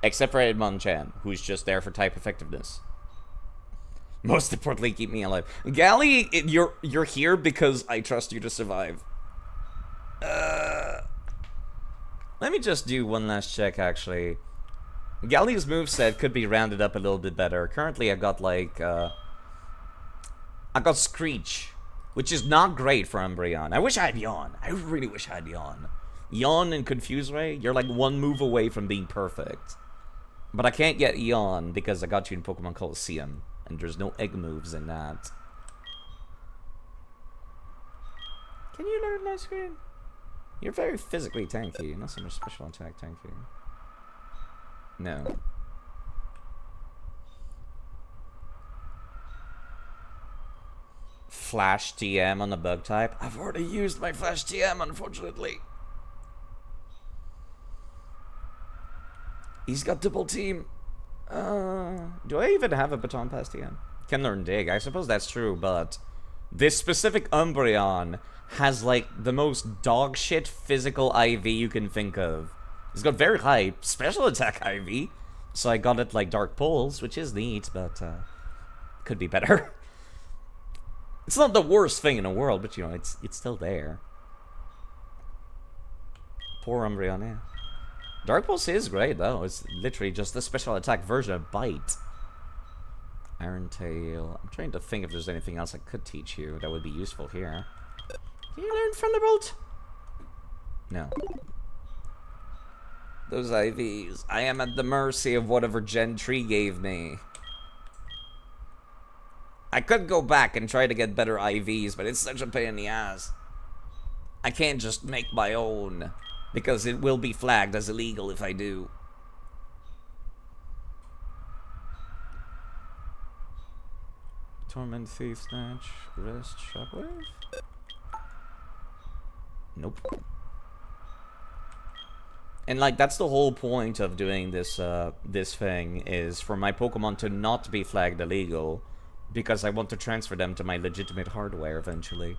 Except for Edmond-chan, who's just there for type effectiveness. Most importantly, keep me alive. Gally, you're here because I trust you to survive. Let me just do one last check, actually. Gally's moveset could be rounded up a little bit better. Currently, I got, like, I got Screech, which is not great for Umbreon. I wish I had Yawn. I really wish I had Yawn. Yawn and Confuse Ray, you're like one move away from being perfect. But I can't get Yawn because I got you in Pokemon Colosseum. And there's no egg moves in that. Can you learn that screen? You're very physically tanky, not so much special attack tanky. No. Flash TM on the bug type? I've already used my Flash TM, unfortunately. He's got double team. Do I even have a baton pass TM? Can learn dig. I suppose that's true, but this specific Umbreon has like the most dog shit physical IV you can think of. It's got very high special attack IV, so I got it like Dark Pulse, which is neat, but could be better. It's not the worst thing in the world, but you know, it's still there. Poor Umbreon, yeah. Dark Pulse is great though. It's literally just the special attack version of Bite. Iron Tail. I'm trying to think if there's anything else I could teach you that would be useful here. Can you learn Thunderbolt? No. Those IVs. I am at the mercy of whatever Gen 3 gave me. I could go back and try to get better IVs, but it's such a pain in the ass. I can't just make my own, because it will be flagged as illegal if I do. Torment, Thief, Snatch, Rest, Shockwave? Nope. And like, that's the whole point of doing this, this thing, is for my Pokemon to not be flagged illegal, because I want to transfer them to my legitimate hardware eventually.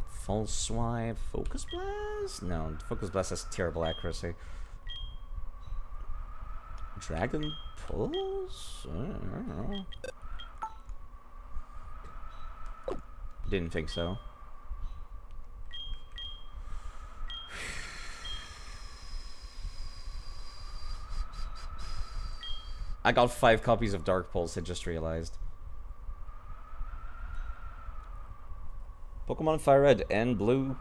False Swipe, Focus Blast? No, Focus Blast has terrible accuracy. Dragon Pulse? I don't know. Didn't think so. I got 5 copies of Dark Pulse, I just realized. Pokemon Fire Red and Blue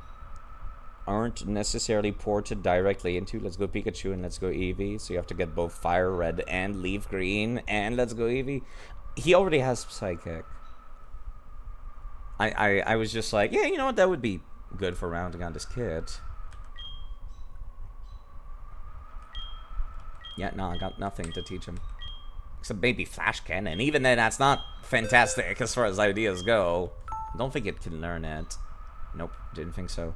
aren't necessarily ported directly into Let's Go Pikachu and Let's Go Eevee, so you have to get both Fire Red and Leaf Green and Let's Go Eevee. He already has Psychic. I was just like, yeah, you know what, that would be good for rounding out this kit. Yeah, no, I got nothing to teach him. Except maybe Flash Cannon. Even then, that's not fantastic as far as ideas go. I don't think it can learn it. Nope, didn't think so.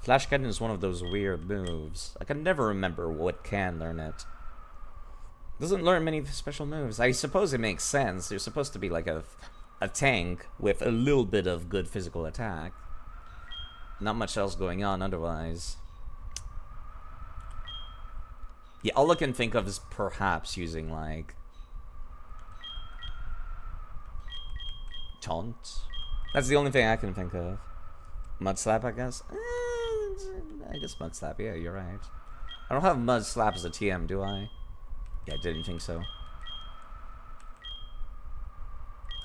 Flash Cannon is one of those weird moves. I can never remember what can learn it. Doesn't learn many special moves. I suppose it makes sense. You're supposed to be like a tank with a little bit of good physical attack. Not much else going on otherwise. Yeah, all I can think of is perhaps using like Taunt. That's the only thing I can think of. Mud Slap, I guess? I guess Mud Slap, yeah, you're right. I don't have Mud Slap as a TM, do I? Yeah, I didn't think so.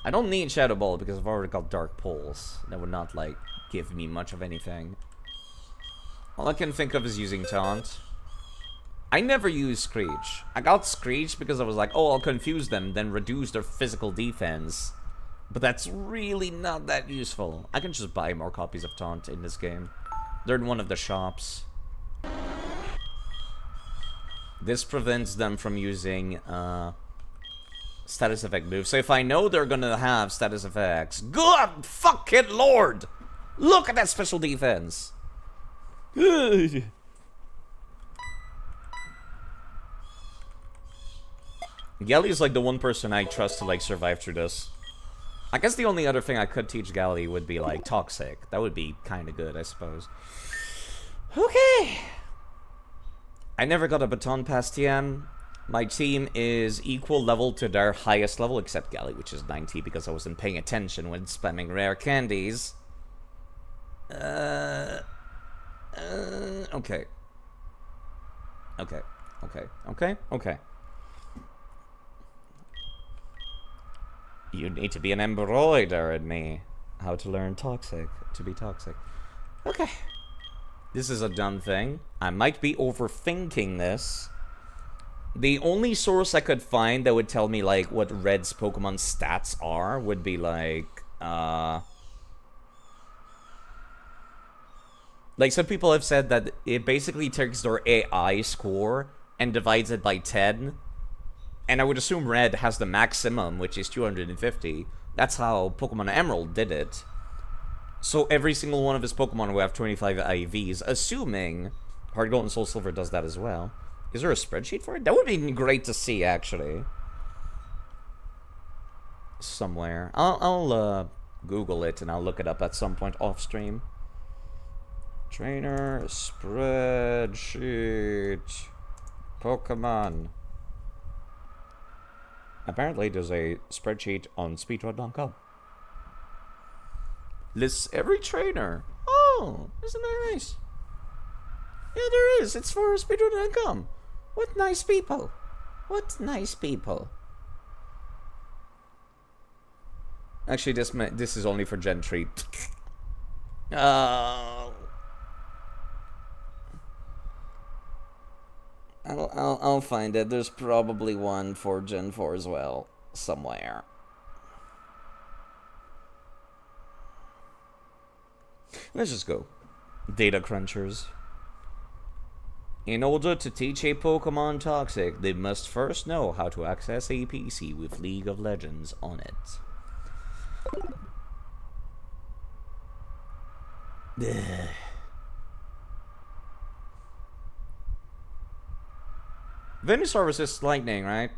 I don't need Shadow Ball because I've already got Dark Pulse. That would not, like, give me much of anything. All I can think of is using Taunt. I never use Screech. I got Screech because I was like, oh, I'll confuse them, then reduce their physical defense. But that's really not that useful. I can just buy more copies of Taunt in this game. They're in one of the shops. This prevents them from using status effect moves. So if I know they're gonna have status effects, good fucking lord! Look at that special defense! Good. Gally is like the one person I trust to like survive through this. I guess the only other thing I could teach Gally would be like Toxic. That would be kind of good, I suppose. Okay. I never got a baton pass TM. My team is equal level to their highest level, except Gally, which is 90 because I wasn't paying attention when spamming rare candies. Okay. Okay. You need to be an embroider at me. How to learn Toxic. To be Toxic. Okay. This is a dumb thing. I might be overthinking this. The only source I could find that would tell me, like, what Red's Pokemon stats are would be, like, some people have said that it basically takes their AI score and divides it by 10. And I would assume Red has the maximum, which is 250. That's how Pokemon Emerald did it. So every single one of his Pokemon will have 25 IVs, assuming Heart Gold and Soul Silver does that as well. Is there a spreadsheet for it? That would be great to see, actually. Somewhere. I'll Google it and I'll look it up at some point off stream. Trainer spreadsheet. Pokemon. Apparently there's a spreadsheet on speedrun.com. Lists every trainer. Oh, isn't that nice? Yeah, there is. It's for speedrun.com. What nice people. What nice people. Actually, this is only for Gen 3. I'll find it. There's probably one for Gen 4 as well, somewhere. Let's just go. Data crunchers. In order to teach a Pokemon Toxic, they must first know how to access a PC with League of Legends on it. Venusaur resists lightning, right?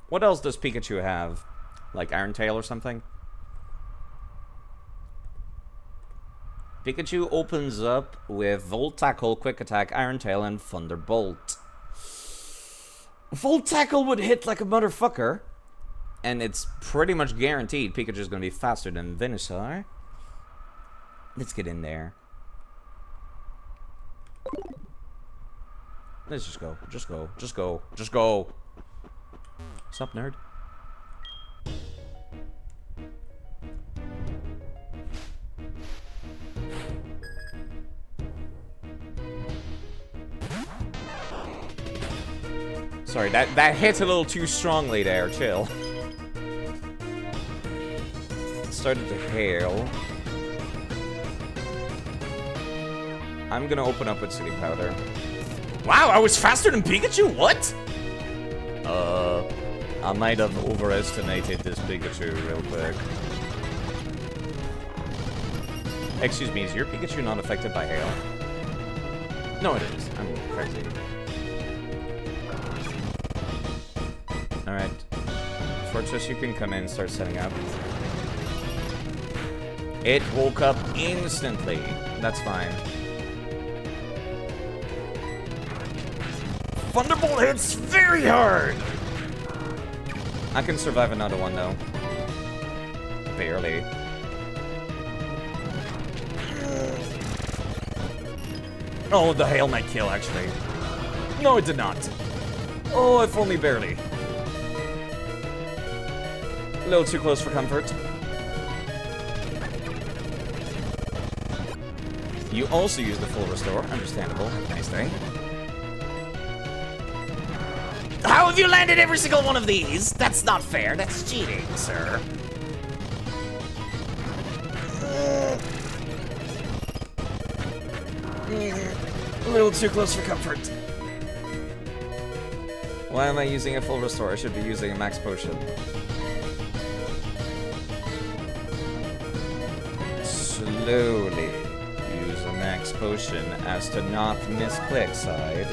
What else does Pikachu have? Like Iron Tail or something? Pikachu opens up with Volt Tackle, Quick Attack, Iron Tail, and Thunderbolt. Volt Tackle would hit like a motherfucker. And it's pretty much guaranteed Pikachu's gonna be faster than Venusaur. Let's get in there. Let's just go. Just go. Just go. Just go. What's up, nerd? Sorry, that hit a little too strongly there. Chill. It started to hail. I'm gonna open up with City Powder. Wow, I was faster than Pikachu? What? I might have overestimated this Pikachu real quick. Excuse me, is your Pikachu not affected by hail? No, it is. I'm crazy. Alright. Fortress, you can come in and start setting up. It woke up instantly. That's fine. Thunderbolt hits very hard! I can survive another one, though. Barely. Oh, the hail might kill, actually. No, it did not. Oh, if only barely. A little too close for comfort. You also use the full restore. Understandable. Nice thing. How have you landed every single one of these? That's not fair. That's cheating, sir. A little too close for comfort. Why am I using a full restore? I should be using a max potion. Slowly use a max potion as to not misclick side.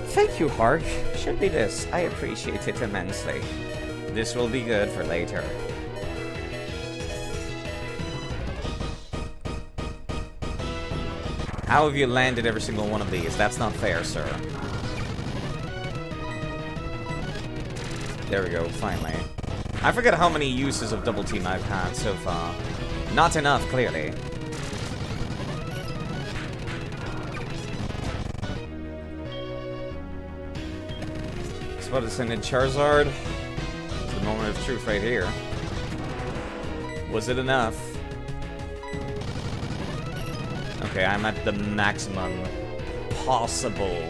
Thank you, Hark. Should be this. I appreciate it immensely. This will be good for later. How have you landed every single one of these? That's not fair, sir. There we go, finally. I forget how many uses of Double Team I've had so far. Not enough, clearly. What is in Charizard? It's the moment of truth right here. Was it enough? Okay, I'm at the maximum possible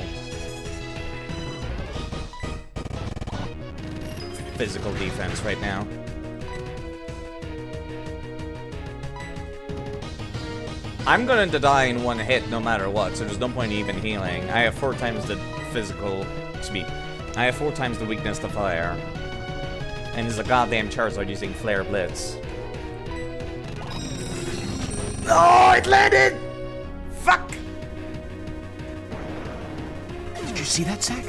physical defense right now. I'm going to die in one hit no matter what, so there's no point even healing. I have 4 times the physical speed. I have 4 times the weakness to fire. And there's a goddamn Charizard using Flare Blitz. Oh, it landed! Fuck! see that, Zach?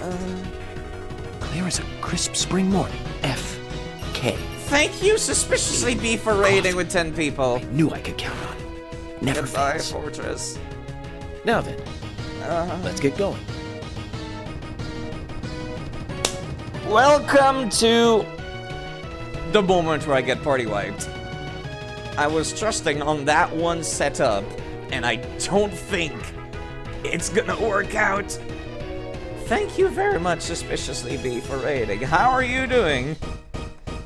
Clear as a crisp spring morning. F.K. Thank you, Suspiciously B, for raiding with 10 people. Knew I could count on it. Never Goodbye, fails. Fortress. Now then, let's get going. Welcome to the moment where I get party wiped. I was trusting on that one setup, and I don't think it's gonna work out. Thank you very much, Suspiciously B, for raiding. How are you doing?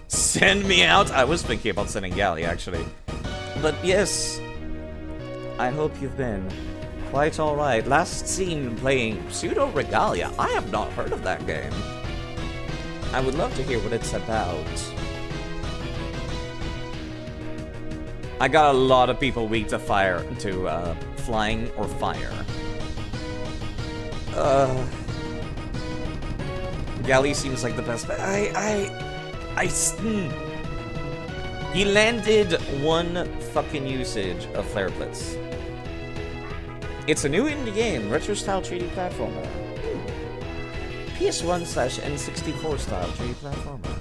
Send me out? I was thinking about sending Galley, actually. But yes, I hope you've been quite alright. Last seen playing Pseudo Regalia. I have not heard of that game. I would love to hear what it's about. I got a lot of people weak to flying or fire. Galley seems like the best, but he landed one fucking usage of Flare Blitz. It's a new indie game, retro-style 3D platformer. PS1/N64 style 3D platformer.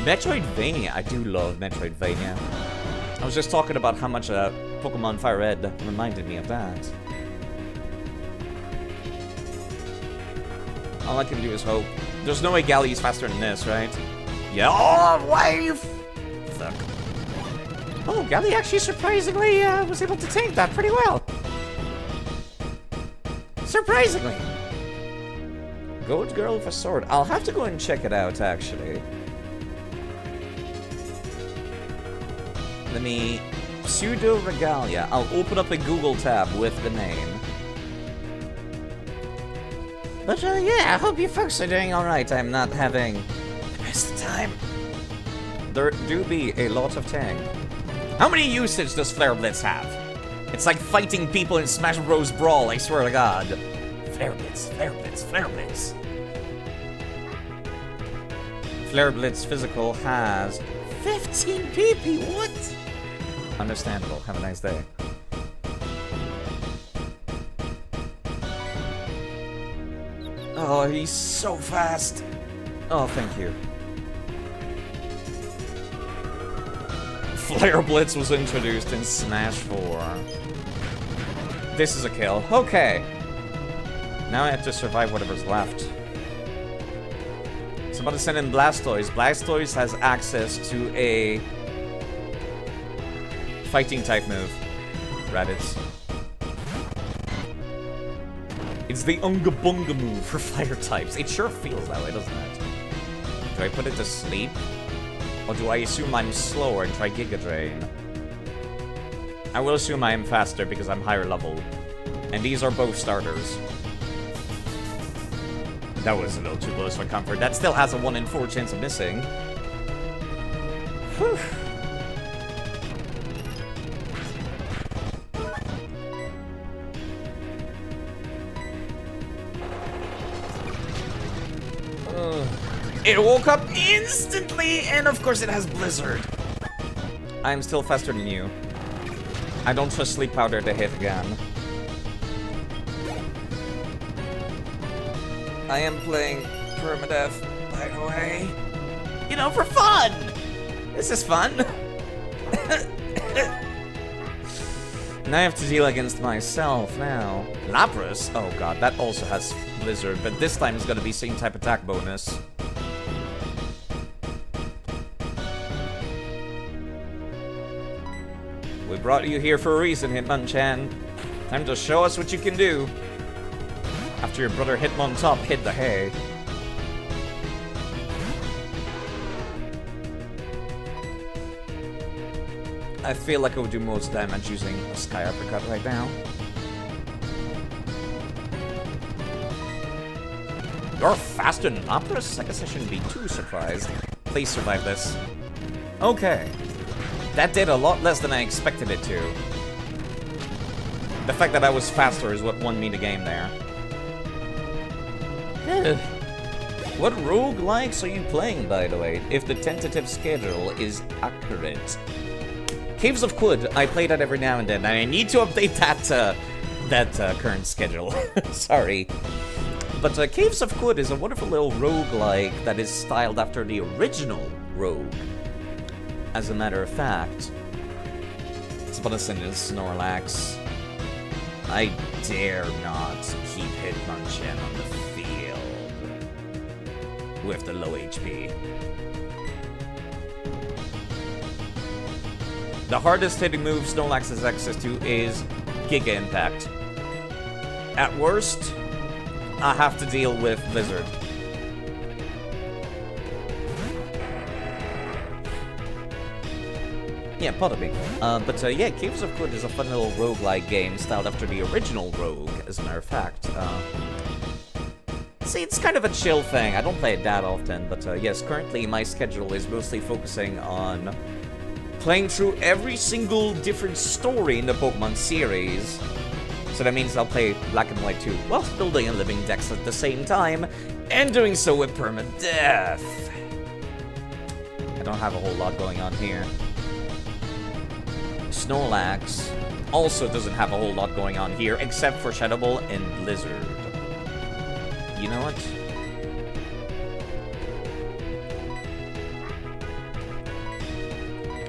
Metroidvania, I do love Metroidvania. I was just talking about how much Pokemon Fire Red reminded me of that. All I can do is hope. There's no way Galley's faster than this, right? Yeah. Oh, why are you? Fuck. Oh, Galley actually surprisingly was able to tank that pretty well. Surprisingly. Goat Girl with a sword. I'll have to go and check it out, actually. Let me... Pseudo Regalia. I'll open up a Google tab with the name. But yeah, I hope you folks are doing alright. I'm not having the best time. There do be a lot of tang. How many usage does Flare Blitz have? It's like fighting people in Smash Bros. Brawl, I swear to God. Flare Blitz, Flare Blitz, Flare Blitz. Flare Blitz physical has 15 PP, what? Understandable, have a nice day. Oh, he's so fast. Oh, thank you. Flare Blitz was introduced in Smash 4. This is a kill. Okay. Now I have to survive whatever's left. So I'm about to send in Blastoise. Blastoise has access to a fighting type move. Raditz. It's the Unga Bunga move for fire types. It sure feels that way, doesn't it? Do I put it to sleep? Or do I assume I'm slower and try Giga Drain? I will assume I am faster because I'm higher level. And these are both starters. That was a little too close for comfort. That still has a 1 in 4 chance of missing. Whew. It woke up instantly, and of course it has Blizzard. I'm still faster than you. I don't trust Sleep Powder to hit again. I am playing Permadeath, by the way. You know, for fun! This is fun! Now I have to deal against myself now. Lapras? Oh god, that also has Blizzard, but this time it's gonna be same type attack bonus. We brought you here for a reason, Hitmonchan. Time to show us what you can do. After your brother Hitmontop hid the hay. I feel like I would do most damage using a Sky Uppercut right now. You're faster than Lapras? I guess I shouldn't be too surprised. Please survive this. Okay. That did a lot less than I expected it to. The fact that I was faster is what won me the game there. What roguelikes are you playing, by the way, if the tentative schedule is accurate? Caves of Quid, I play that every now and then, and I need to update that current schedule. Sorry. But Caves of Wood is a wonderful little roguelike that is styled after the original Rogue. As a matter of fact, it's about a single Snorlax. I dare not keep Hitmonchan on the field with the low HP. The hardest hitting move Snorlax has access to is Giga Impact. At worst, I have to deal with Blizzard. Yeah, pardon me. Yeah, Caves of Wood is a fun little roguelike game styled after the original Rogue, as a matter of fact. See, it's kind of a chill thing. I don't play it that often, but yes, currently my schedule is mostly focusing on playing through every single different story in the Pokemon series. So that means I'll play Black and White 2 whilst building a LivingDex at the same time, and doing so with Permadeath. I don't have a whole lot going on here. Snorlax also doesn't have a whole lot going on here, except for Shadow Ball and Blizzard. You know what?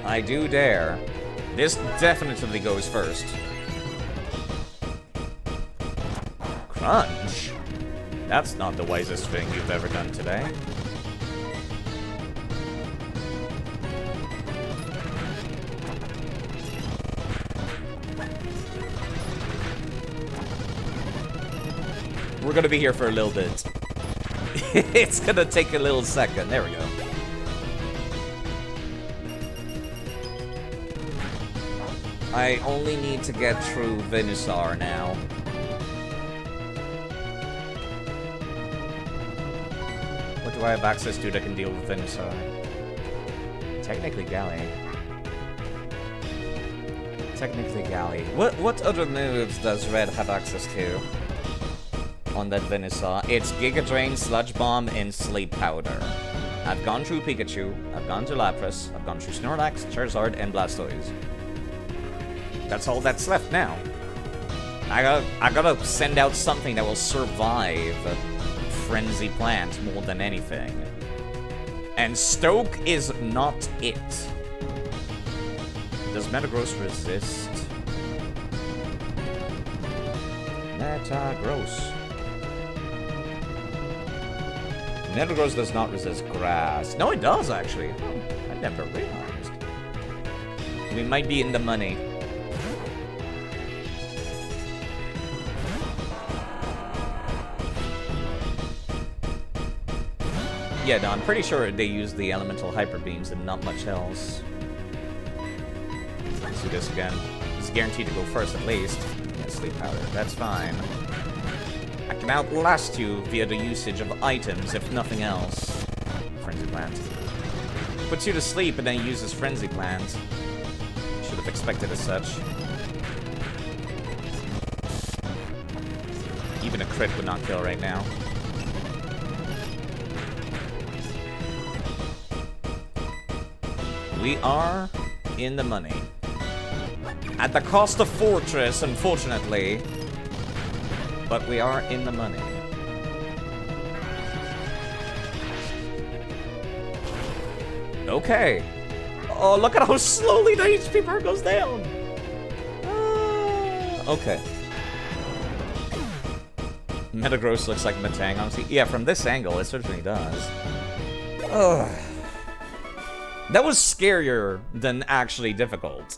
I do dare. This definitely goes first. Crunch? That's not the wisest thing you've ever done today. We're gonna be here for a little bit. It's gonna take a little second. There we go. I only need to get through Venusaur now. What do I have access to that can deal with Venusaur? Technically Galley. Technically Galley. What other moves does Red have access to on that Venusaur? It's Giga Drain, Sludge Bomb, and Sleep Powder. I've gone through Pikachu, I've gone through Lapras, I've gone through Snorlax, Charizard, and Blastoise. That's all that's left now. I gotta send out something that will survive Frenzy Plant more than anything. And Stoke is not it. Does Metagross resist? Metagross. Metagross does not resist grass. No, it does, actually. Oh, I never realized. We might be in the money. Yeah, no, I'm pretty sure they use the elemental hyper beams and not much else. Let's do this again. It's guaranteed to go first at least. Yeah, Sleep Powder, that's fine. I can outlast you via the usage of items, if nothing else. Frenzy Plant. Puts you to sleep and then uses Frenzy Plant. Should have expected as such. Even a crit would not kill right now. We are in the money. At the cost of Fortress, unfortunately. But we are in the money. Okay. Oh, look at how slowly the HP bar goes down. Okay. Metagross looks like Metang, honestly. Yeah, from this angle, it certainly does. Ugh. That was scarier than actually difficult.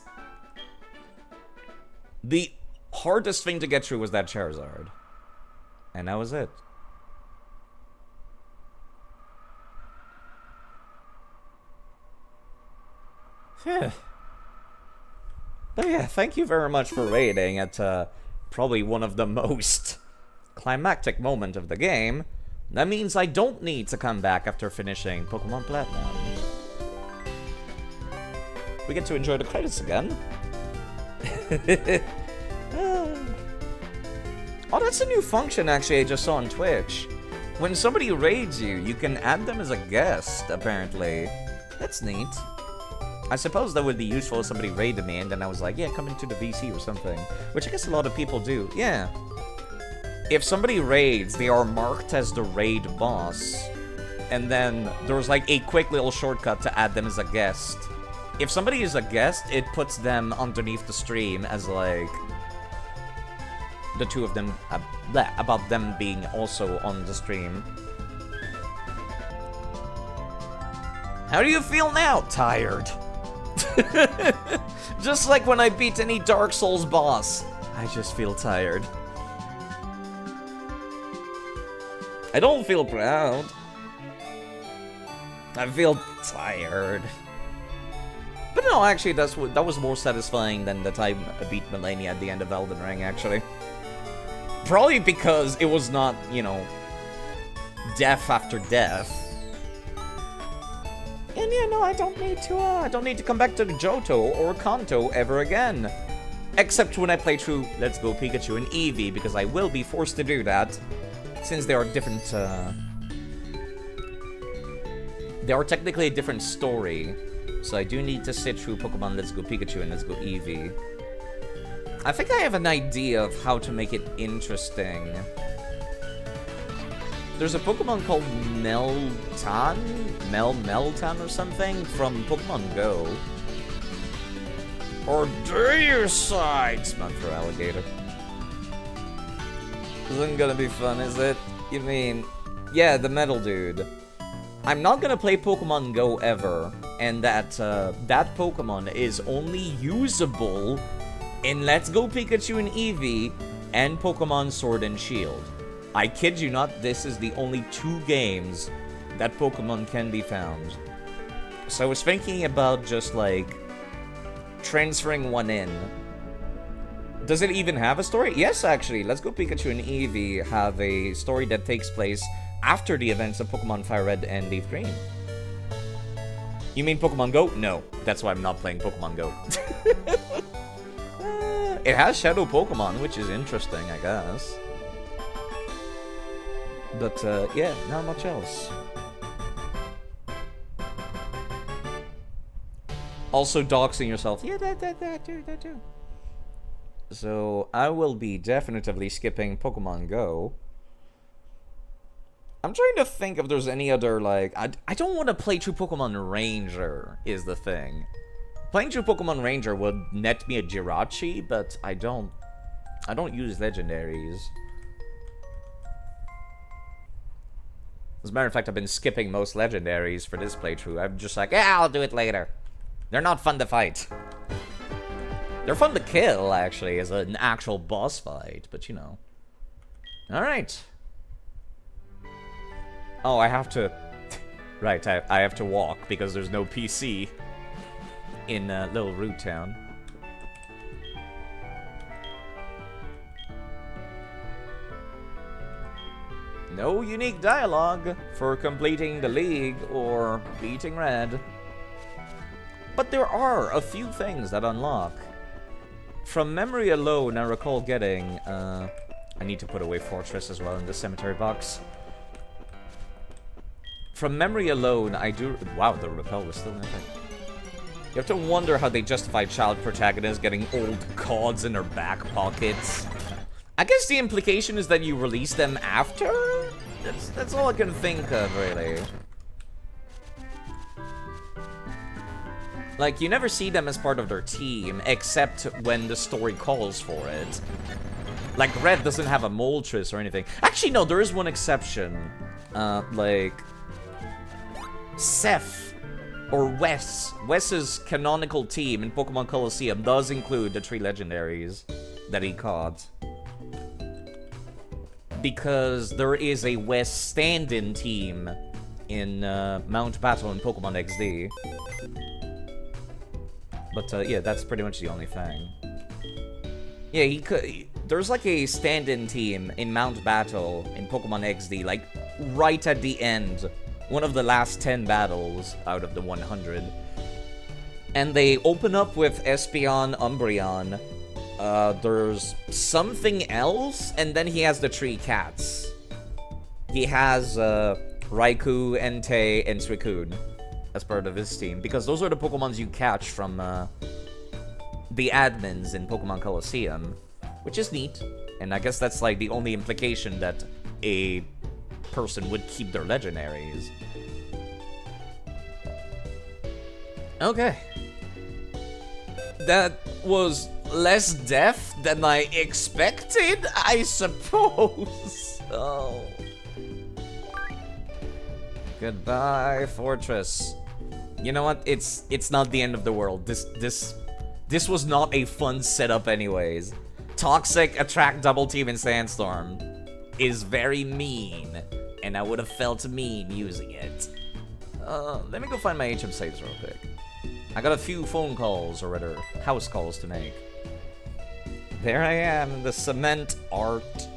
The hardest thing to get through was that Charizard. And that was it. But yeah, thank you very much for raiding at probably one of the most climactic moment of the game. That means I don't need to come back after finishing Pokemon Platinum. We get to enjoy the credits again. Oh, that's a new function actually I just saw on Twitch. When somebody raids you, you can add them as a guest, apparently. That's neat. I suppose that would be useful if somebody raided me and then I was like, yeah, come into the VC or something. Which I guess a lot of people do, yeah. if somebody raids, they are marked as the raid boss. And then there's like a quick little shortcut to add them as a guest. If somebody is a guest, it puts them underneath the stream as like the two of them, about them being also on the stream. How do you feel now? Tired. Just like when I beat any Dark Souls boss. I just feel tired. I don't feel proud. I feel tired. But no, actually, that was more satisfying than the time I beat Melania at the end of Elden Ring, actually. Probably because it was not, you know, death after death. And yeah, no, I don't need to come back to Johto or Kanto ever again. Except when I play through Let's Go Pikachu and Eevee, because I will be forced to do that, since they are different, they are technically a different story. So I do need to sit through Pokemon Let's Go Pikachu and Let's Go Eevee. I think I have an idea of how to make it interesting. There's a Pokemon called Meltan or something from Pokemon Go. Or do you side? Not for alligator. Isn't gonna be fun, is it? You mean, yeah, the metal dude. I'm not gonna play Pokemon Go ever, and that Pokemon is only usable in Let's Go Pikachu and Eevee and Pokemon Sword and Shield. I kid you not, this is the only 2 games that Pokemon can be found. So I was thinking about just like transferring one in. Does it even have a story? Yes, actually. Let's Go Pikachu and Eevee have a story that takes place after the events of Pokemon Fire Red and Leaf Green. You mean Pokemon Go? No, that's why I'm not playing Pokemon Go. It has Shadow Pokemon, which is interesting, I guess. But, yeah, not much else. Also doxing yourself. Yeah, that too. So, I will be definitively skipping Pokemon Go. I'm trying to think if there's any other, like... I don't want to play through Pokemon Ranger, is the thing. Playing through Pokemon Ranger would net me a Jirachi, but I don't use legendaries. As a matter of fact, I've been skipping most legendaries for this playthrough. I'm just like, yeah, I'll do it later. They're not fun to fight. They're fun to kill, actually, as an actual boss fight, but you know. Alright. Oh, I have to... Right, I have to walk because there's no PC in Little Root Town. No unique dialogue for completing the league or beating Red. But there are a few things that unlock. From memory alone, I recall getting... I need to put away Fortress as well in the cemetery box. From memory alone, I do... Wow, the repel was still in effect. You have to wonder how they justify child protagonists getting old cods in their back pockets. I guess the implication is that you release them after? That's all I can think of, really. Like, you never see them as part of their team, except when the story calls for it. Like, Red doesn't have a Moltres or anything. Actually, no, there is one exception. Like... Seth, or Wes. Wes's canonical team in Pokemon Colosseum does include the 3 legendaries that he caught. Because there is a Wes stand-in team in Mount Battle in Pokemon XD. But yeah, that's pretty much the only thing. Yeah, he could... There's like a stand-in team in Mount Battle in Pokemon XD, like right at the end. One of the last 10 battles out of the 100. And they open up with Espeon, Umbreon. There's something else, and then he has the 3 cats. He has Raikou, Entei, and Suicune as part of his team, because those are the Pokemons you catch from the admins in Pokemon Colosseum, which is neat. And I guess that's like the only implication that a person would keep their legendaries. Okay. That was less death than I expected, I suppose. Oh. Goodbye, fortress. You know what? It's not the end of the world. This was not a fun setup anyways. Toxic, attract, double team, and sandstorm is very mean, and I would have felt mean using it. Let me go find my HM saves real quick. I got a few phone calls, or rather, house calls to make. There I am in the cement art.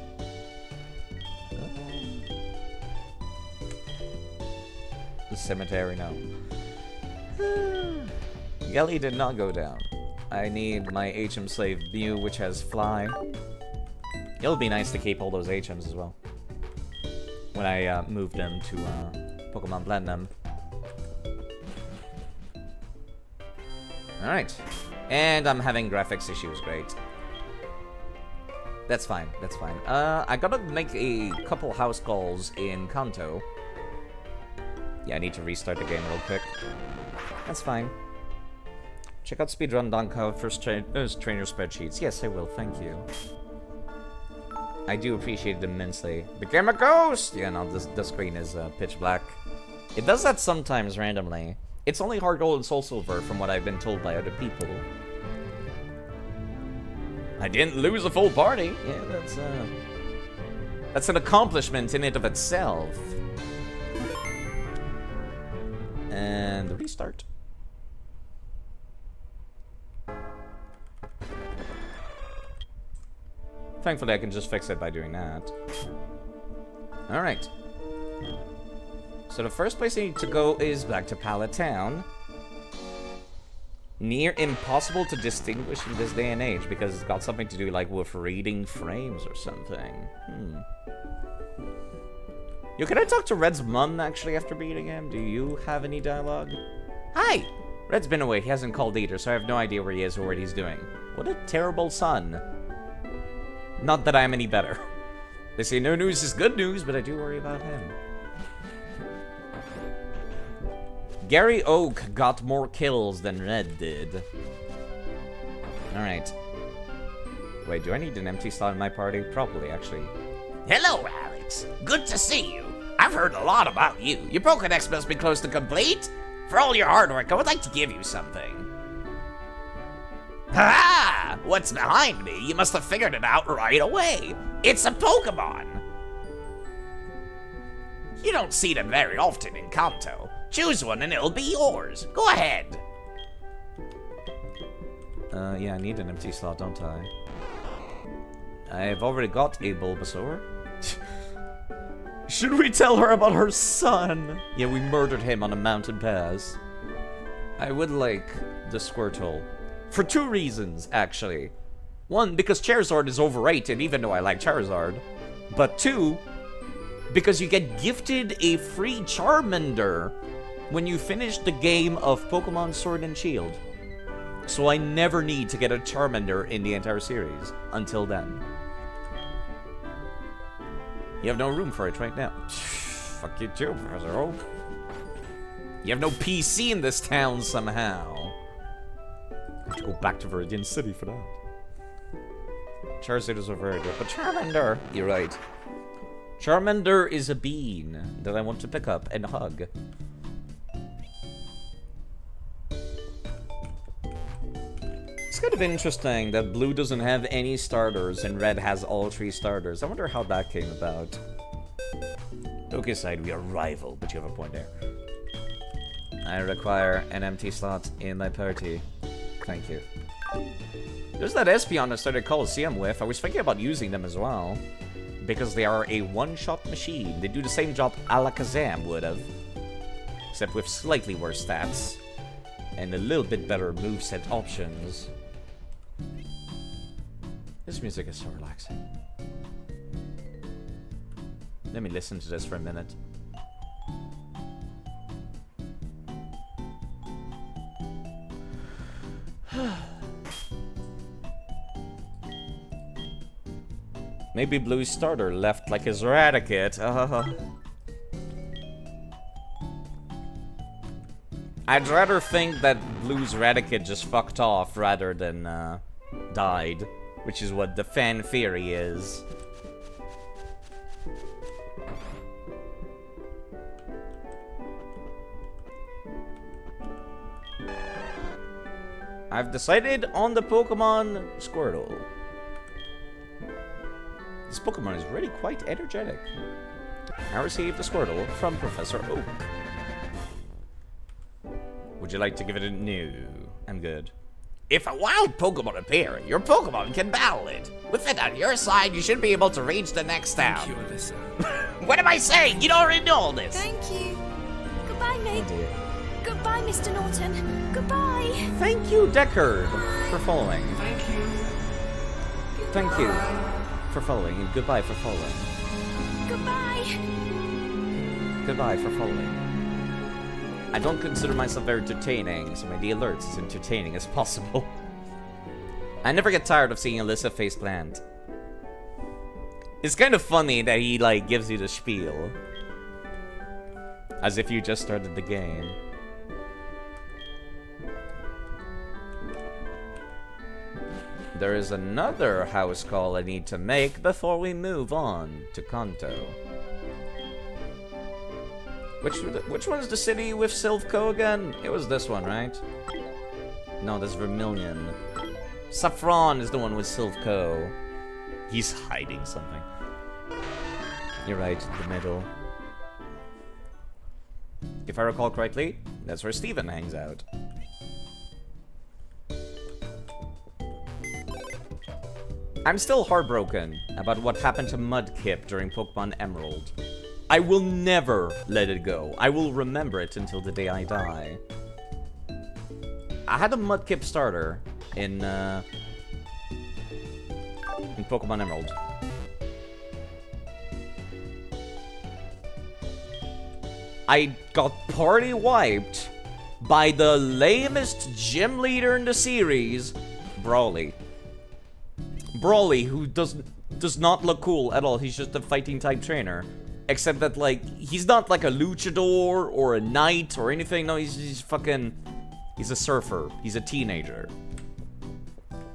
The cemetery now. Yelly did not go down. I need my HM slave Mew, which has fly. It'll be nice to keep all those HMs as well. When I move them to Pokemon Platinum. Alright. And I'm having graphics issues, great. That's fine, that's fine. I gotta make a couple house calls in Kanto. Yeah, I need to restart the game real quick. That's fine. Check out speedrun.com for trainer spreadsheets. Yes, I will, thank you. I do appreciate it immensely. Became a ghost! Yeah, no, the screen is pitch black. It does that sometimes randomly. It's only hard gold and soul silver from what I've been told by other people. I didn't lose a full party. Yeah, that's an accomplishment in and of itself. And restart. Thankfully, I can just fix it by doing that. Alright. So the first place I need to go is back to Pallet Town. Near impossible to distinguish in this day and age because it's got something to do like with reading frames or something. Yo, can I talk to Red's mom actually after beating him? Do you have any dialogue? Hi! Red's been away. He hasn't called either, so I have no idea where he is or what he's doing. What a terrible son. Not that I'm any better. They say no news is good news, but I do worry about him. Gary Oak got more kills than Red did. Alright. Wait, do I need an empty slot in my party? Probably, actually. Hello, Alex. Good to see you. I've heard a lot about you. Your Pokedex must be close to complete. For all your hard work, I would like to give you something. Ha! What's behind me? You must have figured it out right away. It's a Pokemon. You don't see them very often in Kanto. Choose one and it'll be yours. Go ahead. Yeah, I need an empty slot, don't I? I've already got a Bulbasaur. Should we tell her about her son? Yeah, we murdered him on a mountain pass. I would like the Squirtle. For two reasons, actually. One, because Charizard is overrated, even though I like Charizard. But two, because you get gifted a free Charmander when you finish the game of Pokemon Sword and Shield. So I never need to get a Charmander in the entire series until then. You have no room for it right now. Fuck you too, Professor Oak. You have no PC in this town somehow. I have to go back to Viridian City for that. Charizard is overrated, but Charmander! You're right. Charmander is a bean that I want to pick up and hug. It's kind of interesting that Blue doesn't have any starters and Red has all 3 starters. I wonder how that came about. Joke aside, we are rival, but you have a point there. I require an empty slot in my party. Thank you. There's that Espeon I started Coliseum with. I was thinking about using them as well. Because they are a one-shot machine. They do the same job Alakazam would have. Except with slightly worse stats. And a little bit better moveset options. This music is so relaxing. Let me listen to this for a minute. Maybe Blue's starter left like his Raticate. I'd rather think that Blue's Raticate just fucked off rather than died, which is what the fan theory is. I've decided on the Pokemon Squirtle. This Pokemon is really quite energetic. I received a Squirtle from Professor Oak. Would you like to give it a no? I'm good. If a wild Pokemon appear, your Pokemon can battle it. With it on your side, you should be able to reach the next town. Thank you, Alyssa. What am I saying? You already know all this. Thank you. Goodbye, mate. Goodbye, Mr. Norton. Goodbye. Thank you, Deckard, for following. Thank you. Thank you for following, and goodbye for following. Goodbye. Goodbye for following. I don't consider myself very entertaining, so maybe alerts as entertaining as possible. I never get tired of seeing Alyssa faceplant. It's kind of funny that he, like, gives you the spiel. As if you just started the game. There is another house call I need to make before we move on to Kanto. Which one's the city with Silphco again? It was this one, right? No, that's Vermilion. Saffron is the one with Silphco. He's hiding something. You're right, the middle. If I recall correctly, that's where Steven hangs out. I'm still heartbroken about what happened to Mudkip during Pokemon Emerald. I will never let it go. I will remember it until the day I die. I had a Mudkip starter in Pokemon Emerald. I got party wiped by the lamest gym leader in the series, Brawly. Brawly, who does not look cool at all. He's just a fighting type trainer. Except that, like, he's not like a luchador or a knight or anything. No, he's fucking... He's a surfer. He's a teenager.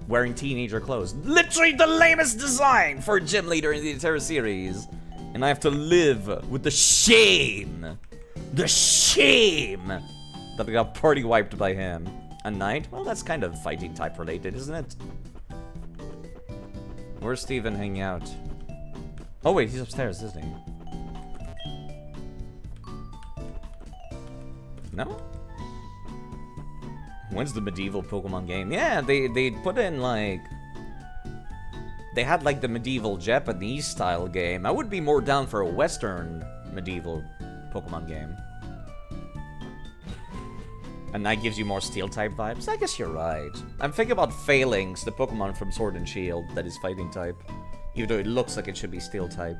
Wearing teenager clothes. Literally the lamest design for a gym leader in the entire series. And I have to live with the shame. The shame that I got party wiped by him. A knight? Well, that's kind of fighting type related, isn't it? Where's Steven hanging out? Oh wait, he's upstairs, isn't he? No? When's the medieval Pokemon game? Yeah, they put in like... They had like the medieval Japanese style game. I would be more down for a Western medieval Pokemon game. And that gives you more Steel-type vibes? I guess you're right. I'm thinking about Phalanx, the Pokemon from Sword and Shield that is Fighting-type. Even though it looks like it should be Steel-type.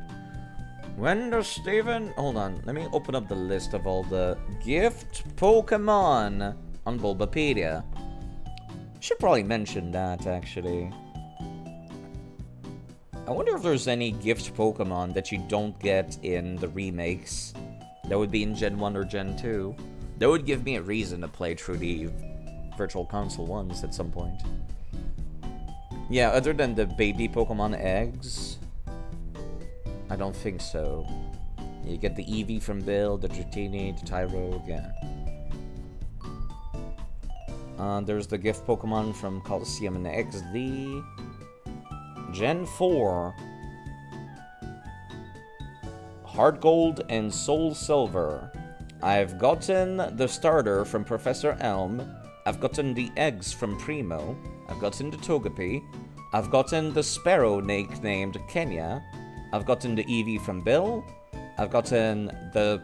When does Steven... Hold on, let me open up the list of all the gift Pokemon on Bulbapedia. Should probably mention that, actually. I wonder if there's any gift Pokemon that you don't get in the remakes. That would be in Gen 1 or Gen 2. That would give me a reason to play through the Virtual Console ones at some point. Yeah, other than the baby Pokemon eggs, I don't think so. You get the Eevee from Bill, the Dratini, the Tyrogue, yeah. There's the gift Pokemon from Coliseum and XD. Gen 4. Heart Gold and Soul Silver. I've gotten the starter from Professor Elm. I've gotten the eggs from Primo. I've gotten the Togepi. I've gotten the Sparrow named Kenya. I've gotten the Eevee from Bill. I've gotten the...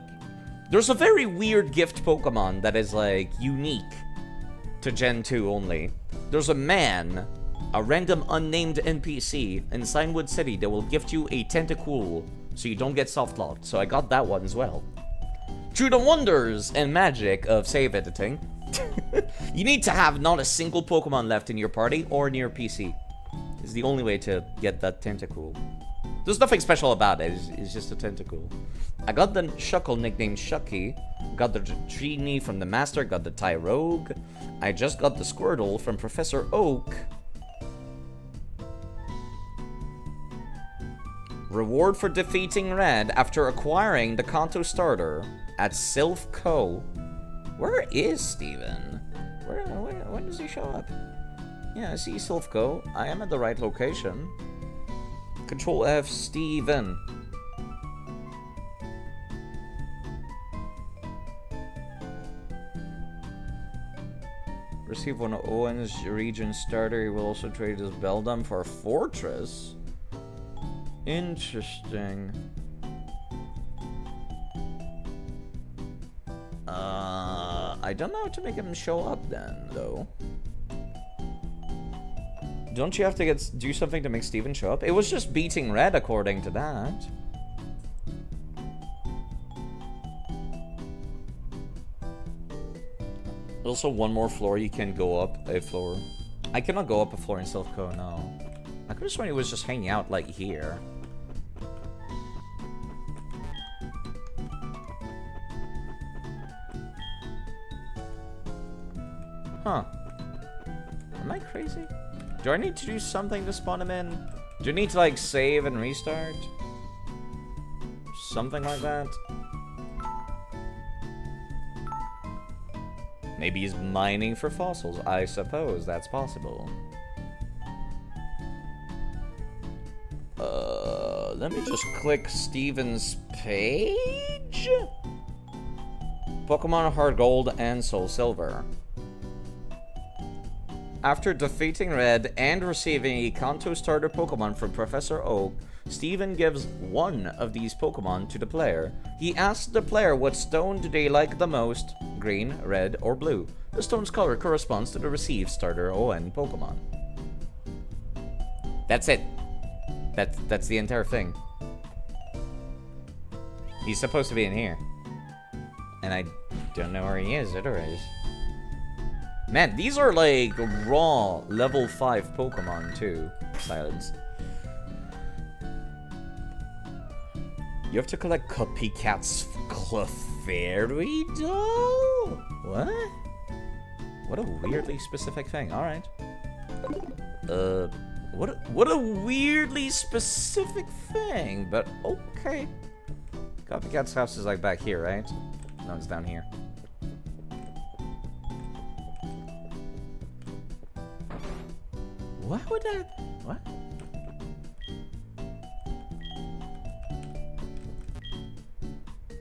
There's a very weird gift Pokemon that is, like, unique to Gen 2 only. There's a man, a random unnamed NPC in Signwood City that will gift you a Tentacool so you don't get soft-locked. So I got that one as well. Through the wonders and magic of save editing, you need to have not a single Pokemon left in your party or in your PC. It's the only way to get that Tentacool. There's nothing special about it. It's just a tentacle. I got the Shuckle nicknamed Shucky. Got the Genie from the Master. Got the Tyrogue. I just got the Squirtle from Professor Oak. Reward for defeating Red after acquiring the Kanto starter at Sylph Co. Where is Steven? When does he show up? Yeah, I see Sylph Co. I am at the right location. Control F, Steven. Receive one of Owen's region starter. He will also trade his Beldum for a fortress. Interesting. I don't know how to make him show up then, though. Don't you have to do something to make Steven show up? It was just beating Red, according to that. Also, one more floor, you can go up a floor. I cannot go up a floor in Silphco, no. I could have sworn he was just hanging out, like, here. Huh. Am I crazy? Do I need to do something to spawn him in? Do I need to, like, save and restart? Something like that? Maybe he's mining for fossils. I suppose that's possible. Let me just click Steven's page? Pokemon Heart Gold and Soul Silver. After defeating Red and receiving a Kanto starter Pokemon from Professor Oak, Steven gives one of these Pokemon to the player. He asks the player what stone do they like the most, green, red, or blue. The stone's color corresponds to the received starter ON Pokemon. That's it. That's the entire thing. He's supposed to be in here. And I don't know where he is, otherwise. Man, these are like raw level 5 Pokemon too. Silence. You have to collect Copycat's Clefairy What? What a weirdly specific thing. Alright. What a weirdly specific thing, but okay. Copycat's house is like back here, right? No, it's down here. What would that... What?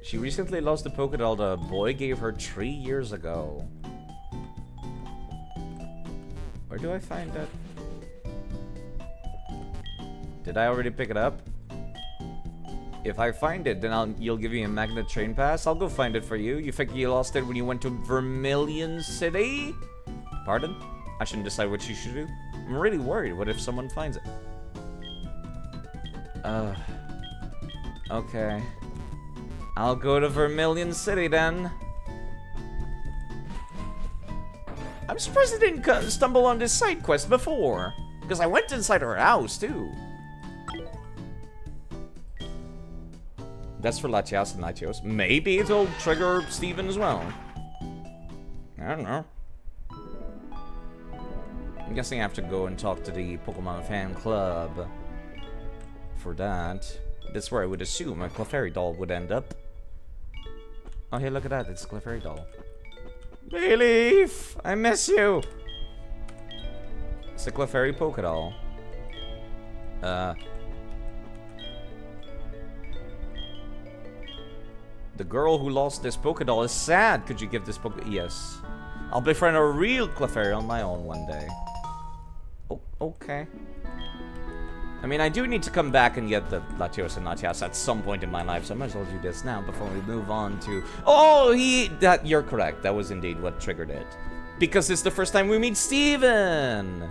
She recently lost the Pokédoll the boy gave her 3 years ago. Where do I find that? Did I already pick it up? If I find it, then you'll give me a Magnet Train Pass. I'll go find it for you. You think you lost it when you went to Vermilion City? Pardon? I shouldn't decide what you should do. I'm really worried. What if someone finds it? Okay. I'll go to Vermilion City then. I'm surprised I didn't stumble on this side quest before. Because I went inside her house too. That's for Latias and Latios. Maybe it'll trigger Steven as well. I don't know. I'm guessing I have to go and talk to the Pokemon fan club for that. That's where I would assume a Clefairy doll would end up. Oh, hey, look at that. It's a Clefairy doll. Bayleaf! I miss you! It's a Clefairy Pokédoll. The girl who lost this Pokédoll is sad. Could you give this Poké... Yes. I'll befriend a real Clefairy on my own one day. Oh, okay. I mean, I do need to come back and get the Latios and Latias at some point in my life, so I might as well do this now before we move on to... Oh, you're correct. That was indeed what triggered it. Because it's the first time we meet Steven!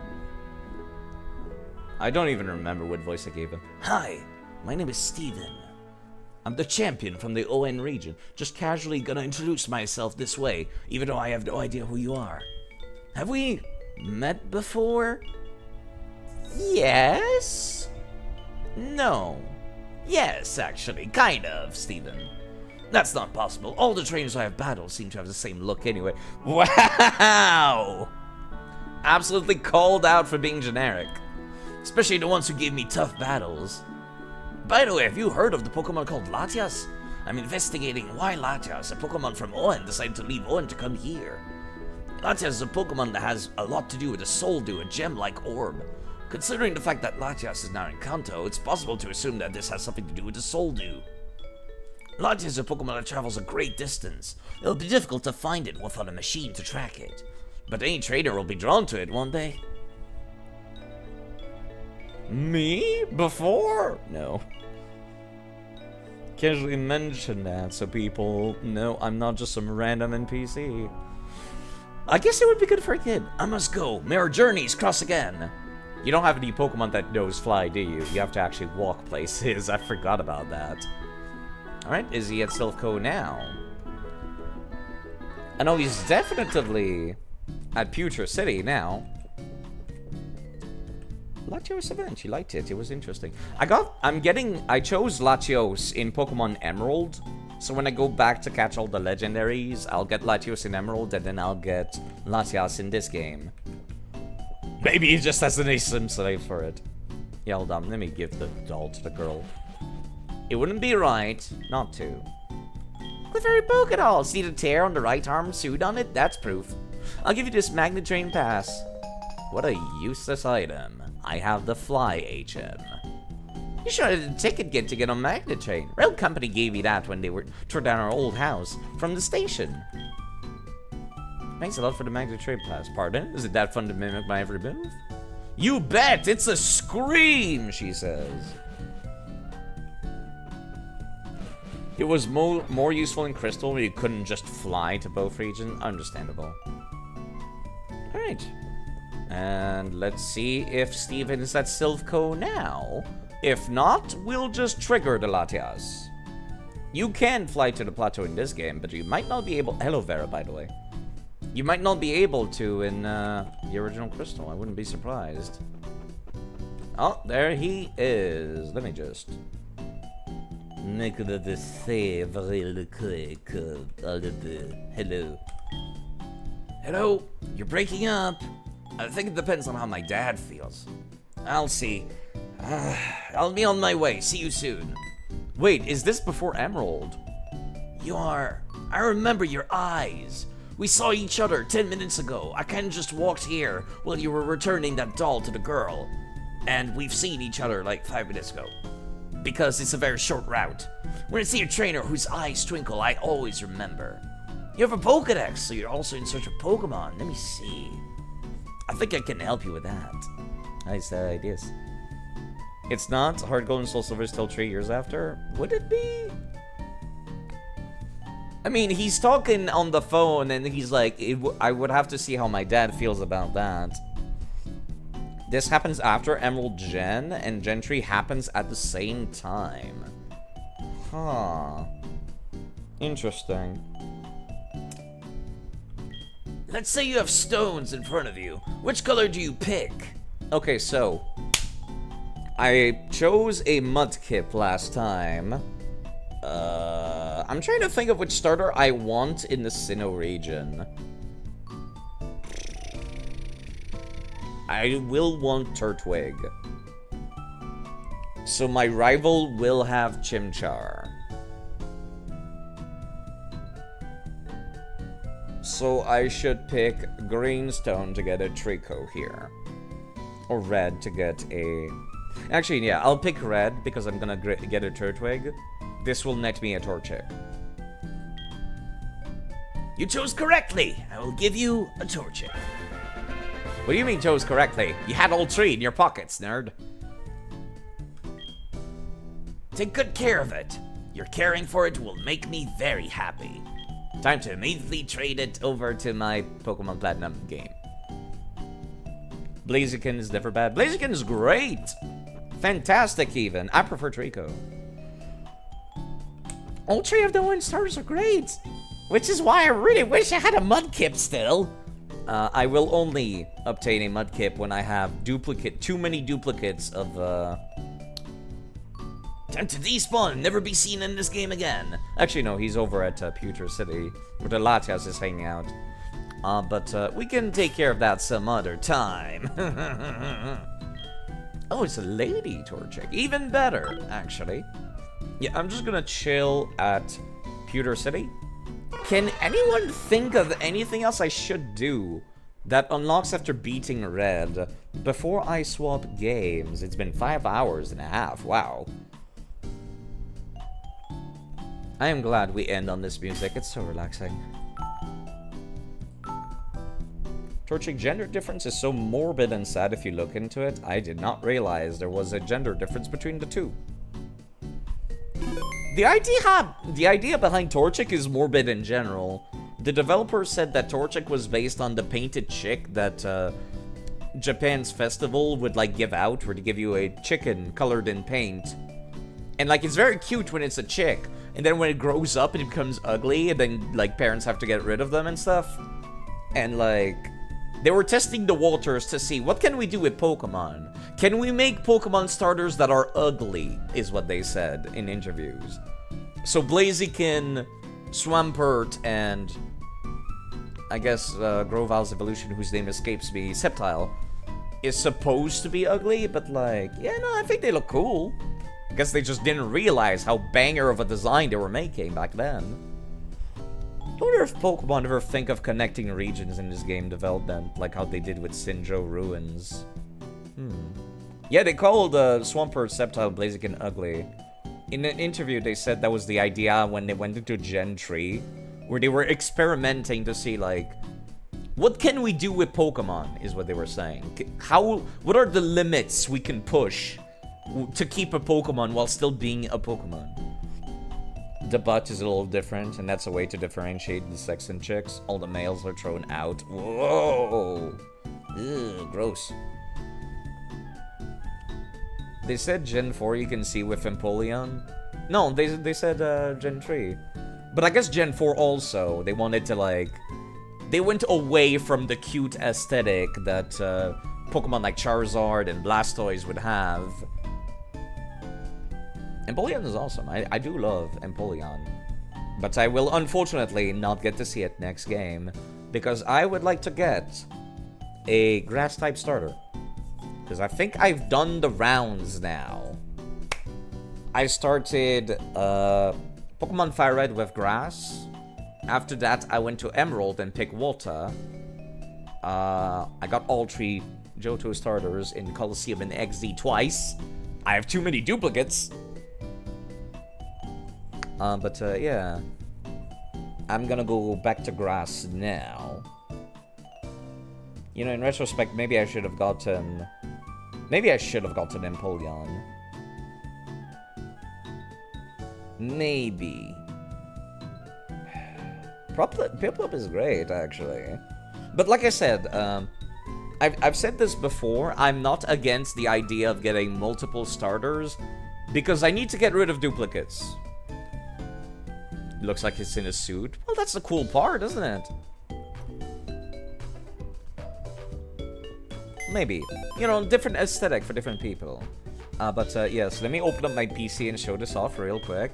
I don't even remember what voice I gave him. Hi, my name is Steven. I'm the champion from the ON region. Just casually gonna introduce myself this way, even though I have no idea who you are. Have we met before? Yes? No. Yes, actually, kind of, Steven. That's not possible. All the trainers I have battled seem to have the same look anyway. Wow! Absolutely called out for being generic. Especially the ones who gave me tough battles. By the way, have you heard of the Pokemon called Latias? I'm investigating why Latias, a Pokemon from Owen, decided to leave Owen to come here. Latias is a Pokemon that has a lot to do with a Soul Dew, a gem-like orb. Considering the fact that Latias is now in Kanto, it's possible to assume that this has something to do with the Soul Dew. Latias is a Pokemon that travels a great distance. It'll be difficult to find it without a machine to track it. But any trader will be drawn to it, won't they? Me? Before? No. Casually mention that so people know I'm not just some random NPC. I guess it would be good for a kid. I must go. May our journeys cross again. You don't have any Pokemon that knows fly, do you? You have to actually walk places. I forgot about that. Alright, is he at Silphco now? I know he's definitely at Putre City now. Latios event, she liked it. It was interesting. I chose Latios in Pokemon Emerald. So when I go back to catch all the legendaries, I'll get Latios in Emerald and then I'll get Latias in this game. Maybe he just has an ASIM slave for it. Yeah, hold on. Let me give the doll to the girl. It wouldn't be right not to. Clefairy Pokédoll! See the tear on the right arm sewed on it? That's proof. I'll give you this Magnet Train Pass. What a useless item. I have the Fly HM. You should have a ticket to get on Magnet Train. Rail Company gave me that when they tore down our old house from the station. Thanks a lot for the Magnet Train Pass. Pardon? Is it that fun to mimic my every move? You bet! It's a scream, she says. It was more useful in Crystal where you couldn't just fly to both regions. Understandable. Alright. And let's see if Steven is at Silphco now. If not, we'll just trigger the Latias. You can fly to the plateau in this game, but you might not be able... Hello, Vera, by the way. You might not be able to in the original Crystal. I wouldn't be surprised. Oh, there he is. Let me just... make the save real quick. Hello. Hello? You're breaking up. I think it depends on how my dad feels. I'll see. I'll be on my way. See you soon. Wait, is this before Emerald? You are. I remember your eyes. We saw each other 10 minutes ago. I kinda just walked here while you were returning that doll to the girl. And we've seen each other like 5 minutes ago. Because it's a very short route. When I see a trainer whose eyes twinkle, I always remember. You have a Pokédex, so you're also in search of Pokemon. Let me see. I think I can help you with that. Nice ideas. It's not Heart Gold and Soul Silver still 3 years after? Would it be? I mean, he's talking on the phone and he's like, I would have to see how my dad feels about that. This happens after Emerald Gen, and Gen 3 happens at the same time. Huh. Interesting. Let's say you have stones in front of you. Which color do you pick? Okay, so I chose a Mudkip last time. I'm trying to think of which starter I want in the Sinnoh region. I will want Turtwig. So my rival will have Chimchar. So I should pick Greenstone to get a Trico here. Or Red to get a... Actually, yeah, I'll pick Red because I'm gonna get a Turtwig. This will net me a Torchic. You chose correctly. I will give you a Torchic. What do you mean chose correctly? You had all 3 in your pockets, nerd. Take good care of it. Your caring for it will make me very happy. Time to immediately trade it over to my Pokemon Platinum game. Blaziken is never bad. Blaziken is great! Fantastic, even. I prefer Trico. All 3 of the one stars are great! Which is why I really wish I had a Mudkip still. I will only obtain a Mudkip when I have too many duplicates of Time to despawn and never be seen in this game again. Actually, no, he's over at Pewter City, where the Latias is hanging out. But we can take care of that some other time. Oh, it's a lady Torchic. Even better, actually. Yeah, I'm just gonna chill at Pewter City. Can anyone think of anything else I should do that unlocks after beating Red before I swap games? It's been 5 hours and a half. Wow. I am glad we end on this music. It's so relaxing. Torchic, gender difference is so morbid and sad if you look into it. I did not realize there was a gender difference between the two. The idea behind Torchic is morbid in general. The developer said that Torchic was based on the painted chick that Japan's festival would like give out, where to give you a chicken colored in paint. And like it's very cute when it's a chick, and then when it grows up it becomes ugly, and then like parents have to get rid of them and stuff. And like they were testing the waters to see what can we do with Pokemon. Can we make Pokemon starters that are ugly, is what they said in interviews. So Blaziken, Swampert, and I guess Groval's evolution, whose name escapes me, Sceptile, is supposed to be ugly, but like, yeah, no, I think they look cool. I guess they just didn't realize how banger of a design they were making back then. I wonder if Pokemon ever think of connecting regions in this game development, like how they did with Sinjoh Ruins. Yeah, they called Swampert, Sceptile, Blaziken ugly. In an interview, they said that was the idea when they went into Gen 3, where they were experimenting to see, like, what can we do with Pokemon, is what they were saying. What are the limits we can push to keep a Pokemon while still being a Pokemon? The butt is a little different, and that's a way to differentiate the sex in chicks. All the males are thrown out. Whoa! Ew, gross. They said Gen 4 you can see with Empoleon. No, they said Gen 3. But I guess Gen 4 also, they wanted to like... They went away from the cute aesthetic that Pokemon like Charizard and Blastoise would have. Empoleon is awesome. I do love Empoleon. But I will unfortunately not get to see it next game, because I would like to get a Grass-type starter. Because I think I've done the rounds now. I started Pokemon Fire Red with Grass. After that, I went to Emerald and picked Water. I got all 3 Johto starters in Colosseum and XD twice. I have too many duplicates. Yeah. I'm gonna go back to Grass now. You know, in retrospect, maybe I should have gotten... Maybe I should have gotten Empoleon. Maybe. Piplup is great, actually. But like I said, I've said this before, I'm not against the idea of getting multiple starters, because I need to get rid of duplicates. Looks like it's in a suit. Well, that's the cool part, isn't it? Maybe. You know, different aesthetic for different people. Yeah, so let me open up my PC and show this off real quick.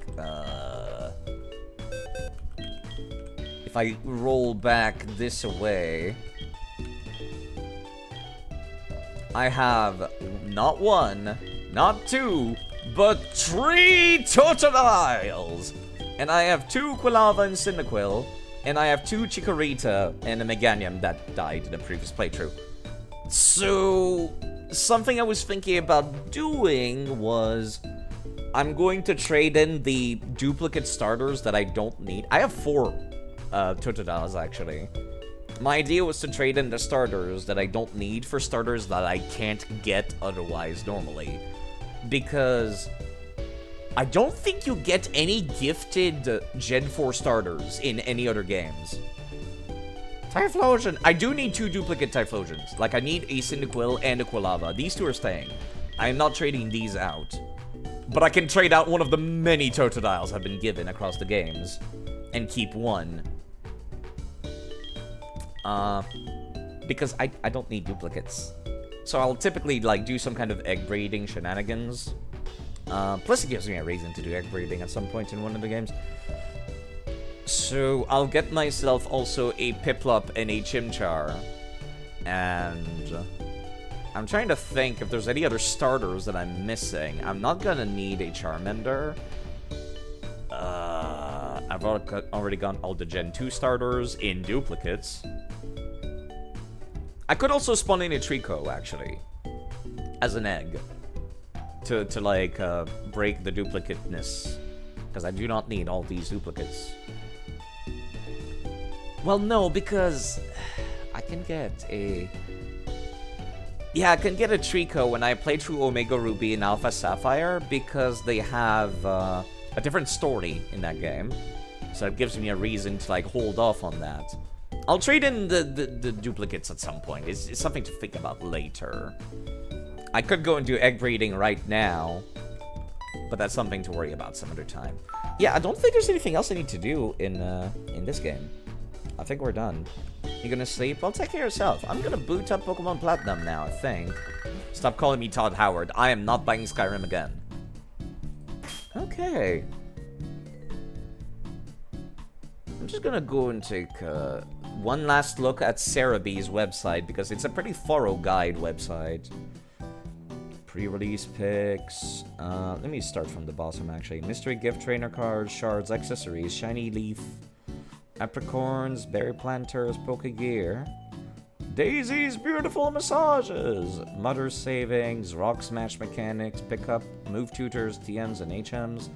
If I roll back this away, I have not 1, not 2, but 3 Totodiles! And I have 2 Quilava and Cyndaquil, and I have 2 Chikorita and a Meganium that died in the previous playthrough. So, something I was thinking about doing was, I'm going to trade in the duplicate starters that I don't need. I have 4 Totodiles, actually. My idea was to trade in the starters that I don't need for starters that I can't get otherwise normally. Because I don't think you get any gifted Gen 4 starters in any other games. Typhlosion! I do need 2 duplicate Typhlosions. Like, I need a Cyndaquil and a Quilava. These 2 are staying. I am not trading these out. But I can trade out one of the many Totodiles I've been given across the games. And keep 1. Because I don't need duplicates. So I'll typically, like, do some kind of egg breeding shenanigans. Plus it gives me a reason to do egg breeding at some point in one of the games. So I'll get myself also a Piplup and a Chimchar. And I'm trying to think if there's any other starters that I'm missing. I'm not gonna need a Charmander. I've already got all the Gen 2 starters in duplicates. I could also spawn in a Trico, actually, as an egg. To like, break the duplicateness. Because I do not need all these duplicates. Well, no, because I can get a... Yeah, I can get a Trico when I play through Omega Ruby and Alpha Sapphire, because they have a different story in that game. So it gives me a reason to, like, hold off on that. I'll trade in the duplicates at some point. It's something to think about later. I could go and do egg breeding right now, but that's something to worry about some other time. Yeah, I don't think there's anything else I need to do in this game. I think we're done. You gonna sleep? Well, take care of yourself. I'm gonna boot up Pokemon Platinum now, I think. Stop calling me Todd Howard. I am not buying Skyrim again. Okay. I'm just gonna go and take one last look at Cerebee's website, because it's a pretty thorough guide website. Pre-release picks. Let me start from the bottom, actually. Mystery gift trainer cards, shards, accessories, shiny leaf, apricorns, berry planters, Pokegear, Daisy's beautiful massages, Mother's savings, rock smash mechanics, pickup, move tutors, TMs and HMs,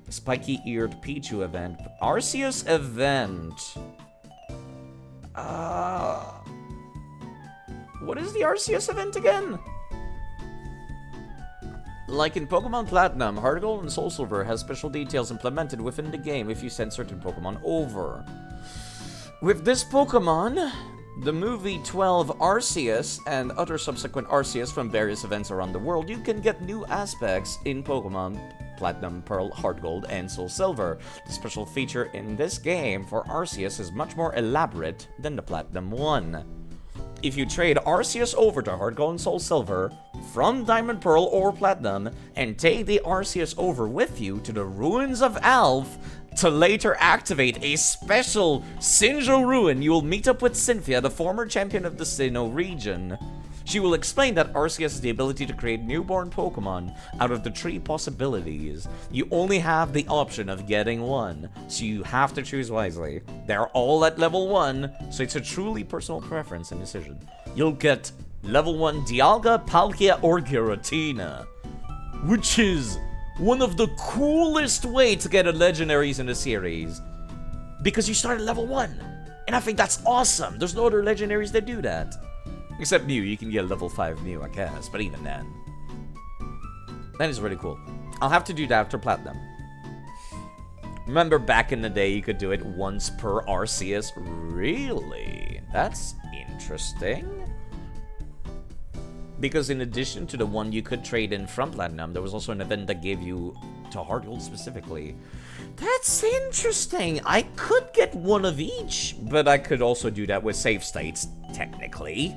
spiky-eared Pichu event, Arceus event. What is the Arceus event again? Like in Pokemon Platinum, Heart Gold and Soul Silver has special details implemented within the game if you send certain Pokemon over. With this Pokemon, the movie 12 Arceus and other subsequent Arceus from various events around the world, you can get new aspects in Pokemon Platinum, Pearl, Heart Gold, and Soul Silver. The special feature in this game for Arceus is much more elaborate than the Platinum one. If you trade Arceus over to Heart Gold and Soul Silver from Diamond, Pearl, or Platinum, and take the Arceus over with you to the Ruins of Alph to later activate a special Sinnoh Ruin, you will meet up with Cynthia, the former champion of the Sinnoh region. She will explain that Arceus has the ability to create newborn Pokemon out of the 3 possibilities. You only have the option of getting one, so you have to choose wisely. They're all at level 1, so it's a truly personal preference and decision. You'll get level 1 Dialga, Palkia, or Giratina, which is one of the coolest way to get a legendaries in the series, because you start at level 1, and I think that's awesome. There's no other legendaries that do that. Except Mew, you can get a level 5 Mew, I guess, but even then. That is really cool. I'll have to do that after Platinum. Remember back in the day you could do it once per Arceus? Really? That's interesting. Because in addition to the one you could trade in from Platinum, there was also an event that gave you to Heart Gold specifically. That's interesting. I could get one of each, but I could also do that with save states, technically.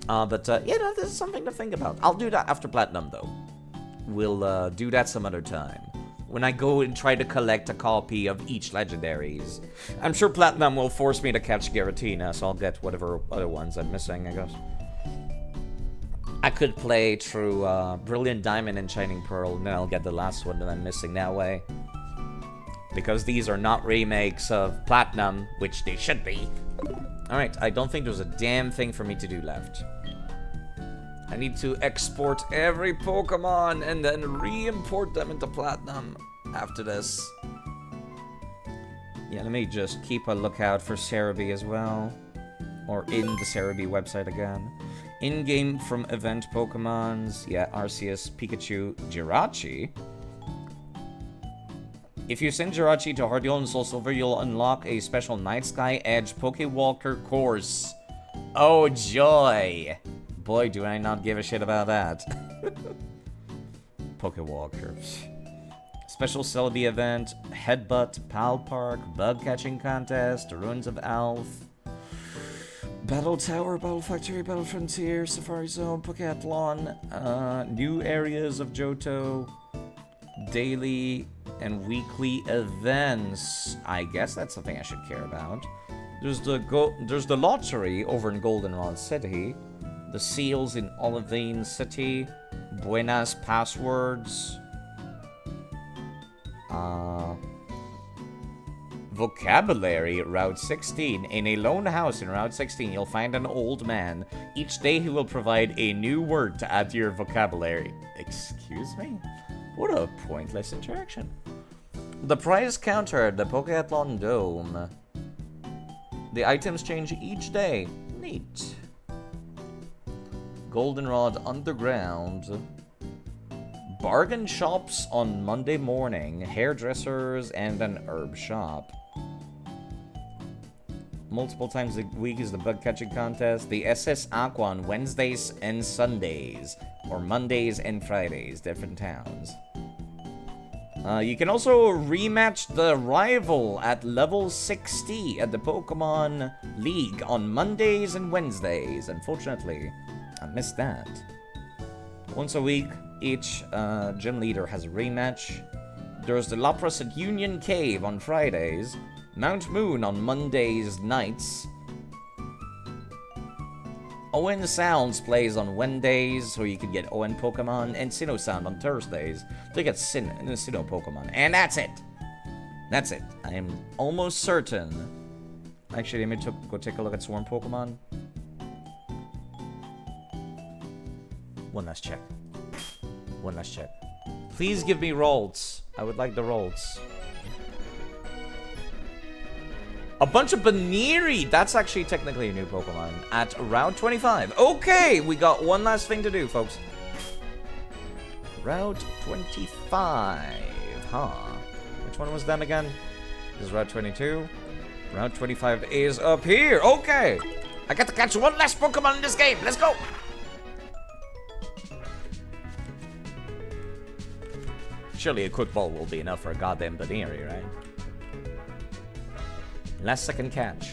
Yeah, no, this is something to think about. I'll do that after Platinum, though. We'll do that some other time. When I go and try to collect a copy of each legendaries. I'm sure Platinum will force me to catch Giratina, so I'll get whatever other ones I'm missing, I guess. I could play through Brilliant Diamond and Shining Pearl, and then I'll get the last one that I'm missing that way. Because these are not remakes of Platinum, which they should be. Alright, I don't think there's a damn thing for me to do left. I need to export every Pokemon and then re-import them into Platinum after this. Yeah, let me just keep a lookout for Cerebee as well. Or in the Cerebee website again. In-game from event Pokemons. Yeah, Arceus, Pikachu, Jirachi. If you send Jirachi to Heart Gold and Soul Silver, you'll unlock a special Night Sky Edge Pokewalker course. Oh, joy! Boy, do I not give a shit about that. Pokewalker. Special Celebi event, Headbutt, Pal Park, Bug Catching Contest, Ruins of Alph, Battle Tower, Battle Factory, Battle Frontier, Safari Zone, Pokeathlon, new areas of Johto, daily and weekly events. I guess that's something I should care about. There's the lottery over in Goldenrod City. The seals in Olivine City. Buenas passwords. Vocabulary, Route 16. In a lone house in Route 16, you'll find an old man. Each day he will provide a new word to add to your vocabulary. Excuse me? What a pointless interaction. The prize counter at the Pokeathlon Dome. The items change each day. Neat. Goldenrod Underground. Bargain shops on Monday morning. Hairdressers and an herb shop. Multiple times a week is the bug catching contest. The SS Aqua on Wednesdays and Sundays. Or Mondays and Fridays. Different towns. You can also rematch the rival at level 60 at the Pokemon League on Mondays and Wednesdays. Unfortunately, I missed that. Once a week, each gym leader has a rematch. There's the Lapras at Union Cave on Fridays. Mount Moon on Mondays nights. Owen Sounds plays on Wednesdays, so you can get Owen Pokemon, and Sinnoh Sound on Thursdays to get Sinnoh Pokemon. And that's it! That's it. I am almost certain. Actually, let me go take a look at Swarm Pokemon. One last check. One last check. Please give me Rolls. I would like the Rolls. A bunch of Baniri! That's actually technically a new Pokemon. At Route 25. Okay, we got one last thing to do, folks. Route 25. Huh. Which one was that again? This is Route 22. Route 25 is up here. Okay. I got to catch one last Pokemon in this game. Let's go. Surely a quick ball will be enough for a goddamn Baniri, right? Last second catch.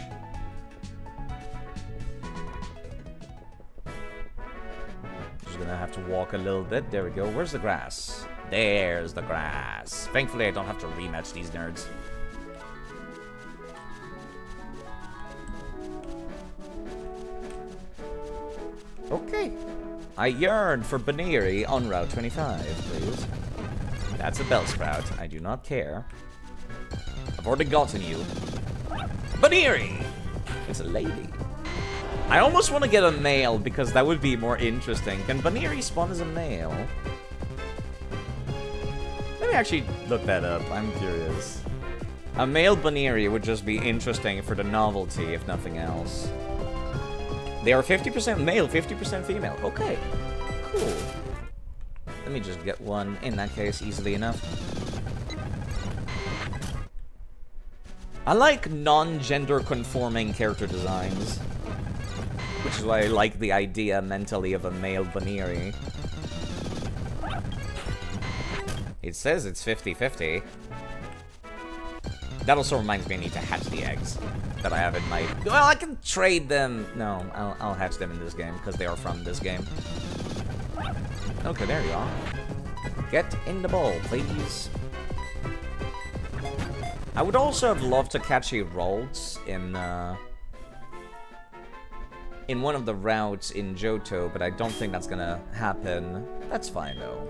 Just gonna have to walk a little bit. There we go. Where's the grass? There's the grass. Thankfully, I don't have to rematch these nerds. Okay. I yearn for Baniri on Route 25, please. That's a Bellsprout. I do not care. I've already gotten you. Baniri! It's a lady. I almost want to get a male because that would be more interesting. Can Baniri spawn as a male? Let me actually look that up. I'm curious. A male Baniri would just be interesting for the novelty, if nothing else. They are 50% male, 50% female. Okay, cool. Let me just get one in that case, easily enough. I like non-gender conforming character designs, which is why I like the idea mentally of a male Baniri. It says it's 50-50. That also reminds me I need to hatch the eggs that I have in my... Well, I can trade them. No, I'll hatch them in this game because they are from this game. Okay, there you are. Get in the ball, please. I would also have loved to catch a Ralts in one of the routes in Johto, but I don't think that's gonna happen. That's fine, though.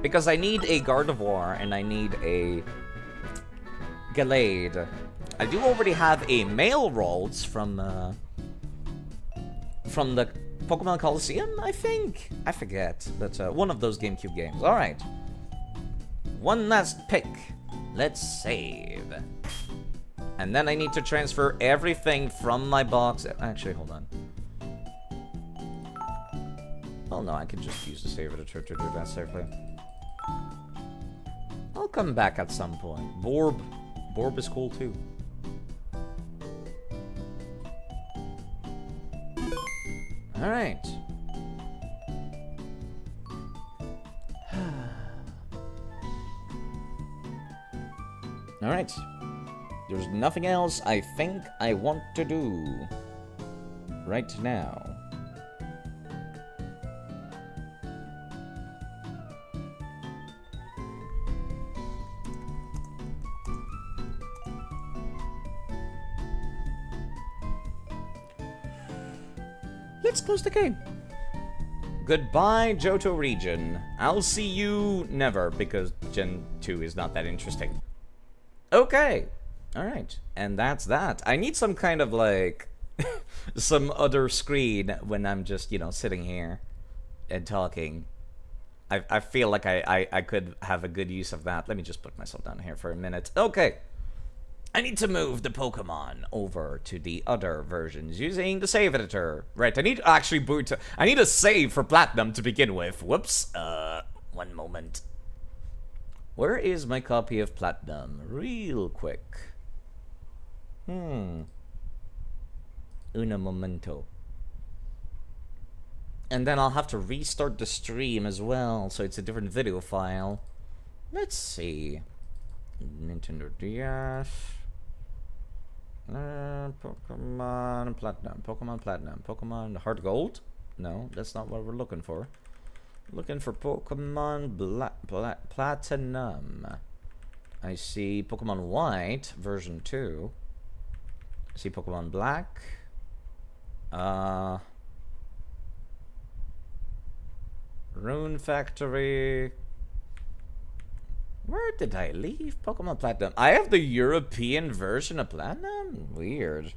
Because I need a Gardevoir, and I need a Gallade. I do already have a male Ralts from the Pokemon Coliseum, I think? I forget, but one of those GameCube games. Alright. One last pick. Let's save. And then I need to transfer everything from my box. Actually, hold on. Oh no, I can just use the saver to do that safely. I'll come back at some point. Borb is cool too. Alright. Alright. There's nothing else I think I want to do right now. let's close the game. Goodbye, Johto region. I'll see you never, because Gen 2 is not that interesting. Okay. Alright. And that's that. I need some kind of, like, some other screen when I'm just, you know, sitting here and talking. I feel like I could have a good use of that. Let me just put myself down here for a minute. Okay. I need to move the Pokemon over to the other versions using the save editor. Right, I need to actually boot. I need a save for Platinum to begin with. Whoops. One moment. Where is my copy of Platinum? Real quick. Un momento. And then I'll have to restart the stream as well, so it's a different video file. Let's see. Nintendo DS. Pokemon Platinum. Pokemon Platinum. Pokemon Heart Gold? No, that's not what we're looking for. Looking for Pokemon Platinum. I see Pokemon White, version 2. I see Pokemon Black. Rune Factory. Where did I leave Pokemon Platinum? I have the European version of Platinum? Weird.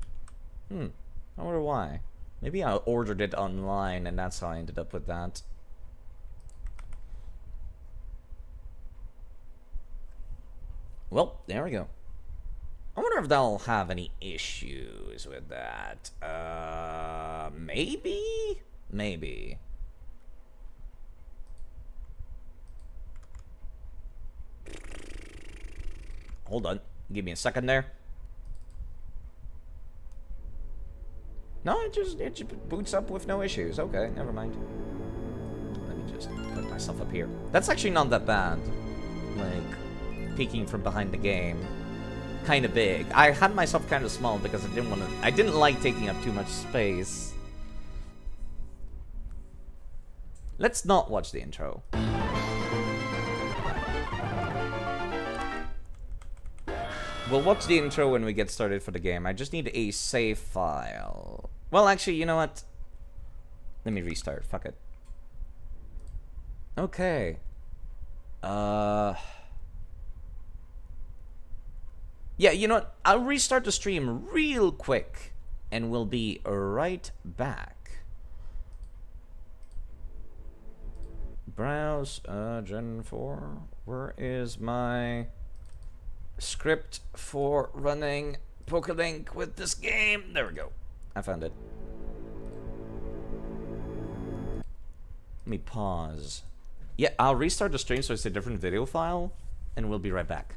I wonder why. Maybe I ordered it online and that's how I ended up with that. Well, there we go. I wonder if they'll have any issues with that. Maybe? Maybe. Hold on. Give me a second there. No, it just boots up with no issues. Okay, never mind. Let me just put myself up here. That's actually not that bad. Like, peeking from behind the game. Kind of big. I had myself kind of small because I didn't like taking up too much space. Let's not watch the intro. We'll watch the intro when we get started for the game. I just need a save file. Well, actually, you know what? Let me restart. Fuck it. Okay. Yeah, you know what? I'll restart the stream real quick, and we'll be right back. Browse, Gen 4. Where is my script for running PokeLink with this game? There we go. I found it. Let me pause. Yeah, I'll restart the stream so it's a different video file, and we'll be right back.